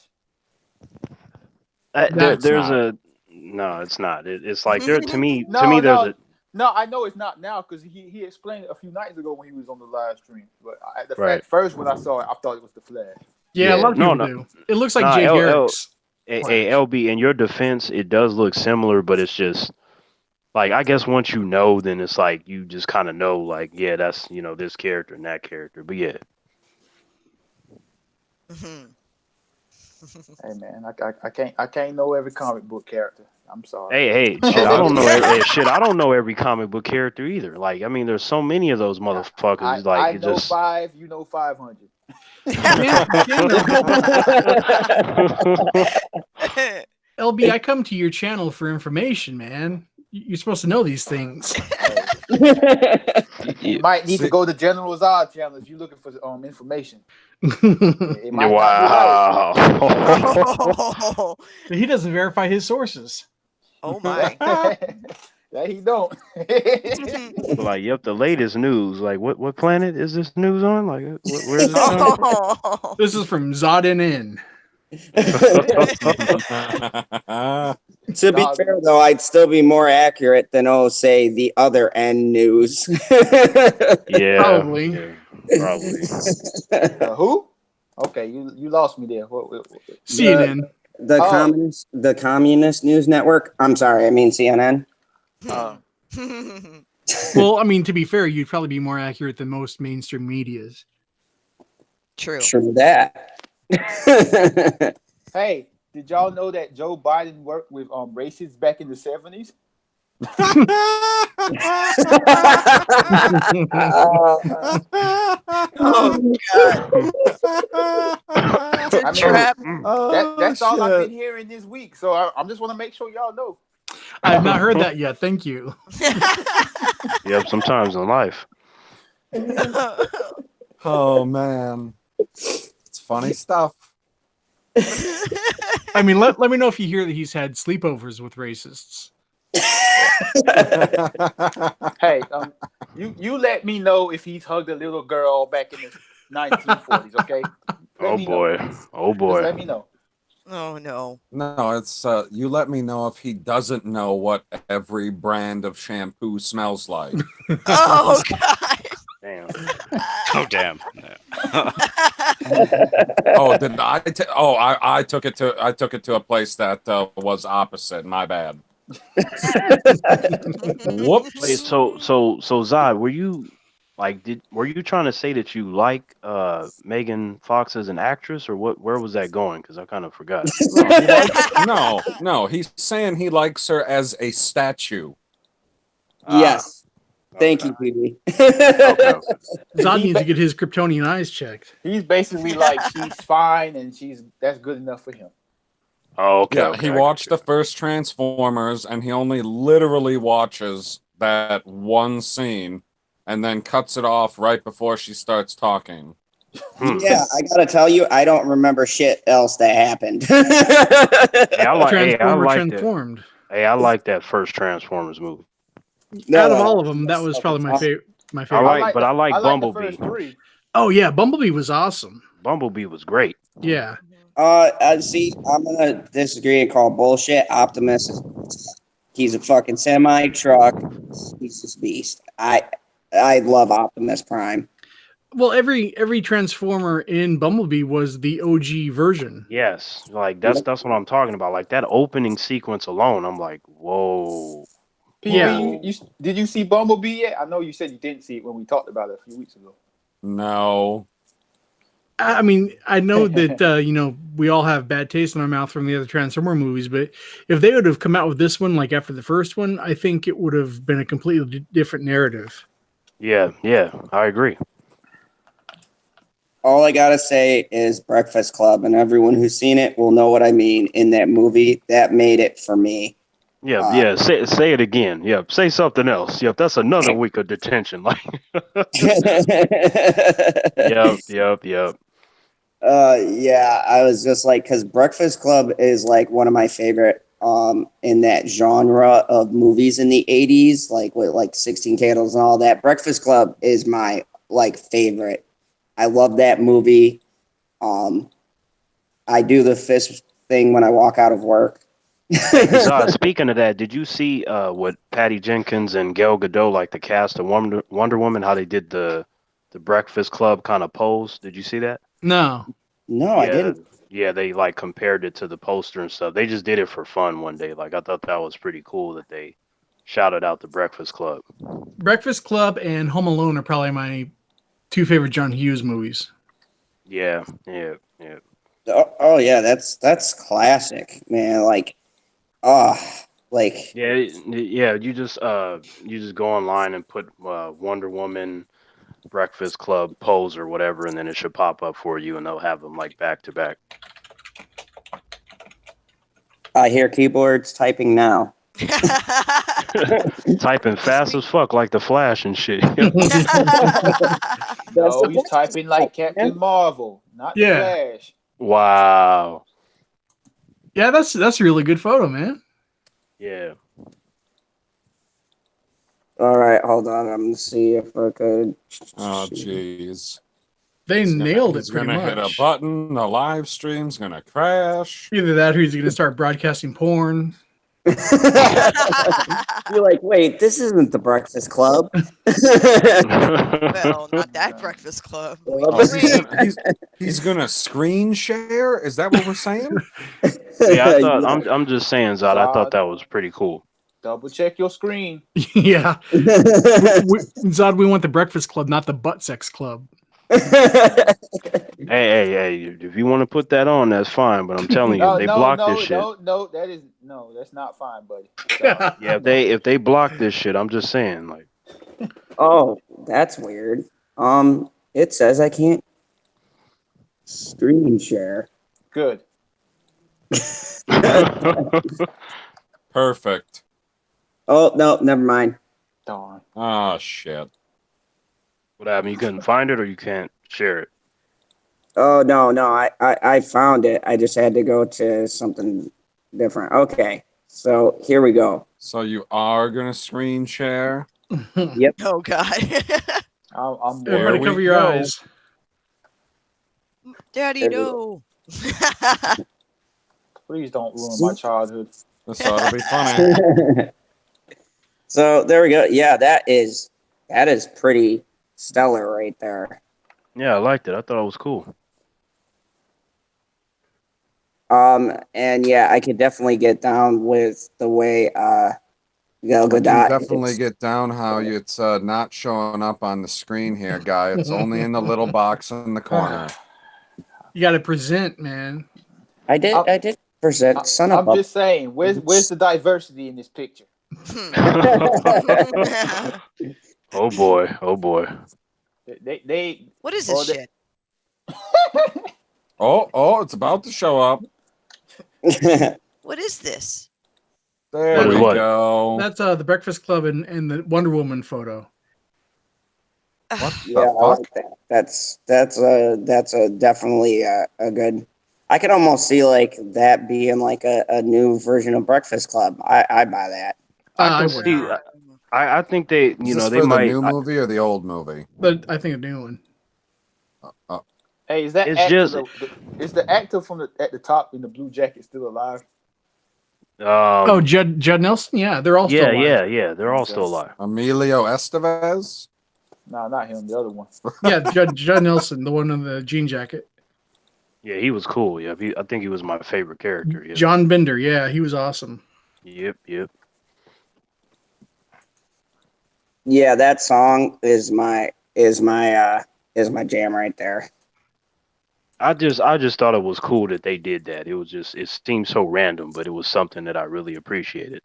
No, it's not. It's like there to me. No, to me, there's a. No, I know it's not now because he explained it a few nights ago when he was on the live stream. But first when I saw it, I thought it was the Flash. Yeah, a lot of people do. It looks like Jay Garrick's. LB, in your defense, it does look similar, but it's just like I guess once you know, then it's like you just kind of know, like yeah, that's this character and that character. But yeah. Hey man, I can't know every comic book character. I'm sorry. Hey, shit, I don't know. I don't know every comic book character either. Like, I mean, there's so many of those motherfuckers. I know 5. You know 500. LB, I come to your channel for information, man. You're supposed to know these things. You might need to go to General Zod channel if you're looking for information. Wow. He doesn't verify his sources. Oh my. Yeah, he don't. Like, yep, the latest news. Like, what planet is this news on? Like, where's this on? This is from Zod To be fair, though, I'd still be more accurate than, say, the other N news. Yeah, probably. Who? Okay, you lost me there. What? CNN. The communist news network. I'm sorry, I mean CNN. Well, I mean, to be fair, you'd probably be more accurate than most mainstream medias. True. True that. Hey, did y'all know that Joe Biden worked with racists back in the 70s? Oh God. I mean, Trap. that's all I've shit. been hearing this week. So I just want to make sure y'all know. I have not heard that yet. Thank you. Yep, sometimes in life. Oh man, it's funny stuff. I mean, let me know if you hear that he's had sleepovers with racists. Hey, you let me know if he's hugged a little girl back in the 1940s, okay? Let Oh me boy. know. Oh Just boy. let me know. Oh no. No, it's you let me know if he doesn't know what every brand of shampoo smells like. Oh God. Damn. Oh damn. Oh, did I? I took it to a place that was opposite. My bad. Whoops. Wait, so Zod, were you were you trying to say that you like Megan Fox as an actress, or where was that going? Because I kind of forgot. No. He's saying he likes her as a statue. Yes. Thank Okay. you, PB. Okay. Zod needs to get his Kryptonian eyes checked. He's basically like she's fine and that's good enough for him. Oh, okay. Yeah, okay, he I watched got the first Transformers, and he only literally watches that one scene, and then cuts it off right before she starts talking. you. Yeah, I gotta tell you, I don't remember shit else that happened. Hey, I like. Hey, I Transformer like that. transformed. Hey, I like that first Transformers movie. Out of all of them, that was probably my favorite. My I favorite. like I like the Bumblebee. first three. Oh yeah, Bumblebee was awesome. Bumblebee was great. Yeah. See, I'm gonna disagree and call bullshit. Optimus he's a fucking semi truck. He's this beast. I love Optimus Prime. Well, every Transformer in Bumblebee was the OG version. Yes, like that's what I'm talking about. Like that opening sequence alone, I'm like, whoa. PB, Yeah. you did you see Bumblebee yet? I know you said you didn't see it when we talked about it a few weeks ago. No. I mean, I know that we all have bad taste in our mouth from the other Transformer movies, but if they would have come out with this one like after the first one, I think it would have been a completely different narrative. Yeah, I agree. All I gotta say is Breakfast Club, and everyone who's seen it will know what I mean. In that movie, that made it for me. Yeah. Say it again. Yep. Say something else. Yep. That's another week of detention. Like. Yep. Yeah, I was just like, because Breakfast Club is like one of my favorite in that genre of movies in the 80s, like with like 16 Candles and all that. Breakfast Club is my like favorite. I love that movie. I do the fist thing when I walk out of work. Speaking of that, did you see what Patty Jenkins and Gal Gadot, like the cast of Wonder Woman, how they did the Breakfast Club kind of pose? Did you see that? No. No, I didn't. Yeah, they like compared it to the poster and stuff. They just did it for fun one day. Like I thought that was pretty cool that they shouted out the Breakfast Club. Breakfast Club and Home Alone are probably my two favorite John Hughes movies. Yeah. Oh yeah, that's classic, man. Like, like Yeah. You just go online and put Wonder Woman Breakfast Club pose or whatever, and then it should pop up for you, and they'll have them like back to back. I hear keyboards typing now. Typing fast as fuck like the Flash and shit. No, he's typing like Captain Marvel, not the Flash. Wow. Yeah, that's a really good photo, man. Yeah. All right, hold on. I'm gonna see if I could. Oh, jeez. They nailed it He's pretty gonna much. hit a button. The live stream's gonna crash. Either that, or he's going to start broadcasting porn. You're like, wait, this isn't the Breakfast Club. Well, not that Breakfast Club. He's gonna screen share. Is that what we're saying? Yeah, I'm just saying, Zod. I thought that was pretty cool. Double check your screen. Yeah. Zod, we want the Breakfast Club, not the Butt Sex Club. Hey, if you want to put that on, that's fine. But I'm telling you, if they block this shit, that's not fine, buddy. yeah, if they block this shit, I'm just saying, like, Oh, that's weird. It says I can't screen share. Good. Perfect. Oh no, never mind. Darn. Oh shit. what happened? You couldn't find it, or you can't share it. Oh no, I found it. I just had to go to something different. Okay, so here we go. So you are gonna screen share? Yep. Oh God. I'm There Everybody we cover your go. eyes. Daddy, no. Please don't ruin my childhood. This ought to be funny. So there we go. Yeah, that is pretty stellar right there. Yeah, I liked it. I thought it was cool. And yeah, I could definitely get down with the way Gal I can Gadot definitely is. get down how it's not showing up on the screen here, guy. It's only in the little box in the corner. You got to present, man. I did present son of I'm a. just saying, where's the diversity in this picture? Oh boy, oh boy. They What is this shit? Oh, it's about to show up. What is this? There What is we what? go. That's the Breakfast Club and the Wonder Woman photo. What Yeah, the I fuck? like that. That's a definitely a good. I could almost see like that being like a new version of Breakfast Club. I buy that. I can would see. not. I think they, Is this they for the might. new movie or the old movie? But I think a new one. Hey, is that It's actor? just. Is the actor from at the top in the blue jacket still alive? Oh, Judd Nelson. Yeah, they're all still alive. Yeah. They're all still alive. Emilio Estevez? No, not him. The other one. Yeah, Judd Nelson, the one in the jean jacket. Yeah, he was cool. Yeah, I think he was my favorite character. Yeah. John Bender. Yeah, he was awesome. Yep. Yeah, that song is my jam right there. I just thought it was cool that they did that. It seemed so random, but it was something that I really appreciated.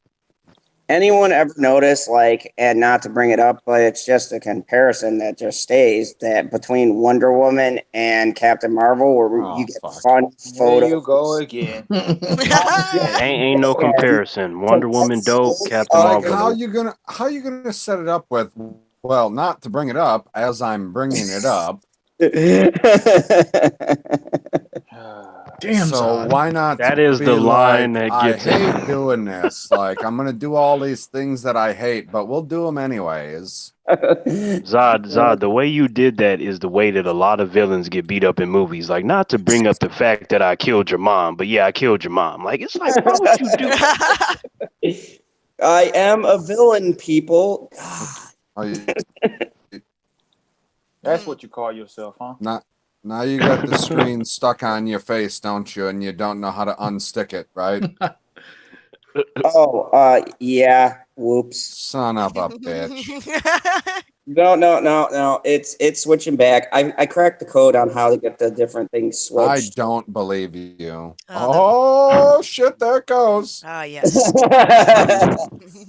Anyone ever notice, like, and not to bring it up, but it's just a comparison that just stays that between Wonder Woman and Captain Marvel, where Oh, you get fuck. fun photos. There you go again. Ain't no comparison. Wonder Woman dope, Captain Like, Marvel. how you gonna set it up with? Well, not to bring it up as I'm bringing it up. Damn, So Zod. why not? That is be the line like, that gets. I hate doing this. Like, I'm gonna do all these things that I hate, but we'll do them anyways. Zod, the way you did that is the way that a lot of villains get beat up in movies. Like, not to bring up the fact that I killed your mom, but yeah, I killed your mom. Like, it's like, why would you do that? I am a villain, people. Oh, you- That's what you call yourself, huh? now you got the screen stuck on your face, don't you? And you don't know how to unstick it, right? Oh, yeah. Whoops. Son of a bitch. No. It's switching back. I cracked the code on how to get the different things I switched. don't believe you. Oh, Oh, shit, there it goes. Ah, yes.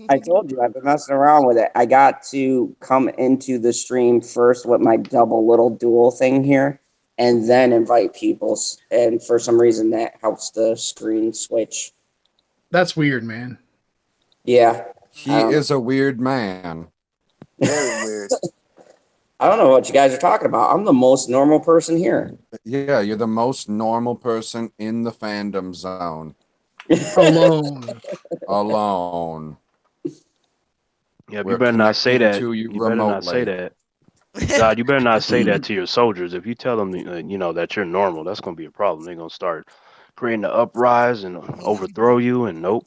I told you I've been messing around with it. I got to come into the stream first with my double little dual thing here, and then invite people. And for some reason, that helps the screen switch. That's weird, man. Yeah, He is a weird man. Very weird. I don't know what you guys are talking about. I'm the most normal person here. Yeah, you're the most normal person in the fandom zone. Alone. Yeah, We're you better not say that. connecting to you You better not say remotely. that. God, you better not say that to your soldiers. If you tell them, that you're normal, that's going to be a problem. They're going to start creating an uprise and overthrow you. And nope.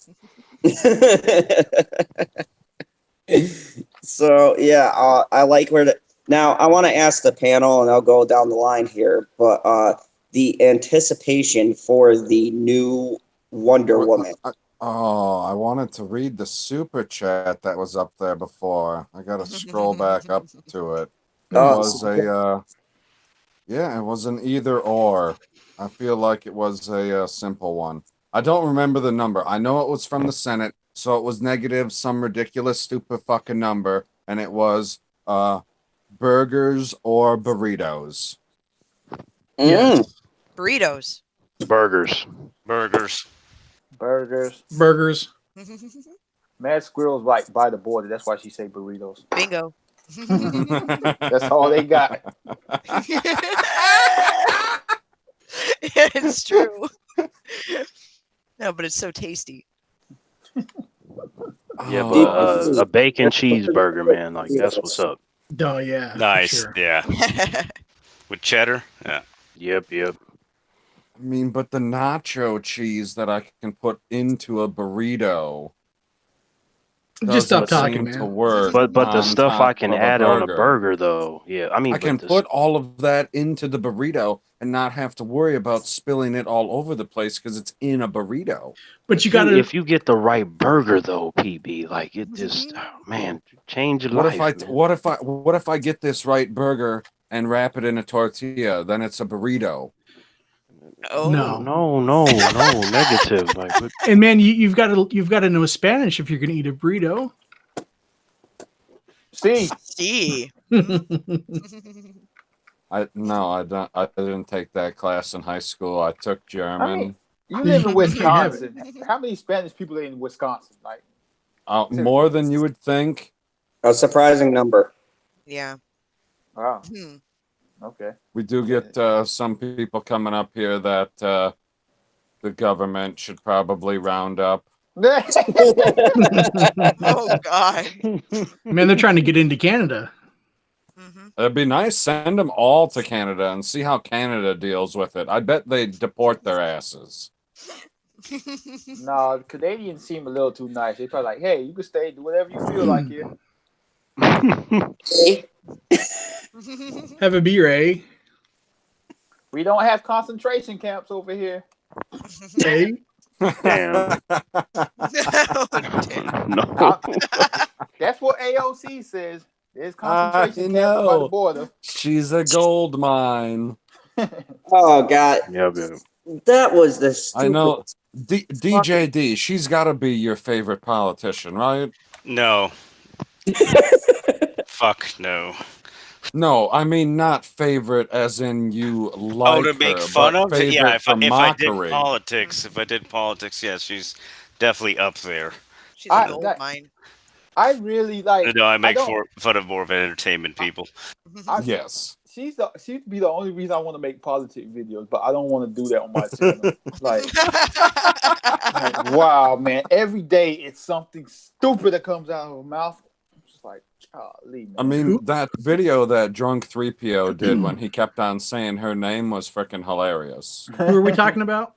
So yeah, I like where now I want to ask the panel, and I'll go down the line here. But the anticipation for the new Wonder Woman. Oh, I wanted to read the super chat that was up there before. I gotta scroll back up to it. It Oh, was yeah, it was an either or. I feel like it was a simple one. I don't remember the number. I know it was from the Senate, so it was negative some ridiculous, stupid fucking number, and it was burgers or burritos. Yes. Burritos. Burgers. Burgers. Burgers. Burgers. Mad Squirrel's like by the border. That's why she say burritos. Bingo. That's all they got. It's true. No, but it's so tasty. Yeah, Oh, but a bacon cheeseburger, man, like that's what's up. Oh yeah. for Nice. sure. Yeah. With cheddar. Yeah. Yep. I mean, but the nacho cheese that I can put into a burrito Just stop doesn't talking, seem to man. work. But the on stuff top I can of add on a burger, though, yeah. I mean, I can but put all of that into the burrito and not have to worry about spilling it all over the place because it's in a burrito. But you gotta. if you get the right burger, though, PB, like it just, man, change your What life. if I man. what if I get this right burger and wrap it in a tortilla? Then it's a burrito. Oh. No. No, negative. Like, And man, you've got to know Spanish if you're gonna eat a burrito. See, See. I didn't take that class in high school. I took German. I mean, you live in You Wisconsin. How many Spanish people are in Wisconsin? Like, More than you would think. a surprising number. Yeah. wow, Hmm. okay. We do get some people coming up here that the government should probably round up. Oh God. Man, they're trying to get into Canada. Hmm. It'd be nice. Send them all to Canada and see how Canada deals with it. I bet they deport their asses. No, the Canadians seem a little too nice. They probably like, hey, you can stay, do whatever you feel like here. Have a beer, eh? We don't have concentration camps over here. Eh? damn. Oh, damn. No. That's what AOC says. There's I concentration camps by the know. border. She's a gold mine. Oh God, Yeah. that was the stupid. I know. DJD, she's got to be your favorite politician, right? No. Fuck no. No, I mean not favorite as in you like To make her, fun but of? favorite Yeah, for if I mockery. did politics, yeah, she's definitely up there. She's a I- gold that- mine. I really like. No, I make don't- fun of more of entertainment people. Yes. She'd be the only reason I want to make politics videos, but I don't want to do that on my channel. Like, wow, man! Every day it's something stupid that comes out of her mouth. I'm just like, golly, man. I mean, that video that Drunk 3PO did when he kept on saying her name was freaking hilarious. Who are we talking about?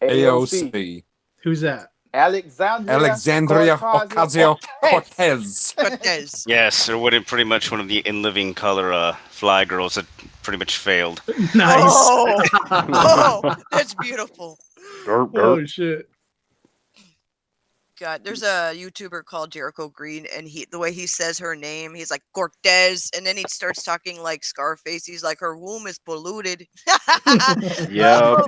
AOC. Who's that? Alexandria Ocasio-Cortez. Cortez. Yes, or pretty much one of the in living color fly girls that pretty much failed. Nice. Oh, that's beautiful. Derp. Oh shit. God, there's a YouTuber called Jericho Green, and the way he says her name, he's like Cortez, and then he starts talking like Scarface. He's like, her womb is polluted. Yep.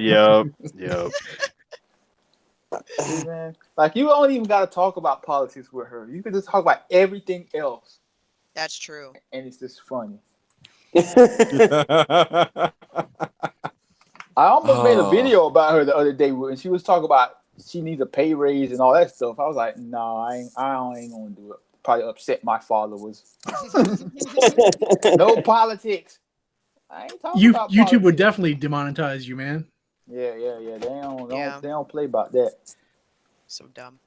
See, man, like you don't even got to talk about politics with her. You can just talk about everything else, That's true. and it's just funny. I I almost made a Oh. video about her the other day when she was talking about she needs a pay raise and all that stuff. I was like, no, I ain't gonna do it. Probably upset my followers. No politics. I ain't talking about YouTube would politics. definitely demonetize you, man. Yeah. Yeah. They don't play about that. So dumb.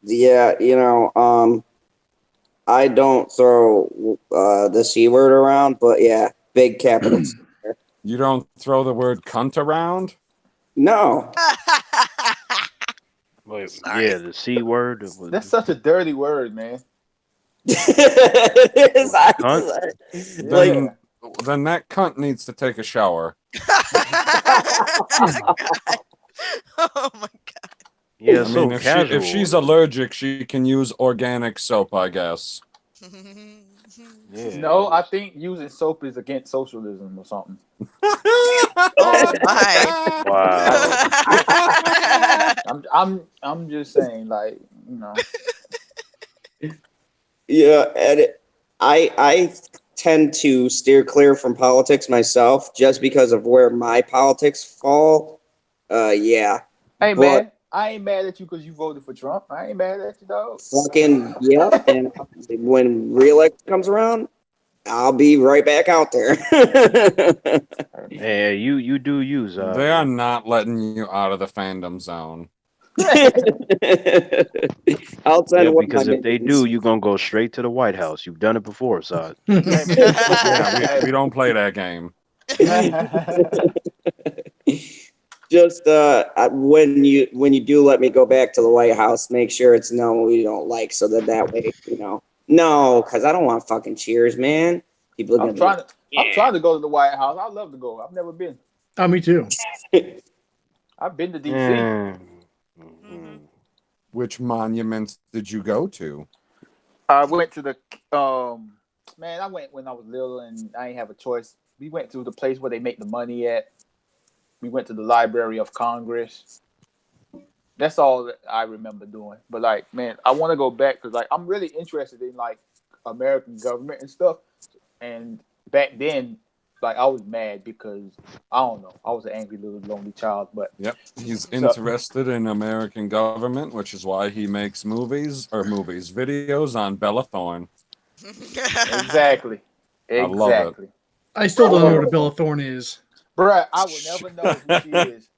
Yeah, I don't throw the C word around, but yeah, big capitals. You don't throw the word cunt around? No. Wait, Sorry. yeah, the C word. That's such a dirty word, man. It is, I- Cunt? Like, Then that cunt needs to take a shower. Oh my God. Yeah, I mean, so casual. if she's allergic, she can use organic soap, I guess. Yeah. No, I think using soap is against socialism or something. Oh my. Wow. I'm just saying, like, you know. Yeah, and I tend to steer clear from politics myself just because of where my politics fall. Yeah, Hey but man, I ain't mad at you because you voted for Trump. I ain't mad at you, dog. fucking yep. And when reelection comes around, I'll be right back out there. Hey, you do use They are not letting you out of the fandom zone. I'll Yeah, send one of my because if they minions. do, you're gonna go straight to the White House. You've done it before, Zod. Hey, Yeah, we don't play that game. Just when you do let me go back to the White House, make sure it's no we don't like, so that way no, because I don't want fucking cheers, man. People are I'm gonna trying to go to the White House. I'd love to go. I've never been. Oh, me too. I've been to DC. Mhm. Which monuments did you go to? I went to the man. I went when I was little and I didn't have a choice. We went to the place where they make the money at. We went to the Library of Congress. That's all that I remember doing. But like, man, I want to go back because like I'm really interested in like American government and stuff. And back then, like I was mad because I don't know, I was an angry little lonely child. But Yep, he's so interested in American government, which is why he makes videos on Bella Thorne. exactly, I love it. exactly, I still don't know what a Bella Thorne is. bruh, I will never know who she is.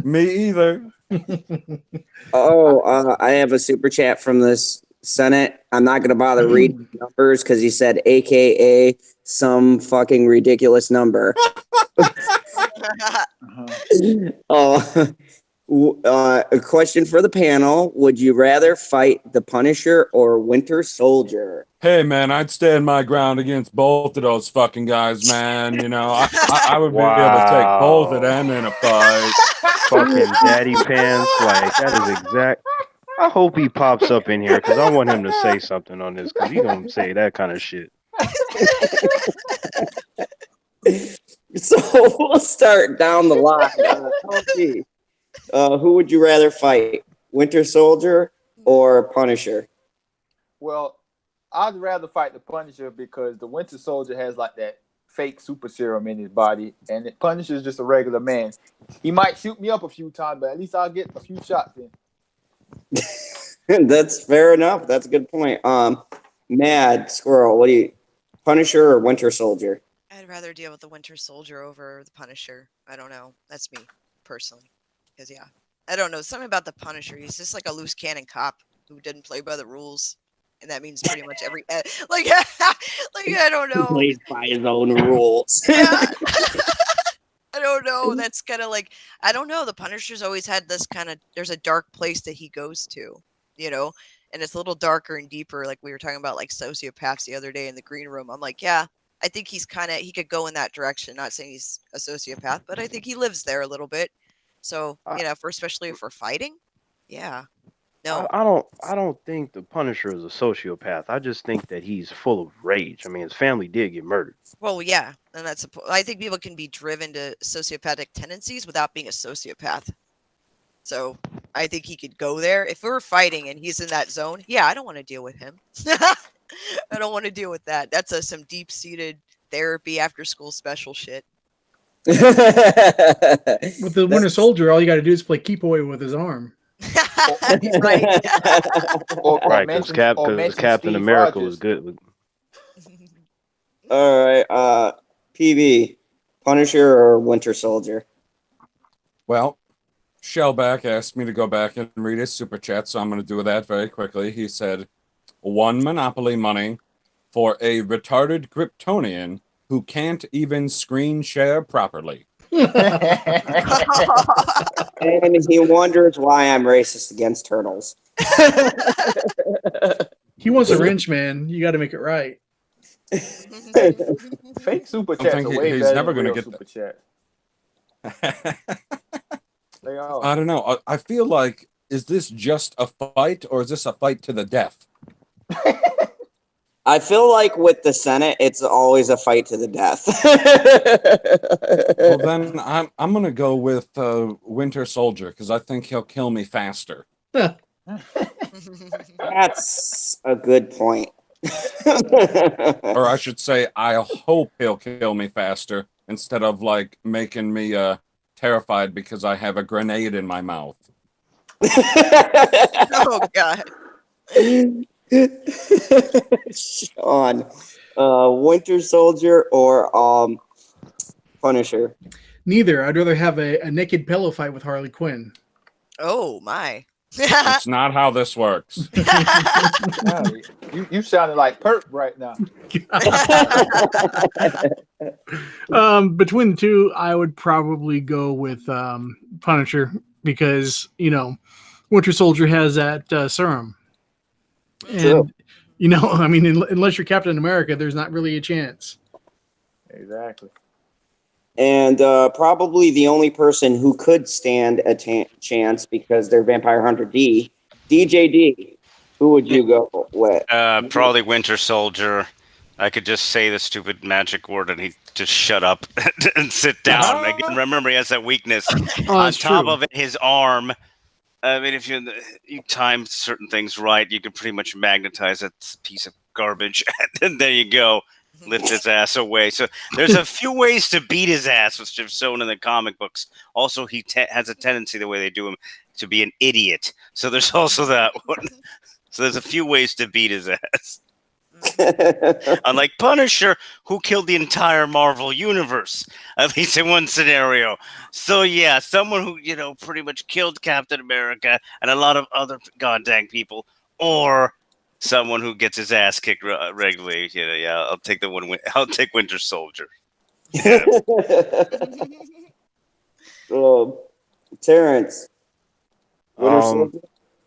Me either. I have a super chat from this Senate. I'm not gonna bother reading numbers because he said AKA some fucking ridiculous number. A question for the panel: would you rather fight the Punisher or Winter Soldier? Hey man, I'd stand my ground against both of those fucking guys, man. You know, I would be able to take both of them in a fight. Fucking daddy pants. Like, that is exact. I hope he pops up in here because I want him to say something on this because he gonna say that kind of shit. So we'll start down the line. LG, who would you rather fight, Winter Soldier or Punisher? Well, I'd rather fight the Punisher because the Winter Soldier has like that fake super serum in his body, and the Punisher is just a regular man. He might shoot me up a few times, but at least I'll get a few shots in. That's fair enough. That's a good point. Mad Squirrel, what do you, Punisher or Winter Soldier? I'd rather deal with the Winter Soldier over the Punisher. I don't know. That's me personally. Because yeah, I don't know, something about the Punisher. He's just like a loose cannon cop who didn't play by the rules, and that means pretty much every like I don't know. Plays by his own rules. Yeah. I don't know. That's kind of like, I don't know. The Punisher's always had this kind of, there's a dark place that he goes to, you know, and it's a little darker and deeper. Like we were talking about like sociopaths the other day in the green room. I'm like, yeah, I think he's kind of, he could go in that direction. Not saying he's a sociopath, but I think he lives there a little bit. So, you know, especially if we're fighting. Yeah. No. I don't think the Punisher is a sociopath. I just think that he's full of rage. I mean, his family did get murdered. Well, yeah, and I think people can be driven to sociopathic tendencies without being a sociopath. So I think he could go there. If we were fighting and he's in that zone, yeah, I don't want to deal with him. I don't want to deal with that. That's some deep-seated therapy after school special shit. With the Winter Soldier, all you got to do is play keep away with his arm. Right. Right, because Captain America was good with. All right, PB, Punisher or Winter Soldier? Well, Shellback asked me to go back and read his super chat, so I'm going to do that very quickly. He said, 1 Monopoly money for a retarded Kryptonian who can't even screen share properly. And he wonders why I'm racist against turtles. He wants a wrench, man. You got to make it right. Fake super chats are way he's better never than going real to get super chat. Like carry on. I don't know. I feel like, is this just a fight or is this a fight to the death? I feel like with the Senate, it's always a fight to the death. Well, then I'm gonna go with Winter Soldier because I think he'll kill me faster. That's a good point. Or I should say, I hope he'll kill me faster instead of like making me terrified because I have a grenade in my mouth. Oh God. Sean, Winter Soldier or Punisher? Neither. I'd rather have a naked pillow fight with Harley Quinn. Oh my. It's not how this works. Yeah, you sounded like Perp right now. Between the two, I would probably go with Punisher because Winter Soldier has that serum, True. and I mean, unless you're Captain America, there's not really a chance. Exactly. And probably the only person who could stand a chance because they're Vampire Hunter DJD. Who would you go with? Probably Winter Soldier. I could just say the stupid magic word and he'd just shut up and sit down. Again, remember, he has that weakness. Oh, On that's top true. of it, his arm. I mean, if you time certain things right, you can pretty much magnetize that piece of garbage. And there you go. Lift his ass away. So there's a few ways to beat his ass, which have shown in the comic books. Also, he has a tendency, the way they do him, to be an idiot. So there's also that one. So there's a few ways to beat his ass. Unlike Punisher, who killed the entire Marvel universe, at least in one scenario. So yeah, someone who pretty much killed Captain America and a lot of other goddamn people, or someone who gets his ass kicked regularly. Yeah, I'll take the one. I'll take Winter Soldier. Yeah. Terrence, Winter Um, Soldier,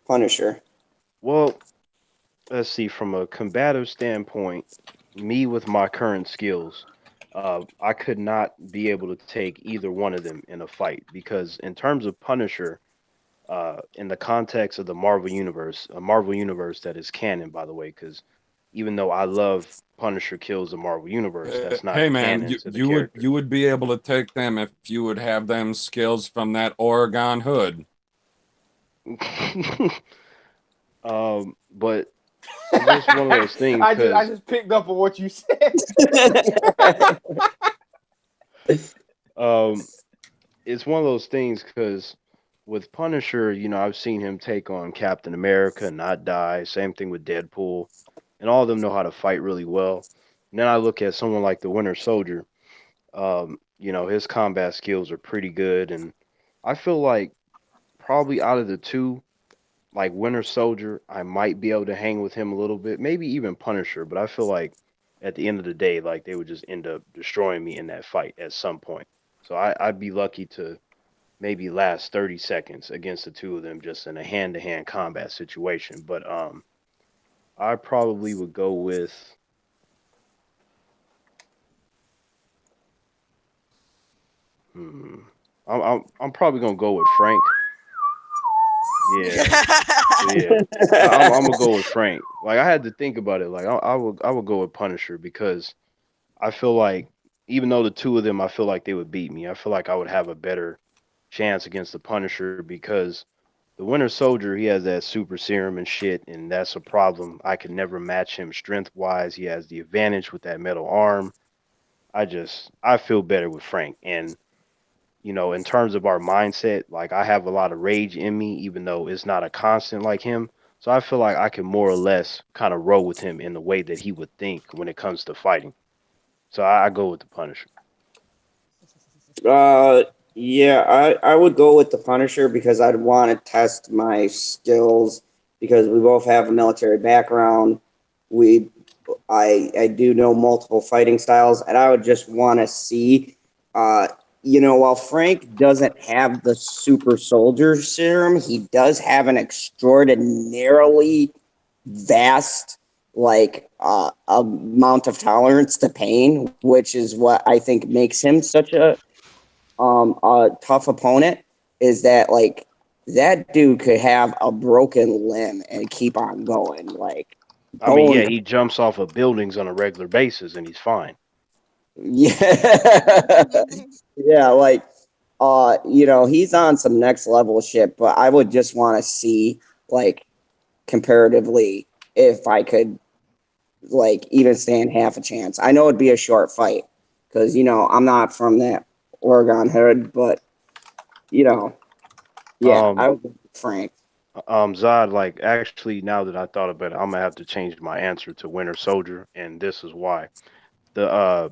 Punisher. Well, let's see. From a combative standpoint, me with my current skills, I could not be able to take either one of them in a fight because, in terms of Punisher, in the context of the Marvel universe, a Marvel universe that is canon, by the way, because even though I love Punisher kills the Marvel universe, that's not Hey man, canon to the you character. would be able to take them if you would have them skills from that Oregon hood. But it's just one of those things. I 'cause- just picked up on what you said. It's one of those things because with Punisher, I've seen him take on Captain America and not die. Same thing with Deadpool, and all of them know how to fight really well. And then I look at someone like the Winter Soldier. His combat skills are pretty good, and I feel like probably out of the two, like Winter Soldier, I might be able to hang with him a little bit, maybe even Punisher. But I feel like at the end of the day, like they would just end up destroying me in that fight at some point. So I'd be lucky to maybe last 30 seconds against the two of them just in a hand-to-hand combat situation. But I probably would go with I'm probably gonna go with Frank. Yeah, I'm gonna go with Frank. Like I had to think about it. Like I would go with Punisher because I feel like even though the two of them, I feel like they would beat me. I feel like I would have a better chance against the Punisher because the Winter Soldier, he has that super serum and shit, and that's a problem. I can never match him strength wise. He has the advantage with that metal arm. I feel better with Frank. And in terms of our mindset, like I have a lot of rage in me, even though it's not a constant like him. So I feel like I can more or less kind of roll with him in the way that he would think when it comes to fighting. So I go with the Punisher. Yeah, I would go with the Punisher because I'd want to test my skills because we both have a military background. I do know multiple fighting styles, and I would just want to see. While Frank doesn't have the super soldier serum, he does have an extraordinarily vast amount of tolerance to pain, which is what I think makes him such a tough opponent. is that like that dude could have a broken limb and keep on going. Like, I mean, going, yeah, he jumps off of buildings on a regular basis and he's fine. yeah, yeah, like, he's on some next level shit. But I would just want to see, like, comparatively, if I could, like, even stand half a chance. I know it'd be a short fight because I'm not from that Oregon hood, but yeah, I Um, would go Frank. Zod, like actually, now that I thought about it, I'm gonna have to change my answer to Winter Soldier, and this is why. The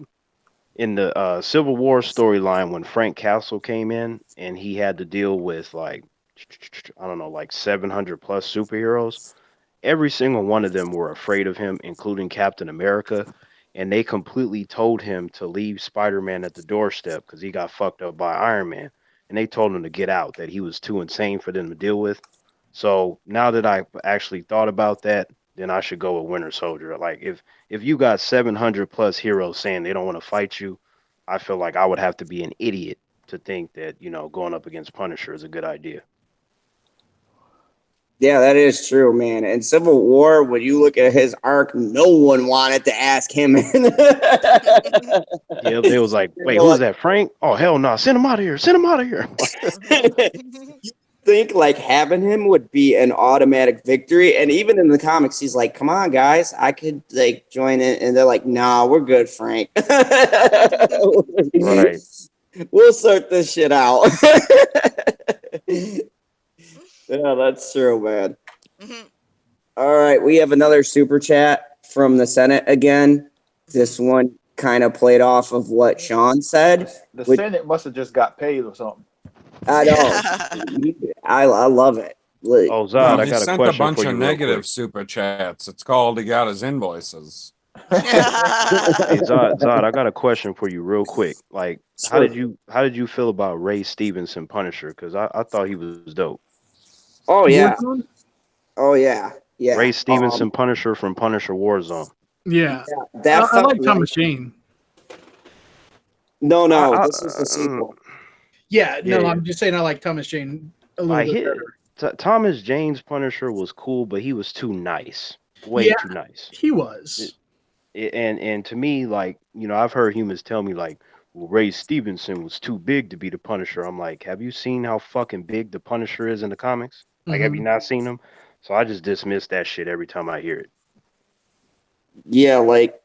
in the Civil War storyline, when Frank Castle came in and he had to deal with like I don't know, like 700 plus superheroes, every single one of them were afraid of him, including Captain America, and they completely told him to leave Spider-Man at the doorstep because he got fucked up by Iron Man, and they told him to get out, that he was too insane for them to deal with. So now that I actually thought about that, then I should go with Winter Soldier. Like if you got 700 plus heroes saying they don't want to fight you, I feel like I would have to be an idiot to think that going up against Punisher is a good idea. Yeah, that is true, man. In Civil War, when you look at his arc, no one wanted to ask him. Yeah, they was like, wait, who's Like, that? Frank? Oh hell no, send him out of here, send him out of here. you think like having him would be an automatic victory, and even in the comics, he's like, "Come on, guys, I could like join in," and they're like, "Nah, we're good, Frank. Right. We'll sort this shit out." Yeah, that's true, man. All right, we have another super chat from the Senate again. This one kind of played off of what Sean said. The which, Senate must have just got paid or something. I know. I love it. Oh, No, Zod, I he got a sent a question bunch for of you real negative quick. super chats. It's called he got his invoices. Hey, Zod, I got a question for you real quick. Like, how did you feel about Ray Stevenson Punisher? Because I thought he was dope. Oh yeah. Warzone? Oh yeah. Yeah. Ray Stevenson Punisher from Punisher Warzone. Yeah. That I felt like Thomas Jane. No, I, this is the sequel. Yeah, no, Yeah. I'm just saying I like Thomas Jane a little Like bit better. Thomas Jane's Punisher was cool, but he was too nice, way too nice. He was. And to me, like I've heard humans tell me like, well, Ray Stevenson was too big to be the Punisher. I'm like, have you seen how fucking big the Punisher is in the comics? Like, have you not seen him? So I just dismiss that shit every time I hear it. Yeah, like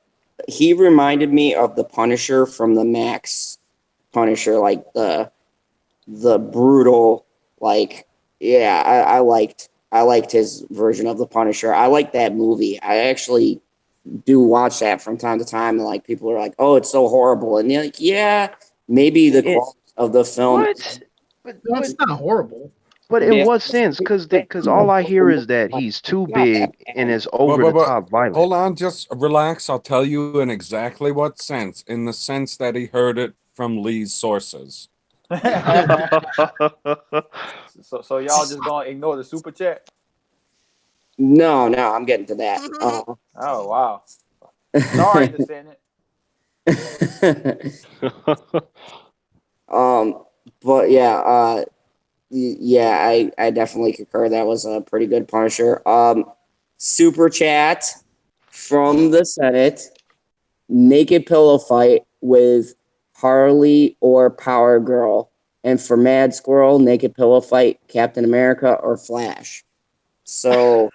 he reminded me of the Punisher from the Max Punisher, like the brutal, like I liked his version of the Punisher. I like that movie. I actually do watch that from time to time, and like people are like, "Oh, it's so horrible," and you're like, "Yeah, maybe the quality of the film." What? No, it's not horrible. But in Yeah. what sense? Because all I hear is that he's too big and is over the top violent. Hold on, just relax. I'll tell you in exactly what sense. In the sense that he heard it from Lee's sources. So y'all just gonna ignore the super chat? No, I'm getting to that. Oh wow. Sorry, the Senate. But yeah, I definitely concur. That was a pretty good Punisher. Super chat from the Senate: naked pillow fight with Harley or Power Girl, and for Mad Squirrel, naked pillow fight Captain America or Flash. So,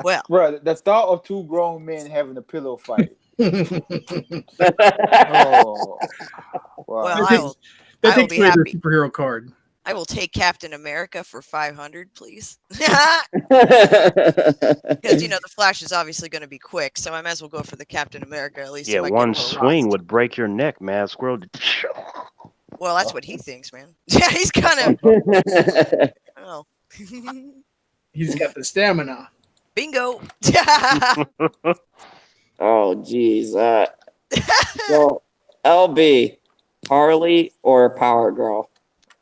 Well, Bro, the thought of two grown men having a pillow fight. Oh, wow. well, That I will takes be away the happy. superhero card. I will take Captain America for 500, please. Because the Flash is obviously going to be quick, so I might as well go for the Captain America. At least Yeah, it might one get more swing rust. would break your neck, Mad Squirrel. Well, that's what he thinks, man. Yeah, he's kind of. Oh. He's got the stamina. Bingo. oh, geez. So, LB, Harley or Power Girl?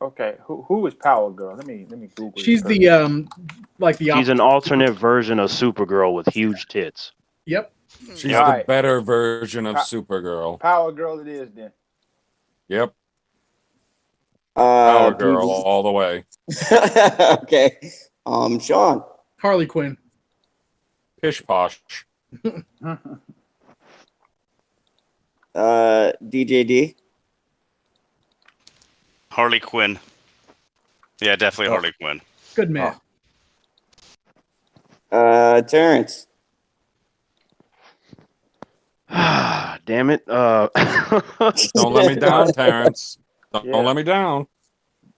Okay, who is Power Girl? Let me Google. She's this the She's an alternate version of Supergirl with huge tits. Yep. She's All the right. better version of Supergirl. Power Girl it is then. Yep. Power Girl PB. all the way. Okay. Sean. Harley Quinn. Pish posh. DJD. Harley Quinn. Yeah, definitely Oh. Harley Quinn. Good man. Terrence. Damn it. Don't let me down, Terrence. Don't Yeah. let me down.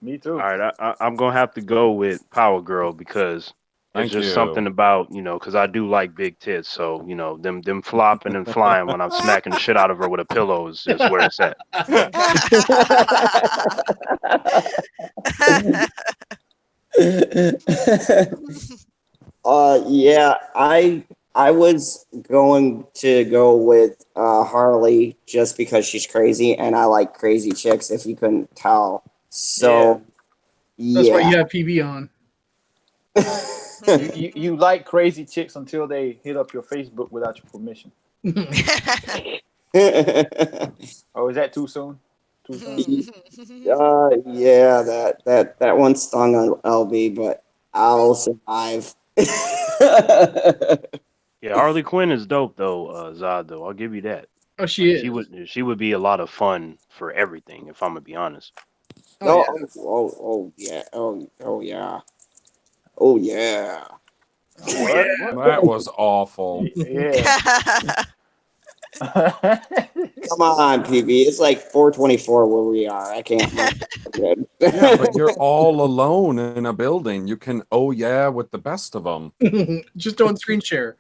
Me too. All right, I'm gonna have to go with Power Girl because Thank it's just you. something about because I do like big tits, so them flopping and flying when I'm smacking the shit out of her with a pillow is where it's at. Yeah, I was going to go with Harley just because she's crazy and I like crazy chicks if you couldn't tell. So That's why yeah. you have PB on. You like crazy chicks until they hit up your Facebook without your permission. Oh, is that too soon? Too soon? Yeah, that one stung on LB, but I'll survive. Yeah, Harley Quinn is dope though, Zod though. I'll give you that. Oh, she is. She would be a lot of fun for everything if I'm gonna be honest. Oh, Yeah. Oh yeah. Oh yeah. What? That was awful. Yeah. Come on, PB. It's like 4:24 where we are. I can't. Yeah, but you're all alone in a building. You can, oh yeah, with the best of them. Just don't screen share.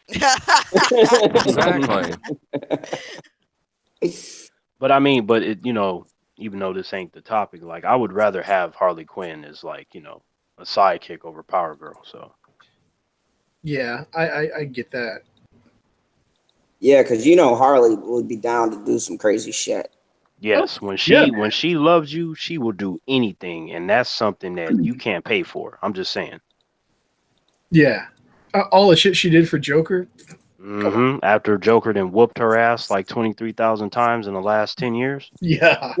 Exactly. But I mean, but it even though this ain't the topic, like I would rather have Harley Quinn as like a sidekick over Power Girl. So Yeah, I get that. Yeah, because Harley would be down to do some crazy shit. yes, when she loves you, she will do anything, and that's something that you can't pay for. I'm just saying. Yeah, all the shit she did for Joker. After Joker then whooped her ass like 23,000 times in the last 10 years. Yeah.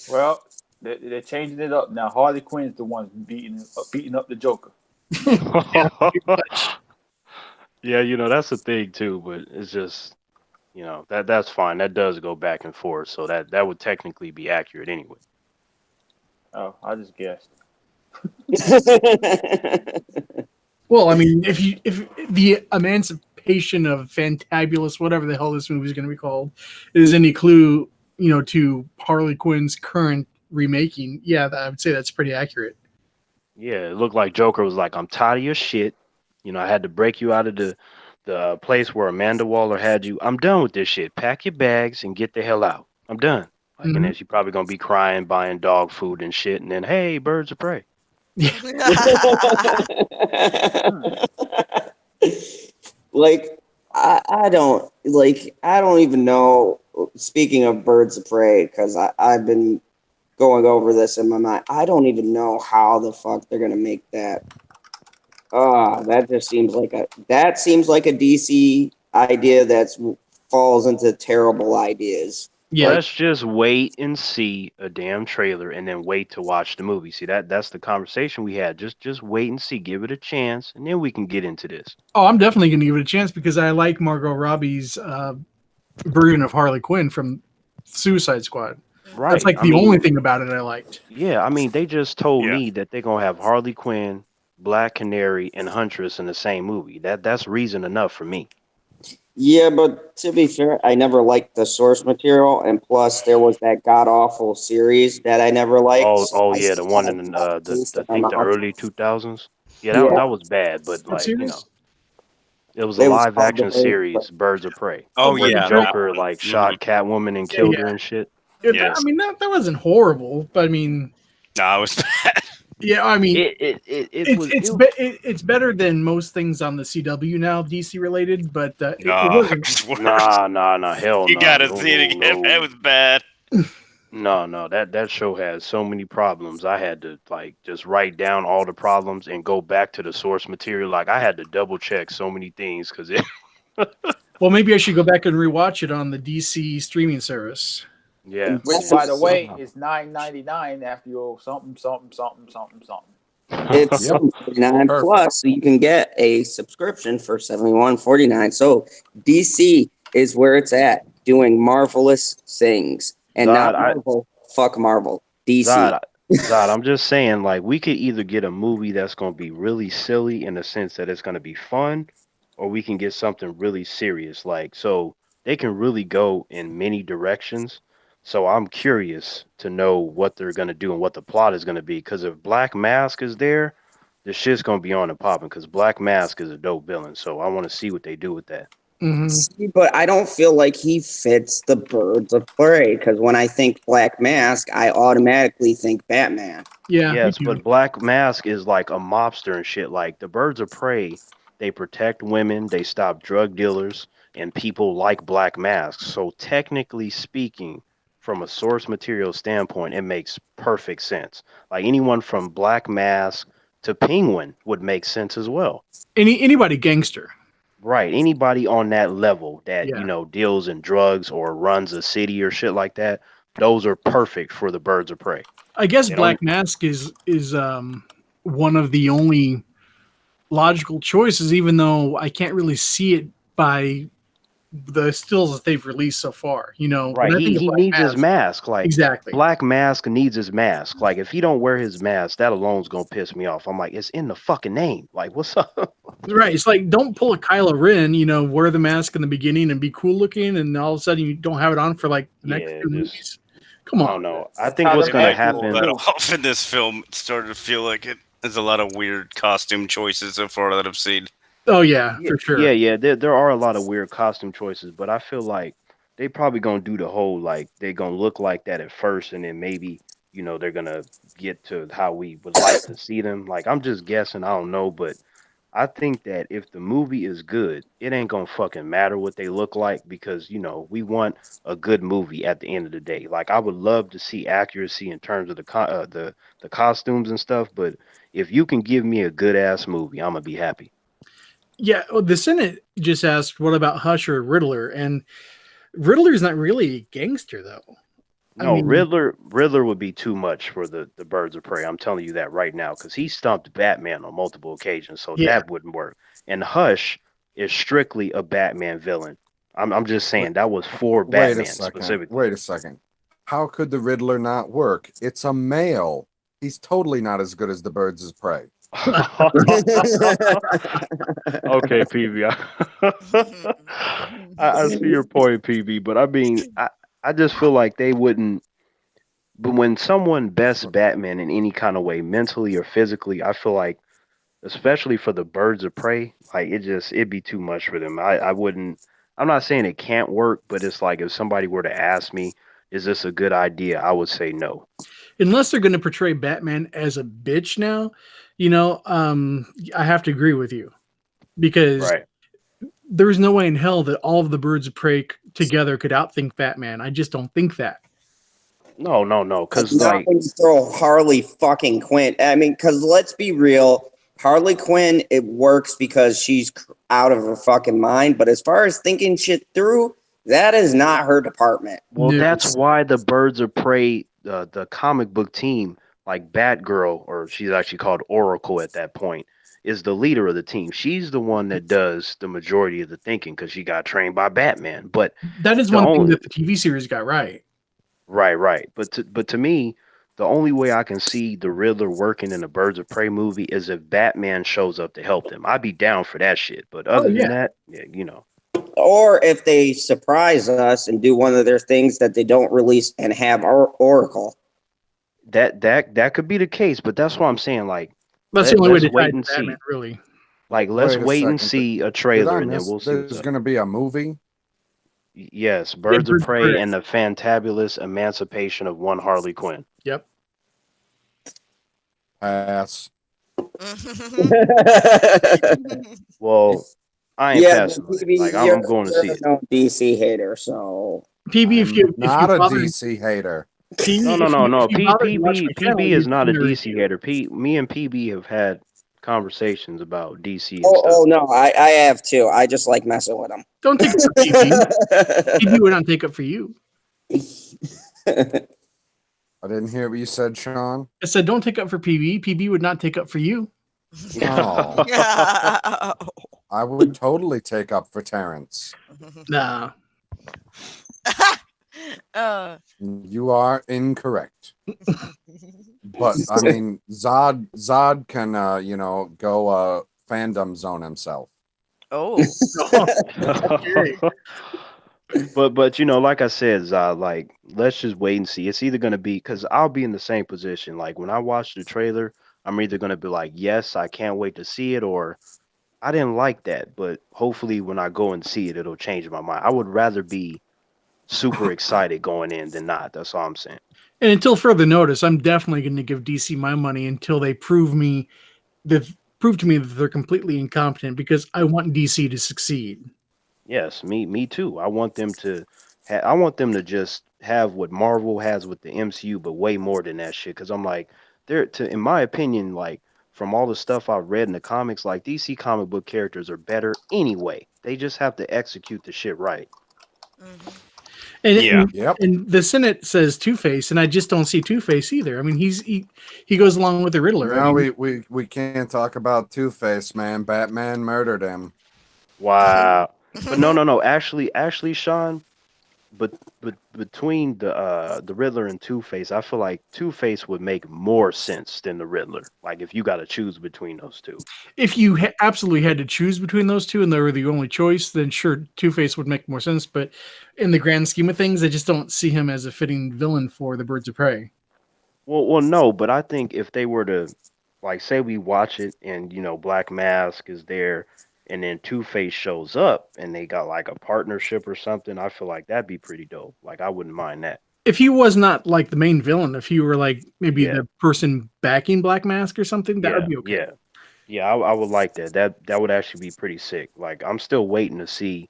Well, they're changing it up now. Harley Quinn's the one beating up the Joker. Yeah, that's the thing too, but it's just that's fine. That does go back and forth, so that would technically be accurate anyway. Oh, I just guessed. Well, I mean, if the emancipation of Fantabulous, whatever the hell this movie is going to be called, is any clue, to Harley Quinn's current remaking, yeah, I would say that's pretty accurate. Yeah, it looked like Joker was like, "I'm tired of your shit. I had to break you out of the place where Amanda Waller had you. I'm done with this shit. Pack your bags and get the hell out. I'm done." Like, and then she's probably gonna be crying, buying dog food and shit, and then, hey, birds of prey. Like I don't even know. Speaking of Birds of Prey, because I've been going over this in my mind. I don't even know how the fuck they're gonna make that. That just seems like a DC idea that falls into terrible ideas. Yeah. Let's just wait and see a damn trailer and then wait to watch the movie. See, that's the conversation we had. Just wait and see, give it a chance, and then we can get into this. Oh, I'm definitely going to give it a chance because I like Margot Robbie's version of Harley Quinn from Suicide Squad. Right. That's like the only thing about it I liked. Yeah, I mean, they just told me that they're gonna have Harley Quinn, Black Canary, and Huntress in the same movie. That's reason enough for me. Yeah, but to be fair, I never liked the source material, and plus there was that god awful series that I never liked. Oh yeah, the one in I think the early 2000s. Yeah, that was bad, but like it was a live action series, Birds of Prey. Oh where yeah, the Joker like shot Catwoman and killed her and shit. I mean that wasn't horrible, but I mean, no, it was bad. Yeah, I mean, it's better than most things on the CW now, DC related, but it wasn't. Nah, hell no. You gotta see it again. That was bad. No, that show has so many problems. I had to like just write down all the problems and go back to the source material. Like I had to double check so many things because it. Well, maybe I should go back and rewatch it on the DC streaming service. Yeah. Which, by the way, is $9.99 after your something. It's Yep. $7.49 Perfect. plus, so you can get a subscription for $71.49. So DC is where it's at, doing marvelous things, and not Zod, Marvel. Fuck Marvel. DC. Zod, I'm just saying, like, we could either get a movie that's going to be really silly in the sense that it's going to be fun, or we can get something really serious. Like, so they can really go in many directions. So I'm curious to know what they're going to do and what the plot is going to be. Because if Black Mask is there, the shit's going to be on and popping. Because Black Mask is a dope villain. So I want to see what they do with that. Mhm. See, but I don't feel like he fits the Birds of Prey, because when I think Black Mask, I automatically think Batman. Yeah, me Yes, too. but Black Mask is like a mobster and shit. Like the Birds of Prey, they protect women, they stop drug dealers, and people like Black Masks. So technically speaking, from a source material standpoint, it makes perfect sense. Like anyone from Black Mask to Penguin would make sense as well. Anybody gangster. Right. Anybody on that level that, Yeah. deals in drugs or runs a city or shit like that, those are perfect for the Birds of Prey. I guess They don't Black Mask is one of the only logical choices, even though I can't really see it by the stills that they've released so far. When Right. I think He of he Black needs his Mask, mask. Like exactly. Black Mask needs his mask. Like if he don't wear his mask, that alone's gonna piss me off. I'm like, it's in the fucking name. Like, what's up? Right. It's like don't pull a Kylo Ren, wear the mask in the beginning and be cool looking, and all of a sudden you don't have it on for like the next Yeah, two just movies. Come I on. don't know. I That's think how what's the They gonna might mask pull is. that happen. off in this film. It started to feel like it. There's a lot of weird costume choices so far that I've seen. Oh yeah, Yeah, for sure. yeah, yeah. There are a lot of weird costume choices, but I feel like they probably gonna do the whole like they're gonna look like that at first, and then maybe they're gonna get to how we would like to see them. Like I'm just guessing. I don't know, but I think that if the movie is good, it ain't gonna fucking matter what they look like because we want a good movie at the end of the day. Like I would love to see accuracy in terms of the costumes and stuff, but if you can give me a good ass movie, I'm gonna be happy. Yeah, well, the Senate just asked, "What about Hush or Riddler?" And Riddler's not really a gangster, though. I No, mean, Riddler would be too much for the Birds of Prey. I'm telling you that right now because he stumped Batman on multiple occasions, so yeah, that wouldn't work. And Hush is strictly a Batman villain. I'm just Wait, saying that was for wait a Batman second. specifically. Wait a second. How could the Riddler not work? It's a male. He's totally not as good as the Birds of Prey. Okay, PB. I see your point, PB, but I mean, I just feel like they wouldn't. But when someone bests Batman in any kind of way, mentally or physically, I feel like, especially for the Birds of Prey, like it'd be too much for them. I wouldn't. I'm not saying it can't work, but it's like if somebody were to ask me, "Is this a good idea?" I would say no. unless they're going to portray Batman as a bitch now, I have to agree with you because Right? there's no way in hell that all of the Birds of Prey together could outthink Batman. I just don't think that. No, no, no. Like, Because not like, when you throw Harley fucking Quinn. I mean, because let's be real, Harley Quinn, it works because she's out of her fucking mind. But as far as thinking shit through, that is not her department. well, No. that's why the Birds of Prey, the comic book team, like Batgirl, or she's actually called Oracle at that point, is the leader of the team. She's the one that does the majority of the thinking because she got trained by Batman. But That is the one thing only that the TV series got right. right. But to me, the only way I can see the Riddler working in a Birds of Prey movie is if Batman shows up to help them. I'd be down for that shit. But Oh other than yeah. that, yeah. Or if they surprise us and do one of their things that they don't release and have our Oracle. That could be the case, but that's why I'm saying like That's the only way let's to tie wait it to and Batman, see. really. Like let's Wait a wait and second. see a Did trailer I and then miss? we'll see what's There's up. going to be a movie? Yes, Yeah, Birds of Birds of Prey Prey. and the Fantabulous Emancipation of One Harley Quinn. Yep. Pass. Well, I ain't Yeah, passing but on it. maybe Like I'm you're, going to you're see a it. known DC hater, so PB, I'm if you not a bother DC hater. No, PB, no, no, if no. you bother to watch my channel, PB is you've not a seen the DC review. hater. Me and PB have had conversations about DC and oh stuff. no, I have too. I just like messing with them. Don't take it for PB. PB would not take it for you. I didn't hear what you said, Sean. I said, don't take up for PB. PB would not take up for you. Oh, I would totally take up for Terrence. Nah. You are incorrect. But I mean, Zod can go fandom zone himself. Oh. But like I said, Zod, like let's just wait and see. It's either gonna be because I'll be in the same position. Like when I watch the trailer, I'm either gonna be like, yes, I can't wait to see it, or I didn't like that. But hopefully, when I go and see it, it'll change my mind. I would rather be super excited going in than not. That's all I'm saying. And until further notice, I'm definitely going to give DC my money until they prove to me that they're completely incompetent, because I want DC to succeed. Yes, me too. I want them to I want them to just have what Marvel has with the MCU, but way more than that shit. Because I'm like, in my opinion, like from all the stuff I've read in the comics, like DC comic book characters are better anyway. They just have to execute the shit right. And, Yeah. Yep. and the Senate says Two-Face, and I just don't see Two-Face either. I mean, he goes along with the Riddler. No, I mean, we can't talk about Two-Face, man. Batman murdered him. Wow. But no. Actually, Sean, but between the Riddler and Two-Face, I feel like Two-Face would make more sense than the Riddler. Like if you got to choose between those two. if you absolutely had to choose between those two and they were the only choice, then sure, Two-Face would make more sense. But in the grand scheme of things, I just don't see him as a fitting villain for the Birds of Prey. Well, no, but I think if they were to, like, say we watch it and Black Mask is there, and then Two Face shows up and they got like a partnership or something, I feel like that'd be pretty dope. Like I wouldn't mind that. If he was not like the main villain, if he were like maybe Yeah. the person backing Black Mask or something, that would be okay. Yeah. I would like that. That would actually be pretty sick. Like I'm still waiting to see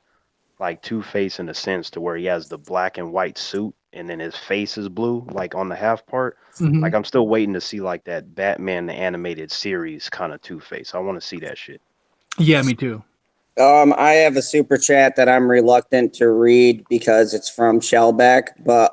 like Two Face in a sense to where he has the black and white suit and then his face is blue, like on the half part. Mhm. Like I'm still waiting to see like that Batman the animated series kind of Two Face. I want to see that shit. Yeah, me too. I have a super chat that I'm reluctant to read because it's from Shellback, but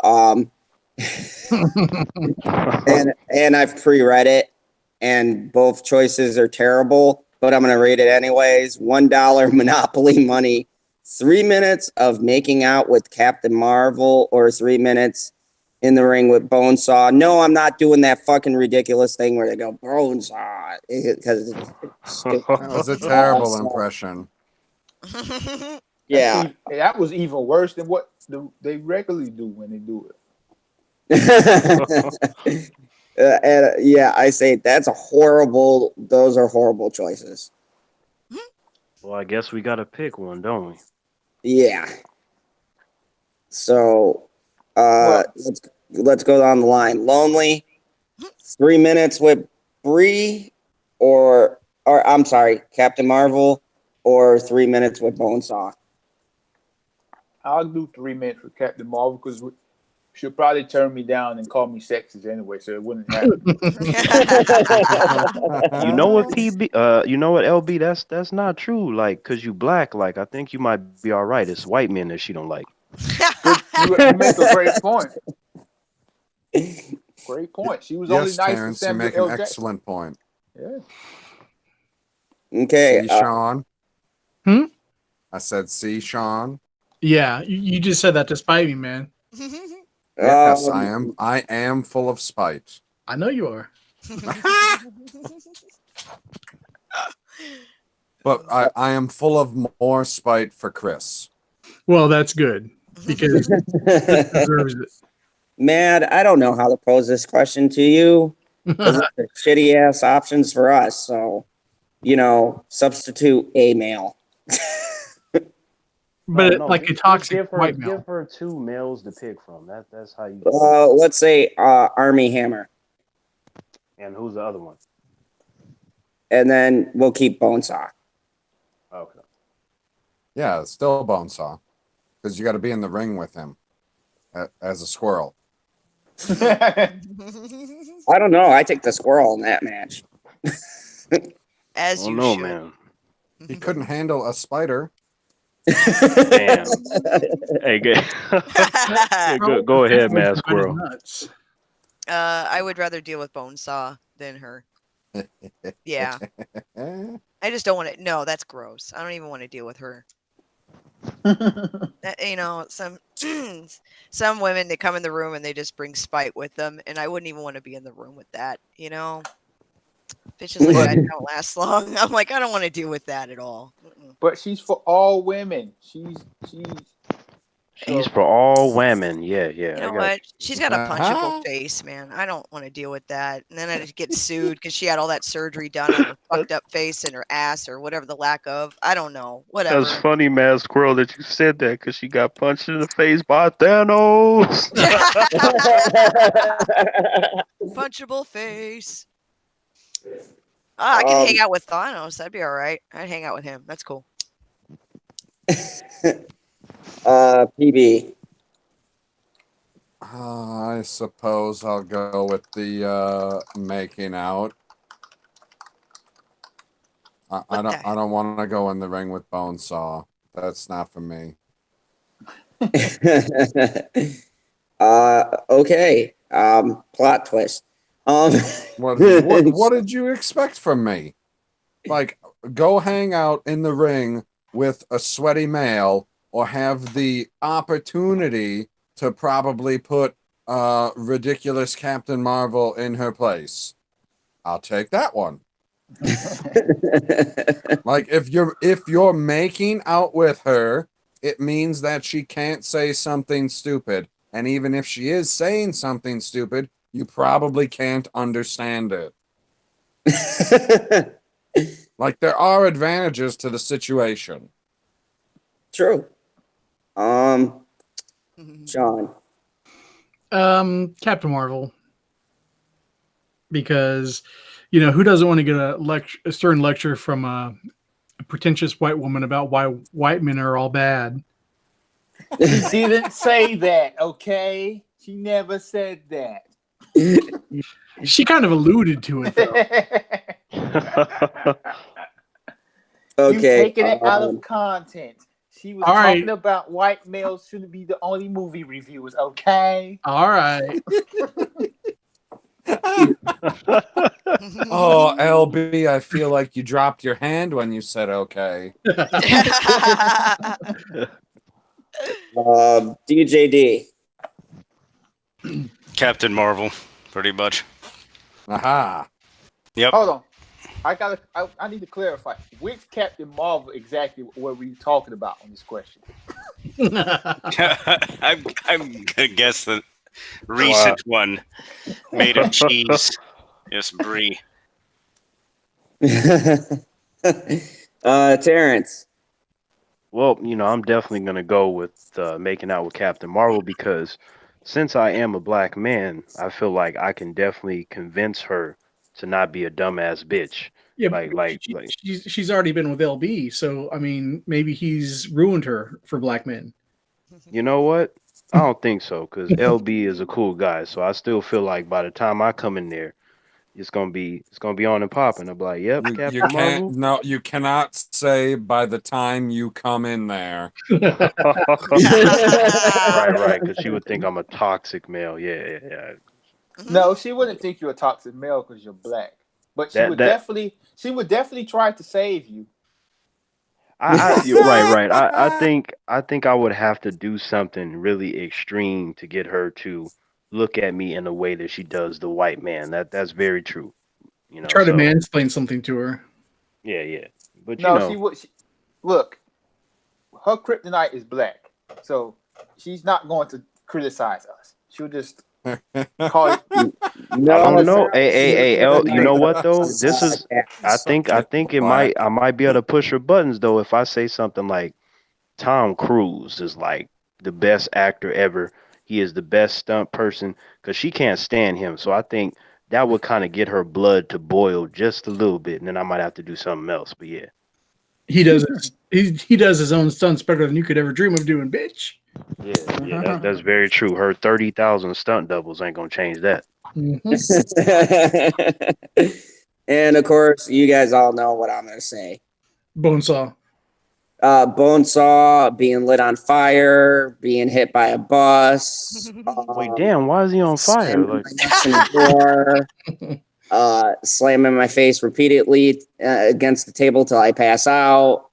and I've pre-read it, and both choices are terrible, but I'm gonna read it anyways. $1 Monopoly money, 3 minutes of making out with Captain Marvel, or 3 minutes in the ring with Bonesaw. No, I'm not doing that fucking ridiculous thing where they go Bonesaw, because it's stupid. That was a terrible So, impression. yeah. Actually, that was even worse than what they regularly do when they do it. Yeah, I say those are horrible choices. Well, I guess we got to pick one, don't we? Yeah. So let's go down the line. Lonely, 3 minutes with Bree, or I'm sorry, Captain Marvel, or 3 minutes with Bonesaw. I'll do 3 minutes with Captain Marvel because she'll probably turn me down and call me sexist anyway, so it wouldn't happen. You know what, PB? You know what, LB? That's not true. Like, cause you black. Like, I think you might be all right. It's white men that she don't like. You make a great point. Great point. She was only Yes, nice Terrence, to you Samuel make L. an Jackson. excellent point. Yeah. Okay. See, Sean? Hmm? I said, see, Sean? Yeah, you just said that to spite me, man. Yes, I am full of spite. I know you are. But I am full of more spite for Chris. Well, that's good because Chris deserves it. Mad, I don't know how to pose this question to you. Those are shitty ass options for us. So, substitute a male. But No, like a just toxic white male. Give her two males to pick from. That's how you. Let's say Army Hammer, And who's the other one? and then we'll keep Bonesaw. Okay. Yeah, it's still Bonesaw. Because you got to be in the ring with him as a squirrel. I don't know. I take the squirrel in that match. As Oh you no, should. man. He couldn't handle a spider. Damn. Hey, go ahead, Mad Squirrel. Nuts. I would rather deal with Bonesaw than her. Yeah. I just don't want to. No, that's gross. I don't even want to deal with her. You know, some women, they come in the room and they just bring spite with them, and I wouldn't even want to be in the room with that. You know, bitches like that don't last long. I'm like, I don't want to deal with that at all. But she's for all women. She's for all women. Yeah. You know what? She's got a punchable face, man. I don't want to deal with that. And then I just get sued because she had all that surgery done on her fucked up face and her ass or whatever the lack of. I don't know. Whatever. That's funny, Mad Squirrel, that you said that because she got punched in the face by Thanos. Punchable face. I can hang out with Thanos. That'd be all right. I'd hang out with him. That's cool. PB. I suppose I'll go with the making out. I don't want to go in the ring with Bonesaw. That's not for me. Okay. Plot twist. What did you expect from me? Like, go hang out in the ring with a sweaty male, or have the opportunity to probably put ridiculous Captain Marvel in her place. I'll take that one. Like, if you're making out with her, it means that she can't say something stupid. And even if she is saying something stupid, you probably can't understand it. Like, there are advantages to the situation. True. Sean. Captain Marvel. Because, you know, who doesn't want to get a stern lecture from a pretentious white woman about why white men are all bad? She didn't say that, okay? She never said that. She kind of alluded to it, though. Okay. You've taken it out of content. She was All talking right. about white males shouldn't be the only movie reviewers, okay? All right. Oh, LB, I feel like you dropped your hand when you said okay. DJD. Captain Marvel, pretty much. Aha. Yep. Hold on. I need to clarify. Which Captain Marvel exactly were we talking about on this question? I'm gonna guess the recent one made of cheese. Yes, Brie. Terrence. Well, you know, I'm definitely going to go with making out with Captain Marvel because since I am a black man, I feel like I can definitely convince her to not be a dumbass bitch. Yeah, she's already been with LB, so I mean, maybe he's ruined her for black men. You know what? I don't think so because LB is a cool guy. So I still feel like by the time I come in there, it's gonna be on and popping. I'm like, yep, Captain Marvel. No, you cannot say by the time you come in there. right, because she would think I'm a toxic male. Yeah. No, she wouldn't think you're a toxic male because you're black. But she would definitely try to save you. Right. I think I would have to do something really extreme to get her to look at me in the way that she does the white man. That's very true. You know, try to mansplain something to her. Yeah. But no, she would. Look, her kryptonite is black, so she's not going to criticize us. She'll just call it. No, I don't know. Hey, you know what though? This is. I think it might. I might be able to push her buttons though if I say something like, Tom Cruise is like the best actor ever. He is the best stunt person because she can't stand him. So I think that would kind of get her blood to boil just a little bit, and then I might have to do something else. But yeah, he does he does his own stunts better than you could ever dream of doing, bitch. Yeah, that's very true. Her 30,000 stunt doubles ain't gonna change that. Mm-hmm. And of course, you guys all know what I'm gonna say. Bonesaw. Bonesaw being lit on fire, being hit by a bus. Wait, damn, why is he on fire? Slamming Like, my nuts in the door. Slamming my face repeatedly against the table till I pass out.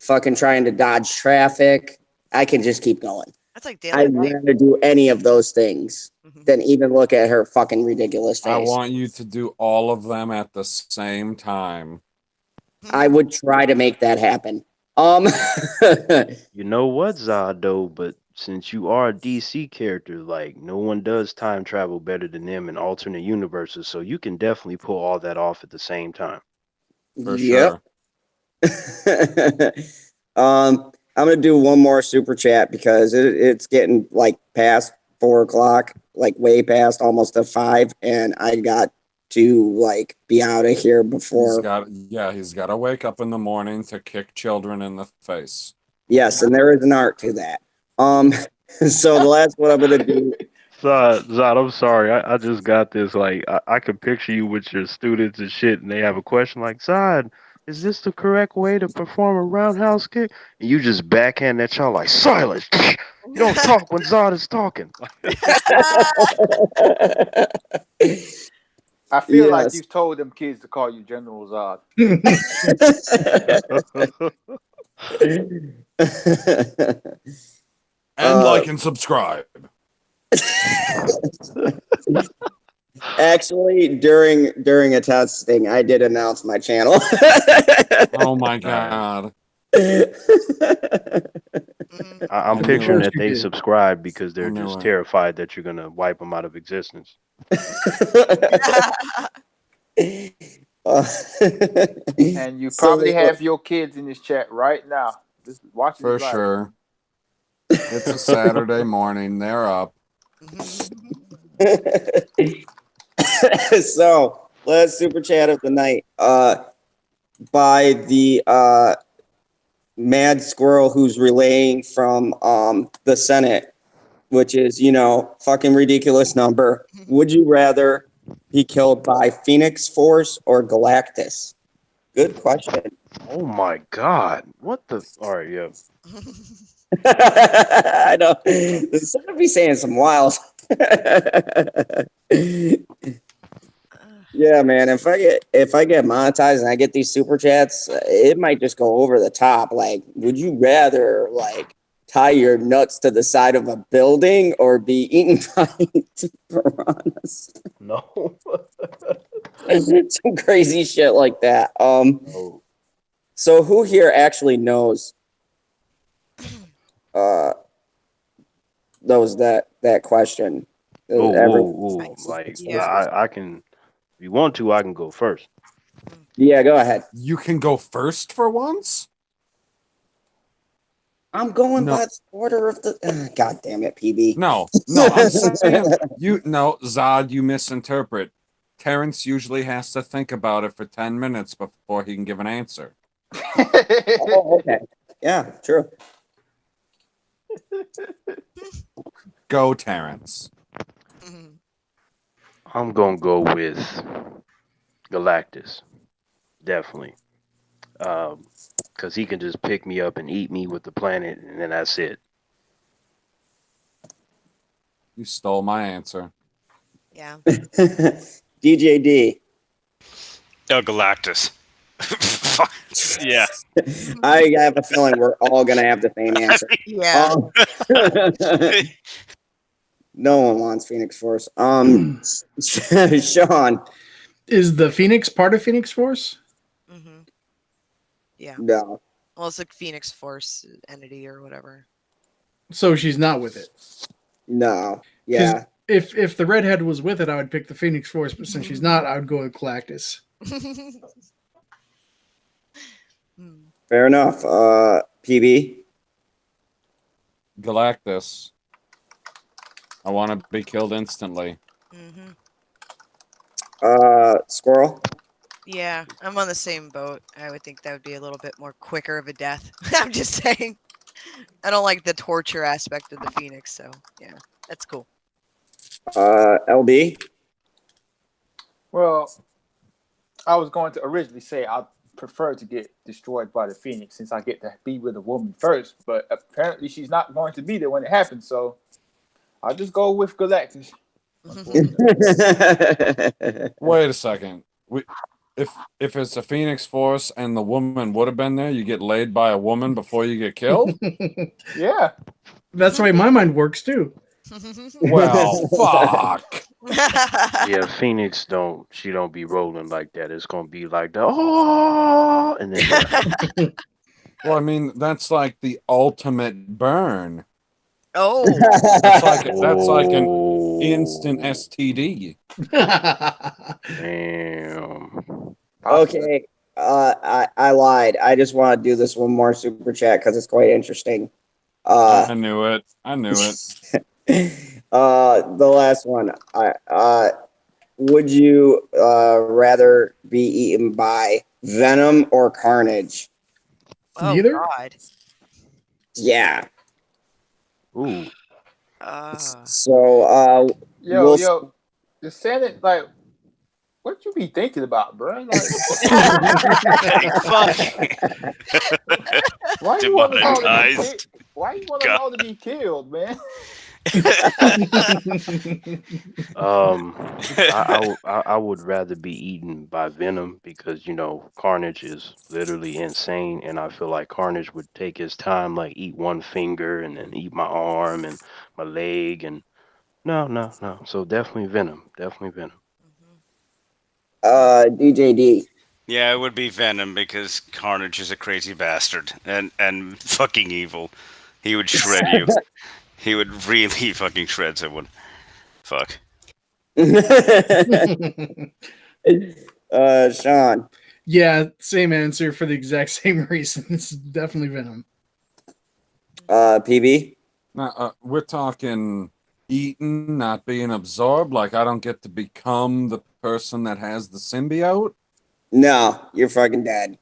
Fucking trying to dodge traffic. I can just keep going. That's like daily I'd life. rather do any of those things than even look at her fucking ridiculous face. I want you to do all of them at the same time. I would try to make that happen. you know what, Zod, though? But since you are a DC character, like, no one does time travel better than them in alternate universes, so you can definitely pull all that off at the same time. For Yep. sure. I'm gonna do one more super chat because it's getting like past 4 o'clock, like way past almost to 5, and I got to like be out of here before. He's got to wake up in the morning to kick children in the face. Yes, and there is an art to that. So the last one I'm gonna do. Zod, I'm sorry. I just got this. Like, I can picture you with your students and shit, and they have a question like, Zod, is this the correct way to perform a roundhouse kick? And you just backhand that child like, silence! You don't talk when Zod is talking. I feel like Yes. you've told them kids to call you General Zod. And like and subscribe. Actually, during a testing, I did announce my channel. Oh my god. I'm I knew picturing it. that they subscribe because they're I knew just it. terrified that you're going to wipe them out of existence. And you probably have your kids in this chat right now. Just watching For this live. sure. It's a Saturday morning. They're up. So last super chat of the night by the mad squirrel who's relaying from the Senate, which is, fucking ridiculous number. Would you rather be killed by Phoenix Force or Galactus? Good question. Oh my god. What the? All right, yeah. I know. The Senate be saying some wild. Yeah, man. If I get monetized and I get these super chats, it might just go over the top. Like, would you rather like tie your nuts to the side of a building or be eaten by piranhas? No. Some crazy shit like that. No. So who here actually knows that question? Whoa. Like, Yeah. I can, if you want to, I can go first. Yeah, go ahead. You can go first for once? I'm going No. by the order of the. God damn it, PB. No, I'm saying Zod, you misinterpret. Terrence usually has to think about it for 10 minutes before he can give an answer. Oh, okay. Yeah, true. Go, Terrence. I'm gonna go with Galactus. Definitely. Because he can just pick me up and eat me with the planet, and then that's it. You stole my answer. Yeah. DJD. Oh, Galactus. Fuck. Yeah. I have a feeling we're all gonna have the same answer. Yeah. No one wants Phoenix Force. Sean. Is the Phoenix part of Phoenix Force? Mm-hmm. Yeah. No. Well, it's like Phoenix Force entity or whatever. So she's not with it. No. Yeah. If the redhead was with it, I would pick the Phoenix Force, but since she's not, I would go with Galactus. Fair enough. PB. Galactus. I want to be killed instantly. Mm-hmm. Squirrel. Yeah, I'm on the same boat. I would think that would be a little bit more quicker of a death. I'm just saying. I don't like the torture aspect of the Phoenix, so yeah, that's cool. LB. Well, I was going to originally say I'll prefer to get destroyed by the Phoenix since I get to be with a woman first. But apparently, she's not going to be there when it happens. So I'll just go with Galactus. Wait a second. If it's a Phoenix Force and the woman would have been there, you get laid by a woman before you get killed? Yeah. That's the way my mind works too. Well, fuck. Yeah, Phoenix don't be rolling like that. It's gonna be like the oh, and then Well, I mean, that's like the ultimate burn. Oh, That's like an instant STD. Damn. Okay. I lied. I just want to do this one more super chat because it's quite interesting. I knew it. The last one. Would you rather be eaten by Venom or Carnage? oh Neither? God. Yeah. Ooh. So Yo, the Senate, like, what you be thinking about, bro? Like, Fuck. why you want us all to be Demonetized. why you want us all to be killed, man? I would rather be eaten by Venom because Carnage is literally insane, and I feel like Carnage would take his time, like eat one finger and then eat my arm and my leg, and no. So definitely Venom. DJD. Yeah, it would be Venom because Carnage is a crazy bastard and fucking evil. He would shred you. He would really fucking shred someone. Fuck. Sean. Yeah, same answer for the exact same reasons. Definitely Venom. PB. Now, we're talking eaten, not being absorbed. Like I don't get to become the person that has the symbiote. No, you're fucking dead.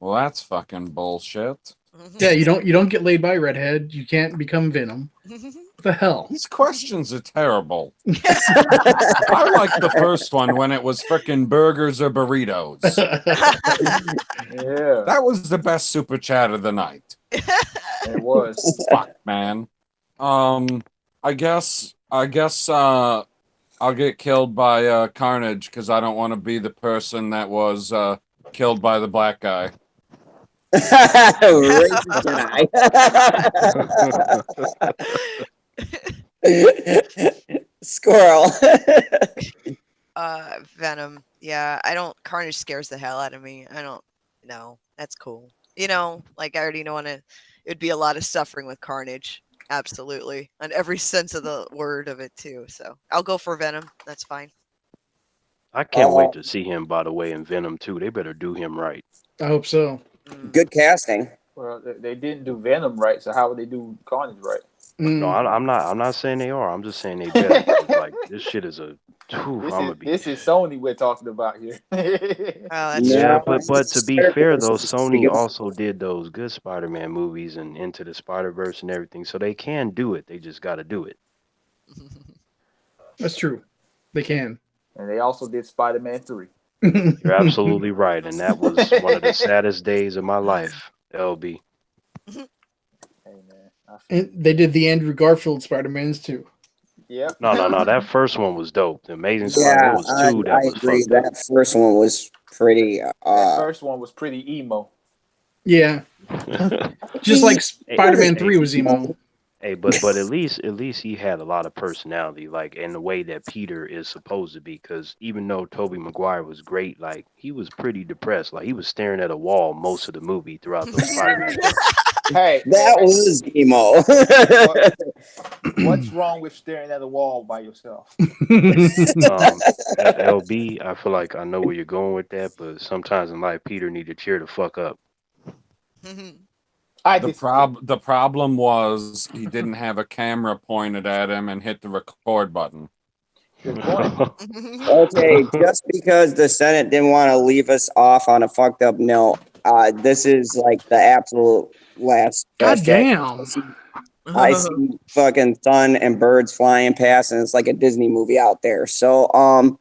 Well, that's fucking bullshit. Yeah, you don't get laid by Redhead. You can't become Venom. What the hell? These questions are terrible. I like the first one when it was frickin' burgers or burritos. Yeah, That was the best super chat of the night. it was. Fuck, man. I guess I'll get killed by Carnage because I don't want to be the person that was killed by the black guy. Racist Jedi. Squirrel. Venom. Yeah, Carnage scares the hell out of me. I don't know. That's cool. Like I already know it would be a lot of suffering with Carnage. Absolutely. On every sense of the word of it too. So I'll go for Venom. That's fine. I can't wait to see him, by the way, in Venom 2. They better do him right. I hope so. Good casting. Well, they didn't do Venom right, so how would they do Carnage right? No, I'm not saying they are. I'm just saying they better. Like this shit is a. This is Sony we're talking about here. That's Yeah, true. but to be fair though, Sony also did those good Spider-Man movies and Into the Spider-Verse and everything, so they can do it. They just got to do it. That's true. They can. And they also did Spider-Man 3. You're absolutely right, and that was one of the saddest days of my life. LB. Hey man, And they did the Andrew Garfield Spider-Mans too. yeah. No. That first one was dope. The Amazing Yeah, Spider-Man was two. That I was agree. fucked up. That first one was pretty. That first one was pretty emo. Yeah, just like Spider-Man 3 was emo. Hey, but at least he had a lot of personality, like in the way that Peter is supposed to be. Because even though Tobey Maguire was great, like he was pretty depressed. Like he was staring at a wall most of the movie throughout the Spider-Man. Hey, that was emo. What's wrong with staring at a wall by yourself? At LB, I feel like I know where you're going with that, but sometimes in life, Peter need to cheer the fuck up. The problem was he didn't have a camera pointed at him and hit the record button. Good point. Okay, just because the Senate didn't want to leave us off on a fucked up note, this is like the absolute last. God damn. I see fucking sun and birds flying past, and it's like a Disney movie out there. So,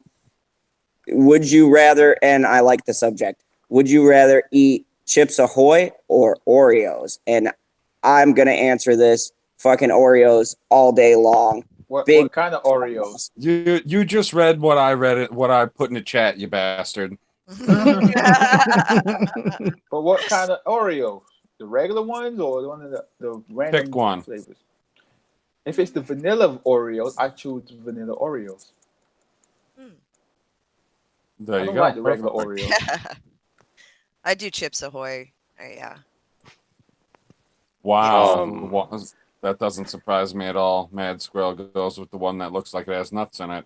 would you rather? And I like the subject. would you rather eat Chips Ahoy or Oreos? And I'm gonna answer this fucking Oreos all day long. What Big kind of Oreos? You just read what I read, what I put in the chat, you bastard. But what kind of Oreos? The regular ones or the one of the random Pick one. flavors? If it's the vanilla Oreos, I choose vanilla Oreos. There I you don't go. like the regular Perfect. Oreos. I do Chips Ahoy. Yeah. Wow. That doesn't surprise me at all. Mad Squirrel goes with the one that looks like it has nuts in it.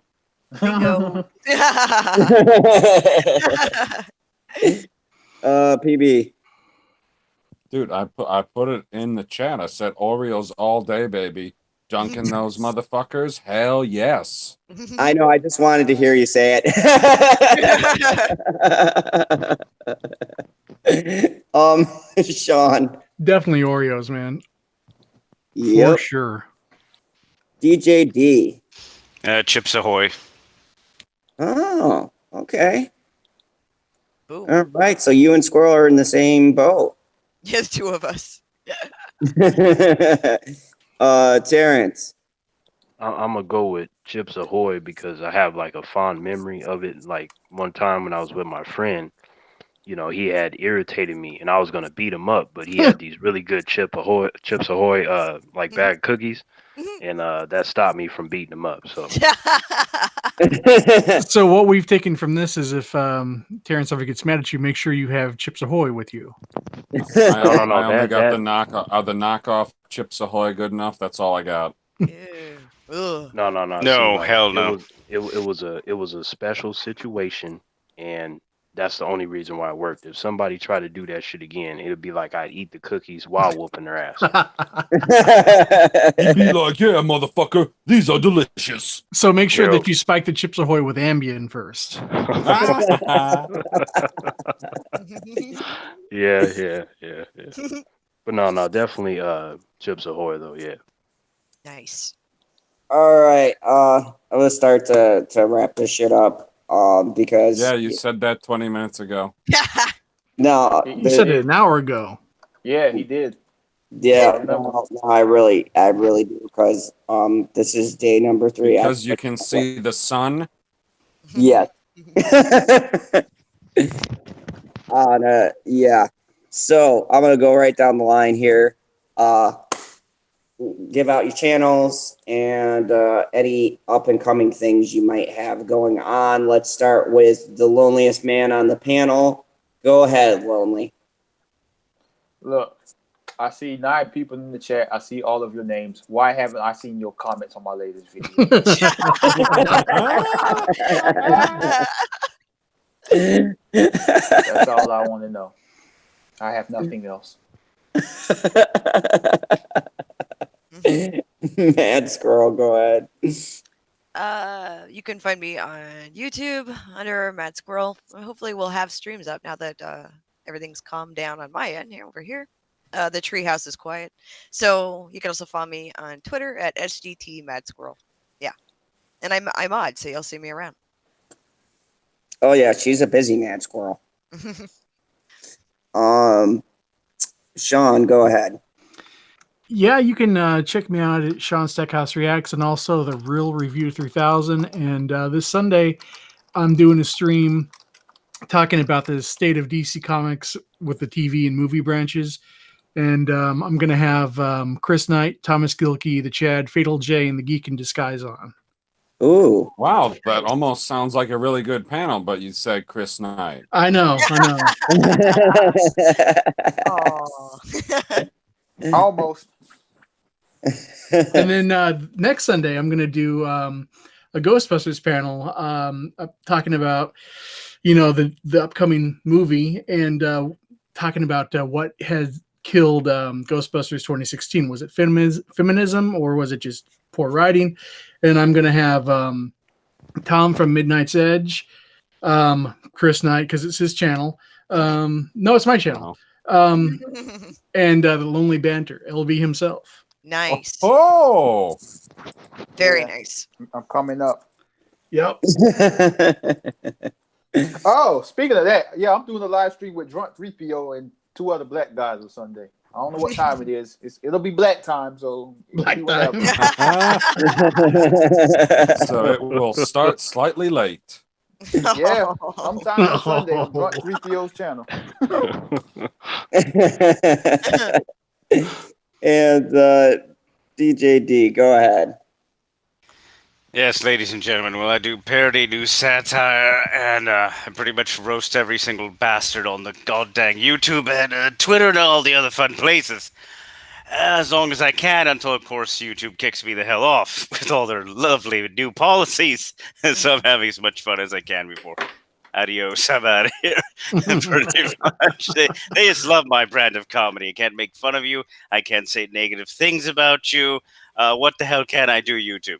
Bingo. PB. Dude, I put it in the chat. I said Oreos all day, baby. Dunking those motherfuckers? Hell yes. I know. I just wanted to hear you say it. Sean. Definitely Oreos, man. Yep. For sure. DJ D. Chips Ahoy. Oh, okay. Boom. All right. So you and Squirrel are in the same boat. Yeah, the two of us. Terrence. I'm gonna go with Chips Ahoy because I have like a fond memory of it. Like one time when I was with my friend, you know, he had irritated me and I was gonna beat him up, but he had these really good Chips Ahoy like bag cookies, and that stopped me from beating him up. So So what we've taken from this is if Terrence ever gets mad at you, make sure you have Chips Ahoy with you. I no, only got that- the knockoff. Are the knockoff Chips Ahoy good enough? That's all I got. Ew. Ugh. no. No, See, like, hell no. It was a special situation, and that's the only reason why it worked. If somebody tried to do that shit again, it would be like I'd eat the cookies while whooping their ass. He'd be like, "Yeah, motherfucker, these are delicious." So make sure Yo. that you spike the Chips Ahoy with Ambien first. Yeah. But no, definitely Chips Ahoy though, yeah. Nice. All right. I'm gonna start to wrap this shit up. Because Yeah, you said that 20 minutes ago. no, You said it an hour ago. Yeah, he did. yeah, no, I really do because this is day number 3. Because you can see the sun. Yes. Yeah. So I'm gonna go right down the line here. Give out your channels and any up and coming things you might have going on. Let's start with the loneliest man on the panel. Go ahead, Lonely. Look, I see 9 people in the chat. I see all of your names. Why haven't I seen your comments on my latest video? That's all I want to know. I have nothing else. Mad Squirrel, go ahead. You can find me on YouTube under Mad Squirrel. Hopefully, we'll have streams up now that everything's calmed down on my end here over here. The treehouse is quiet, so you can also follow me on Twitter at SGT Mad Squirrel. Yeah, and I'm odd, so you'll see me around. Oh yeah, she's a busy Mad Squirrel. Sean, go ahead. Yeah, you can check me out at Sean Stackhouse Reacts and also the Real Review 3000. And this Sunday, I'm doing a stream talking about the state of DC Comics with the TV and movie branches. And I'm going to have Chris Knight, Thomas Gilkey, the Chad, Fatal J, and the Geek in Disguise on. Ooh. Wow, that almost sounds like a really good panel, but you said Chris Knight. I know. Almost. And then next Sunday, I'm going to do a Ghostbusters panel talking about, the upcoming movie and talking about what has killed Ghostbusters 2016. Was it feminism or was it just poor writing? And I'm going to have Tom from Midnight's Edge, Chris Knight, because it's his channel. No, it's my channel. And the Lonely Banter, LB himself. Nice. Oh, Very Yeah. nice. I'm coming up. Yep. Oh, speaking of that, yeah, I'm doing a live stream with Drunk 3PO and 2 other black guys on Sunday. I don't know what time it is. It'll be black time, so Black do whatever. time. So it will start slightly late. Yeah, sometime on Sunday on Drunk 3PO's channel. And DJ D, go ahead. Yes, ladies and gentlemen, well, I do parody, do satire, and I pretty much roast every single bastard on the goddamn YouTube and Twitter and all the other fun places. As long as I can, until, of course, YouTube kicks me the hell off with all their lovely new policies. So I'm having as much fun as I can before. Adios, I'm out of here. Pretty much. They just love my brand of comedy. I can't make fun of you. I can't say negative things about you. What the hell can I do, YouTube?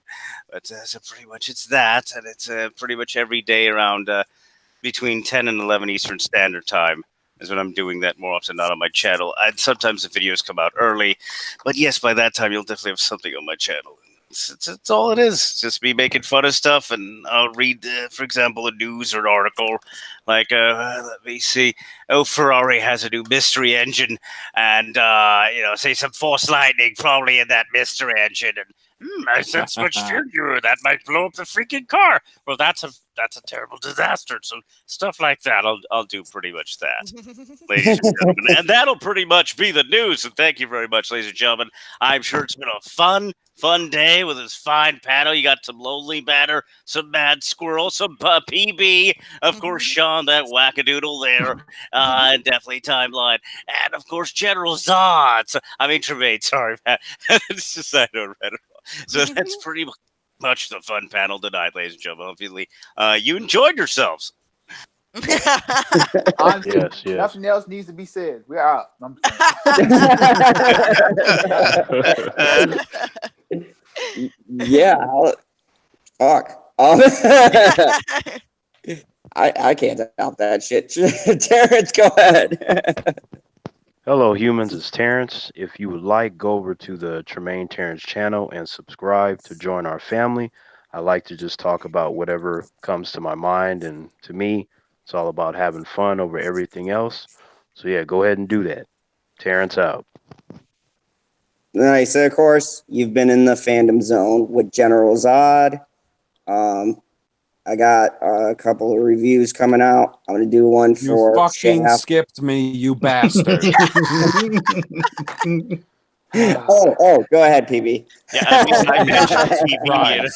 But so pretty much it's that, and it's pretty much every day around between 10 and 11 Eastern Standard Time is when I'm doing that more often, not on my channel. Sometimes the videos come out early, but yes, by that time you'll definitely have something on my channel. It's all it is. It's just me making fun of stuff, and I'll read, for example, a news or an article like, let me see, oh, Ferrari has a new mystery engine, and, say some force lightning probably in that mystery engine, and I sense much failure. That might blow up the freaking car. Well, that's a terrible disaster. So stuff like that, I'll do pretty much that, ladies and gentlemen. And that'll pretty much be the news. And thank you very much, ladies and gentlemen. I'm sure it's been a fun day with this fine panel. You got some Lonely Banner, some Mad Squirrel, some PB, of course, Sean, that wackadoodle there, and definitely Timeline, and of course General Zod. Tremaine. Sorry, Matt. It's just I don't read it. So that's pretty much the fun panel tonight, ladies and gentlemen. Hopefully, you enjoyed yourselves. Honestly, Yes. nothing else needs to be said. We're out. Yeah. Fuck. I can't help that shit. Terrence, go ahead. Hello, humans. It's Terrence. If you would like, go over to the Tremaine Terrence channel and subscribe to join our family. I like to just talk about whatever comes to my mind, and to me, it's all about having fun over everything else. So yeah, go ahead and do that. Terrence out. Nice. Of course, you've been in the fandom zone with General Zod. I got a couple of reviews coming out. I'm gonna do one for You fucking Shaft. skipped me, you bastard. Oh, go ahead, PB. Yeah, I mentioned TV, Right.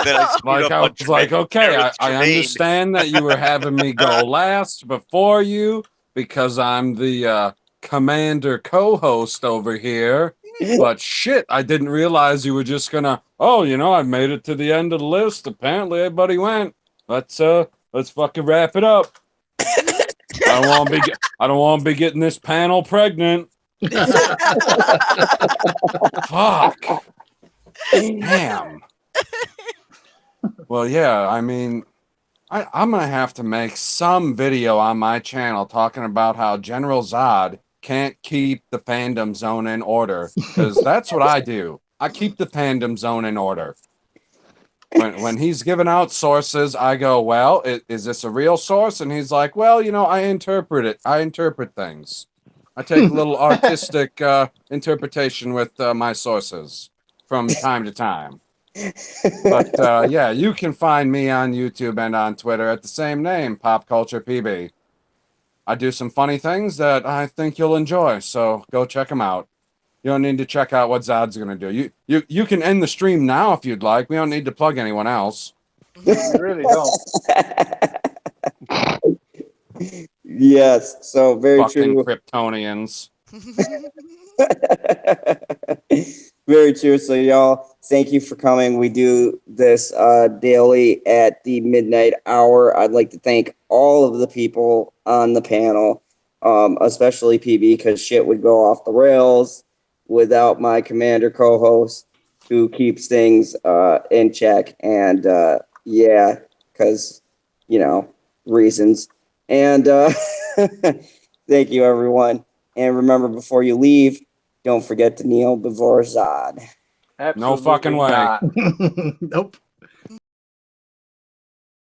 Then I Like I was like, okay, I understand that you were having me go last before you because I'm the commander co-host over here. But shit, I didn't realize you were just gonna. Oh, I made it to the end of the list. Apparently, everybody went. Let's fucking wrap it up. I don't want to be getting this panel pregnant. Fuck. Damn. Well, yeah. I'm gonna have to make some video on my channel talking about how General Zod can't keep the fandom zone in order, because that's what I do. I keep the fandom zone in order. When he's giving out sources, I go, well, is this a real source? And he's like, well, I interpret it. I interpret things. I take a little artistic interpretation with my sources from time to time. But yeah, you can find me on YouTube and on Twitter at the same name, Pop Culture PB. I do some funny things that I think you'll enjoy, so go check them out. You don't need to check out what Zod's going to do. You can end the stream now if you'd like. We don't need to plug anyone else. We really don't. Yes, so very Fucking true. Kryptonians. Very true. So, y'all, thank you for coming. We do this daily at the midnight hour. I'd like to thank all of the people on the panel, especially PB, because shit would go off the rails without my commander co-host who keeps things in check. And yeah, because, reasons. And thank you, everyone. And remember, before you leave, don't forget to kneel before Zod. No fucking way. not. Nope.